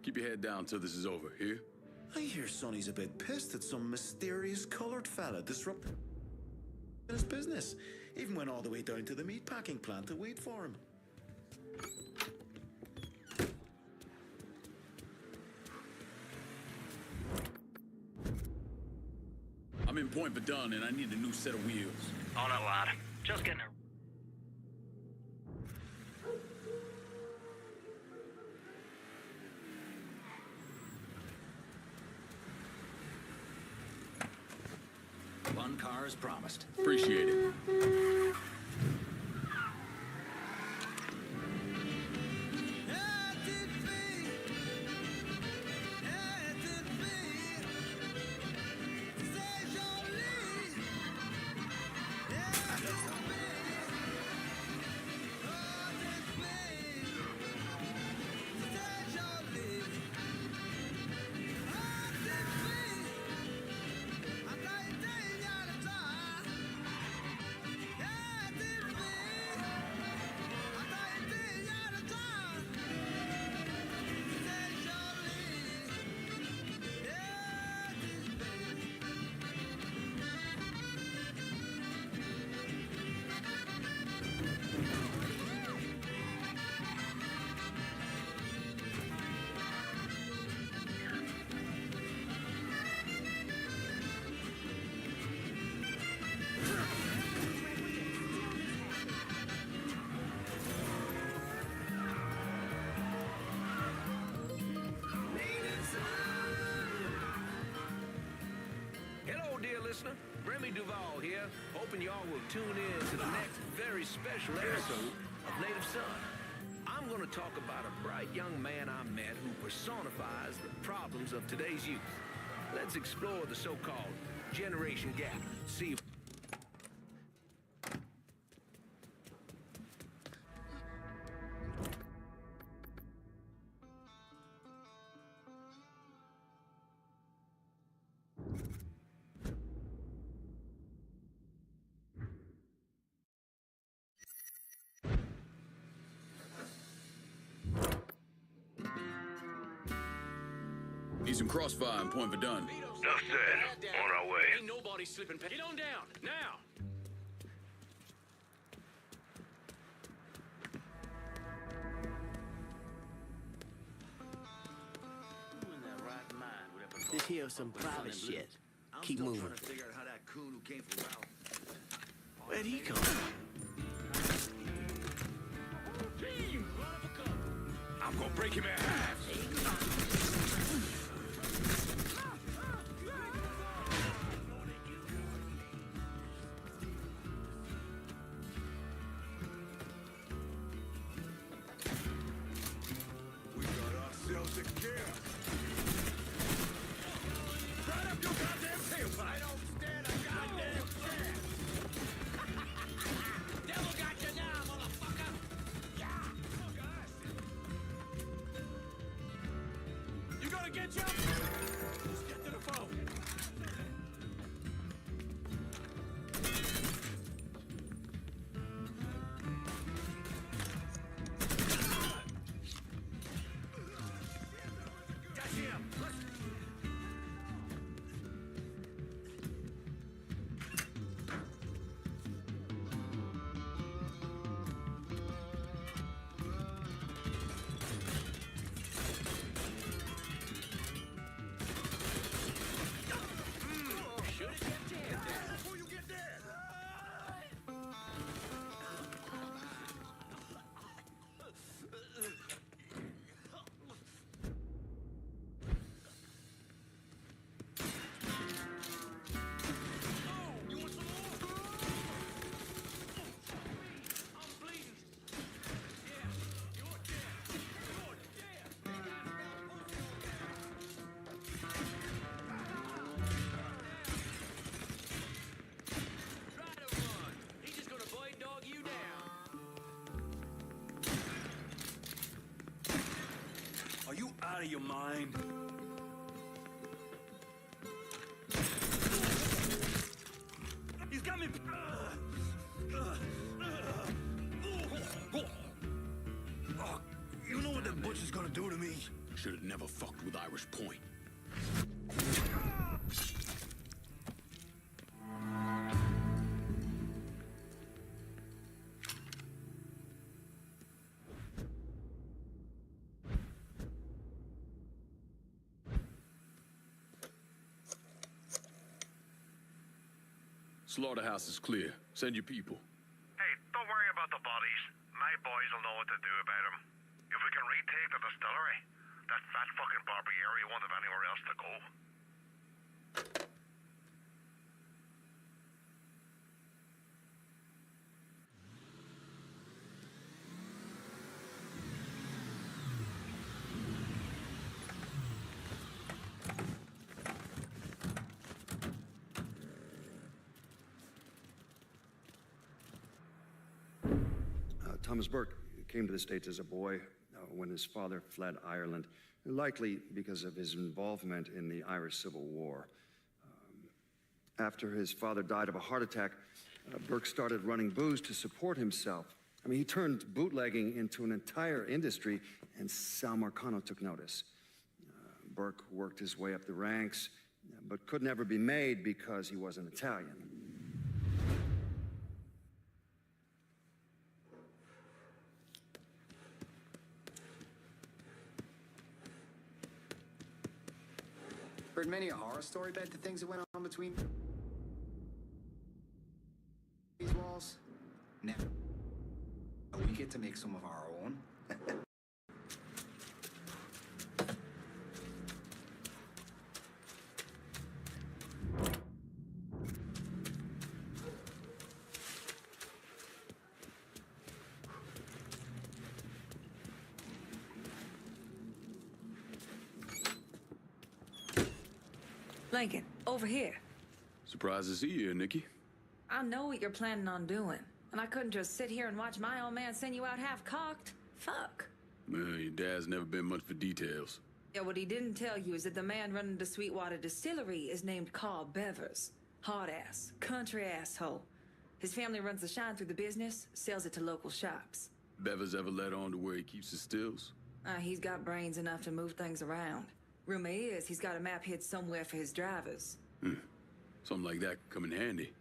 Keep your head down till this is over, here? I hear Sonny's a bit pissed that some mysterious coloured fella disrupted his business. Even went all the way down to the meatpacking plant to wait for him. I'm in Point Verdun and I need a new set of wheels. On it, lad. Just getting a... One car as promised. Appreciate it. Hello, dear listener. Remy Duval here, hoping y'all will tune in to the next very special episode of Native Son. I'm going to talk about a bright young man I met who personifies the problems of today's youth. Let's explore the so-called generation gap. See if... Need some crossfire and point Verdun. Enough said. On our way. Ain't nobody slipping past. Get on down, now! This here is some private shit. Keep moving. Trying to figure out how that coon who came from Ralph. Where'd he come from? I'm gonna break him in half. We got ourselves a kill. Right up your goddamn tailpipe. I don't stand a goddamn chance. Devil got you now, motherfucker. Yeah. You gonna get you? Let's get to the phone. Got him. Before you get there. He's just gonna blade dog you down. Are you out of your mind? He's got me. Oh, you know what that butcher's gonna do to me? Should have never fucked with Irish Point. Slaughterhouse is clear. Send your people. Hey, don't worry about the bodies. My boys will know what to do about them. If we can retake the distillery, that fat fucking Barbieri won't have anywhere else to go. Thomas Burke came to the States as a boy when his father fled Ireland, likely because of his involvement in the Irish Civil War. After his father died of a heart attack, Burke started running booze to support himself. I mean, he turned bootlegging into an entire industry, and Sal Marcano took notice. Burke worked his way up the ranks, but could never be made because he wasn't Italian. Heard many a horror story about the things that went on between these walls. Now, we get to make some of our own. Lincoln, over here. Surprised to see you here, Nikki. I know what you're planning on doing, and I couldn't just sit here and watch my old man send you out half-cocked. Fuck. Well, your dad's never been much for details. Yeah, what he didn't tell you is that the man running the Sweetwater Distillery is named Carl Bevers. Hard-ass, country asshole. His family runs the shine through the business, sells it to local shops. Bevers ever let on to where he keeps his stills? He's got brains enough to move things around. Rumor is he's got a map hid somewhere for his drivers. Something like that could come in handy.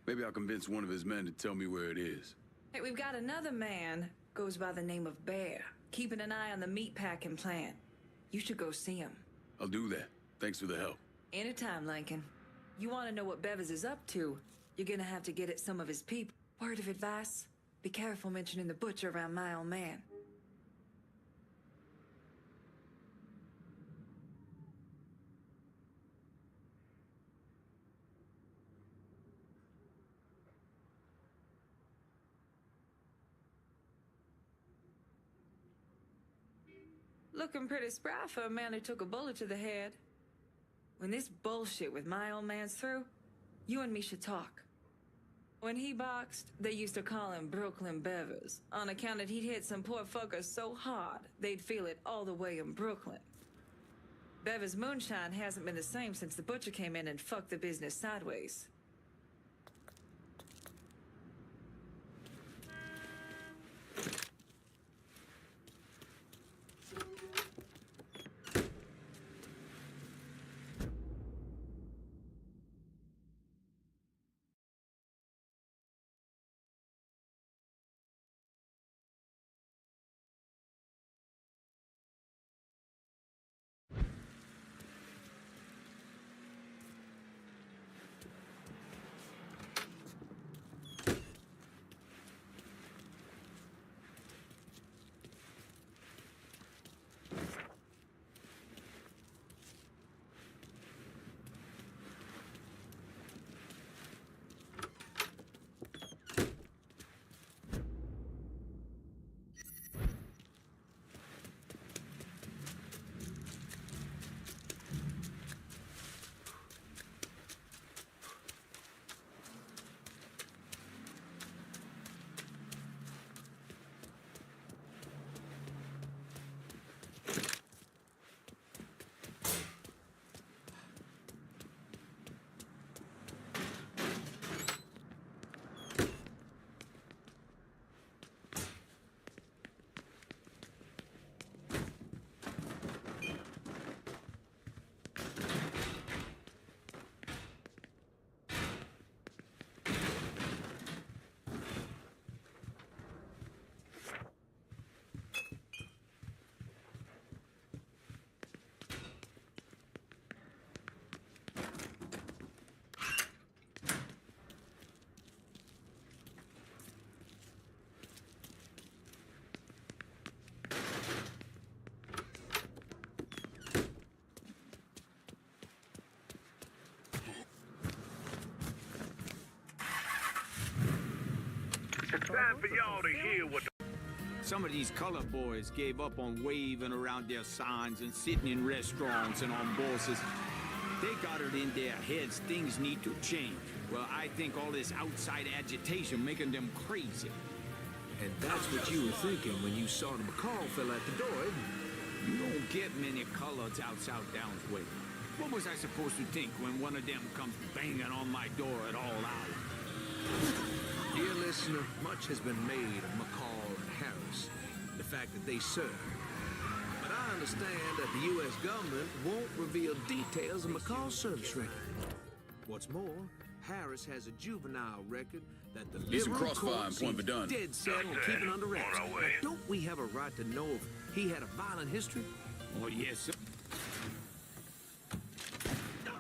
Maybe I'll convince one of his men to tell me where it is. Hey, we've got another man, goes by the name of Bear, keeping an eye on the meatpacking plant. You should go see him. I'll do that. Thanks for the help. Anytime, Lincoln. You want to know what Bevers is up to, you're gonna have to get at some of his people. Word of advice, be careful mentioning the butcher around my old man. Looking pretty spry for a man who took a bullet to the head. When this bullshit with my old man's through, you and me should talk. When he boxed, they used to call him Brooklyn Bevers, on account that he'd hit some poor fuckers so hard, they'd feel it all the way in Brooklyn. Bevers' moonshine hasn't been the same since the butcher came in and fucked the business sideways. It's time for y'all to hear what Some of these color boys gave up on waving around their signs and sitting in restaurants and on buses. They got it in their heads things need to change. Well, I think all this outside agitation making them crazy. And that's what you were thinking when you saw the McCall fell at the door, isn't it? You don't get many coloreds out South Downs way. What was I supposed to think when one of them comes banging on my door at all hours? Dear listener, much has been made of McCall and Harris, the fact that they served. But I understand that the U.S. government won't reveal details of McCall's service record. What's more, Harris has a juvenile record that the Use some liberal crossfire court and point seems Verdun. dead set on keeping under wraps. Now, don't we have a right to know if he had a violent history? Oh, yes, sir.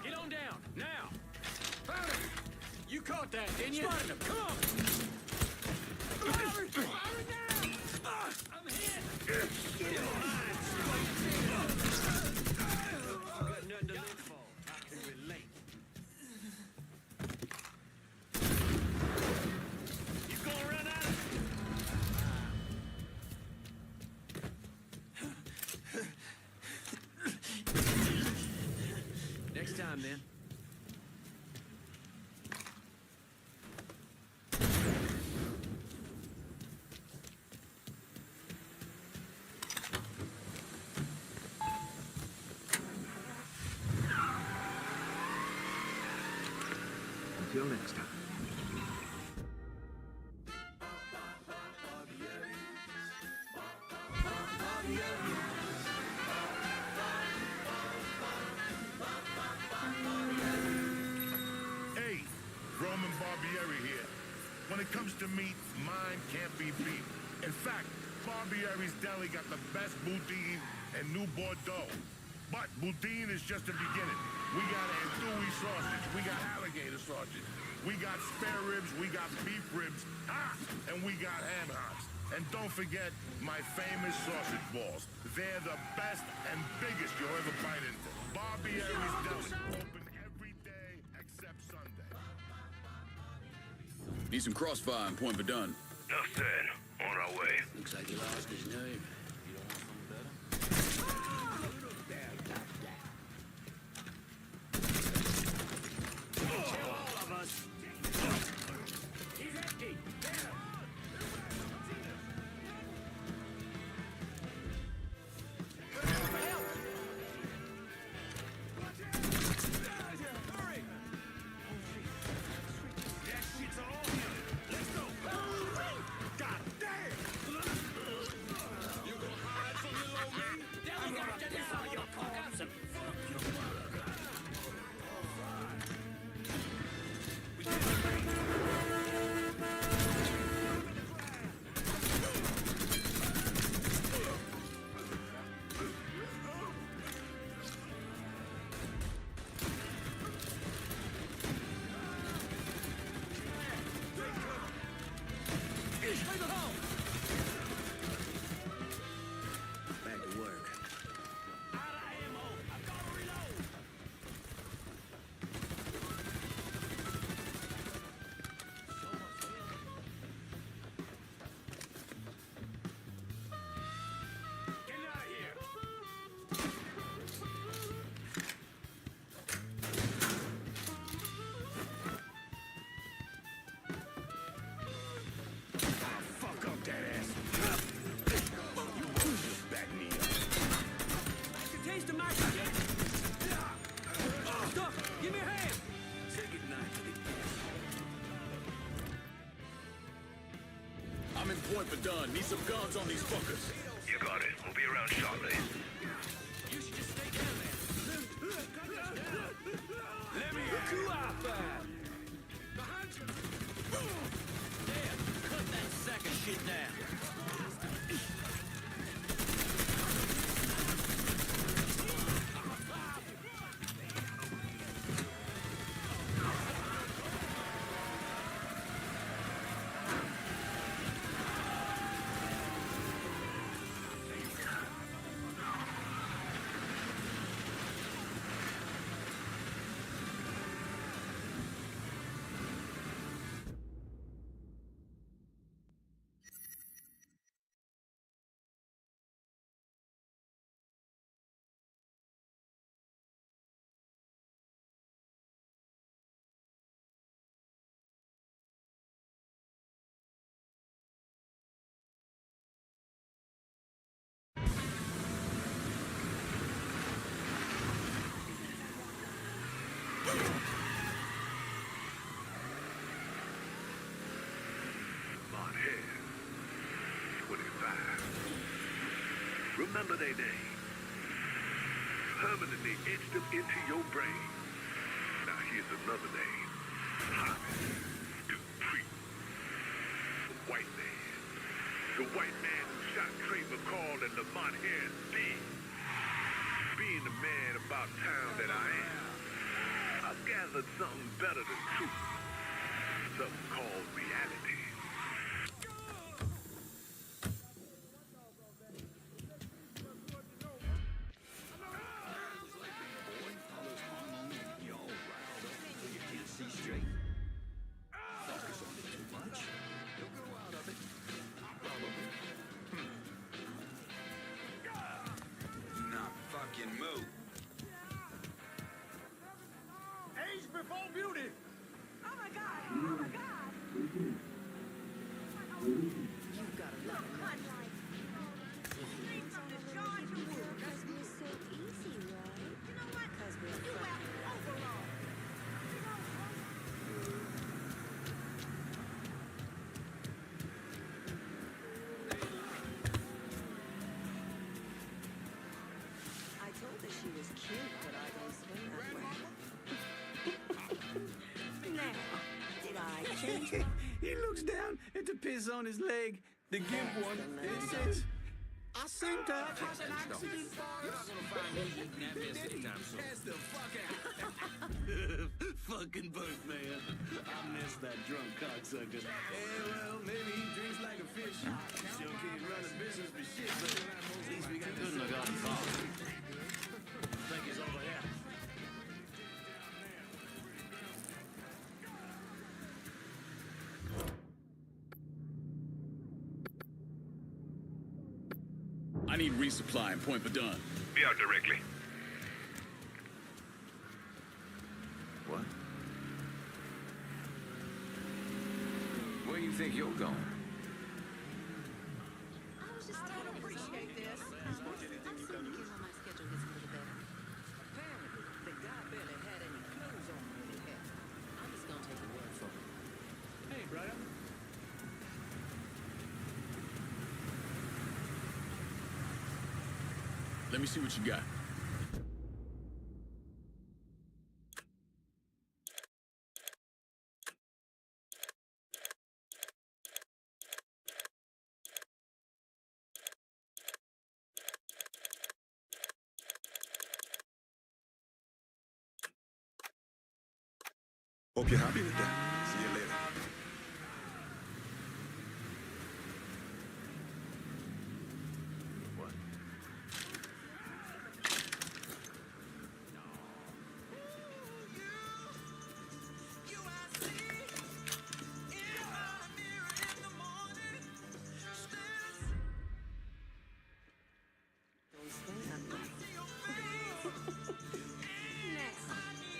Get on down, now! Fire! You caught that, didn't you? Spotted him, come on! Fire! Fire now! I'm hit! Get in line, got nothing to look for. I can relate. You gonna run out of... Next time, then. Until next time. comes to meat, mine can't be beat. In fact, Barbieri's Deli got the best boudin and New Bordeaux. But boudin is just the beginning. We got andouille sausage, we got alligator sausage, we got spare ribs, we got beef ribs, and we got ham hocks. And don't forget my famous sausage balls. They're the best and biggest you'll ever bite into. Barbieri's Deli, open every day except Sunday. Need some crossfire and Point Verdun. Enough said. On our way. Looks like he lost his nerve. You don't want something better? Kill all of us. He's empty. Back to work. Fuck up that ass. Back me up. You taste the master. Stop! Give me a hand. Say goodnight to the I'm in Point Verdun. Need some guns on these fuckers. You got it. We'll be around shortly. You should just stay down there. Let me look you out, man. Behind you. Damn, cut that sack of shit down. Mon Hair, 25. Remember their name. Permanently etched them into your brain. Now here's another name. Thomas Dupree. The white man. The white man who shot Trey McCall and Lamont Harris dead. Being the man about town that I am, I've gathered something better than truth. Something called reality. Age before beauty. Oh my god! Oh my god! You've got to love it. Need some to charge you with. Because we're so easy, right? You know what? Because we're You fucking have overall. I told her she was cute, but I don't swing that way. Now, did I change my... He looks down at the piss on his leg, the gimp one, and he says, I seem to have had an accident. You're not gonna find me eating that mess anytime soon. That's the fuck out. Fucking both, man. I miss that drunk cocksucker. Yeah, well, maybe he drinks like a fish. Still can't run a business for shit, but at least we got Couldn't have gotten far. I think he's over here. I need resupply in Point Verdun. Be out directly. What? Where do you think you're going? I was just don't appreciate this. I'm soon to get when my schedule gets a little better. Apparently, the guy barely had any clothes on when he had. I'm just gonna take your word for it. Hey, brother. Let me see what you got. Hope you're happy with that. See you later. What?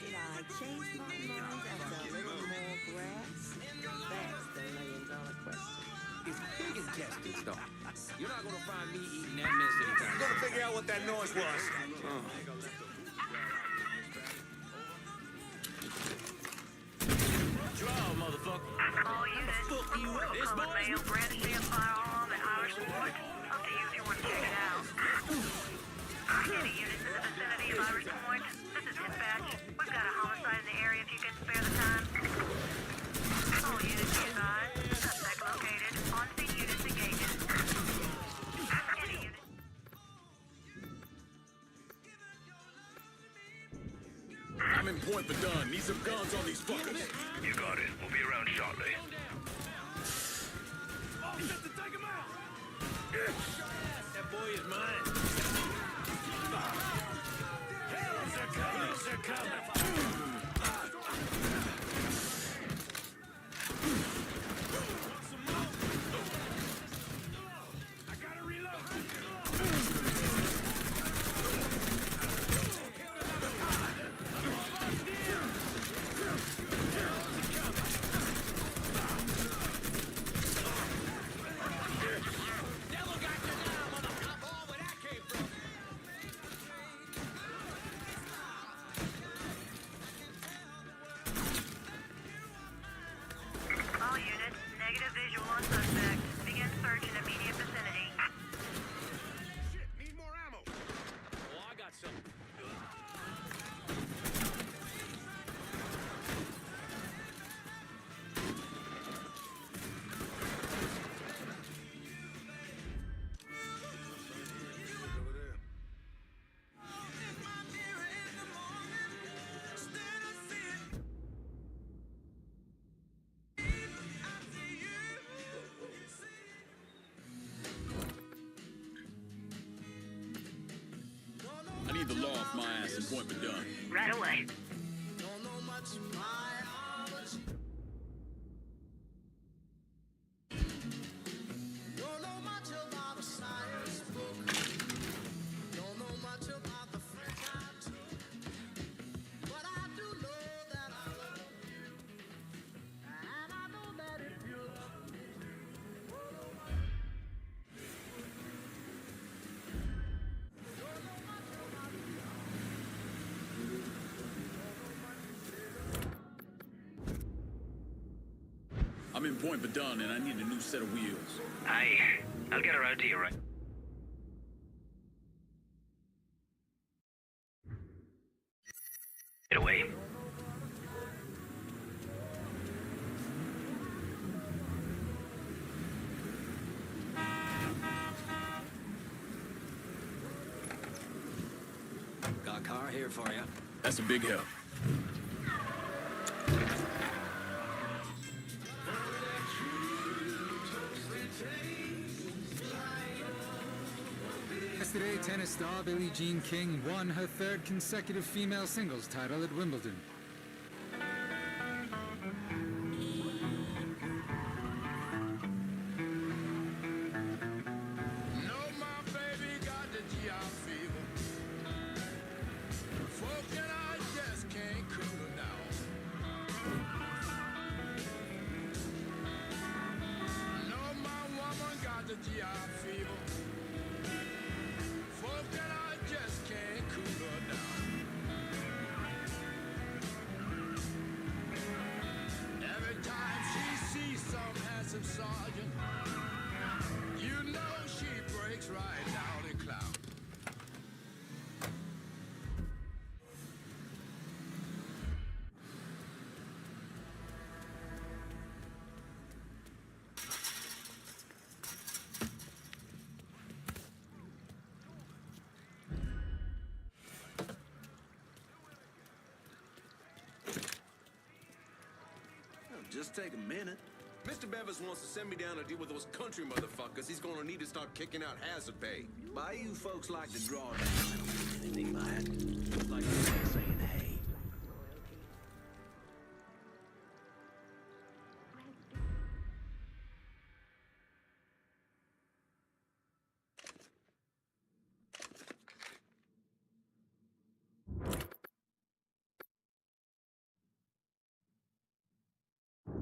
Did I change my mind after a little more grass? That's the million-dollar question. It's big intestines, though. You're not gonna find me eating that mess anytime. I'm gonna figure out what that noise was. Draw, motherfucker. All units, report a colored male brandishing a firearm at Irish Point. Hope to use your one to check it out. Any units in the vicinity of Irish Point? This is dispatch. We've got a homicide in the area if you can spare the time. All units be advised. Suspect located. On-scene units engaging. Any unit. I'm in Point Verdun. Need some guns on these fuckers. You got it. We'll be around shortly. Oh, shit, to take him out! That boy is mine. Hells are coming! Hells are coming! I gotta reload! All units, negative visual on suspect. Begin search in immediate vicinity. Shit, need more ammo. Oh, I got some. Over there. I need the law off my ass in Point Verdun. Right away. I'm in Point Verdun and I need a new set of wheels. I'll get around to you right. Get away. a car here for you. That's a big help. Yesterday, tennis star Billie Jean King won her third consecutive female singles title at Wimbledon. Just take a minute. Mr. Bevis wants to send me down to deal with those country motherfuckers. He's gonna need to start kicking out hazard pay. Why you folks like to draw down anything, lad? Like saying hey.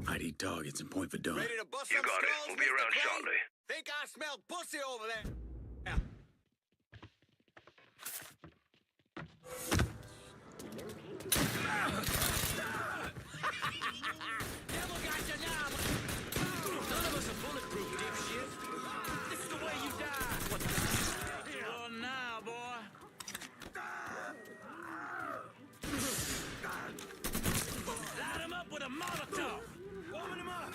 ID targets and point for done. Ready to bust You some got it. skulls, We'll be Mr. around Clay? shortly. Think I smell pussy over there. Devil got you now. None of us are bulletproof, dipshit. This is the way you die. Oh, now, boy. Light him up with a Molotov. Warming him up.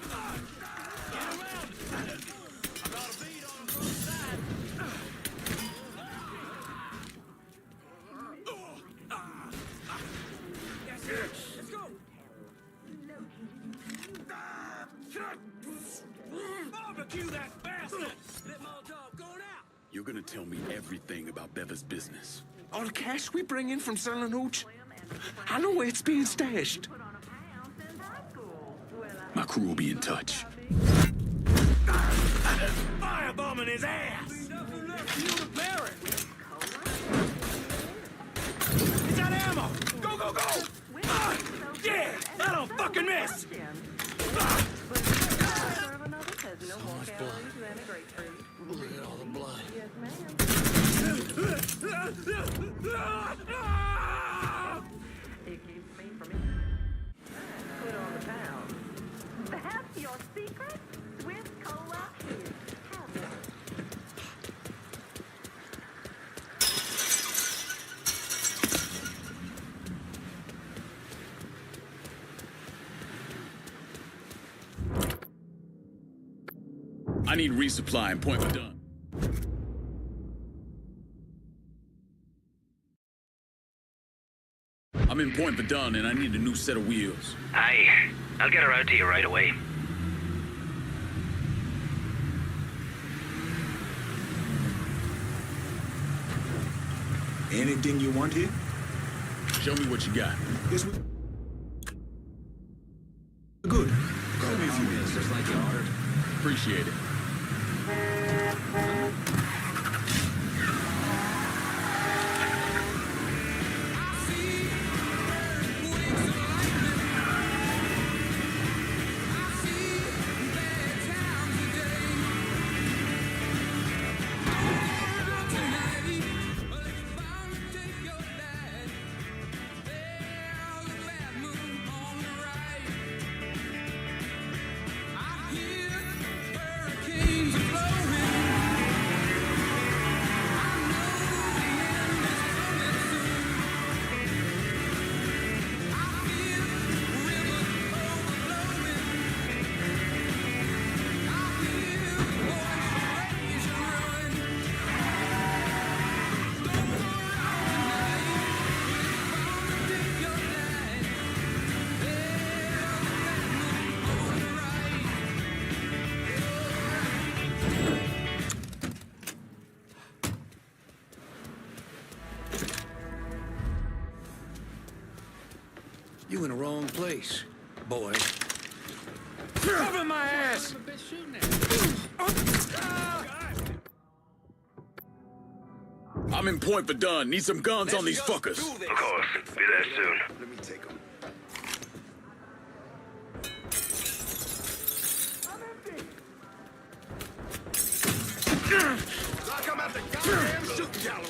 Get around. I got a beat on the front side. That's it. Let's go. Barbecue that bastard. Let Molotov go now. You're gonna tell me everything about Bevis' business. All the cash we bring in from selling hooch, I know where it's being stashed. My crew will be in touch. Firebombing his ass. Nothing left for you to bury. Is that ammo? Go, go, go! Yeah! I don't fucking miss! Look at all the blood. It keeps me from put on the pound. That's your secret? Swiss cola? Have it. I need resupply and point for done. I'm in Point Verdun and I need a new set of wheels. Aye, I'll get her out to you right away. Anything you want here? Show me what you got. Yes, we... Good. Call me if you It's just like you ordered. Appreciate it. Hurricanes are blowing You in the wrong place, boy. Cover my ass! I'm in Point Verdun. Need some guns on these fuckers. Of course. Be there soon. Let me take them. Like I'm at the goddamn shooting gallery.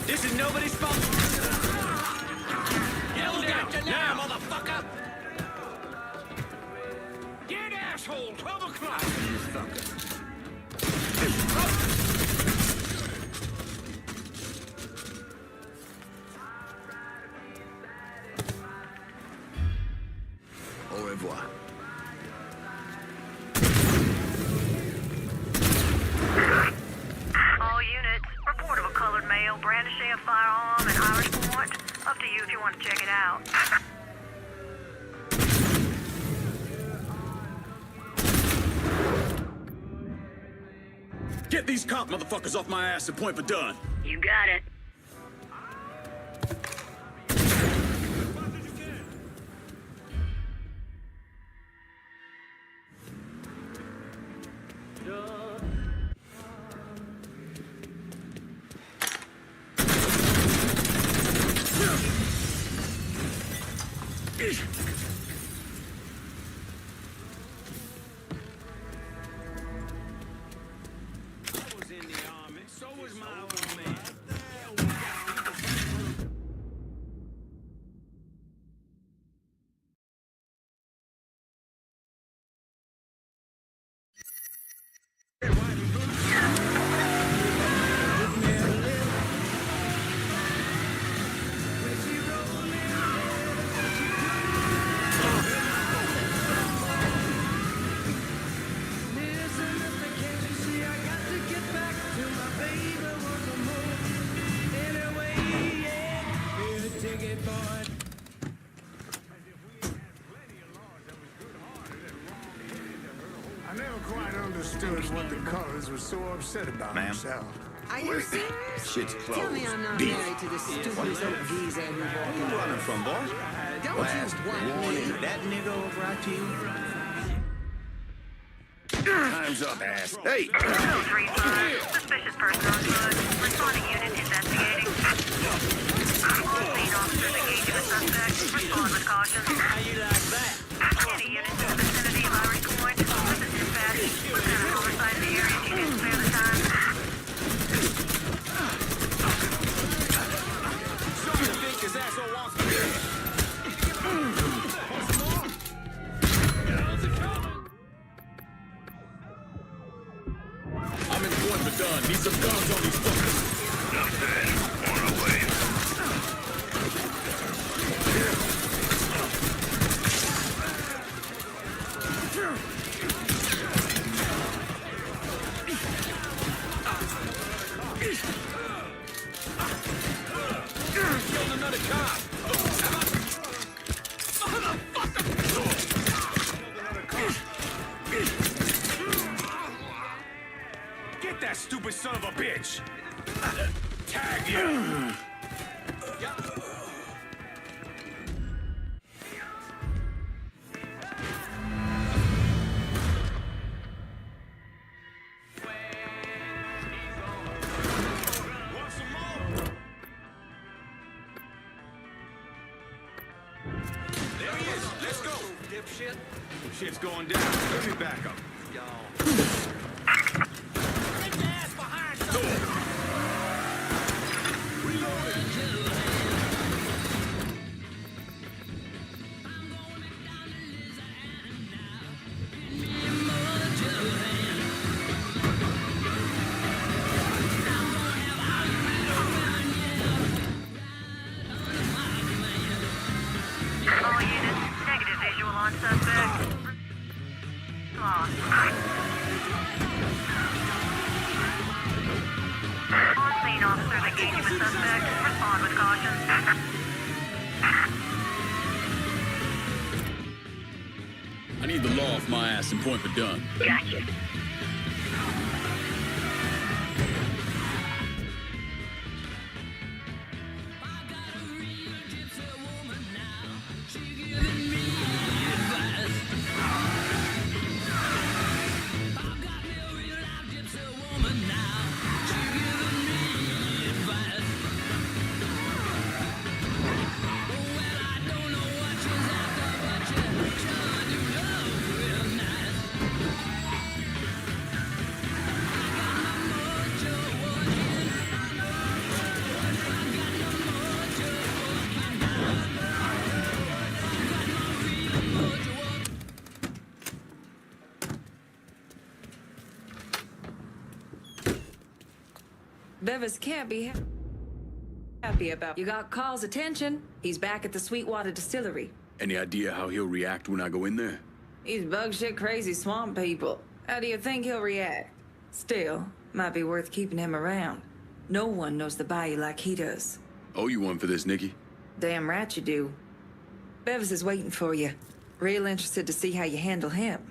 This is nobody's fault. Yell down now, motherfucker! Get asshole! 12 o'clock! Au revoir. All units, report of a colored male brandishing a firearm in Irish Point. Up to you if you want to check it out. Get these cop motherfuckers off my ass and Point Verdun. You got it. I never quite understood what the colors were so upset about themselves. Are you serious? Shit's closed. Tell me I'm not Beef. married to this stupid old geezer who walked in. running from, boy? Don't Last you want warning. me? That nigga over out to you? Time's up, ass. Hey! 235. Suspicious person on foot. Responding unit investigating. On-scene officers engaging a suspect. Respond with caution. How you like that? Any units in the vicinity of Irish Point. This is dispatch. What kind of homicide in the area do you need to spare the time? Something to think this asshole wants to do. I'm in Point Verdun. Need some guns on these fuckers. Enough said. On our way. Killed another cop. Get that stupid son of a bitch! Tag you! Want some more? There he is. Let's go, dipshit. Shit's going down. Let me back up. Y'all. Get your ass behind something. All units, negative visual on suspect. Lost. On-scene officers engaging with suspect. Respond with caution. I need the law off my ass and Point Verdun. Gotcha. Bevis can't be happy about. You got Carl's attention. He's back at the Sweetwater Distillery. Any idea how he'll react when I go in there? He's bug shit crazy swamp people. How do you think he'll react? Still, might be worth keeping him around. No one knows the bayou like he does. Owe you one for this, Nikki. Damn right you do. Bevis is waiting for you. Real interested to see how you handle him.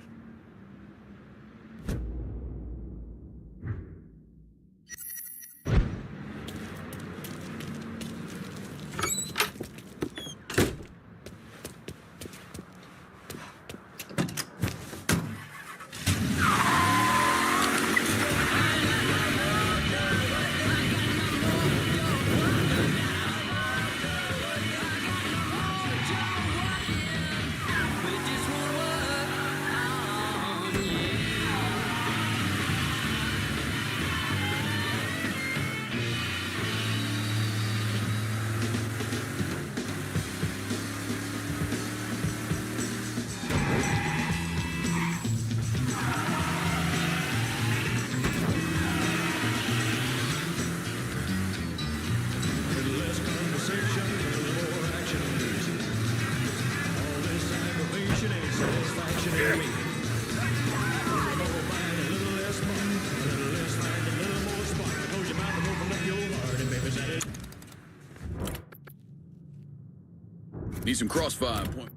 Need some crossfire point.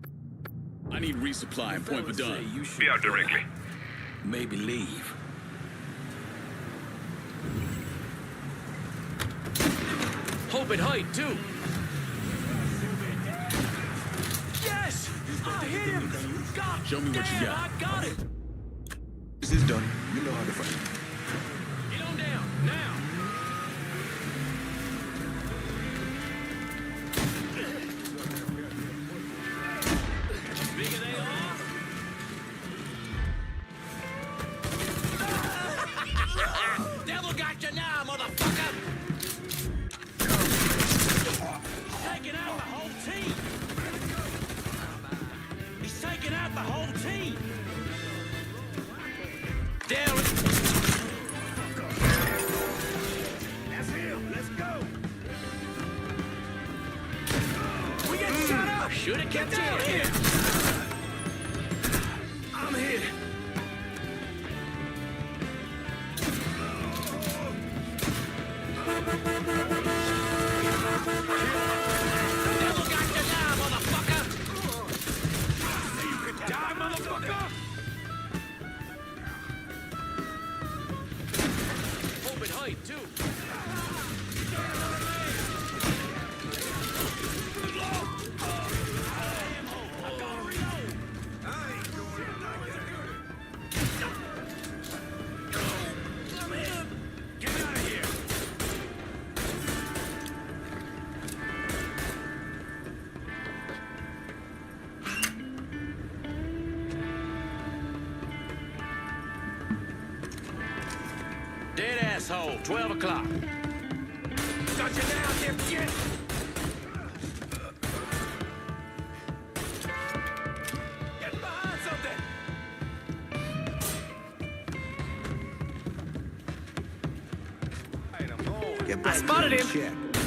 I need resupply and point for done. Be out directly. Maybe leave. Hope and height, too. Yes! I hit him! God Show me what you damn, got. I got it! This is done. You know how to fight. Get on down, now! Bigger they are? Devil got you now, motherfucker! Taking out the whole team! He's taking out the whole team! Down! That's him. Let's go. We get shut up! Should've kept down here! I'm here! Devil got you now, motherfucker! You could die, motherfucker! Open height, too! Get out of here! Dead asshole, 12 o'clock. Got you now, dipshit! Get behind something! Get I back spotted here, him! Jack.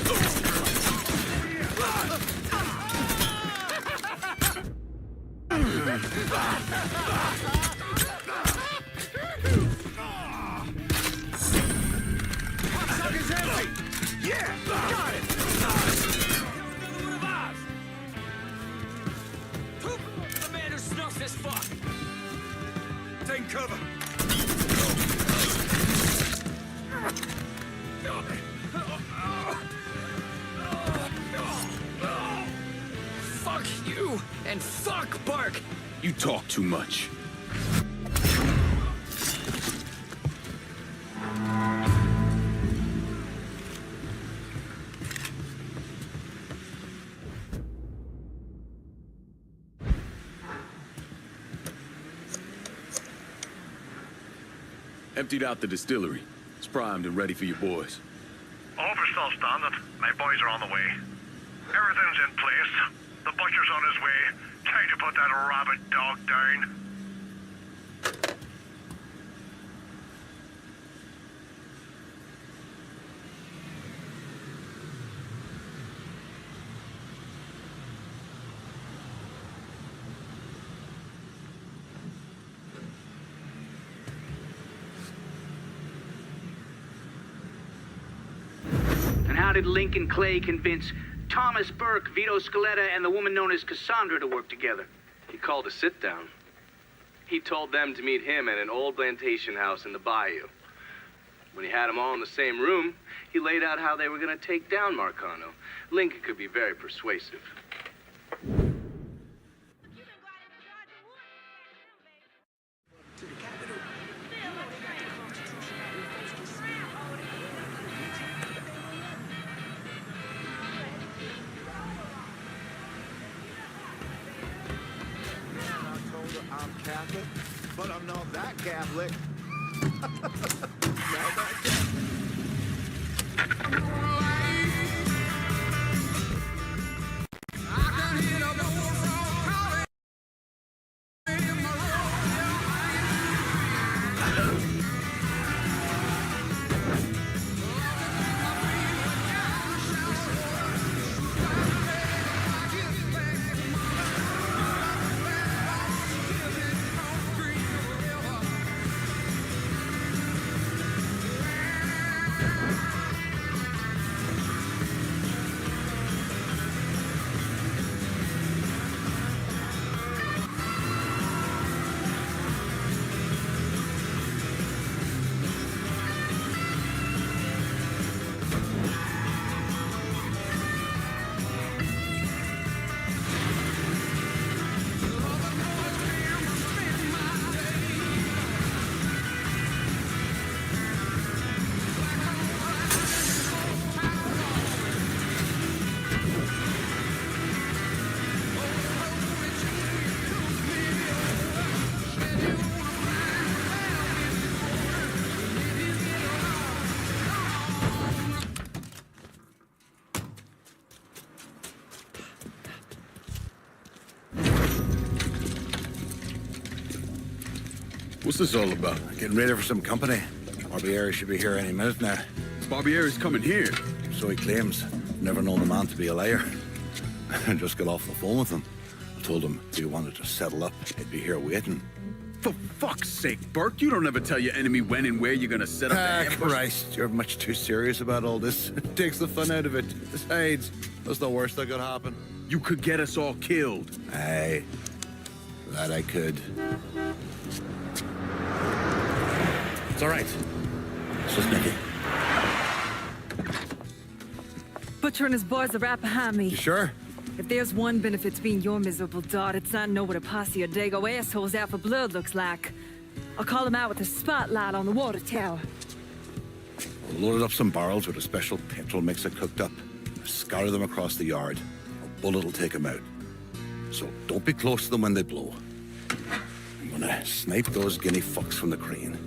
Sucker's empty! Yeah! Got it! The man who snuffs this fuck! Take cover. Fuck you! And fuck Bark! You talk too much. Emptied out the distillery. It's primed and ready for you boys. All are still standing. My boys are on the way. Everything's in place. The butcher's on his way. Time to put that rabid dog down. did Lincoln Clay convince Thomas Burke, Vito Scaletta, and the woman known as Cassandra to work together? He called a sit-down. He told them to meet him at an old plantation house in the bayou. When he had them all in the same room, he laid out how they were going to take down Marcano. Lincoln could be very persuasive. I'm Catholic, but I'm not that Catholic. What's this all about? Getting ready for some company. Barbieri should be here any minute now. Barbieri's coming here. So he claims. Never known the man to be a liar. I just got off the phone with him. I told him if he wanted to settle up, he'd be here waiting. For fuck's sake, Burke, you don't ever tell your enemy when and where you're gonna set up the ambush. Christ, you're much too serious about all this. It takes the fun out of it. Besides, that's the worst that could happen. You could get us all killed. Aye, that I could. It's all right. It's just Nicky. Butcher and his boys are right behind me. You sure? If there's one benefit to being your miserable dot, it's not know what a posse of Dago assholes out for blood looks like. I'll call them out with a spotlight on the water tower. We'll load up some barrels with a special petrol mixer cooked up. Scatter them across the yard. A bullet will take them out. So don't be close to them when they blow. I'm gonna snipe those guinea fucks from the crane.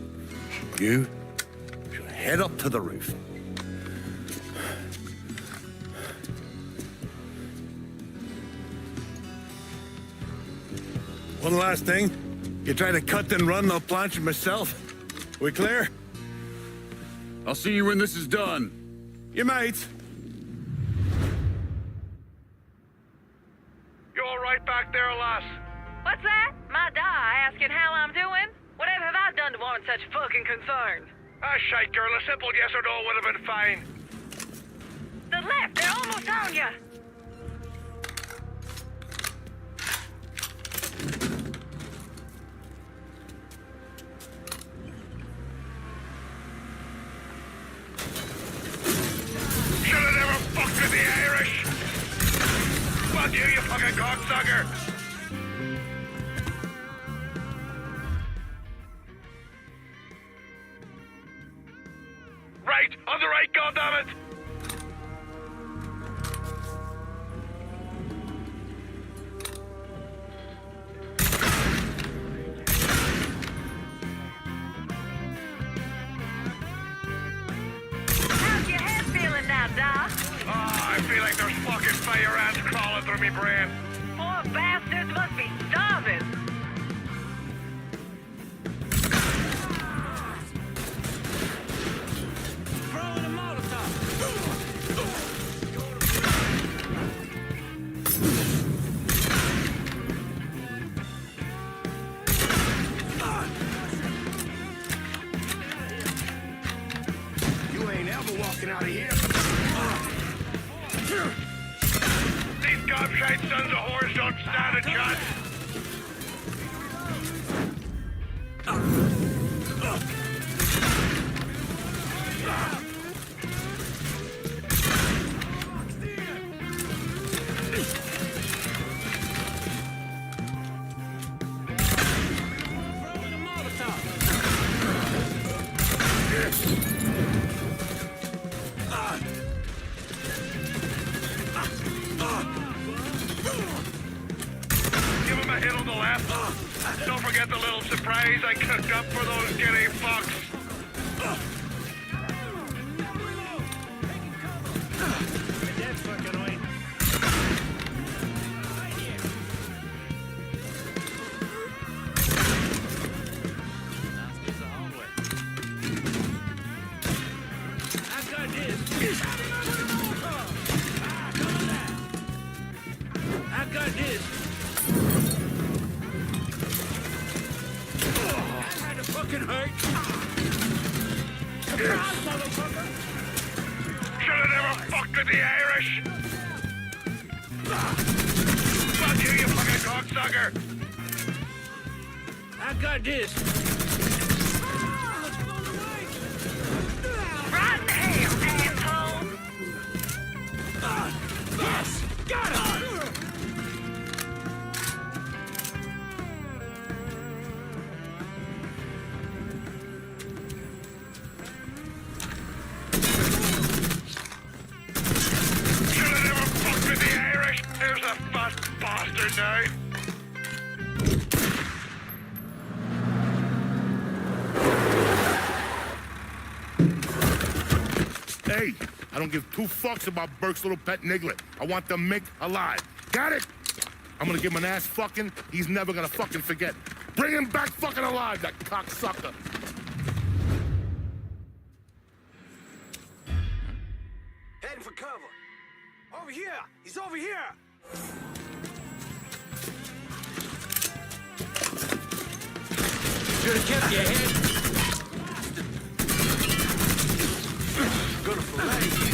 You should head up to the roof. One last thing. You try to cut and run, I'll plant you myself. We clear? I'll see you when this is done. You might. You all right back there, lass? What's that? My die asking how I'm doing? Whatever have I done to warrant such fucking concern? Ah, shite, girl. A simple yes or no would have been fine. The left, they're almost on you. Should have never fucked with the Irish. Fuck you fucking cocksucker. Right, on the right, goddammit! How's your head feeling now, Doc? Oh, I feel like there's fucking fire ants crawling through me brain. Poor bastards must be starving. Throwing a Molotov. You ain't ever walking out of here. These gobshite sons of whores don't stand a chance. Give him a hit on the left. Don't forget the little surprise I cooked up for those giddy fucks. That's fucking annoying. I've got this. I've got this. That had to fucking hurt. Surprise, motherfucker. Should've never fucked with the Irish. Fuck you fucking cocksucker. I got this. Right in the hell, asshole! Yes! Got it! Should've never fucked with the Irish. There's a fat bastard now. Hey, I don't give two fucks about Burke's little pet Niglet. I want the Mick alive. Got it? I'm gonna give him an ass fucking he's never gonna fucking forget. Bring him back fucking alive, that cocksucker. Heading for cover. Over here! He's over here! Should have kept your head. Gonna fillet you.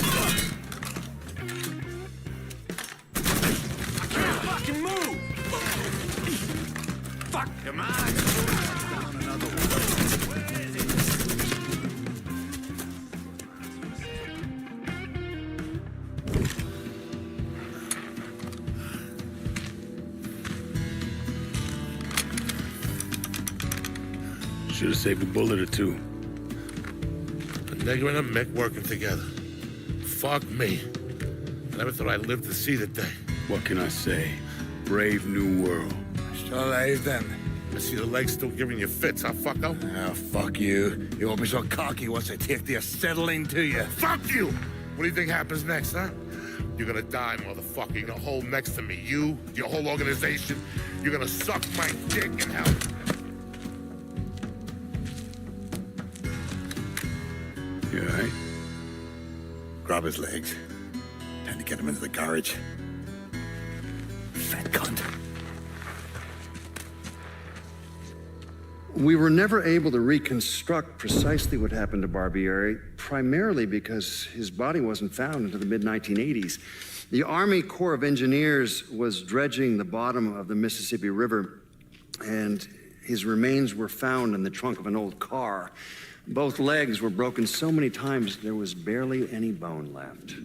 I can't fucking move! Fuck, come on! Down another one. Where is it? Should have saved a bullet or two. A nigger and a Mick working together. Fuck me. I never thought I'd live to see the day. What can I say? Brave new world. Still alive then? I see the legs still giving you fits, huh, fucko? Ah, fuck you. You won't be so cocky once I take the acetylene to you. Fuck you! What do you think happens next, huh? You're gonna die, motherfucker. You're gonna hold next to me. You, your whole organization. You're gonna suck my dick in hell. You all right? Grab his legs. Time to get him into the garage. Fat cunt. We were never able to reconstruct precisely what happened to Barbieri, primarily because his body wasn't found until the mid-1980s. The Army Corps of Engineers was dredging the bottom of the Mississippi River, and his remains were found in the trunk of an old car. Both legs were broken so many times there was barely any bone left.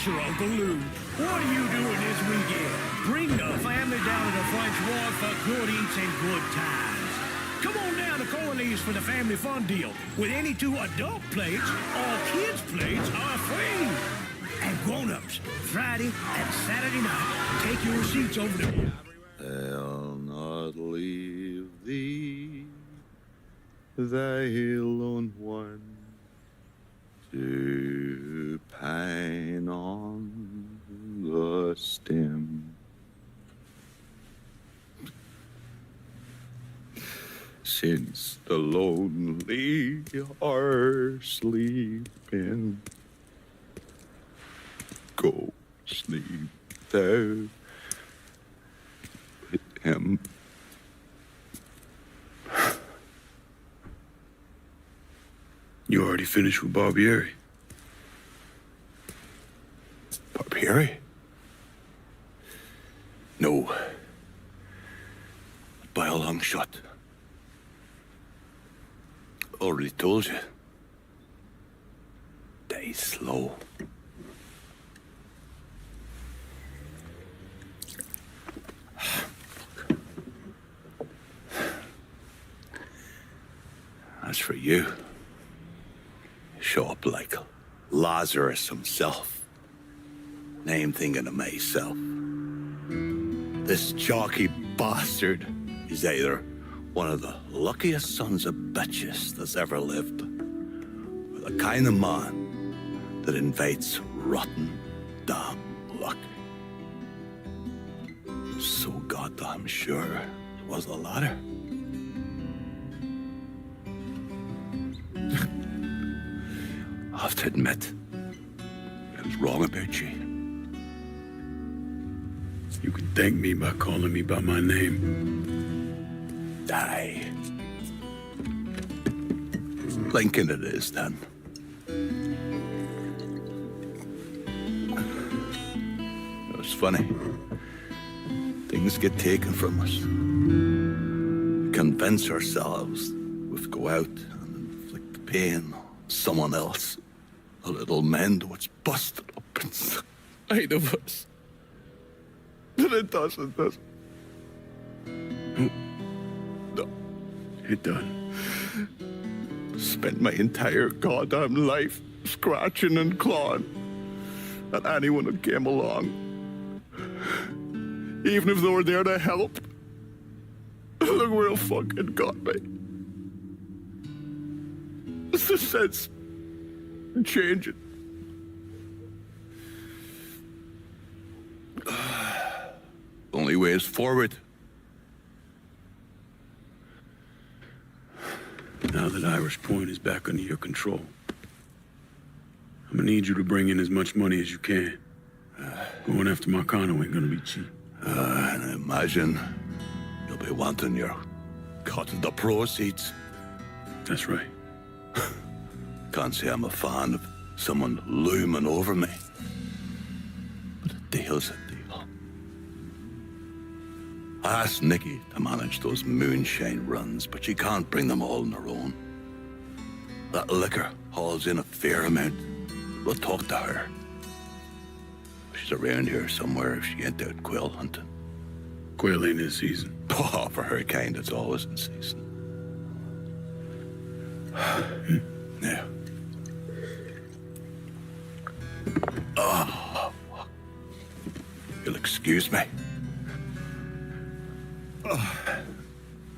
sure, Uncle Lou. What are you doing this weekend? Bring the family down to the French Ward for good eats and good times. Come on down to Corley's for the family fun deal. With any 2 adult plates, all kids' plates are free. And grown-ups, Friday and Saturday night, take your seats over to... I'll not leave thee, thy lone one, to pine on the stem. Since the lonely are sleeping, go sleep thou with him. You already finished with Barbieri? Barbieri? No. By a long shot. Already told you. Die slow. As for you, show up like Lazarus himself. Name thinking of myself. This jockey bastard is either one of the luckiest sons of bitches that's ever lived, or the kind of man that invites rotten damn luck. So goddamn sure it was the latter. I have to admit, I was wrong about you. You can thank me by calling me by my name. Die. Lincoln it is, then. It's funny. Things get taken from us. We convince ourselves we have to go out and inflict the pain on someone else. A little mend what's busted up inside of us. But it doesn't. No, it doesn't. Spent my entire goddamn life scratching and clawing at anyone that came along. Even if they were there to help. Look where it fucking got me. It's the sense changing. Only way is forward. Now that Irish Point is back under your control, I'm gonna need you to bring in as much money as you can. Going after Marcano ain't gonna be cheap. And I imagine you'll be wanting your cut of the proceeds. That's right. Can't say I'm a fan of someone looming over me. But a deal's a deal. I asked Nikki to manage those moonshine runs, but she can't bring them all on her own. That liquor hauls in a fair amount. We'll talk to her. She's around here somewhere if she ain't out quail hunting. Quail ain't in season. Oh, for her kind, it's always in season. Now. Oh, you'll excuse me. Oh,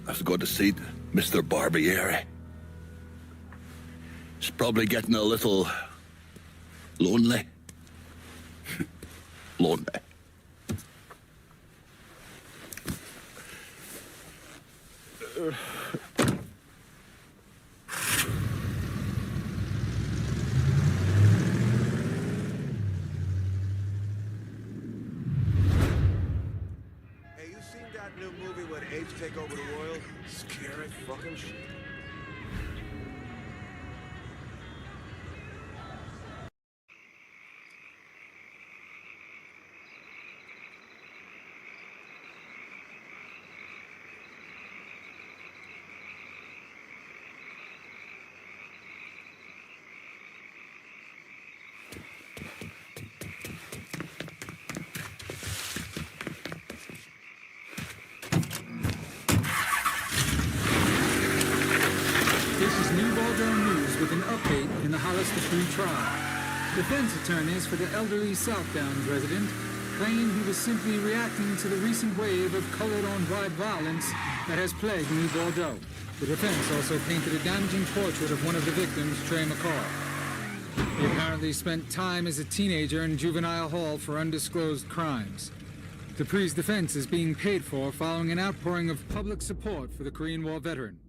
I have to go to see Mr. Barbieri. He's probably getting a little lonely. Lonely. Hey, you seen that new movie where the apes take over the world? Scary fucking shit. Bordeaux News with an update in the Hollister 3 trial. Defense attorneys for the elderly South Downs resident claim he was simply reacting to the recent wave of colored-on-white violence that has plagued New Bordeaux. The defense also painted a damaging portrait of one of the victims, Trey McCall. He apparently spent time as a teenager in juvenile hall for undisclosed crimes. Dupree's defense is being paid for following an outpouring of public support for the Korean War veteran.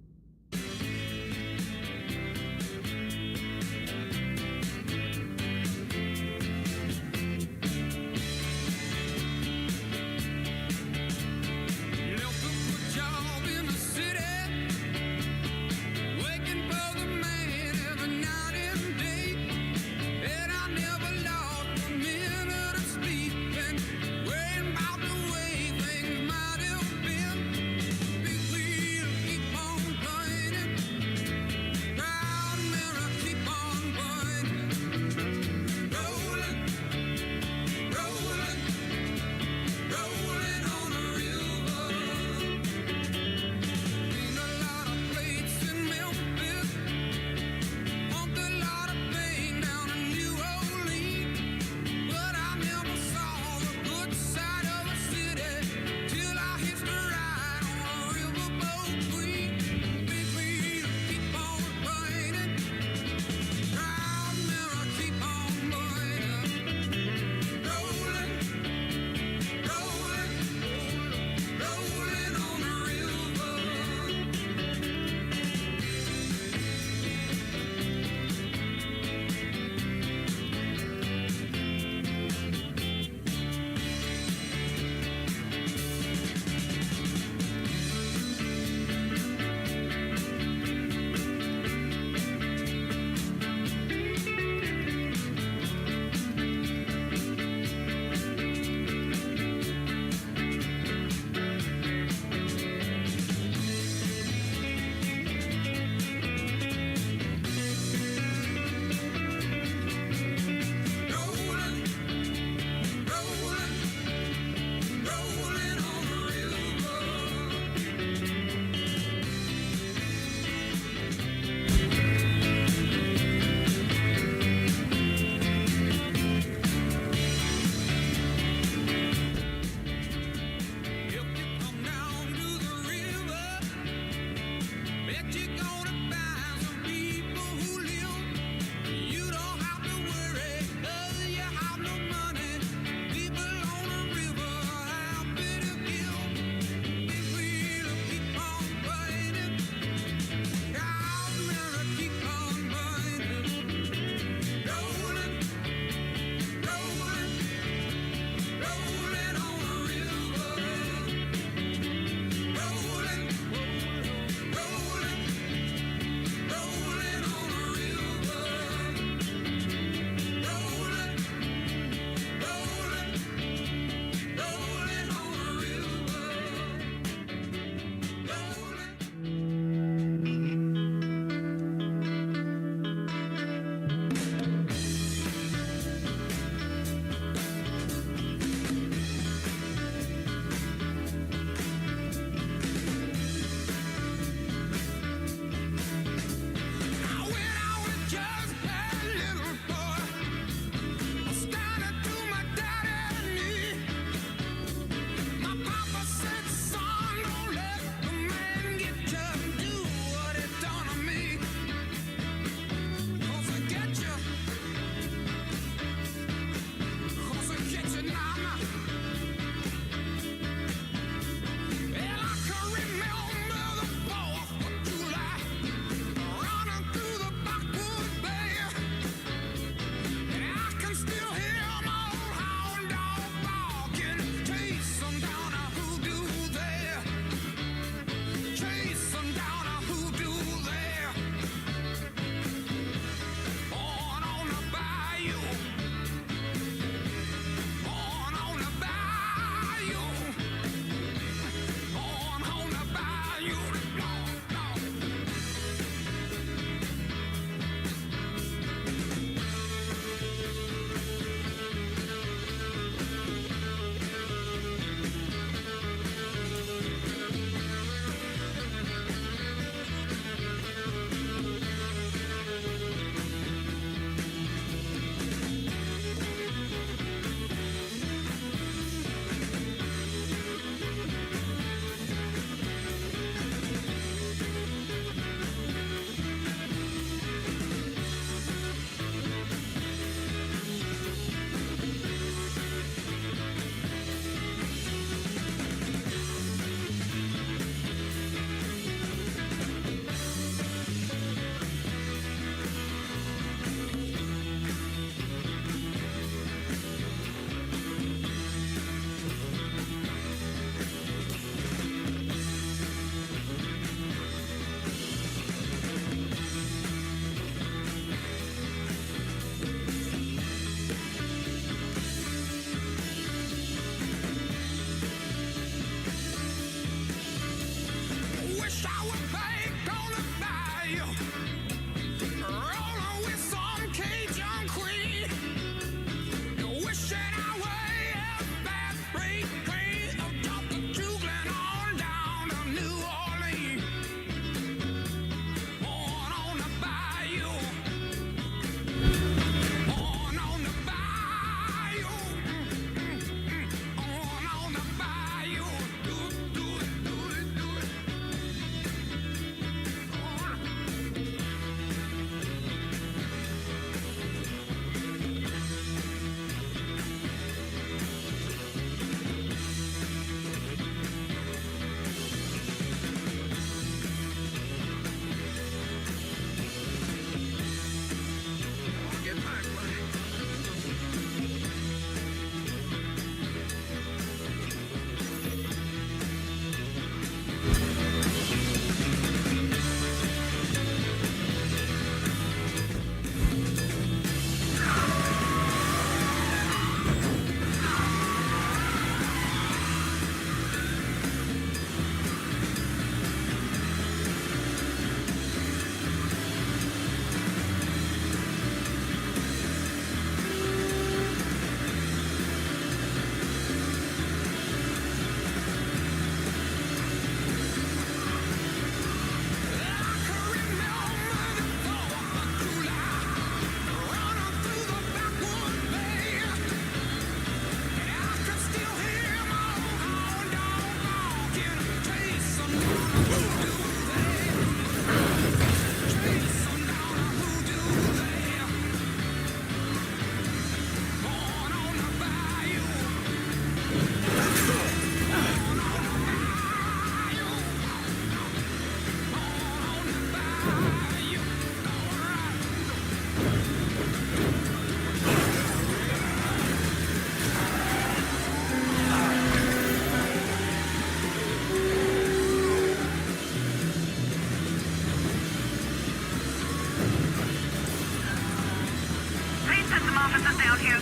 you.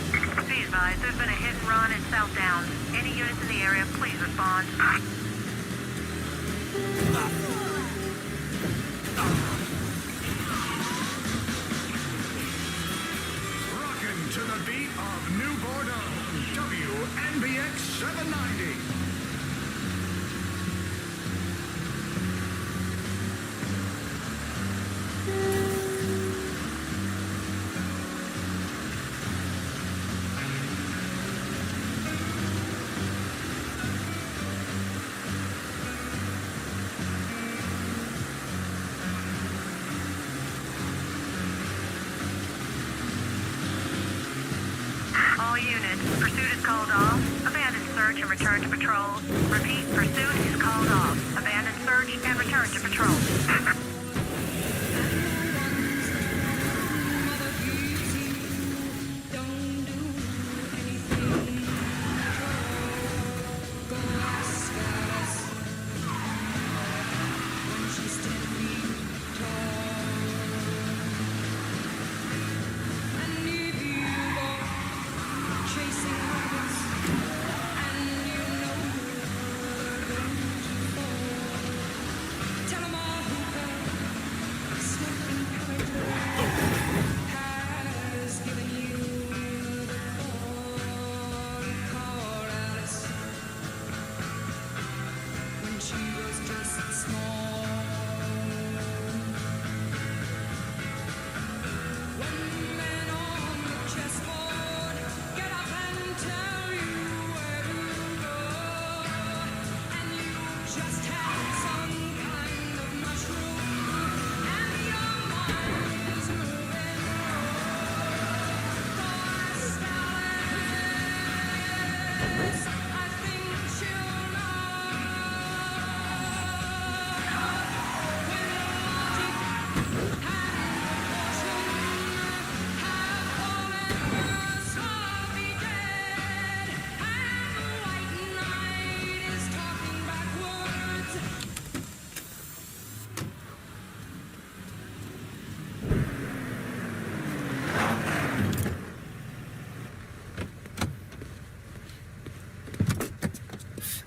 Be advised, there's been a hit and run in South Downs. Any units in the area, please respond. Rockin' to the beat of New Bordeaux, WNBX 790. All units, pursuit is called off. Abandon search and return to patrol. Repeat, pursuit is called off. Abandon search and return to patrol.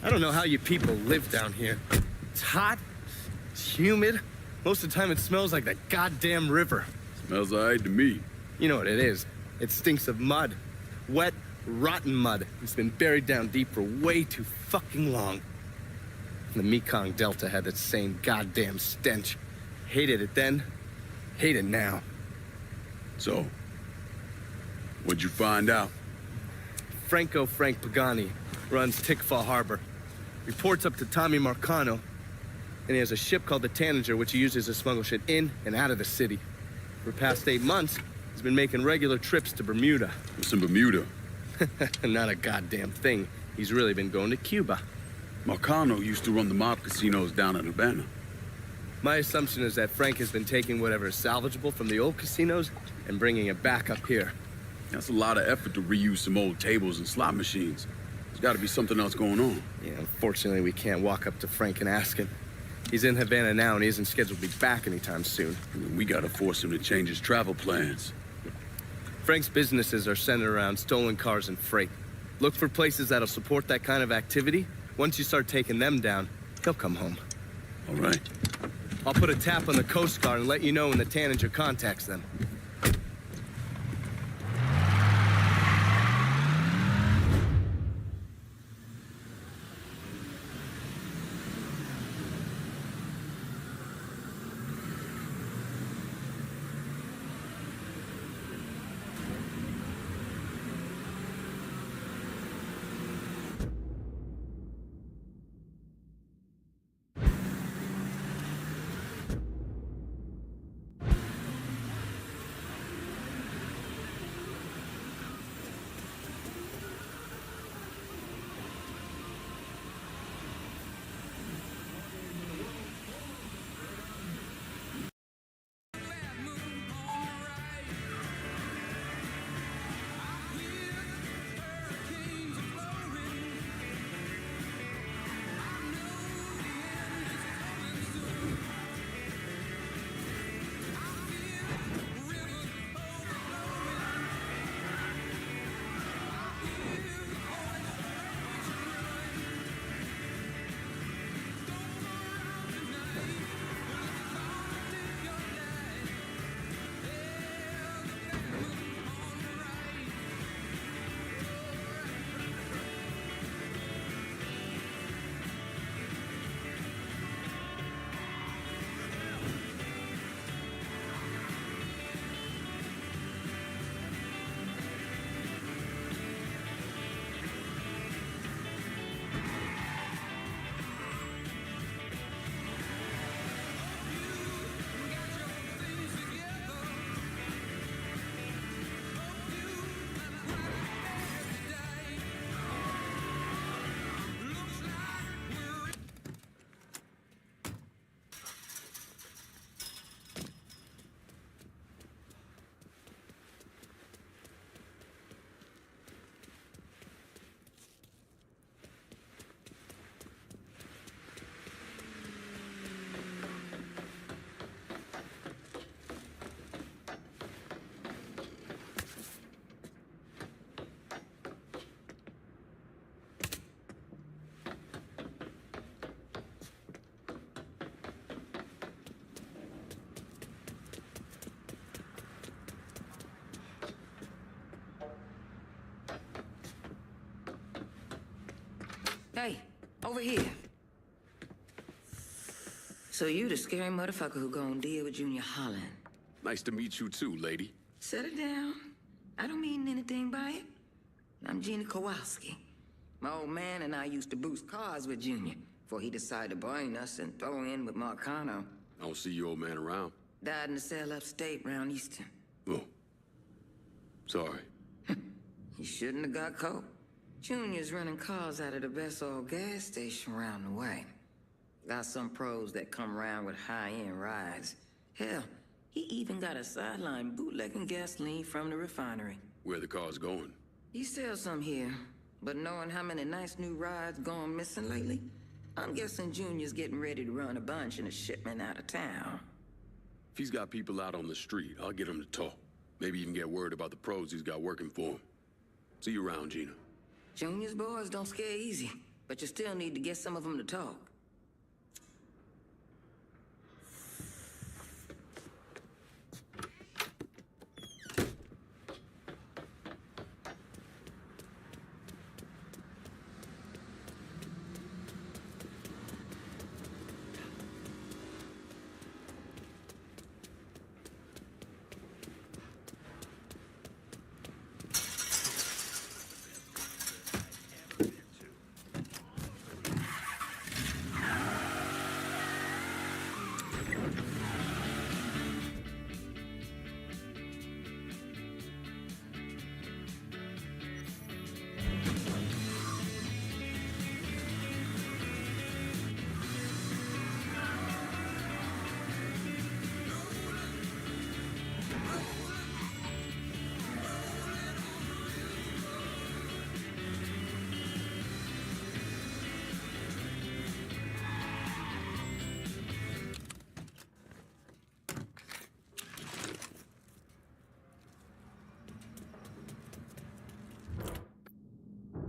I don't know how you people live down here. It's hot, it's humid. Most of the time it smells like the goddamn river. Smells all right to me. You know what it is. It stinks of mud. Wet, rotten mud. It's been buried down deep for way too fucking long. The Mekong Delta had that same goddamn stench. Hated it then, hate it now. So, what'd you find out? Frank Pagani runs Tikfa Harbor. Reports up to Tommy Marcano, and he has a ship called the Tanager, which he uses to smuggle shit in and out of the city. For the past 8 months, he's been making regular trips to Bermuda. What's in Bermuda? Not a goddamn thing. He's really been going to Cuba. Marcano used to run the mob casinos down in Havana. My assumption is that Frank has been taking whatever is salvageable from the old casinos and bringing it back up here. That's a lot of effort to reuse some old tables and slot machines. There's got to be something else going on. Yeah, unfortunately, we can't walk up to Frank and ask him. He's in Havana now, and he isn't scheduled to be back anytime soon. We got to force him to change his travel plans. Frank's businesses are centered around stolen cars and freight. Look for places that'll support that kind of activity. Once you start taking them down, he'll come home. All right. I'll put a tap on the Coast Guard and let you know when the Tanager contacts them. Hey, over here. So you the scary motherfucker who gonna deal with Junior Holland. Nice to meet you too, lady. Settle down. I don't mean anything by it. I'm Gina Kowalski. My old man and I used to boost cars with Junior before he decided to brain us and throw in with Marcano. I don't see your old man around. Died in the cell upstate round Easton. Oh. Sorry. He shouldn't have got caught. Junior's running cars out of the best old gas station around the way. Got some pros that come around with high-end rides. Hell, he even got a sideline bootlegging gasoline from the refinery. Where the car's going? He sells some here, but knowing how many nice new rides gone missing lately, I'm guessing Junior's getting ready to run a bunch in a shipment out of town. If he's got people out on the street, I'll get him to talk. Maybe even get word about the pros he's got working for him. See you around, Gina. Junior's boys don't scare easy, but you still need to get some of them to talk.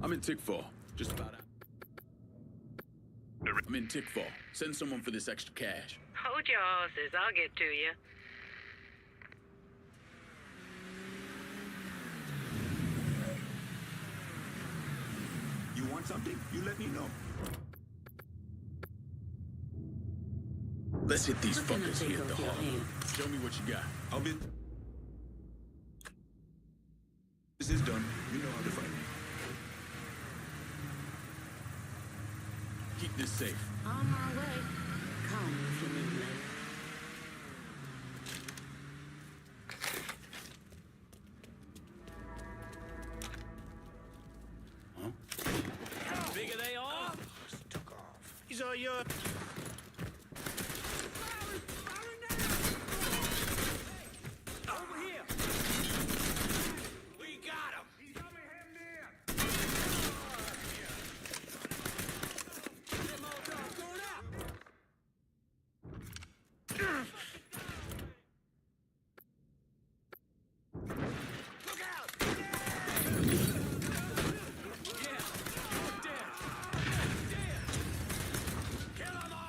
I'm in Tickfall. Just about out. I'm in Tickfall. Send someone for this extra cash. Hold your horses. I'll get to you. You want something? You let me know. Let's hit these fuckers here at the harbor. Show me what you got. I'll be... This is done. You know how to fight me. Keep this safe. On my way. Call me if you need me. Bigger they are? Took off. These are your... Over here! We got him! He's over here near! Them old dogs going up! Look out! Yeah! Dead! Dead! Kill them all!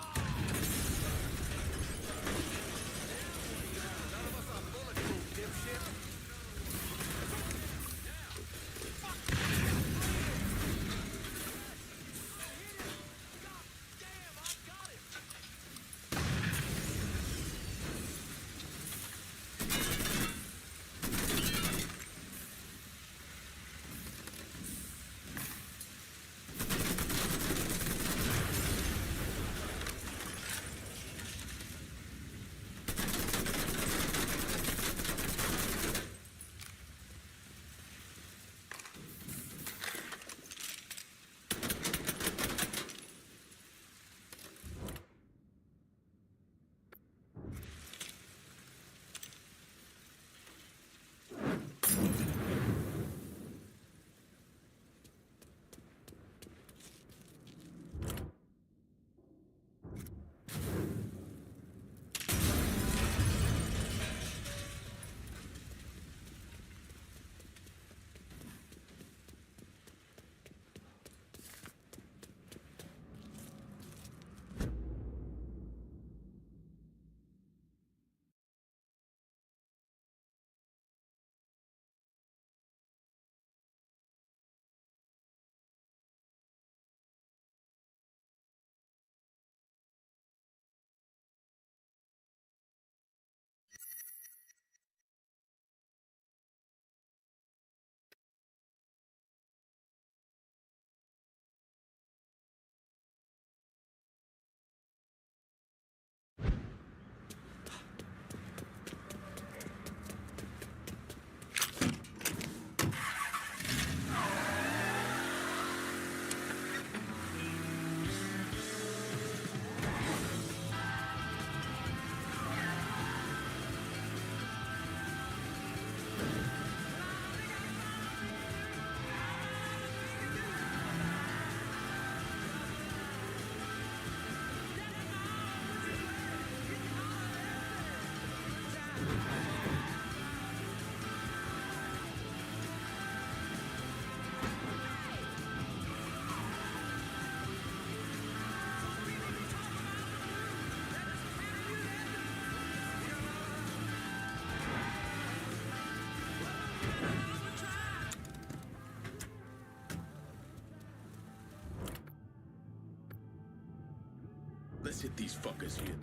Let's hit these fuckers here.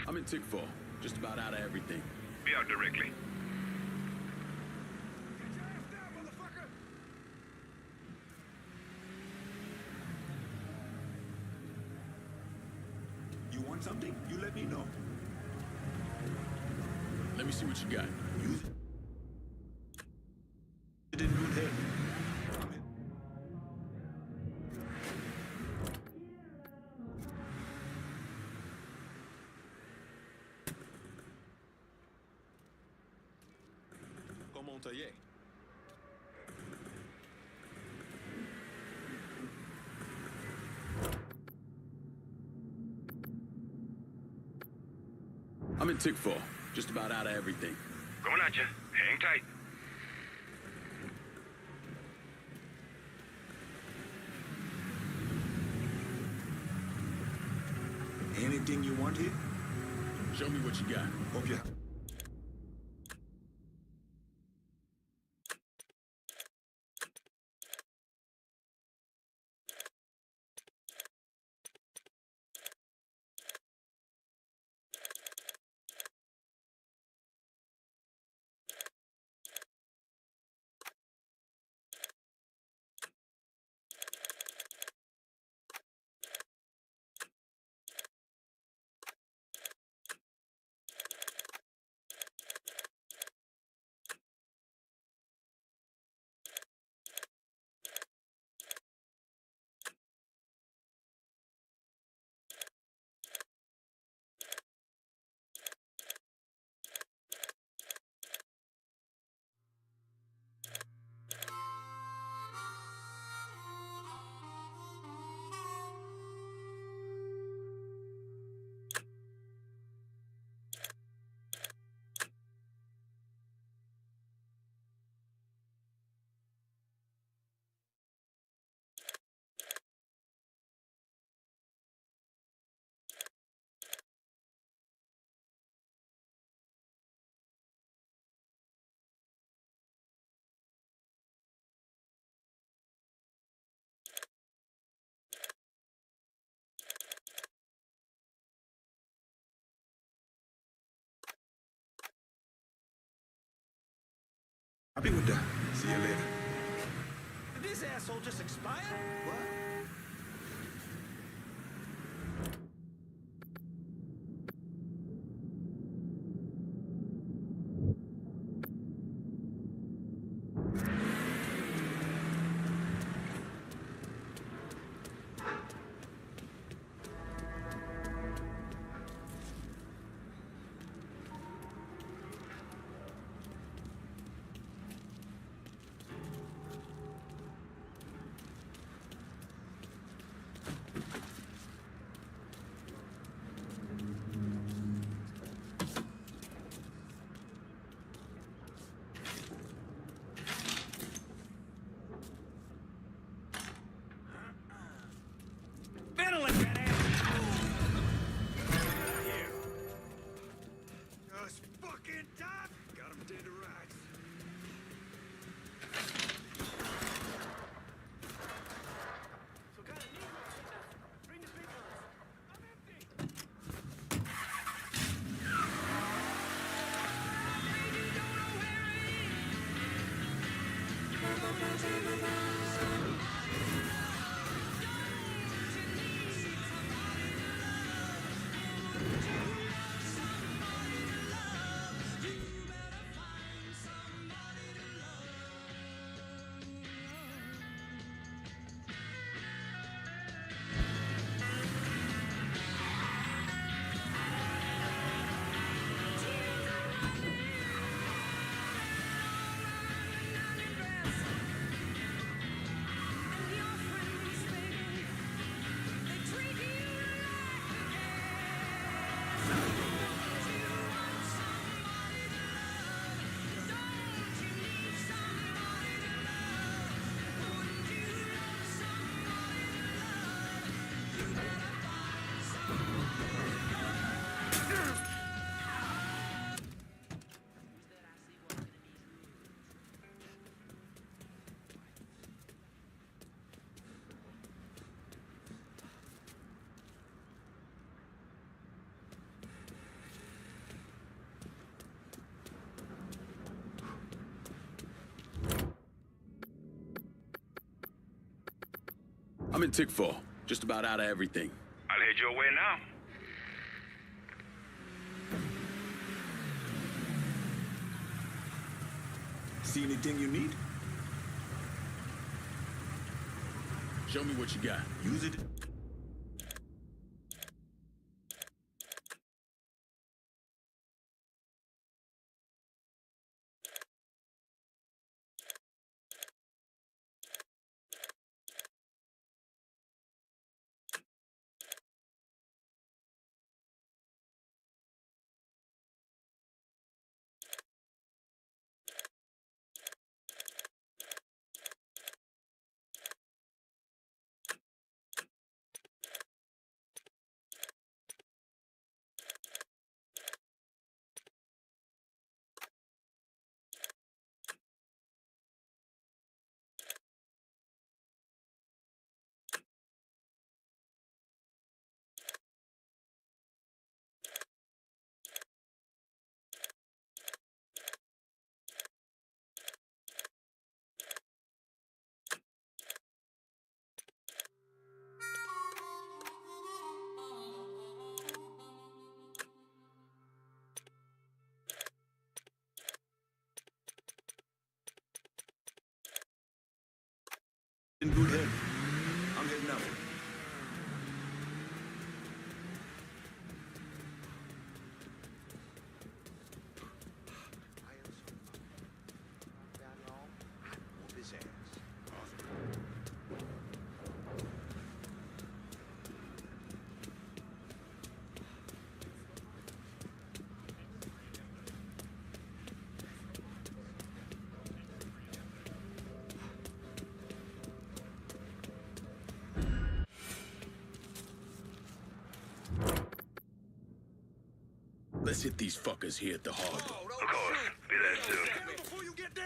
I'm in Tickfall, just about out of everything. Be out directly. You want something? You let me know. Let me see what you got. Use it in good health. Comment tailler? I'm in Tickfall, just about out of everything. Going at you. Hang tight. Anything you want here? Show me what you got. Hope you. Happy with that. See you later. Did this asshole just expire? What? I'm in Tickfall, just about out of everything. I'll head your way now. See anything you need? Show me what you got. Use it. In good health. I'm heading out. Let's hit these fuckers here at the harbor. Of course. Be there soon. Before you get dead.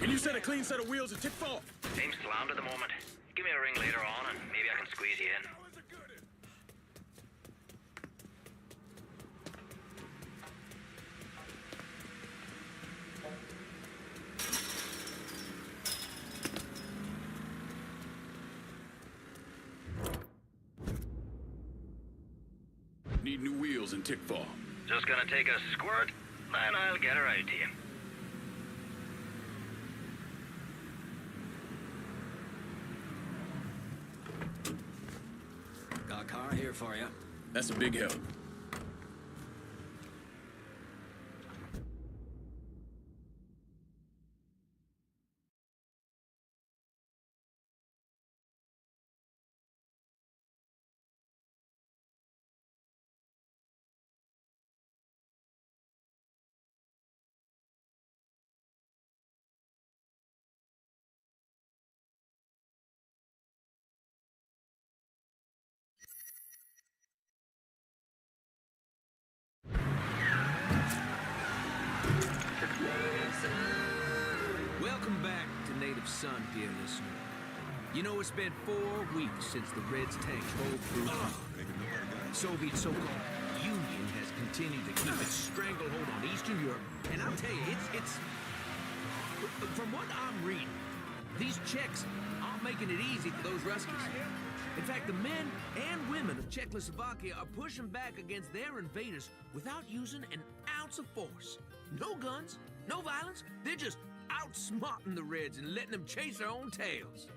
Can you set a clean set of wheels at Tickfall? Seems slammed at the moment. Give me a ring later on and maybe I can squeeze you in. Need new wheels in Tickfall. Just gonna take a squirt, and I'll get her out to you. Got a car here for you. That's a big help. Welcome back to Native Son, dear listener. You know, it's been 4 weeks since the Reds' tanks rolled through. The Soviet so-called Union has continued to keep its stranglehold on Eastern Europe, and I'll tell you, it's from what I'm reading, these Czechs aren't making it easy for those Ruskies. In fact, the men and women of Czechoslovakia are pushing back against their invaders without using an ounce of force. No guns, no violence, they're just outsmarting the Reds and letting them chase their own tails.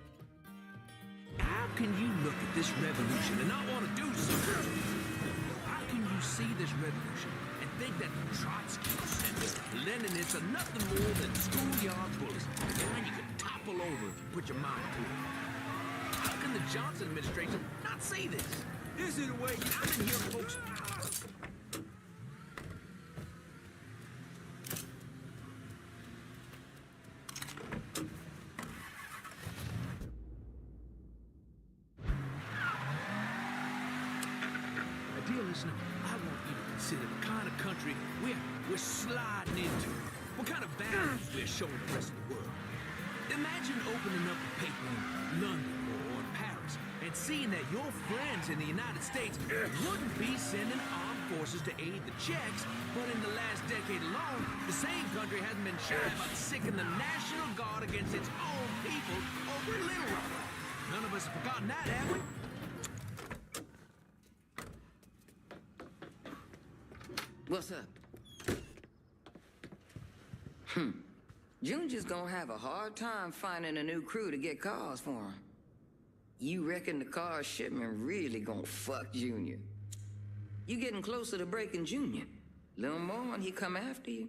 How can you look at this revolution and not want to do something? How can you see this revolution and think that the Trotskyists and the Leninists are nothing more than schoolyard bullies, and then you can topple over and put your mind to it? How can the Johnson administration not see this? This is the way I've been hearing folks. listener, I want you to consider the kind of country we're sliding into. What kind of values we're showing the rest of the world. Imagine opening up a paper in London or in Paris and seeing that your friends in the United States wouldn't be sending armed forces to aid the Czechs, but in the last decade alone, the same country hasn't been shy about sicking the National Guard against its own people over in Little Rock. None of us have forgotten that, have we? What's up? Junior's gonna have a hard time finding a new crew to get cars for him. You reckon the car shipment really gonna fuck Junior? You getting closer to breaking Junior. Little more and he come after you.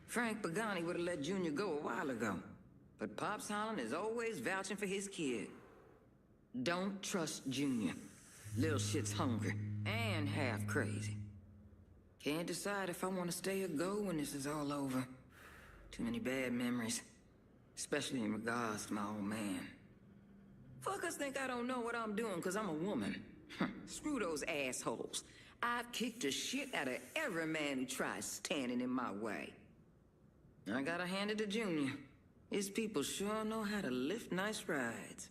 Frank Pagani would've let Junior go a while ago. But Pops Holland is always vouching for his kid. Don't trust Junior. Little shit's hungry and half crazy. Can't decide if I want to stay or go when this is all over. Too many bad memories, especially in regards to my old man. Fuckers think I don't know what I'm doing because I'm a woman. Screw those assholes. I've kicked the shit out of every man who tries standing in my way. I gotta hand it to Junior. His people sure know how to lift nice rides.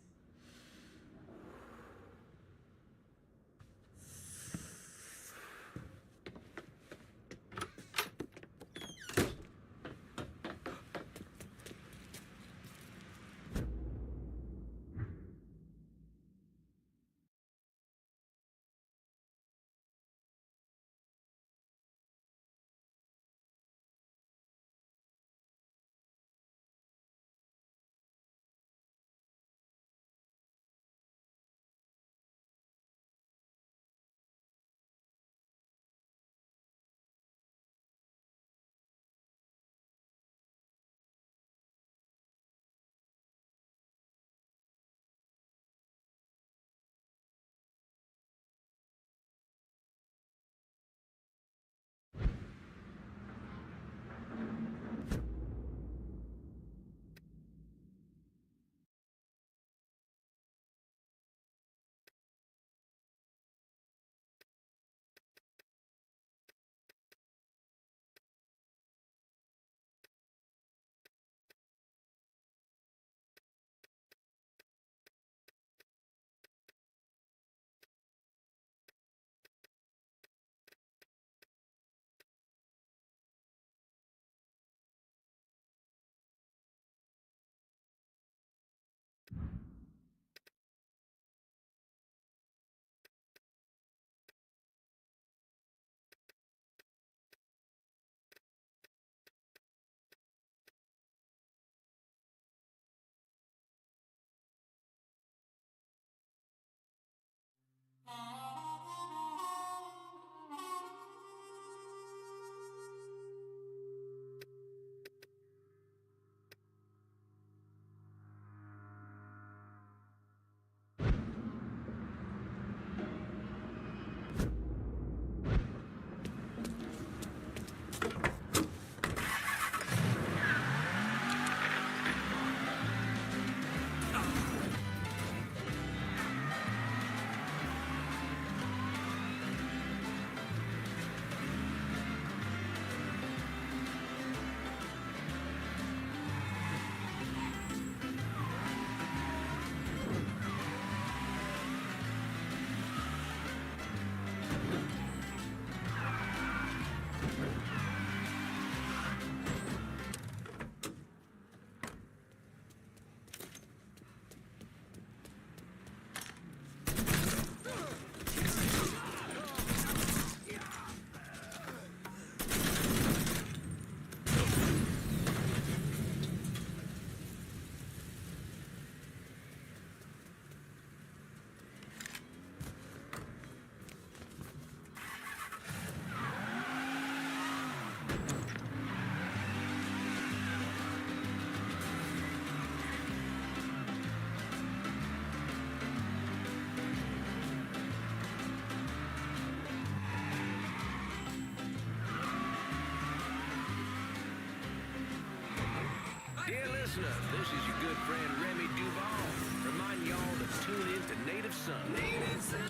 This is your good friend Remy Duval, reminding y'all to tune in to Native Son. Native Son!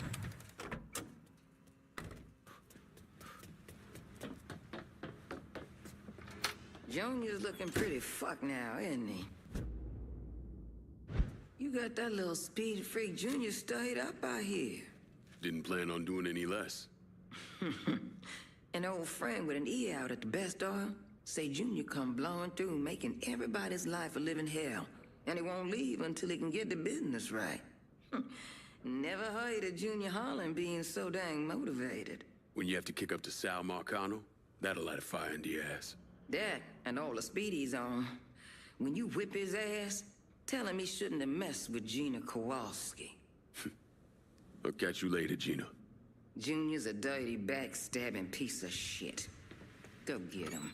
Junior's looking pretty fucked now, isn't he? You got that little speed freak Junior stayed up out here. Didn't plan on doing any less. An old friend with an E out at the best oil say Junior come blowing through, making everybody's life a living hell, and he won't leave until he can get the business right. Never heard of Junior Holland being so dang motivated. When you have to kick up to Sal Marcano, that'll light a fire into your ass. That and all the speed he's on. When you whip his ass, tell him he shouldn't have messed with Gina Kowalski. I'll catch you later, Gina. Junior's a dirty, backstabbing piece of shit. Go get him.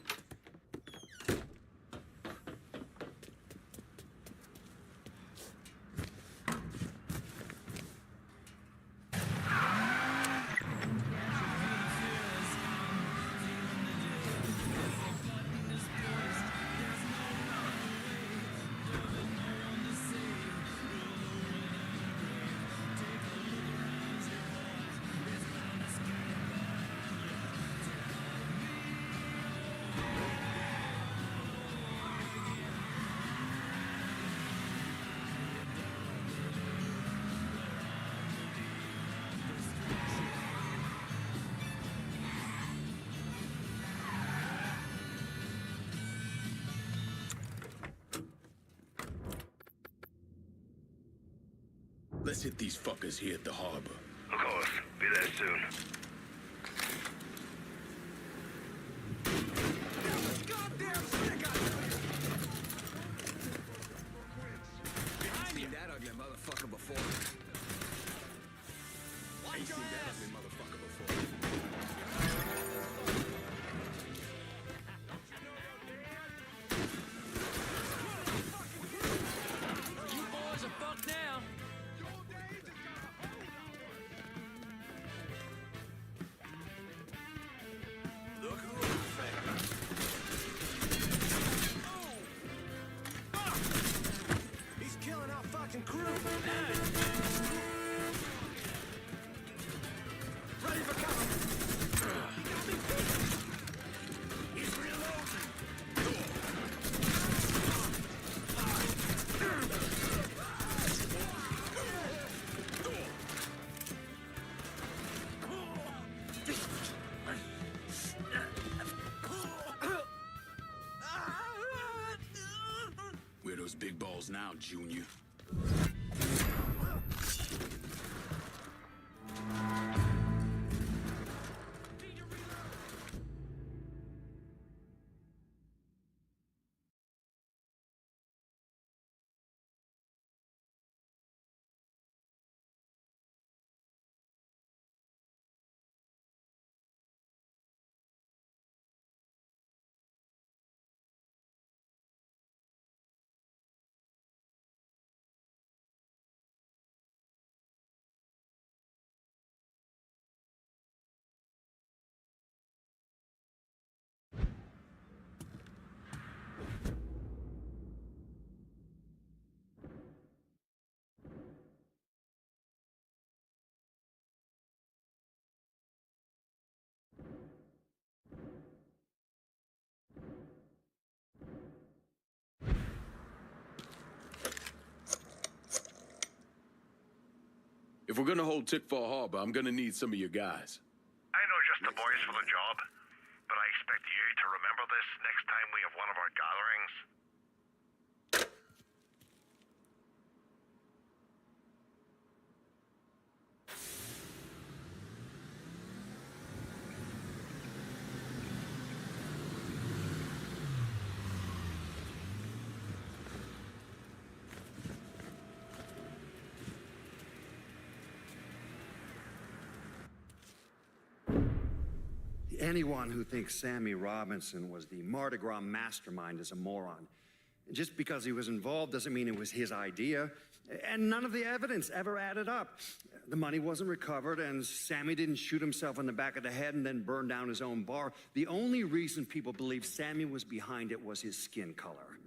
Let's hit these fuckers here at the harbor. Of course. Be there soon. Behind you! That ugly motherfucker before. Ain't seen that ugly motherfucker before. You boys are fucked now. Look who I found. He's killing our fucking crew. Ready for cover. He got me beat. He's reloading. Where are those big balls now, Junior? If we're gonna hold Tickfall Harbor, I'm gonna need some of your guys. I know just the boys for the job, but I expect you to remember this next time we have one of our gatherings. Anyone who thinks Sammy Robinson was the Mardi Gras mastermind is a moron. Just because he was involved doesn't mean it was his idea. And none of the evidence ever added up. The money wasn't recovered, and Sammy didn't shoot himself in the back of the head and then burn down his own bar. The only reason people believe Sammy was behind it was his skin color.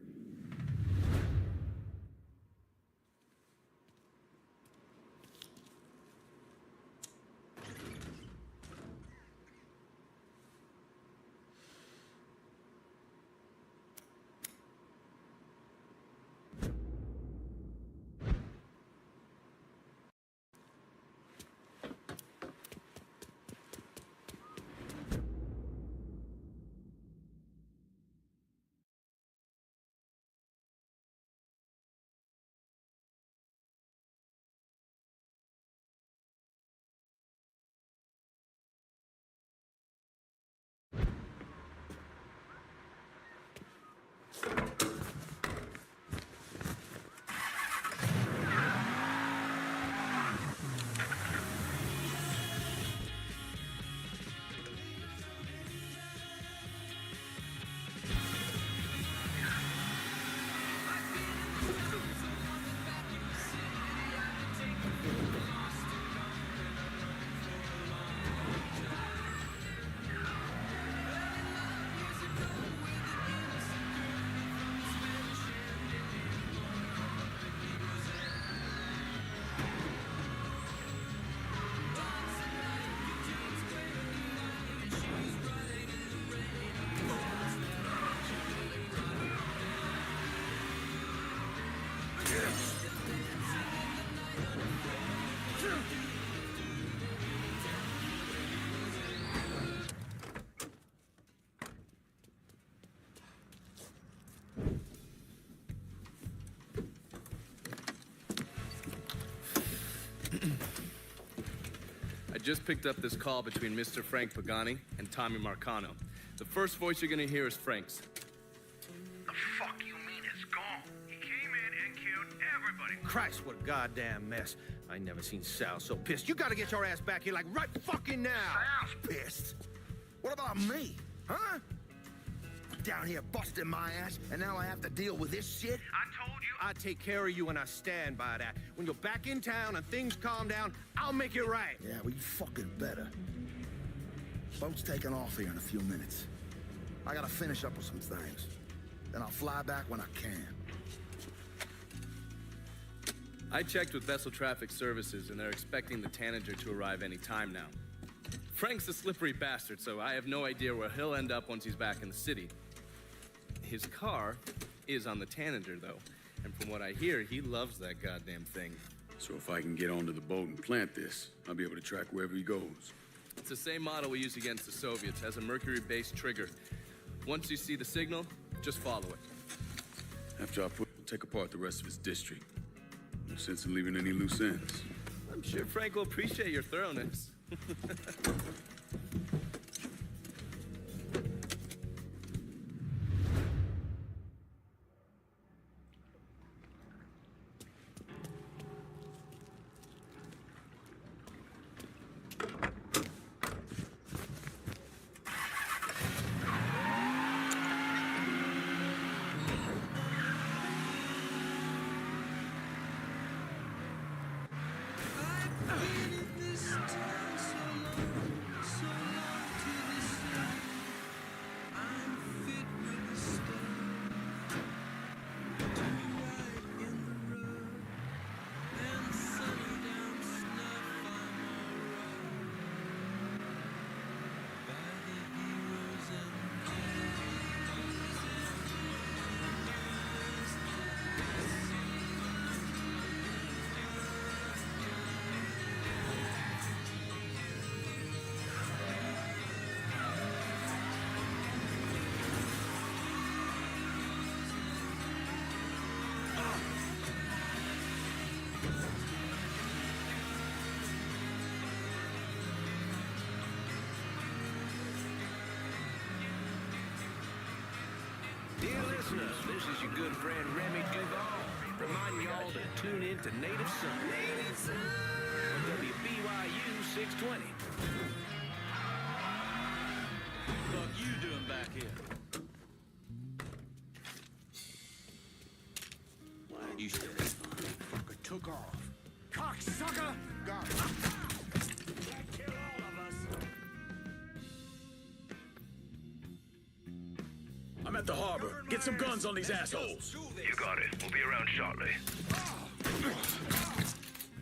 I just picked up this call between Mr. Frank Pagani and Tommy Marcano. The first voice you're gonna hear is Frank's. The fuck you mean it's gone? He came in and killed everybody. Christ, what a goddamn mess. I ain't never seen Sal so pissed. You gotta get your ass back here like right fucking now. Sal's pissed. What about me? Huh? Down here busting my ass, and now I have to deal with this shit? I told you. I take care of you, and I stand by that. When you're back in town and things calm down, I'll make it right. Yeah, well, you fucking better. Boat's taking off here in a few minutes. I gotta finish up with some things. Then I'll fly back when I can. I checked with Vessel Traffic Services, and they're expecting the Tanager to arrive any time now. Frank's a slippery bastard, so I have no idea where he'll end up once he's back in the city. His car is on the Tanager, though, and from what I hear, he loves that goddamn thing. So if I can get onto the boat and plant this, I'll be able to track wherever he goes. It's the same model we use against the Soviets, has a mercury-based trigger. Once you see the signal, just follow it. After we'll take apart the rest of his district. No sense in leaving any loose ends. I'm sure Frank will appreciate your thoroughness. Dear listeners, this is your good friend Remy Duval, reminding y'all to tune in to Native Son. Native Son! On WBYU 620. What you doing back here? You still fucker took off. Cocksucker! Got it. Can't kill all of us. I'm at the harbor. Get some guns on these assholes. You got it. We'll be around shortly.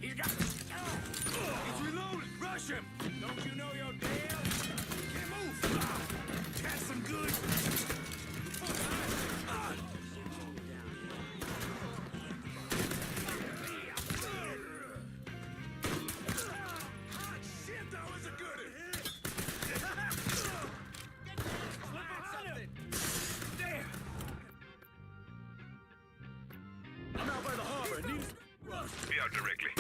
He's got. He's reloaded. Rush him. Don't you know your dad? Can't move. That's some good. Shit, that was a good hit. Slip on something. Damn. I'm out by the harbor. Be out directly.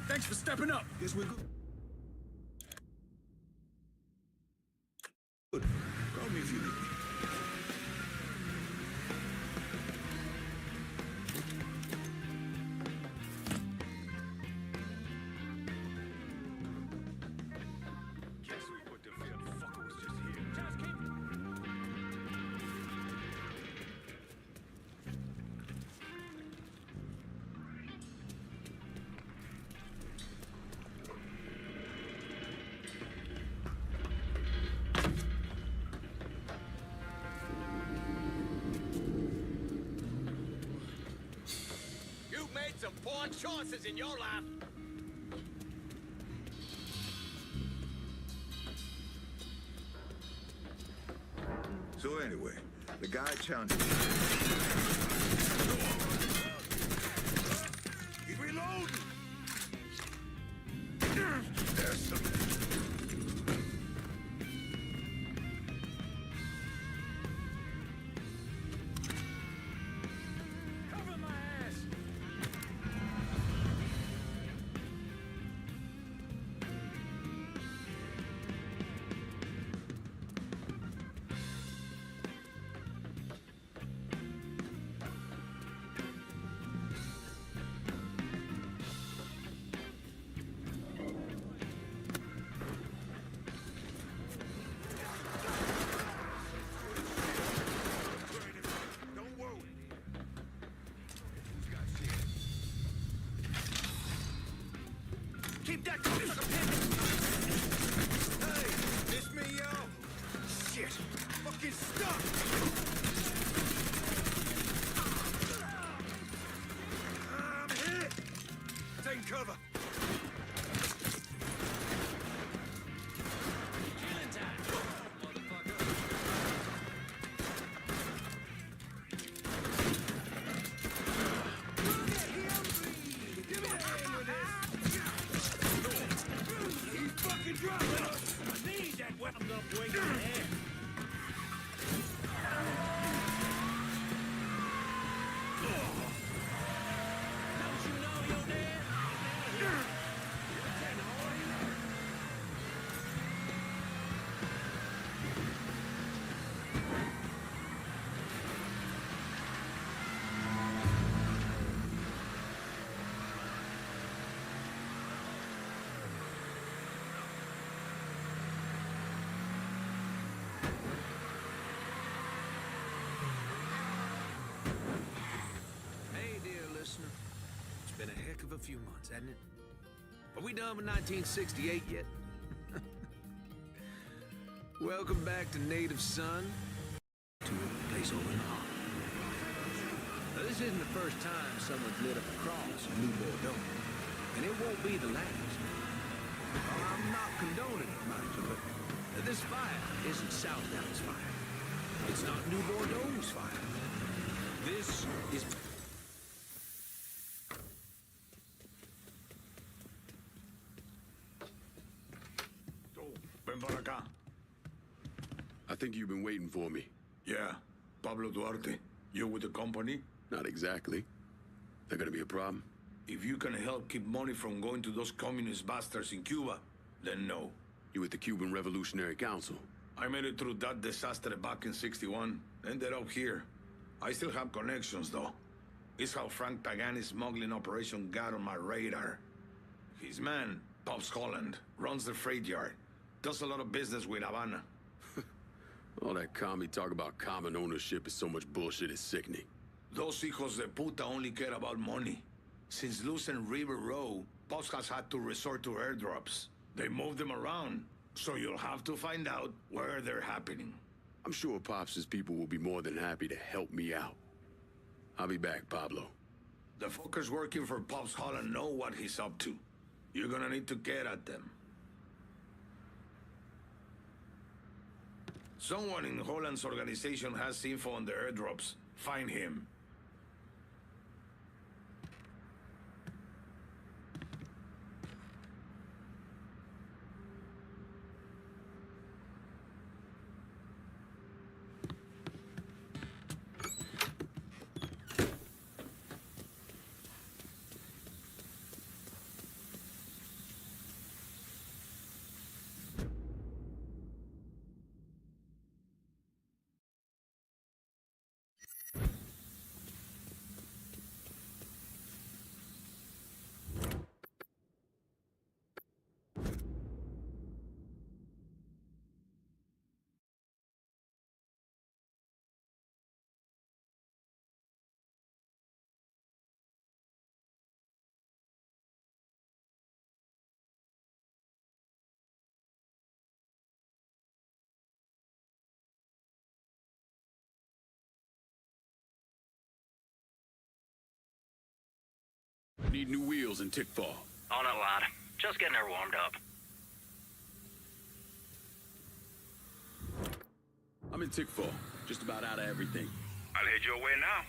Thanks for stepping up. Guess we're good. Good. Call me if you need me. Guess we put the field fucker was just here. Just keep. You've made some poor choices in your life. So anyway, the guy challenged me. He's reloading. Miss me, yo? Shit! Fucking stuck! I'm hit! Take cover! Killing time, motherfucker. Give me a hand with this! He's fucking dropping us! I need that wound up weight in the air. Don't you know you're dead? Hey, dear listener. It's been a heck of a few months, hasn't it? Are we done with 1968 yet? Welcome back to Native Son, to a place over in the heart. Now, this isn't the first time someone's lit up a cross in New Bordeaux, and it won't be the last. Well, I'm not condoning it, mind you, but this fire isn't Southdown's fire. It's not New Bordeaux's fire. This is... Ven para acá. I think you've been waiting for me. Yeah. Pablo Duarte. You with the company? Not exactly. That gonna be a problem? If you can help keep money from going to those communist bastards in Cuba, then no. You with the Cuban Revolutionary Council? I made it through that disaster back in '61. Ended up here. I still have connections, though. It's how Frank Pagani's smuggling operation got on my radar. His man, Pops Holland, runs the freight yard. Does a lot of business with Havana. All that commie talk about common ownership is so much bullshit, it's sickening. Those hijos de puta only care about money. Since losing River Row, Pops has had to resort to airdrops. They move them around, so you'll have to find out where they're happening. I'm sure Pops' people will be more than happy to help me out. I'll be back, Pablo. The fuckers working for Pops Holland know what he's up to. You're gonna need to get at them. Someone in Holland's organization has info on the airdrops. Find him. Need new wheels in Tickfall. On it, lad. Just getting her warmed up. I'm in Tickfall. Just about out of everything. I'll head your way now.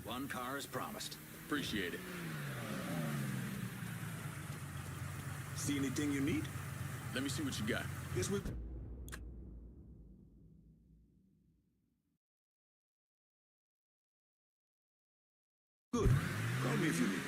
One car as promised. Appreciate it. See anything you need? Let me see what you got. Yes, we... Good. Call me if you need me.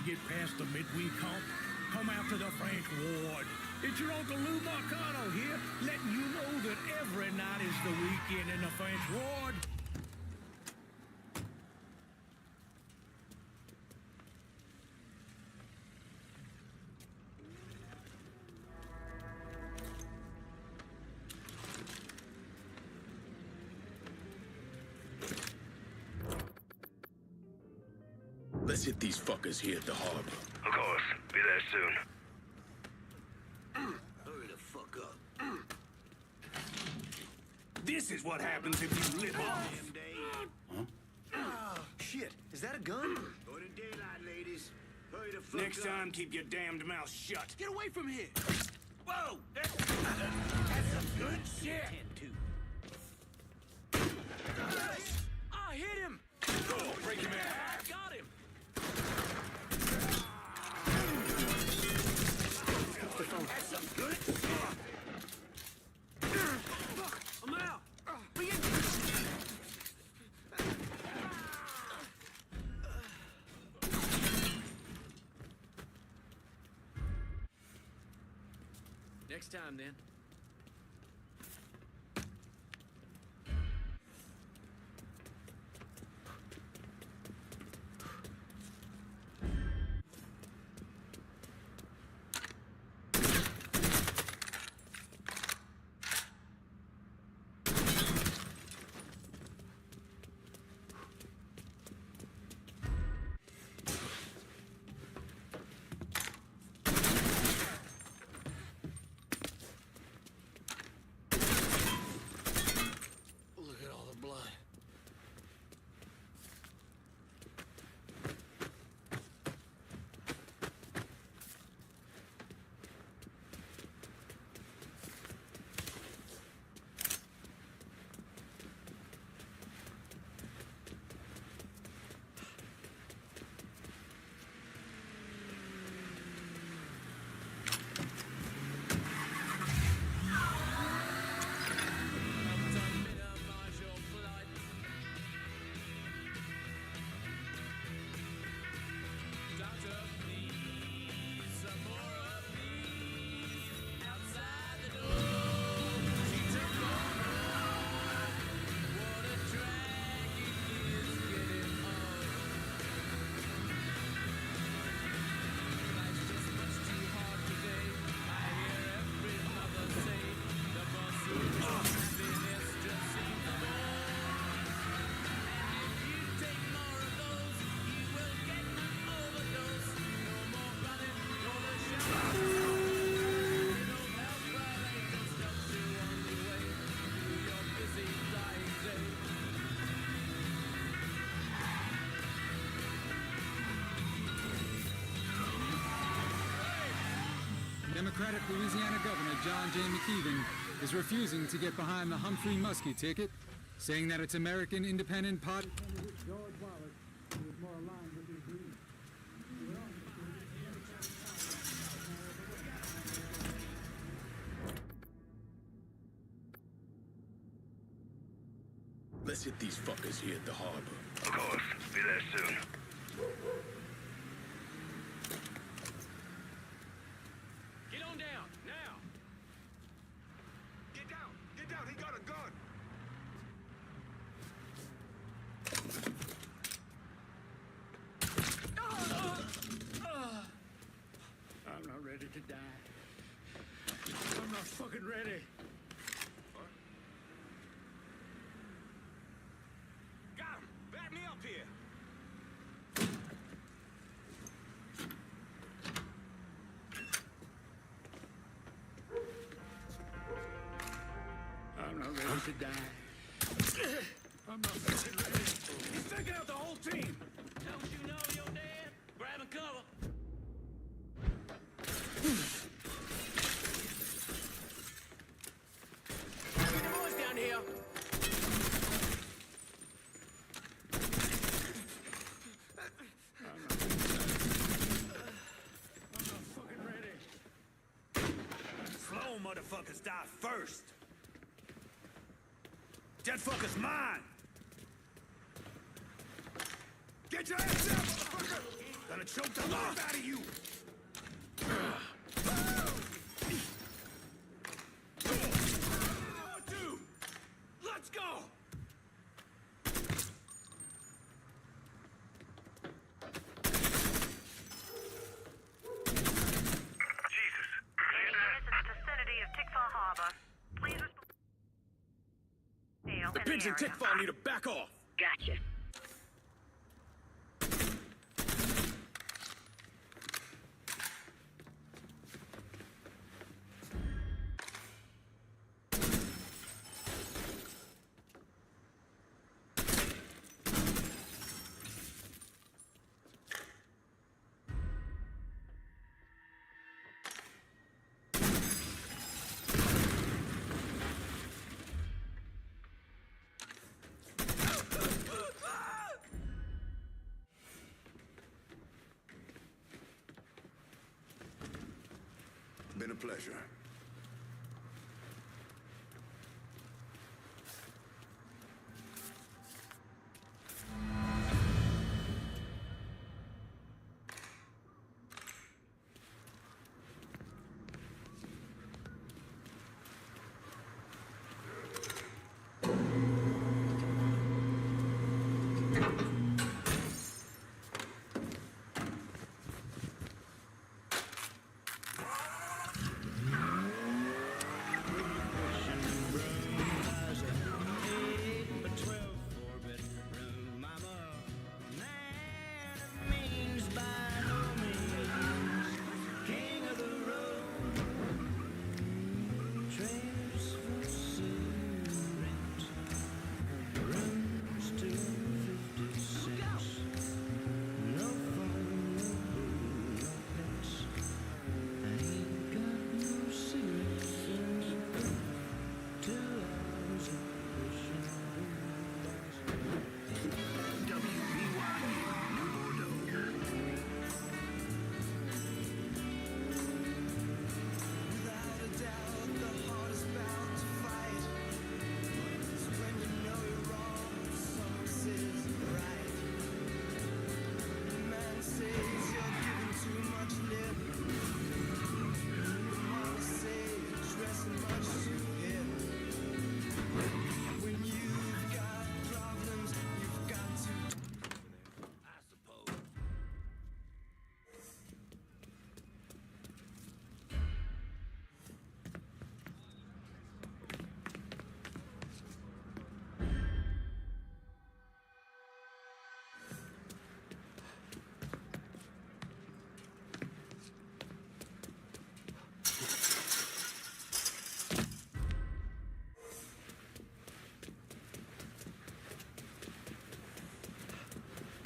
get past the midweek hump, come out to the French Ward. It's your Uncle Lou Marcano here, letting you know that every night is the weekend in the French Ward. Let's hit these fuckers here at the harbor. Of course. Be there soon. Hurry the fuck up. This is what happens if you live off. Oh, shit. Is that a gun? Go to daylight, ladies. Hurry the fuck Next time, keep your damned mouth shut. Get away from here. Whoa! That's some good shit. I hit him. Oh, break him in half. Got him. That's some good shit. I'm out. Next time, then. Look at all the blood. Democratic Louisiana Governor John J. McKeegan is refusing to get behind the Humphrey Muskie ticket, saying that it's American Independent Party candidate George Wallace who is more aligned with his views. Let's hit these fuckers here at the harbor. Of course. Be there soon. Get on down, now! Get down! Get down! He got a gun! I'm not ready to die. I'm not fucking ready. Got him! Back me up here! I'm not ready to die. I'm not fucking ready. He's taking out the whole team! Don't you know you're dead? Grabbing cover. Boys down here. I'm not fucking ready. Slow motherfuckers die first! That fucker's mine! Get your ass down, motherfucker! Gonna gonna choke the life out of you! Dude! Let's go! The pigs in Tickfall need to back off! Gotcha. Been a pleasure.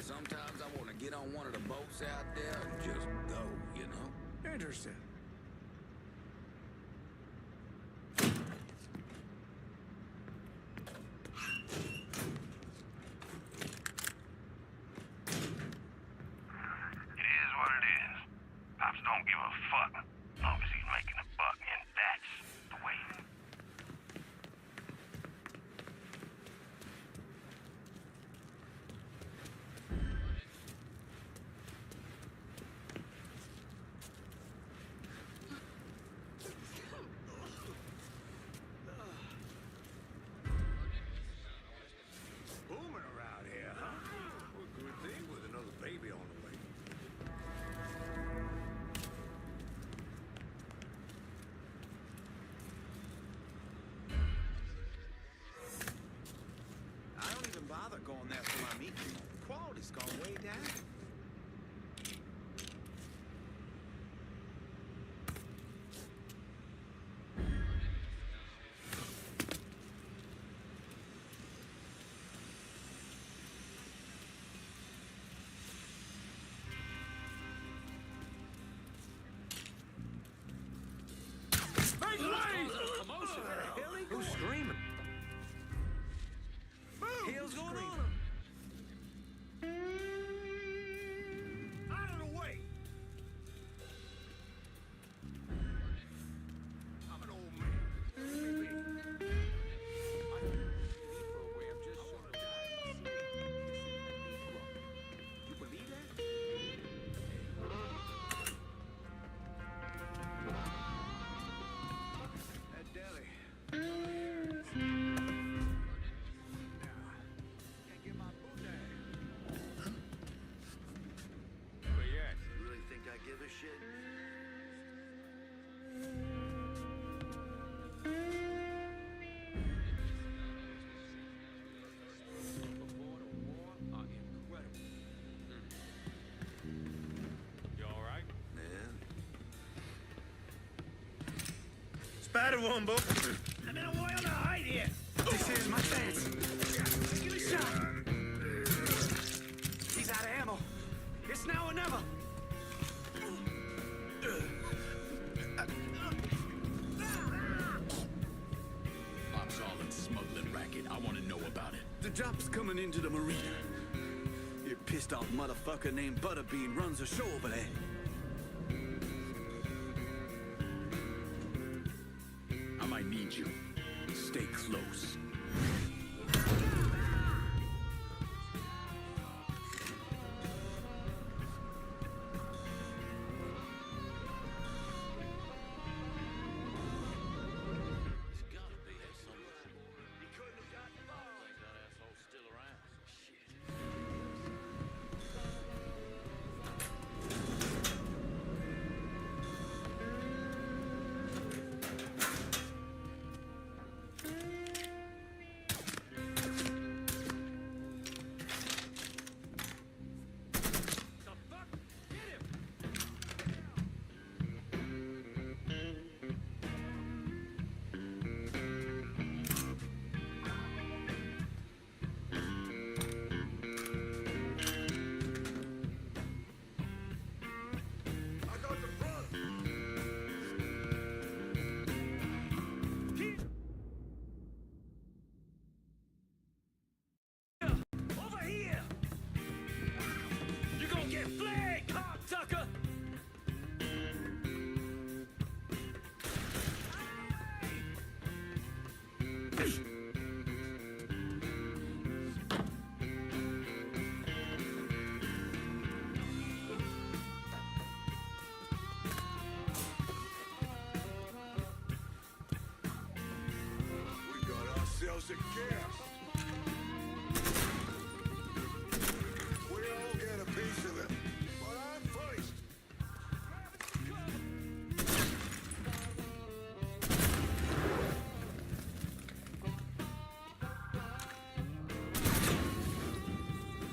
Sometimes I want to get on one of the boats out there and just go, you know? Interesting. It is what it is. Pops don't give a fuck. As long as he's making a buck, and that's the way. Spider one, Bo. I'm in a world of hide here. This is my chance. Give me a shot. He's out of ammo. It's now or never. Ops all in smuggling racket. I want to know about it. The drop's coming into the marina. Your pissed off motherfucker named Butterbean runs the show over there. I might need you. Stay close. Ourselves a gas. We all get a piece of it, but I'm first.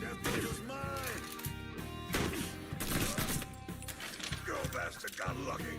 That thing was mine. Go bastard, got lucky.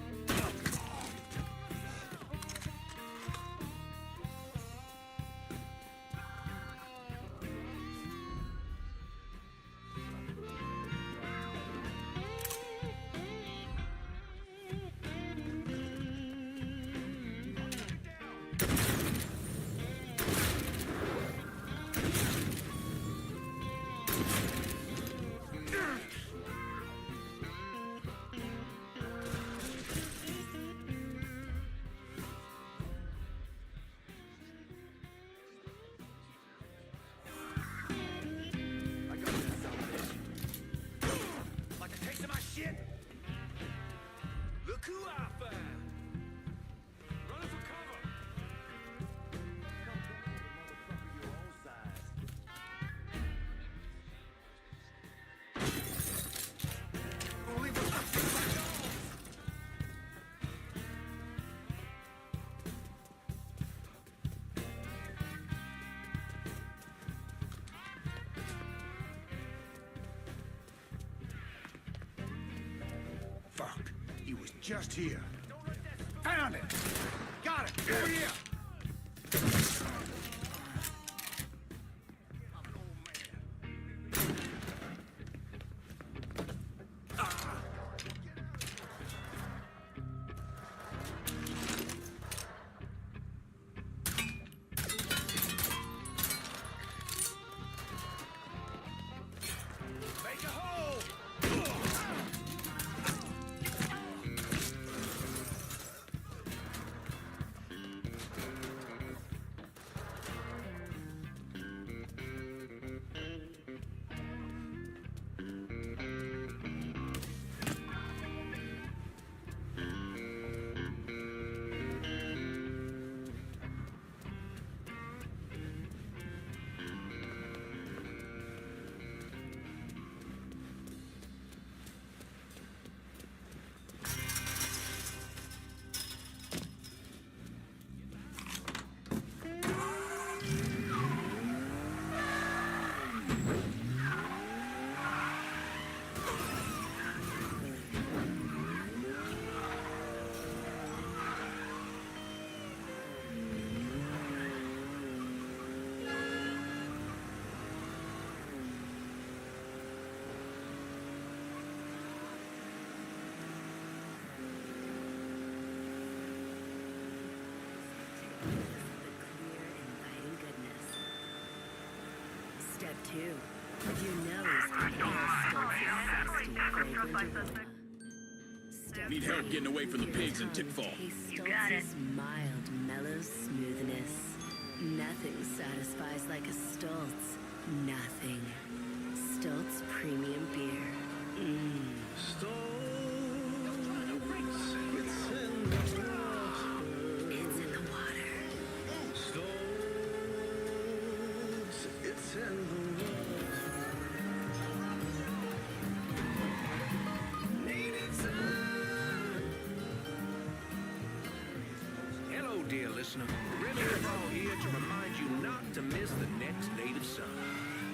Fuck. He was just here. Found it! Got it! Over here! Make a hole! Step 2. Your nose inhales Stoltz's fragrant aroma. Step Need help 3. getting away from the Your pigs and tongue Tickfall. tastes You got it. Stoltz's mild, mellow smoothness. Nothing satisfies like a Stoltz. Nothing. Stoltz Premium Beer. It's in the water. It's in the Hello, dear listener. Remy Duvall here to remind you not to miss the next Native Son.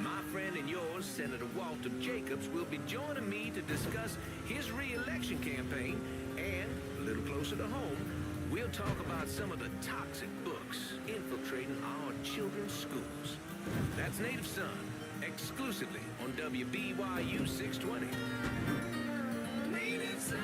My friend and yours, Senator Walter Jacobs, will be joining me to discuss his re-election campaign, and, a little closer to home, we'll talk about some of the toxic books infiltrating our children's schools. That's Native Son, exclusively on WBYU 620. Native Son!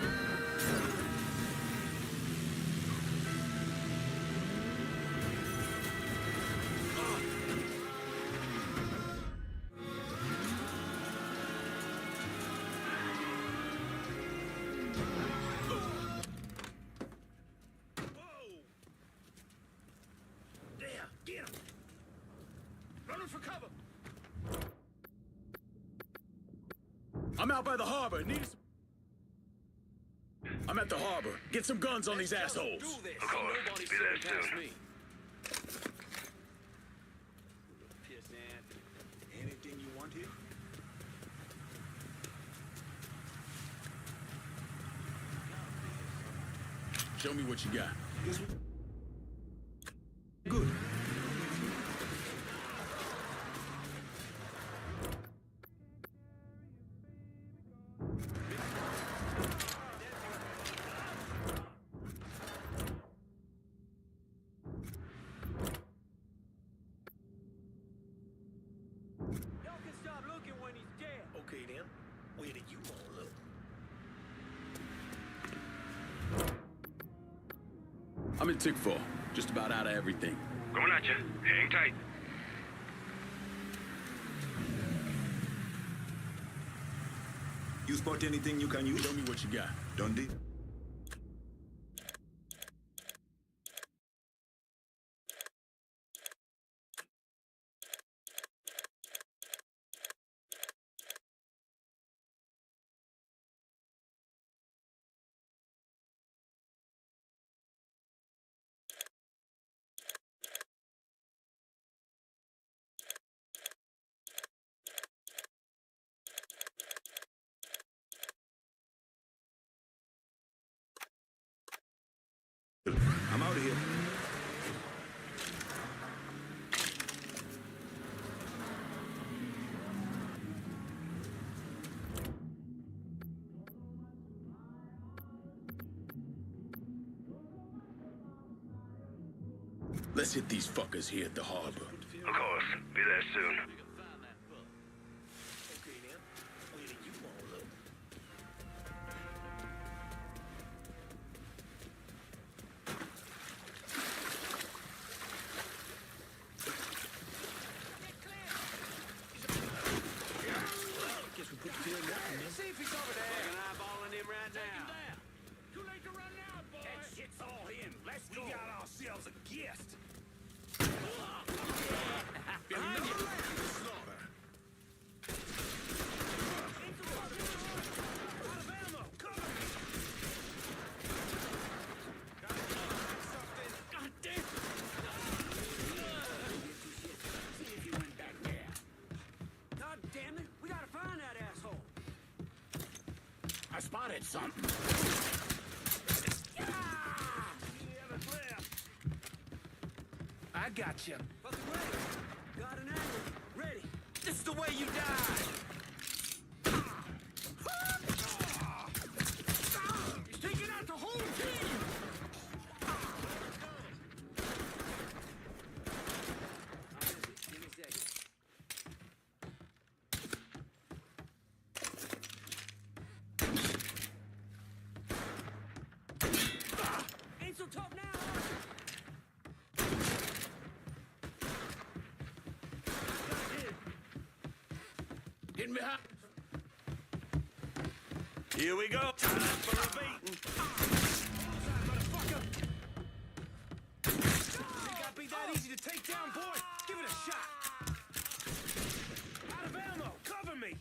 I'm out by the harbor. I'm at the harbor. Get some guns on these assholes. Of course. Be there soon. Anything you want here? Show me what you got. Good. Y'all can stop looking when he's dead. Okay then. Where do you want to look? I'm in Tickfall. Just about out of everything. Coming at you. Hang tight. You spot anything you can use? Show me what you got. Dundee? I'm out of here. Let's hit these fuckers here at the harbor. Of course. Be there soon. Okay then. Where do you want to look? Guess we put the field down, man. See if he's over there. Fucking eyeballing him right now. Too late to run now, boy. That shit's all in. Let's go. We got ourselves a guest. Behind you. Slaughter. Out of ammo. Cover me. God damn. See if you went back there. God damn it. We gotta find that asshole. I spotted something. I got you. Fucking ready. Got an angle. Ready. This is the way you die. He's taking out the whole team. Give me a second. Ain't so tough now. Hidden behind. Here we go. Time for a beating. Motherfucker. Ain't gotta be that easy to take down, boy. Give it a shot. Out of ammo. Cover me.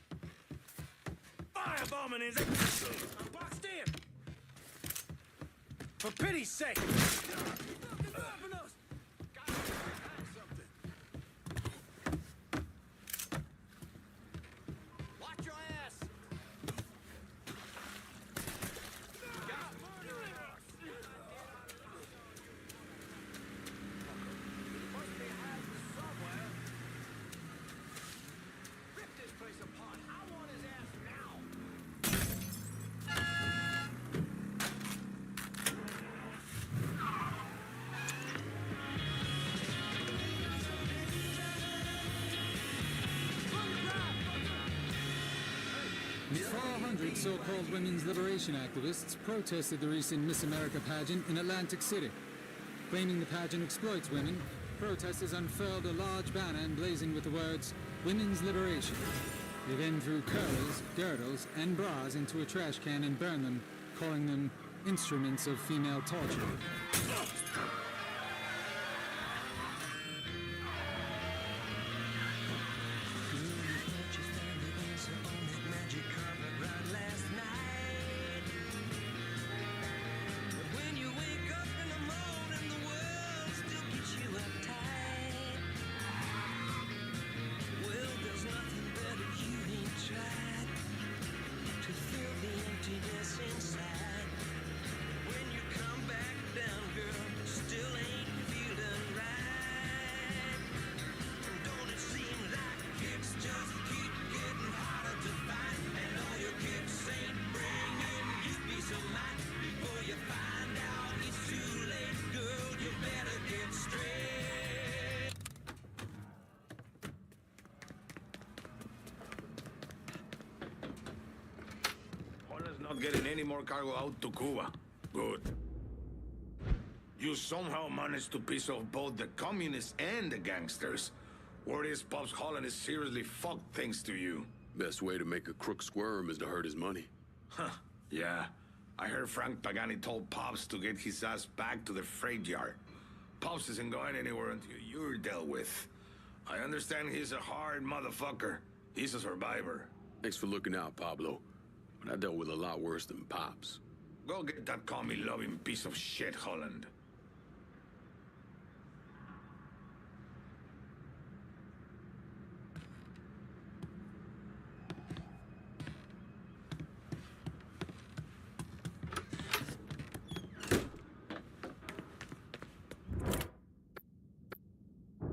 Firebombing is I'm boxed in. For pity's sake. Watch your ass. Rip this place apart. I want his ass now. The 400 so-called women's liberation activists protested the recent Miss America pageant in Atlantic City. Claiming the pageant exploits women, protesters unfurled a large banner emblazoned with the words, "Women's Liberation." They then threw curlers, girdles, and bras into a trash can and burned them, calling them instruments of female torture. Not getting any more cargo out to Cuba. Good. You somehow managed to piss off both the communists and the gangsters. Word is Pops Holland is seriously fucked thanks to you. Best way to make a crook squirm is to hurt his money. Huh, yeah. I heard Frank Pagani told Pops to get his ass back to the freight yard. Pops isn't going anywhere until you're dealt with. I understand he's a hard motherfucker. He's a survivor. Thanks for looking out, Pablo. But I dealt with a lot worse than Pops. Go get that commie-loving piece of shit, Holland.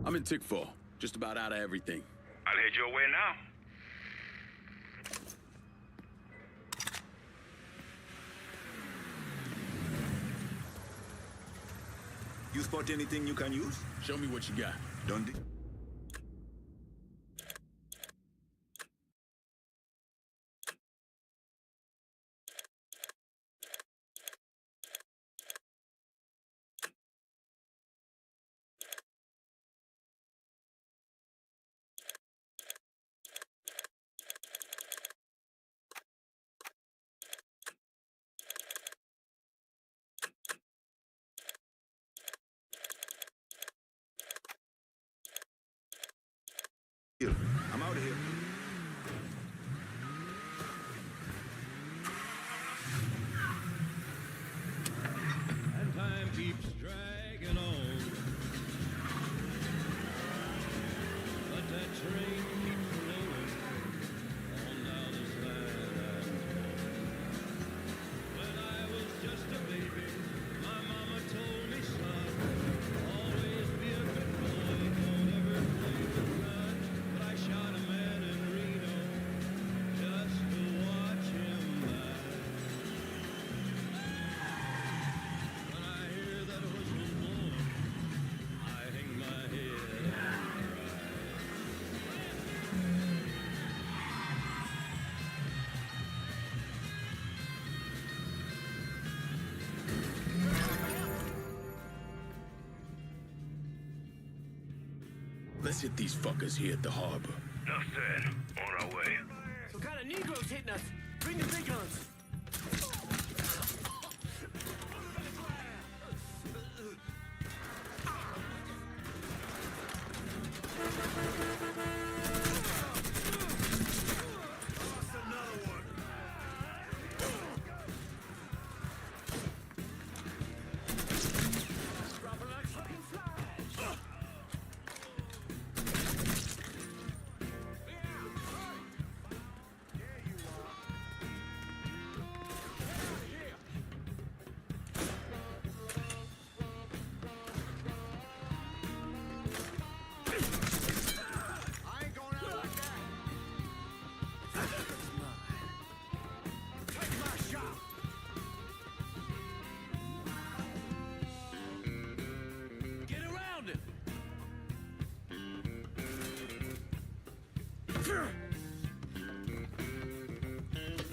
I'm in Tickfall, just about out of everything. I'll head your way now. You spot anything you can use? Show me what you got. Dundee? I'm out of here. And time keeps dragging on. But that train keeps rolling on down this land. When I was just a baby, my mama told me, son, always be a good boy, don't ever play with guns. But I shot a man in Reno just to watch him die. When I hear that whistle blowing, I hang my head and cry. Let's hit these fuckers here at the harbor. Enough said. On our way. fighting us. Bring the big guns.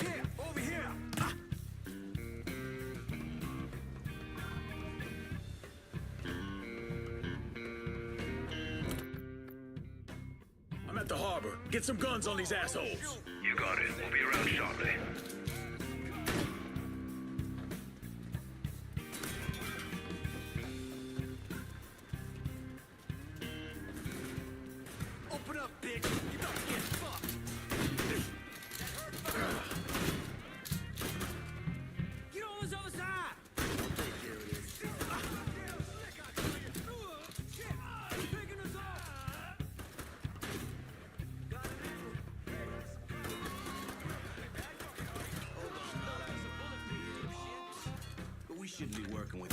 Here, over here. I'm at the harbor. Get some guns on these assholes. You got it. We'll be around shortly. Open up, bitch. You don't get fucked. Get on this other side. I'll take care of this. Shit, he's picking us off. But we shouldn't be working with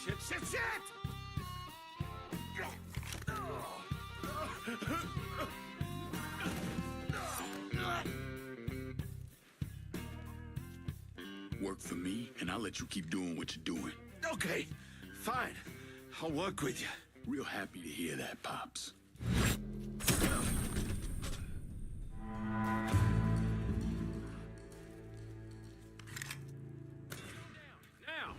Shit, shit, shit! Work for me, and I'll let you keep doing what you're doing. Okay, fine. I'll work with you. Real happy to hear that, Pops. Now!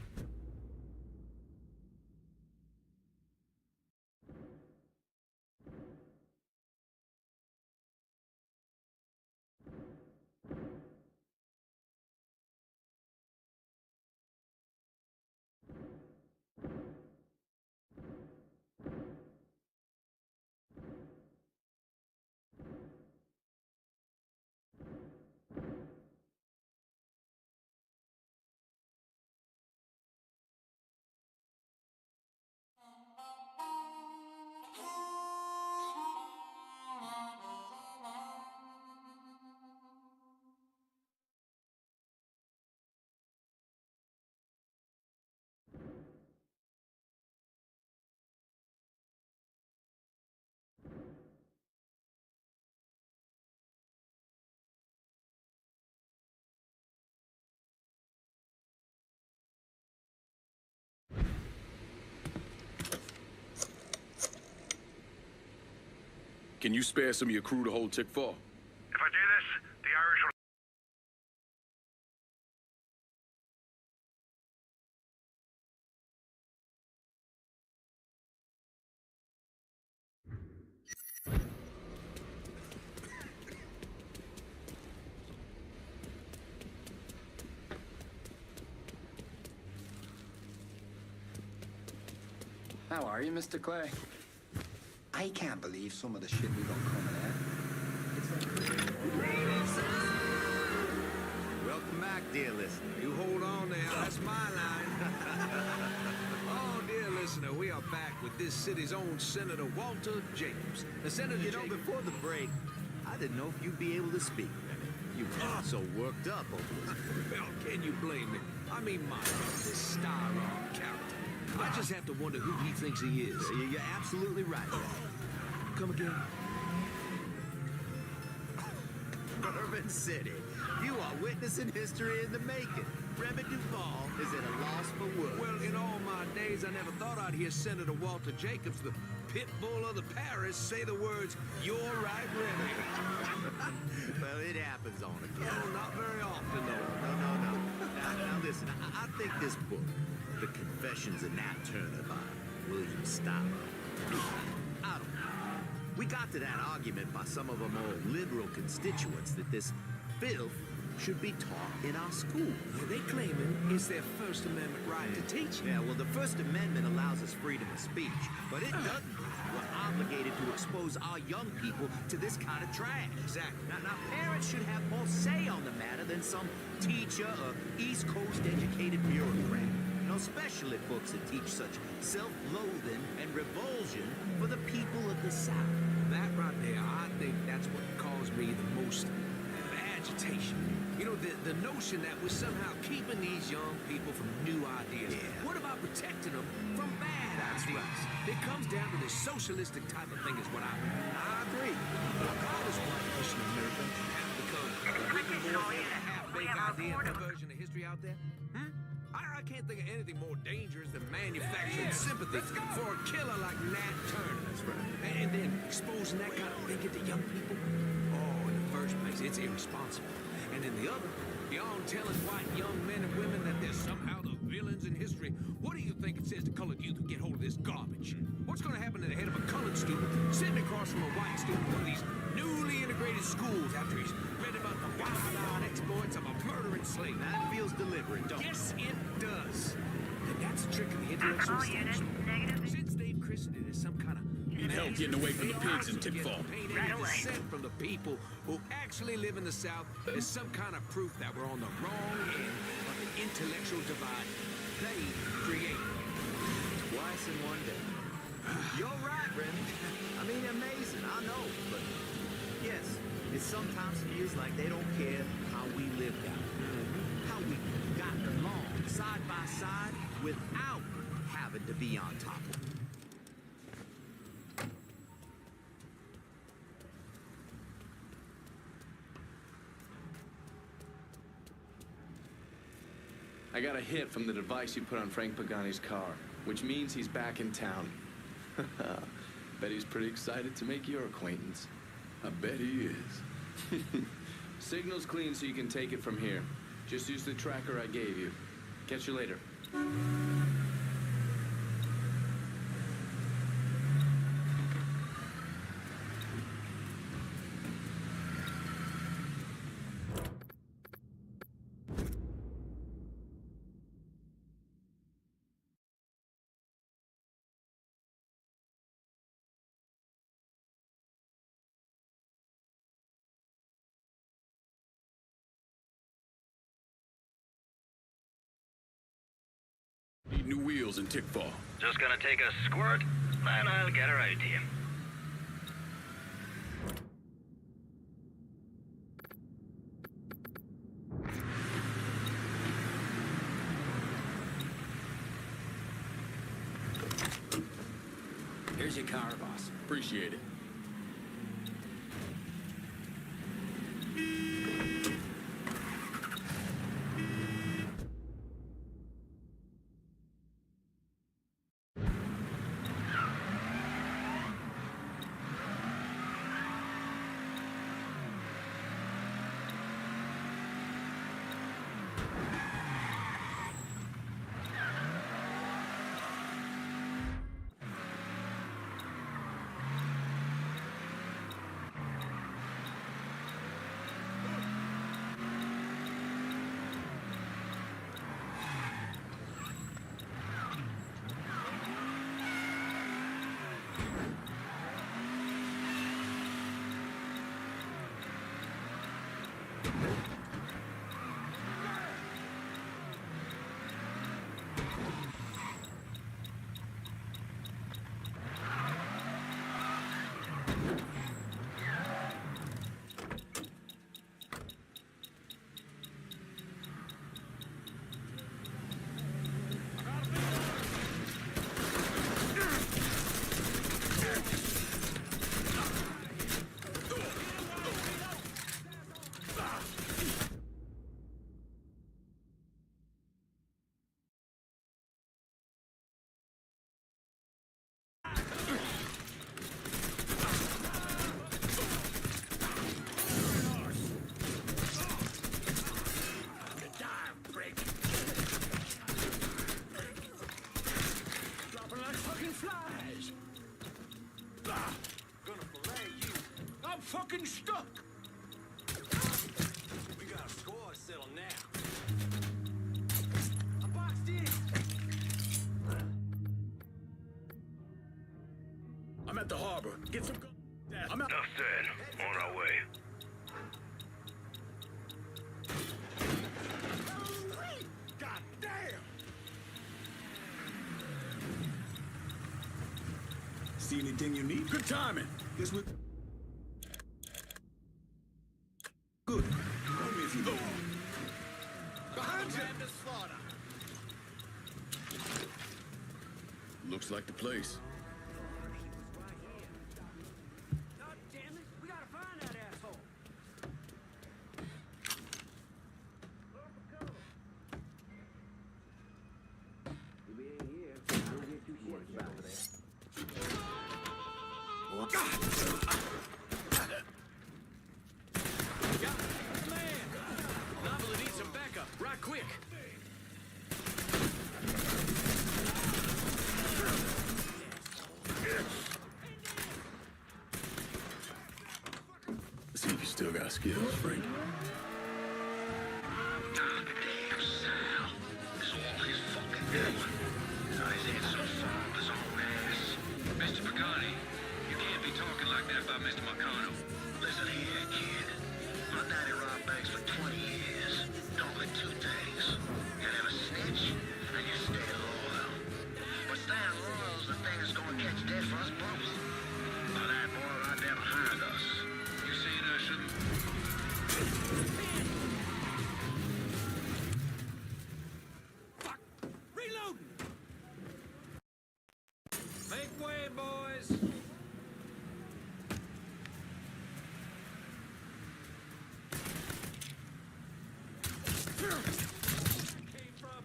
Can you spare some of your crew to hold Tick 4? If I do this, the Irish will... How are you, Mr. Clay? I can't believe some of the shit we got coming at. Welcome back, dear listener. You hold on there. That's my line. Oh, dear listener, we are back with this city's own Senator Walter Jacobs. Senator Jacobs... before the break, I didn't know if you'd be able to speak. You were so worked up over this. Well, can you blame me? I mean, my this star-armed character. I just have to wonder who he thinks he is. You're absolutely right. Come again? Bourbon City. You are witnessing history in the making. Remy Duvall is at a loss for words. Well, in all my days, I never thought I'd hear Senator Walter Jacobs, the pit bull of the Paris, say the words, "You're right, Remy." Well, it happens on occasion. Oh, not very often, though. No. Now listen, I think this book, The Confessions of Nat Turner by William Styler. I don't know. We got to that argument by some of our more liberal constituents that this filth should be taught in our schools. Yeah, they claiming it's their First Amendment right to teach it. Yeah, well, the First Amendment allows us freedom of speech, but it doesn't. We're obligated to expose our young people to this kind of trash. Exactly. Now, parents should have more say on the matter than some teacher or East Coast educated bureaucrat. No special ed books that teach such self-loathing and revulsion for the people of the South. That right there, I think that's what caused me the most agitation. You know, the notion that we're somehow keeping these young people from new ideas. Yeah. What about protecting them from bad ideas? Right. It comes down to this socialistic type of thing is what I mean. I agree. All this white Christian America has become a wicked more half-baked idea and version of history out there. I can't think of anything more dangerous than manufacturing sympathy for a killer like Nat Turner. That's right. And then exposing that kind of thinking to young people. Oh, in the first place, it's irresponsible. And in the other, beyond telling white young men and women that they're somehow the villains in history, what do you think it says to colored youth who get hold of this garbage? What's going to happen to the head of a colored student sitting across from a white student in one of these newly integrated schools after he's read about the wild-eyed exploits of a murdering slave? That feels deliberate, don't it? Yes, it does. And that's a trick of the intellectual establishment. Since they've christened it as some kind of... Need help getting away from the pigs in Tickfall. Right away. Descent from the people who actually live in the South is some kind of proof that we're on the wrong end of the intellectual divide they create. Twice in one day. You're right, Remy. I mean, amazing, I know, but yes, it sometimes feels like they don't care how we lived out. How we got along side by side without having to be on top of them. I got a hit from the device you put on Frank Pagani's car, which means he's back in town. Bet he's pretty excited to make your acquaintance. I bet he is. Signal's clean so you can take it from here. Just use the tracker I gave you. Catch you later. Need new wheels in Tickfall. Just gonna take a squirt, and I'll get her out to you. Here's your car, boss. Appreciate it. fucking stuck! We got a score to settle now. I boxed in. I'm at the harbor. Get some... I'm out. Enough said. On our way. God damn! See anything you need? Good timing. Guess we... Good. Call me if you go. Behind you! Looks like the place. God damn it! We gotta find that asshole. If he ain't here, we'll get two shits about that. Man! Novel needs some backup, right quick. See if you still got skills, Frank. Damn, Sal. It's all his fucking doing. His head's so full of his own ass. Mr. Pagani, you can't be talking like that about Mr. Marcano. Listen here, kid. My daddy robbed banks for 20 years. Don't let two things. You never snitch, and you stay loyal. But staying loyal is the thing that's gonna catch death for us both. By that boy right there behind us. You saying I shouldn't... Reloading. Make way, boys. Came from.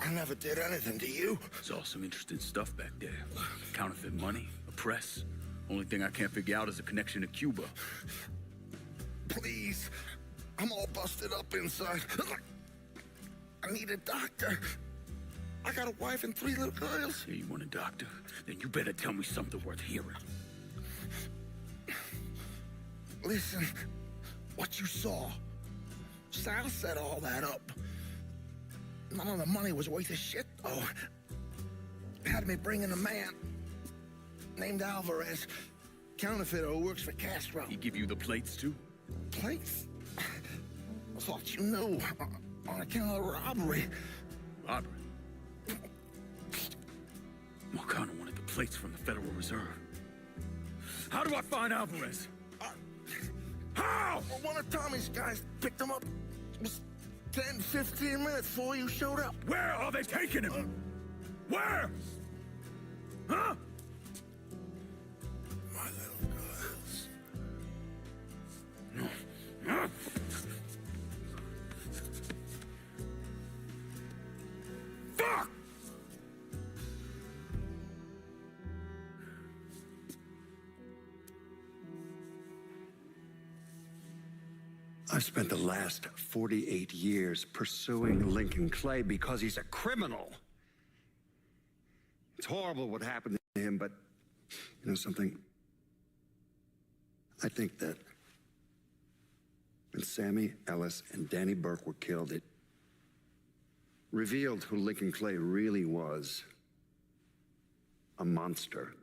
I never did anything to you. Saw some interesting stuff back there. Counterfeit money, a press. Only thing I can't figure out is a connection to Cuba. Please. I'm all busted up inside. I need a doctor. I got a wife and 3 little girls. Yeah, you want a doctor? Then you better tell me something worth hearing. Listen, what you saw. Sal set all that up. None of the money was worth a shit, though. Had me bring in a man named Alvarez, counterfeiter who works for Castro. He give you the plates, too? Plates? I thought you knew. On account of robbery. Robbery? Marcano wanted the plates from the Federal Reserve. How do I find Alvarez? How? Well, one of Tommy's guys picked him up. It was 10, 15 minutes before you showed up. Where are they taking him? Where? Huh? My little girls. No. Fuck! I've spent the last 48 years pursuing Lincoln Clay because he's a criminal. It's horrible what happened to him, but you know something? I think that when Sammy Ellis and Danny Burke were killed, it revealed who Lincoln Clay really was. A monster.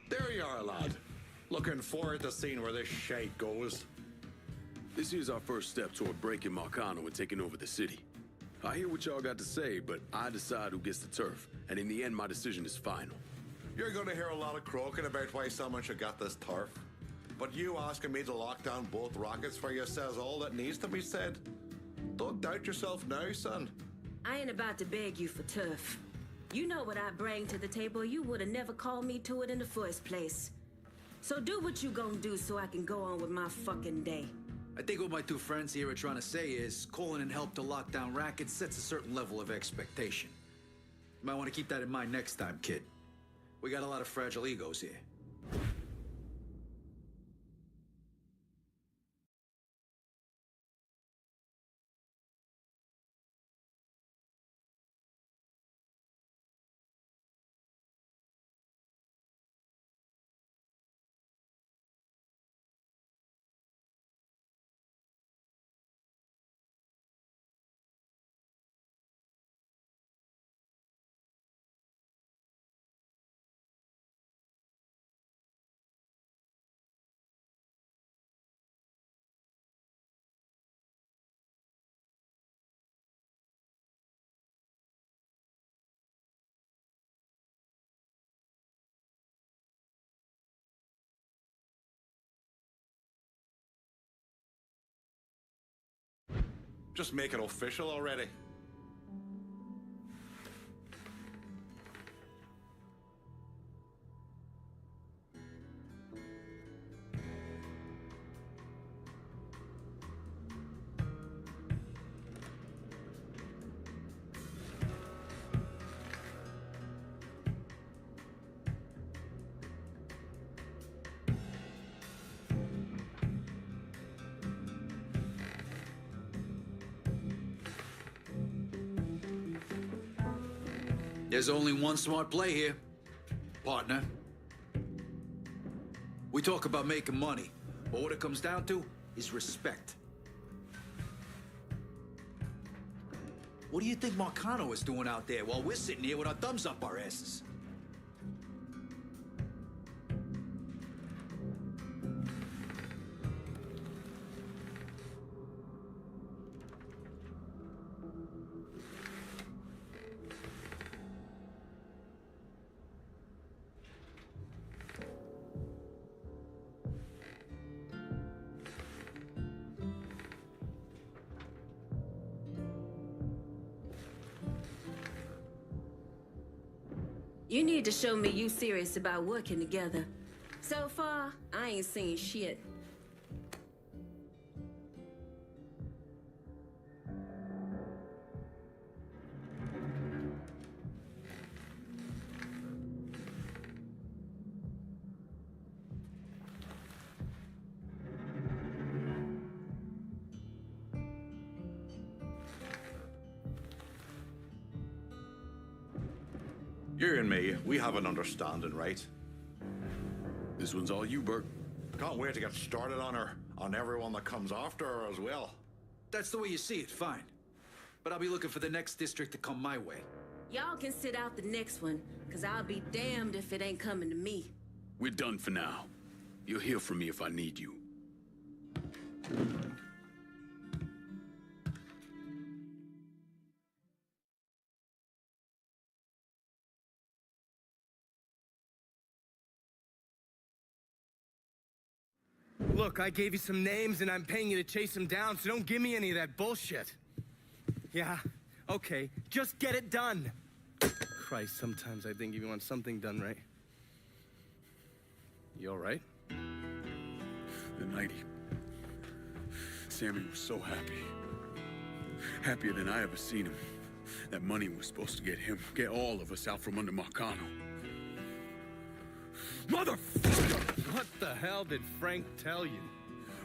There you are, lad. Looking forward to seeing where this shite goes. This is our first step toward breaking Marcano and taking over the city. I hear what y'all got to say, but I decide who gets the turf, and in the end, my decision is final. You're gonna hear a lot of croaking about why someone should get this turf. But you asking me to lock down both rockets for you says all that needs to be said. Don't doubt yourself now, son. I ain't about to beg you for turf. You know what I bring to the table. You would have never called me to it in the first place. So do what you gonna do so I can go on with my fucking day. I think what my two friends here are trying to say is calling in help to lock down rackets sets a certain level of expectation. You might want to keep that in mind next time, kid. We got a lot of fragile egos here. Just make it official already. There's only one smart play here, partner. We talk about making money, but what it comes down to is respect. What do you think Marcano is doing out there while we're sitting here with our thumbs up our asses? You need to show me you serious about working together. So far, I ain't seen shit. You and me, we have an understanding, right? This one's all you, Bert. Can't wait to get started on her, on everyone that comes after her as well. That's the way you see it, fine. But I'll be looking for the next district to come my way. Y'all can sit out the next one, cause I'll be damned if it ain't coming to me. We're done for now. You'll hear from me if I need you. Look, I gave you some names and I'm paying you to chase them down, so don't give me any of that bullshit. Yeah, okay, just get it done. Christ, sometimes I think you want something done right. You all right? The night Sammy was so happy. Happier than I ever seen him. That money was supposed to get him, get all of us out from under Marcano. Motherfucker! What the hell did Frank tell you?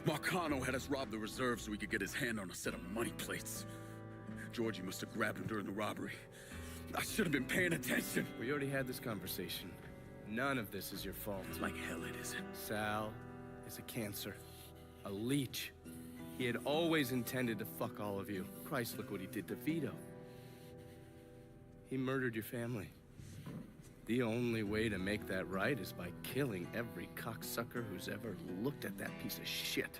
Marcano had us rob the reserve so he could get his hand on a set of money plates. Georgie must have grabbed him during the robbery. I should have been paying attention. We already had this conversation. None of this is your fault. It's like hell it isn't. Sal is a cancer. A leech. He had always intended to fuck all of you. Christ, look what he did to Vito. He murdered your family. The only way to make that right is by killing every cocksucker who's ever looked at that piece of shit.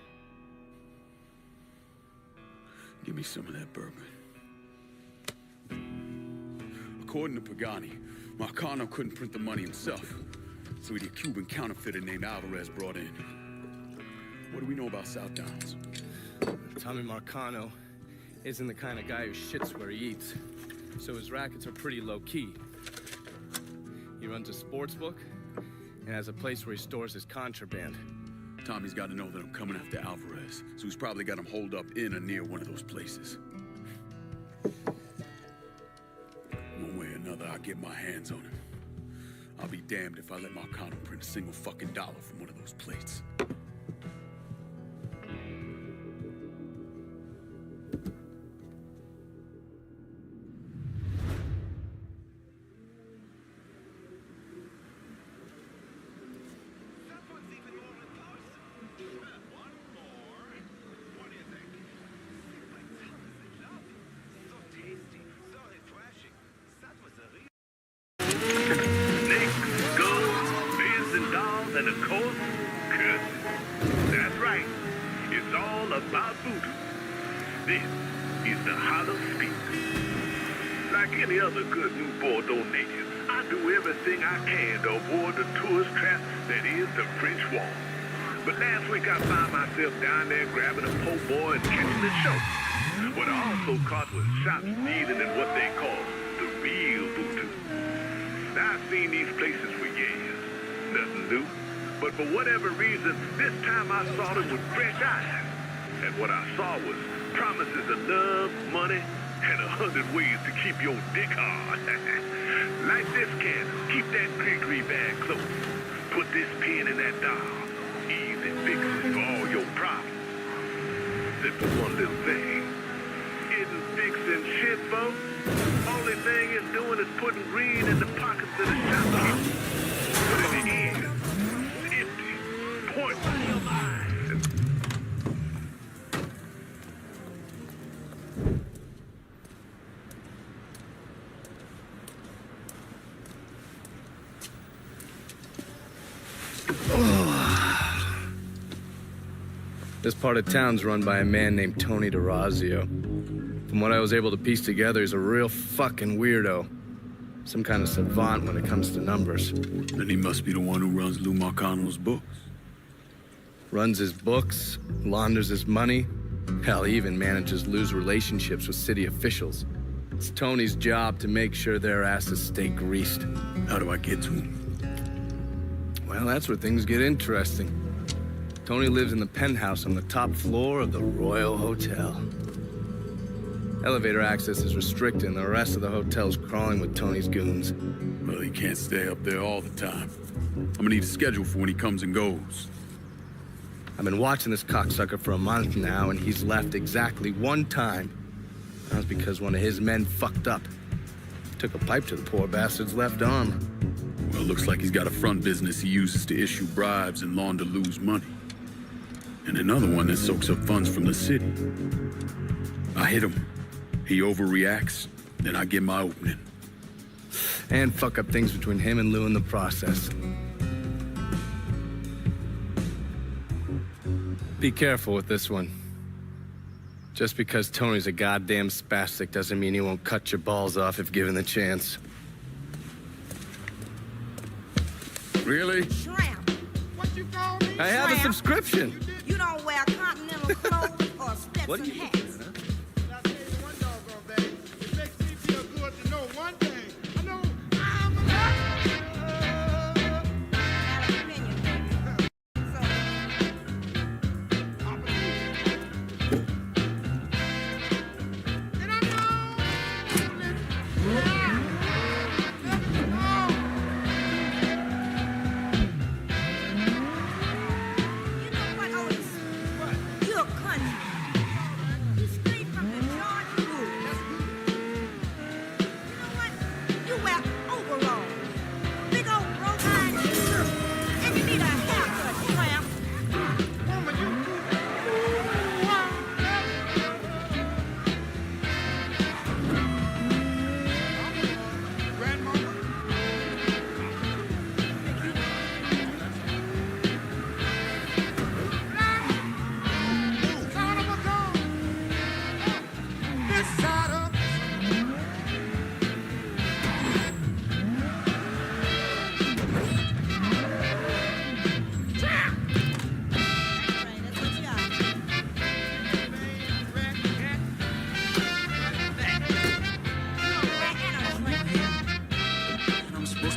Give me some of that bourbon. According to Pagani, Marcano couldn't print the money himself, so he had a Cuban counterfeiter named Alvarez brought in. What do we know about South Downs? Tommy Marcano isn't the kind of guy who shits where he eats, so his rackets are pretty low-key. He runs a sports book and has a place where he stores his contraband. Tommy's got to know that I'm coming after Alvarez, so he's probably got him holed up in or near one of those places. One way or another, I'll get my hands on him. I'll be damned if I let Marcano print a single fucking dollar from one of those plates. And of course, curses. That's right. It's all about voodoo. This is the Hollow Speak. Like any other good new Bordeaux native, I do everything I can to avoid the tourist trap that is the French Wall. But last week I found myself down there grabbing a po' boy and catching the show. What I also caught was shops dealing in what they call the real voodoo. Now, I've seen these places for years. Nothing new. But for whatever reason, this time I saw them with fresh eyes. And what I saw was promises of love, money, and 100 ways to keep your dick hard. Like this can, keep that Gregory bag close. Put this pin in that dial. Easy fixes for all your problems. Except for one little thing. Isn't fixing shit, folks. Only thing it's doing is putting greed in the pockets of the shopkeepers. But in the end, point. This part of town's run by a man named Tony DeRazio. From what I was able to piece together, he's a real fucking weirdo. Some kind of savant when it comes to numbers. Then he must be the one who runs Lou Marcano's books. Runs his books, launders his money. Hell, he even manages Lou's relationships with city officials. It's Tony's job to make sure their asses stay greased. How do I get to him? Well, that's where things get interesting. Tony lives in the penthouse on the top floor of the Royal Hotel. Elevator access is restricted and the rest of the hotel's crawling with Tony's goons. Well, he can't stay up there all the time. I'm gonna need a schedule for when he comes and goes. I've been watching this cocksucker for a month now, and he's left exactly one time. That was because one of his men fucked up. Took a pipe to the poor bastard's left arm. Well, it looks like he's got a front business he uses to issue bribes and launder Lou's money. And another one that soaks up funds from the city. I hit him. He overreacts, then I get my opening. And fuck up things between him and Lou in the process. Be careful with this one. Just because Tony's a goddamn spastic doesn't mean he won't cut your balls off if given the chance. Really? Shrimp. What you call me? I have a subscription. You don't wear continental clothes or Stetson hats.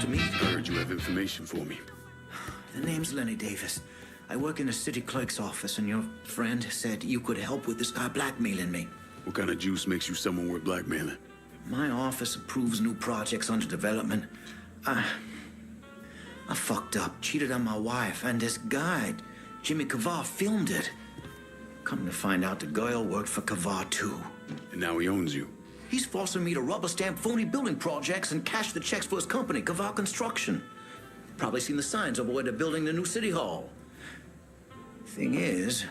to me? Heard you have information for me. The name's Lenny Davis. I work in the city clerk's office, and your friend said you could help with this guy blackmailing me. What kind of juice makes you someone worth blackmailing? My office approves new projects under development. I fucked up, cheated on my wife, and this guy, Jimmy Kavar, filmed it. Come to find out, the girl worked for Kavar too. And now he owns you. He's forcing me to rubber stamp phony building projects and cash the checks for his company, Kavar Construction. Probably seen the signs over where they're building the new city hall. Thing is,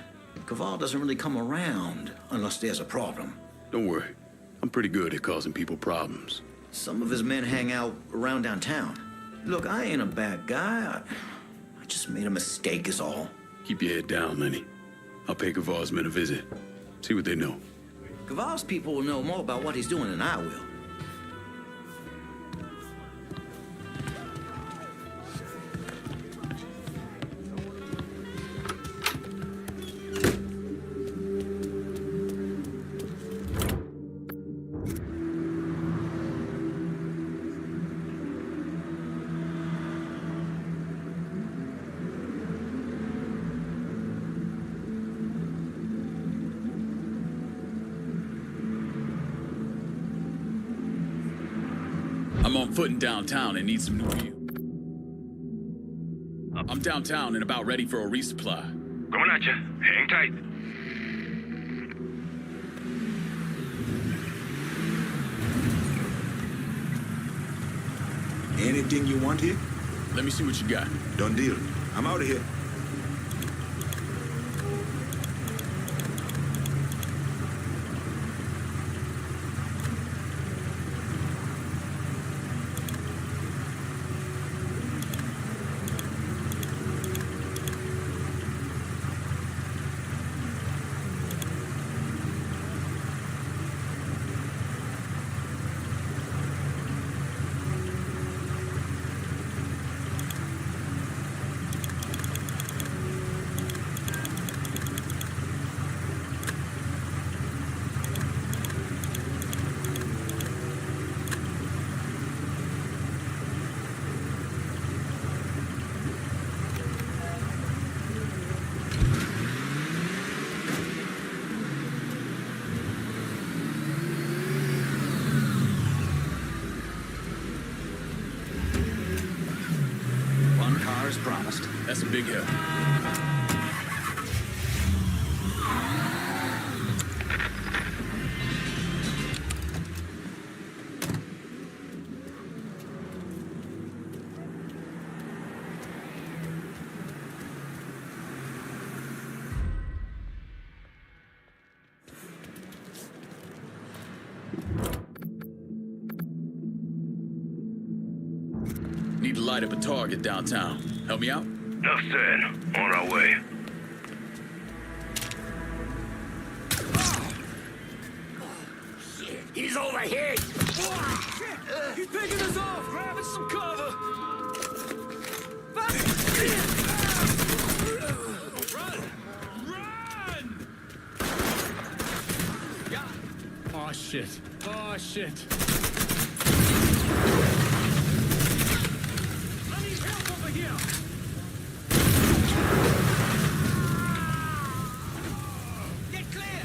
Kavar doesn't really come around unless there's a problem. Don't worry. I'm pretty good at causing people problems. Some of his men hang out around downtown. Look, I ain't a bad guy. I just made a mistake is all. Keep your head down, Lenny. I'll pay Kavar's men a visit. See what they know. Kavar's people will know more about what he's doing than I will. I'm on foot in downtown and need some new gear. I'm downtown and about ready for a resupply. Coming at you. Hang tight. Anything you want here? Let me see what you got. Done deal. I'm out of here. As promised. That's a big help. Need to light up a target downtown. Help me out? Enough said. On our way. He's over here! He's picking us off! Grabbing some cover! Run! Run! Yeah. Oh, shit. Oh, shit. I need help over here! Get clear!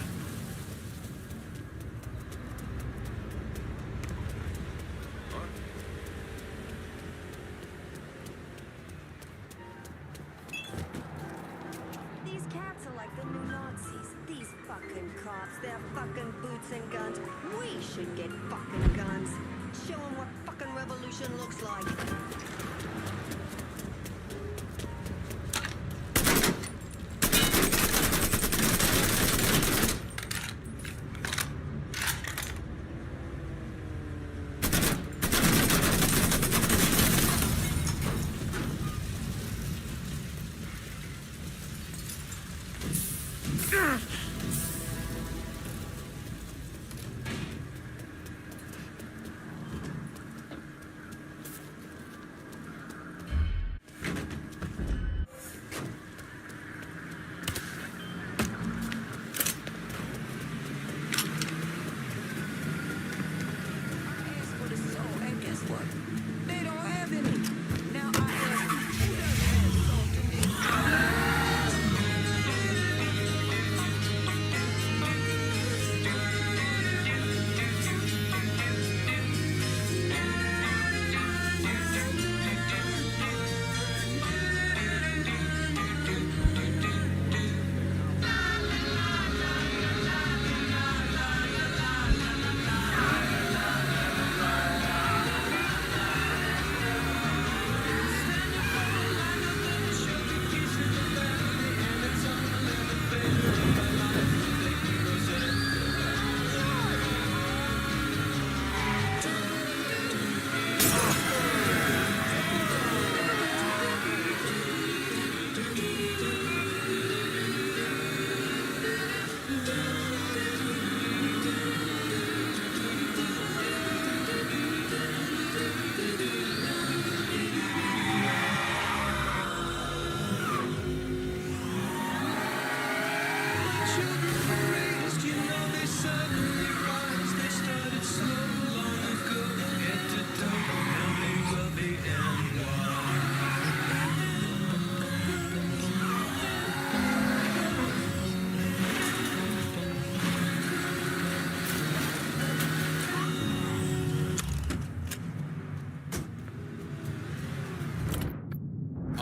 These cats are like the new Nazis. These fucking cops, their fucking boots and guns. We should get fucking guns. Show them what fucking revolution looks like. Ask for the soul, and guess what? They don't have any.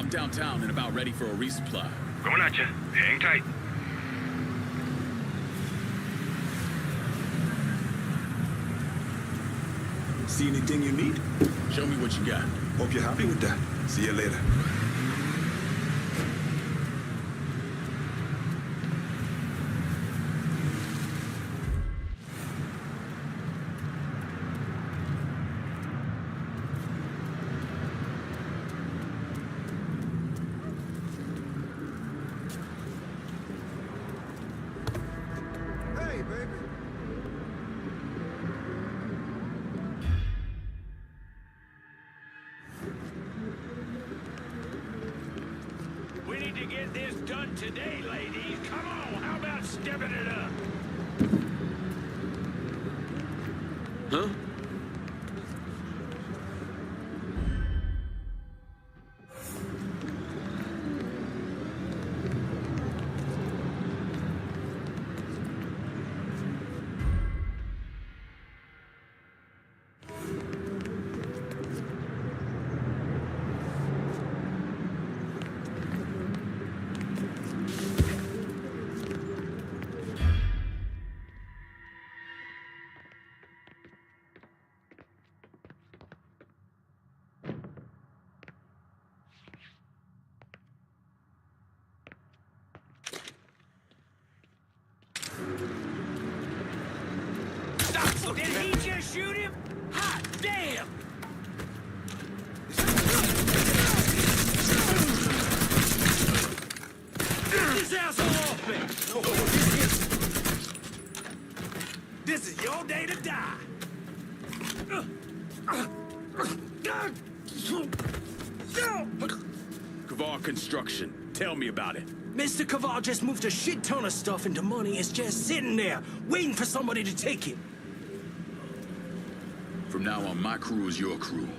I'm downtown and about ready for a resupply. Coming at you. Hang tight. See anything you need? Show me what you got. Hope you're happy with that. See you later. Hey, baby. We need to get this done today, ladies. Come on, how about stepping it up? Huh? Did he just shoot him? Hot damn! Get this asshole off me! This is your day to die! Kavar Construction. Tell me about it. Mr. Kavar just moved a shit ton of stuff into money. It's just sitting there, waiting for somebody to take it. From now on, my crew is your crew.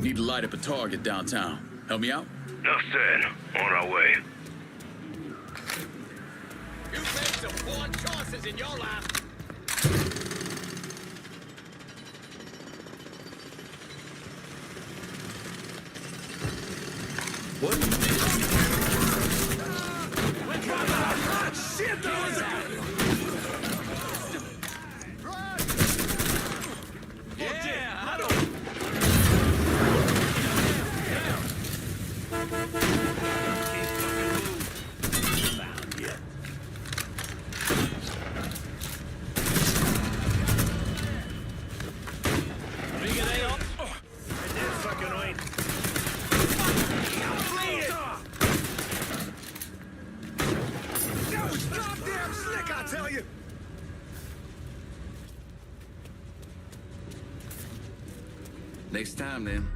Need to light up a target downtown. Help me out? Enough said. On our way. You made some poor choices in your life. Shit, Yeah, I don't... Next time, then.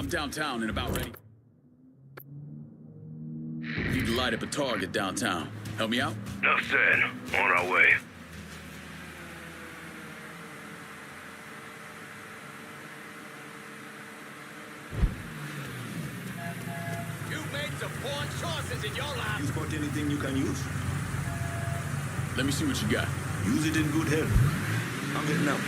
I'm downtown and about ready. Need to light up a target downtown. Help me out? Enough said. On our way. You've made some poor choices in your life. You spot anything you can use? Let me see what you got. Use it in good health. I'm heading out.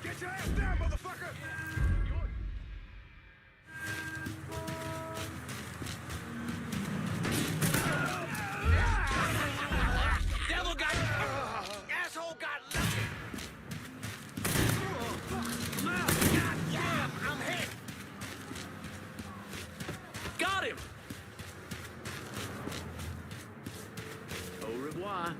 Get your ass down, motherfucker! Devil got... asshole got lucky. God damn, I'm hit. Got him. Au revoir.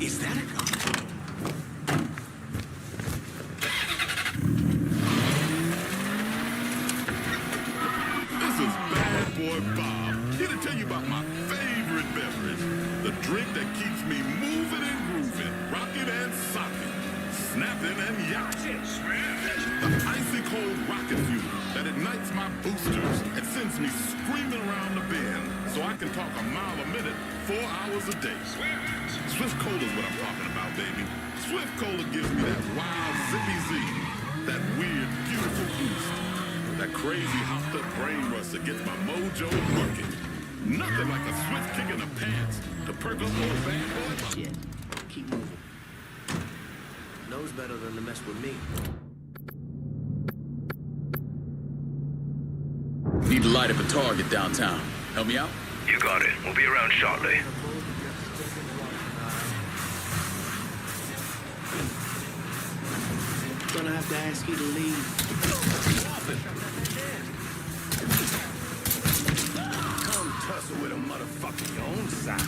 Is that a gun? This is Bad Boy Bob, here to tell you about my favorite beverage. The drink that keeps me moving and grooving, rocking and socking, snapping and yachting. The icy cold rocket fuel that ignites my boosters and sends me screaming around the bend so I can talk a mile a minute, 4 hours a day. Swift Cola's what I'm talking about, baby. Swift Cola gives me that wild zippy zing, that weird, beautiful boost, that crazy hopped up brain rush that gets my mojo working. Nothing like a swift kick in the pants to perk up old bad boy. Shit. Keep moving. Knows better than to mess with me. Need to light up a target downtown. Help me out? You got it. We'll be around shortly. Gonna have to ask you to leave. Come tussle with a motherfucker your own side.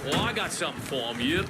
Well, I got something for him, Yip.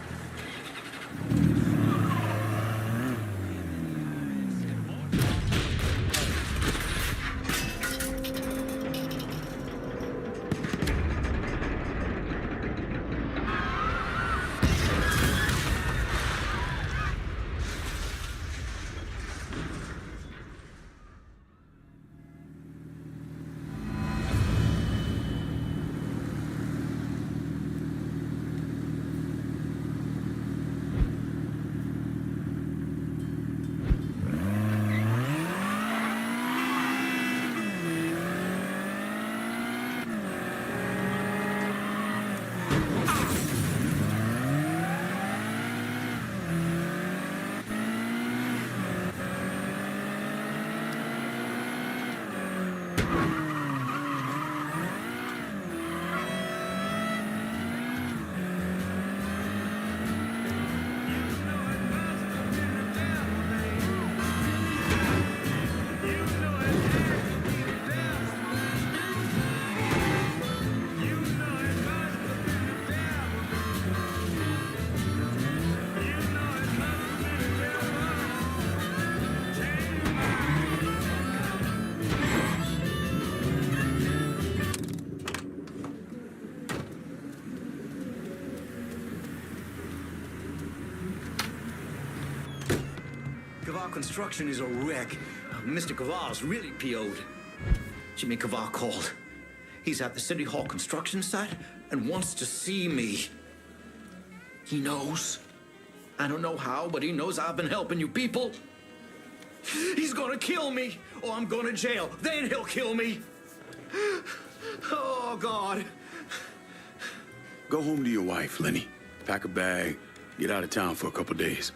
Kavar Construction is a wreck. Mr. Kavar's really PO'd. Jimmy Kavar called. He's at the City Hall construction site and wants to see me. He knows. I don't know how, but he knows I've been helping you people. He's gonna kill me, or I'm going to jail. Then he'll kill me. Oh, God. Go home to your wife, Lenny. Pack a bag, get out of town for a couple days.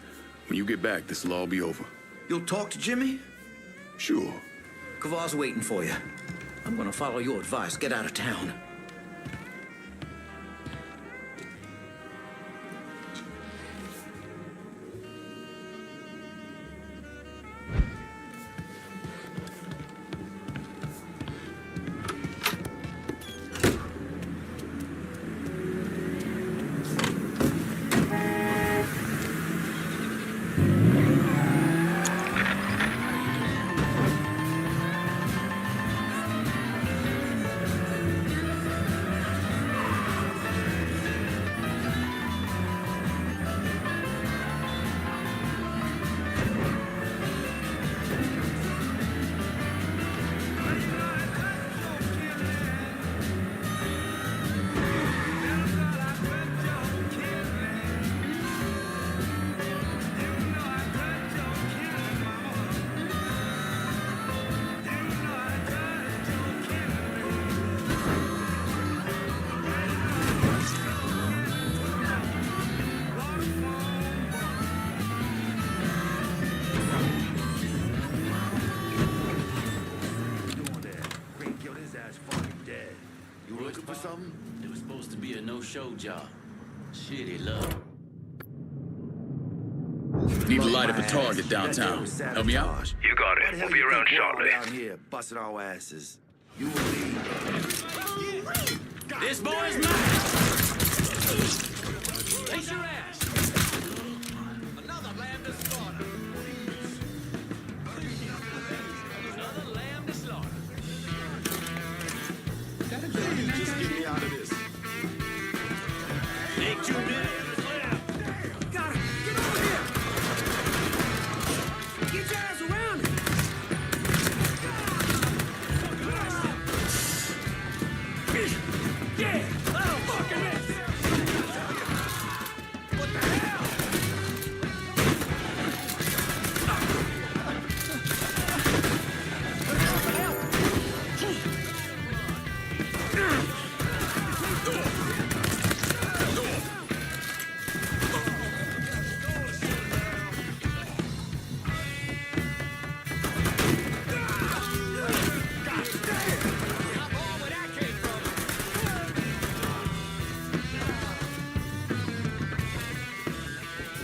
When you get back, this'll all be over. You'll talk to Jimmy? Sure. Kavar's waiting for you. I'm gonna follow your advice. Get out of town. It was supposed to be a no-show job. Shitty luck. Need to light up a target downtown. Help me out? You got it. We'll be around shortly. Down here, busting our asses. You will lead. This boy's mine! Face your ass! Another lamb to slaughter. Another lamb to slaughter. Just get me out of this. Take 2 minutes. Got him! Get over here! Get your ass around it! Yeah! Oh, fucking it! What the hell?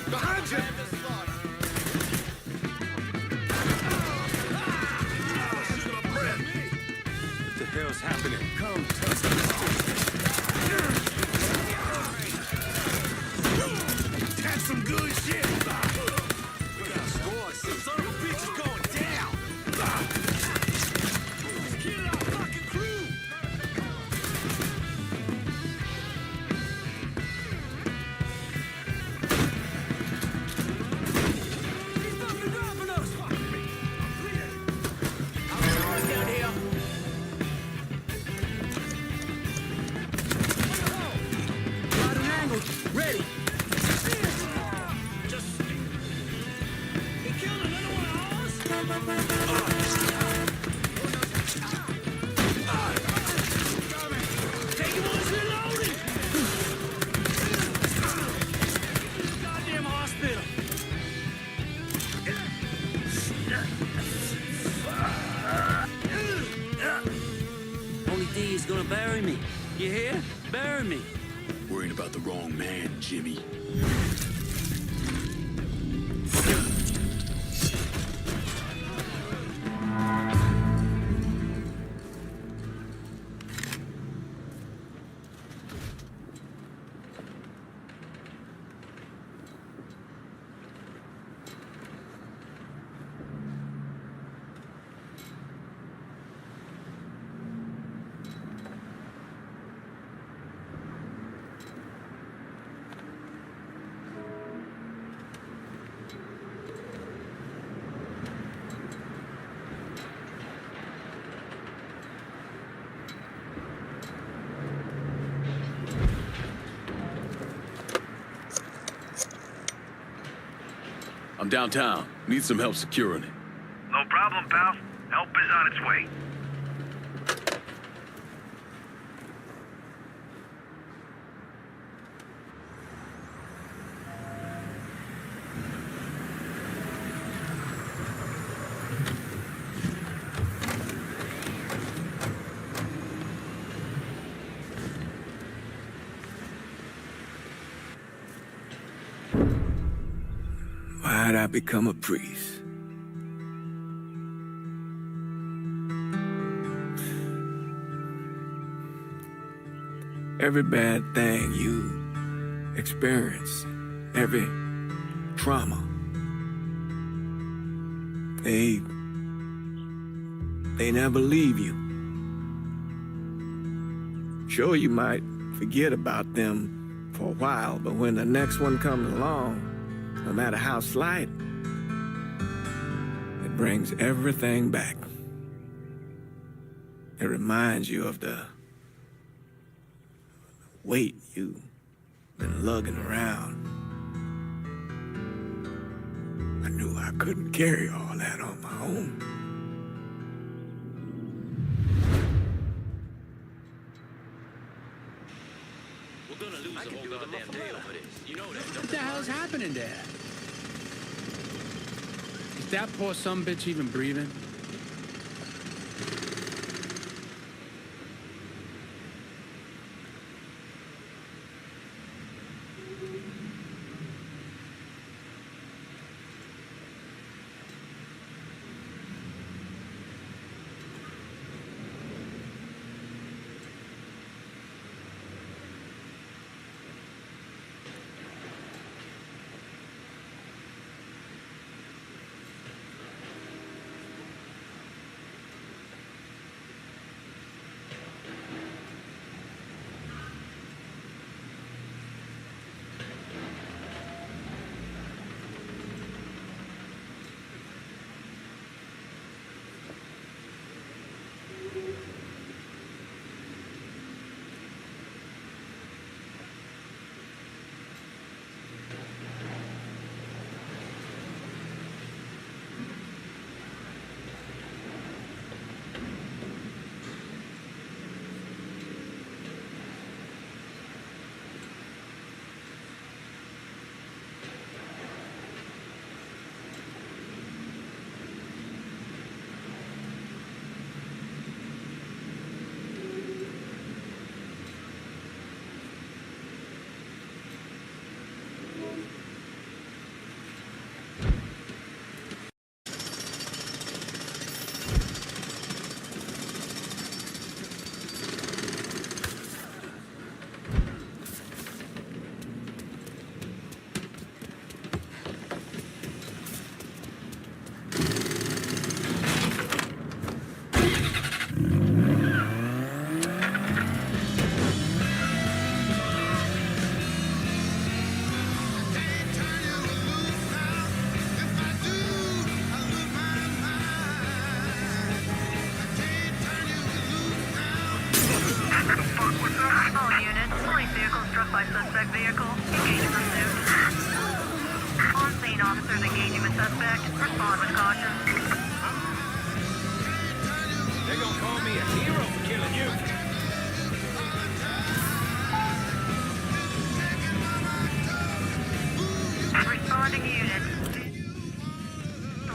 Behind you! What the hell's happening? Come, touch That's some good shit! We got scores. Son of a bitch is going down! Let's kill our fucking crew! He's fucking dropping us! I'm sorry down here. Got an angle. Ready. Just... He killed another one of ours? Take him on his reloading! Goddamn hospital! Only D is gonna bury me. You hear? Bury me. Worrying about the wrong man, Jimmy. I'm downtown. Need some help securing it. No problem, pal. Help is on its way. Why'd I become a priest? Every bad thing you experience, every trauma, they never leave you. Sure, you might forget about them for a while, but when the next one comes along, no matter how slight, it brings everything back. It reminds you of the weight you've been lugging around. I knew I couldn't carry all that on my own. We're gonna lose the whole goddamn day over this. You know that. What the hell's happening there? Is that poor sumbitch even breathing?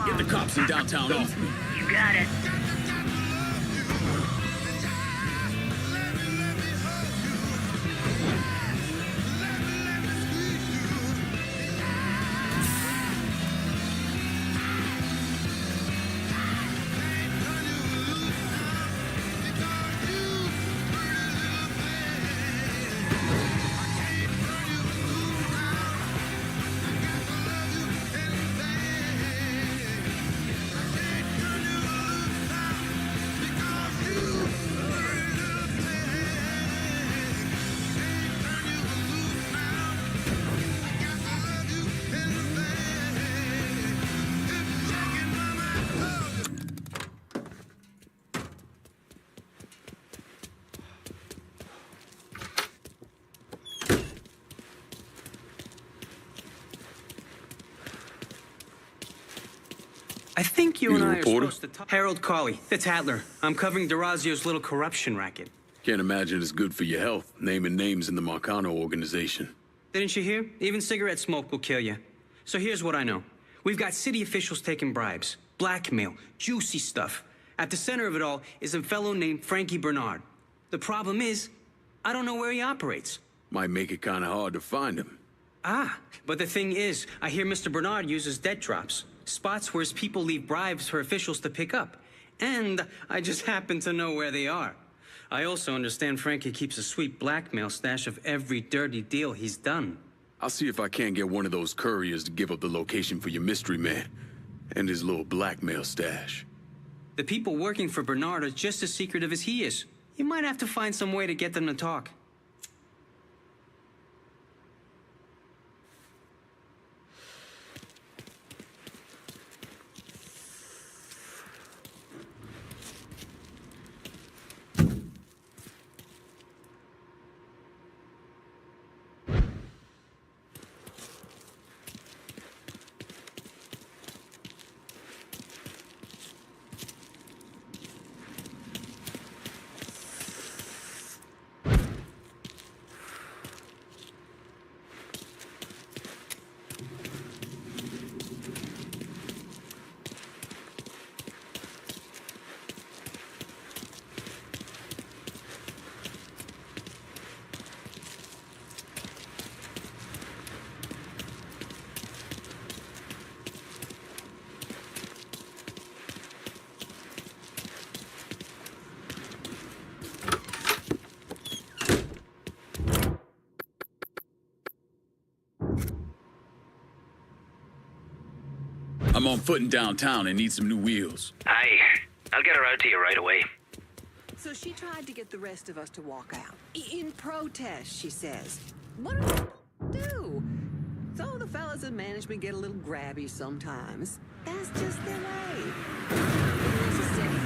Get the cops in downtown off me. You got it. I think you You and the I are reporter? supposed to talk. Harold Cawley, the Tattler. I'm covering Durazio's little corruption racket. Can't imagine it's good for your health, naming names in the Marcano organization. Didn't you hear? Even cigarette smoke will kill you. So here's what I know. We've got city officials taking bribes, blackmail, juicy stuff. At the center of it all is a fellow named Frankie Bernard. The problem is, I don't know where he operates. Might make it kind of hard to find him. Ah, but the thing is, I hear Mr. Bernard uses debt drops, spots where his people leave bribes for officials to pick up. And I just happen to know where they are. I also understand Frankie keeps a sweet blackmail stash of every dirty deal he's done. I'll see if I can't get one of those couriers to give up the location for your mystery man and his little blackmail stash. The people working for Bernard are just as secretive as he is. You might have to find some way to get them to talk. I'm on foot in downtown and need some new wheels. Aye, I'll get her out to you right away. So she tried to get the rest of us to walk out. In protest, she says. What do we do? So the fellas in management get a little grabby sometimes. That's just their way. She said,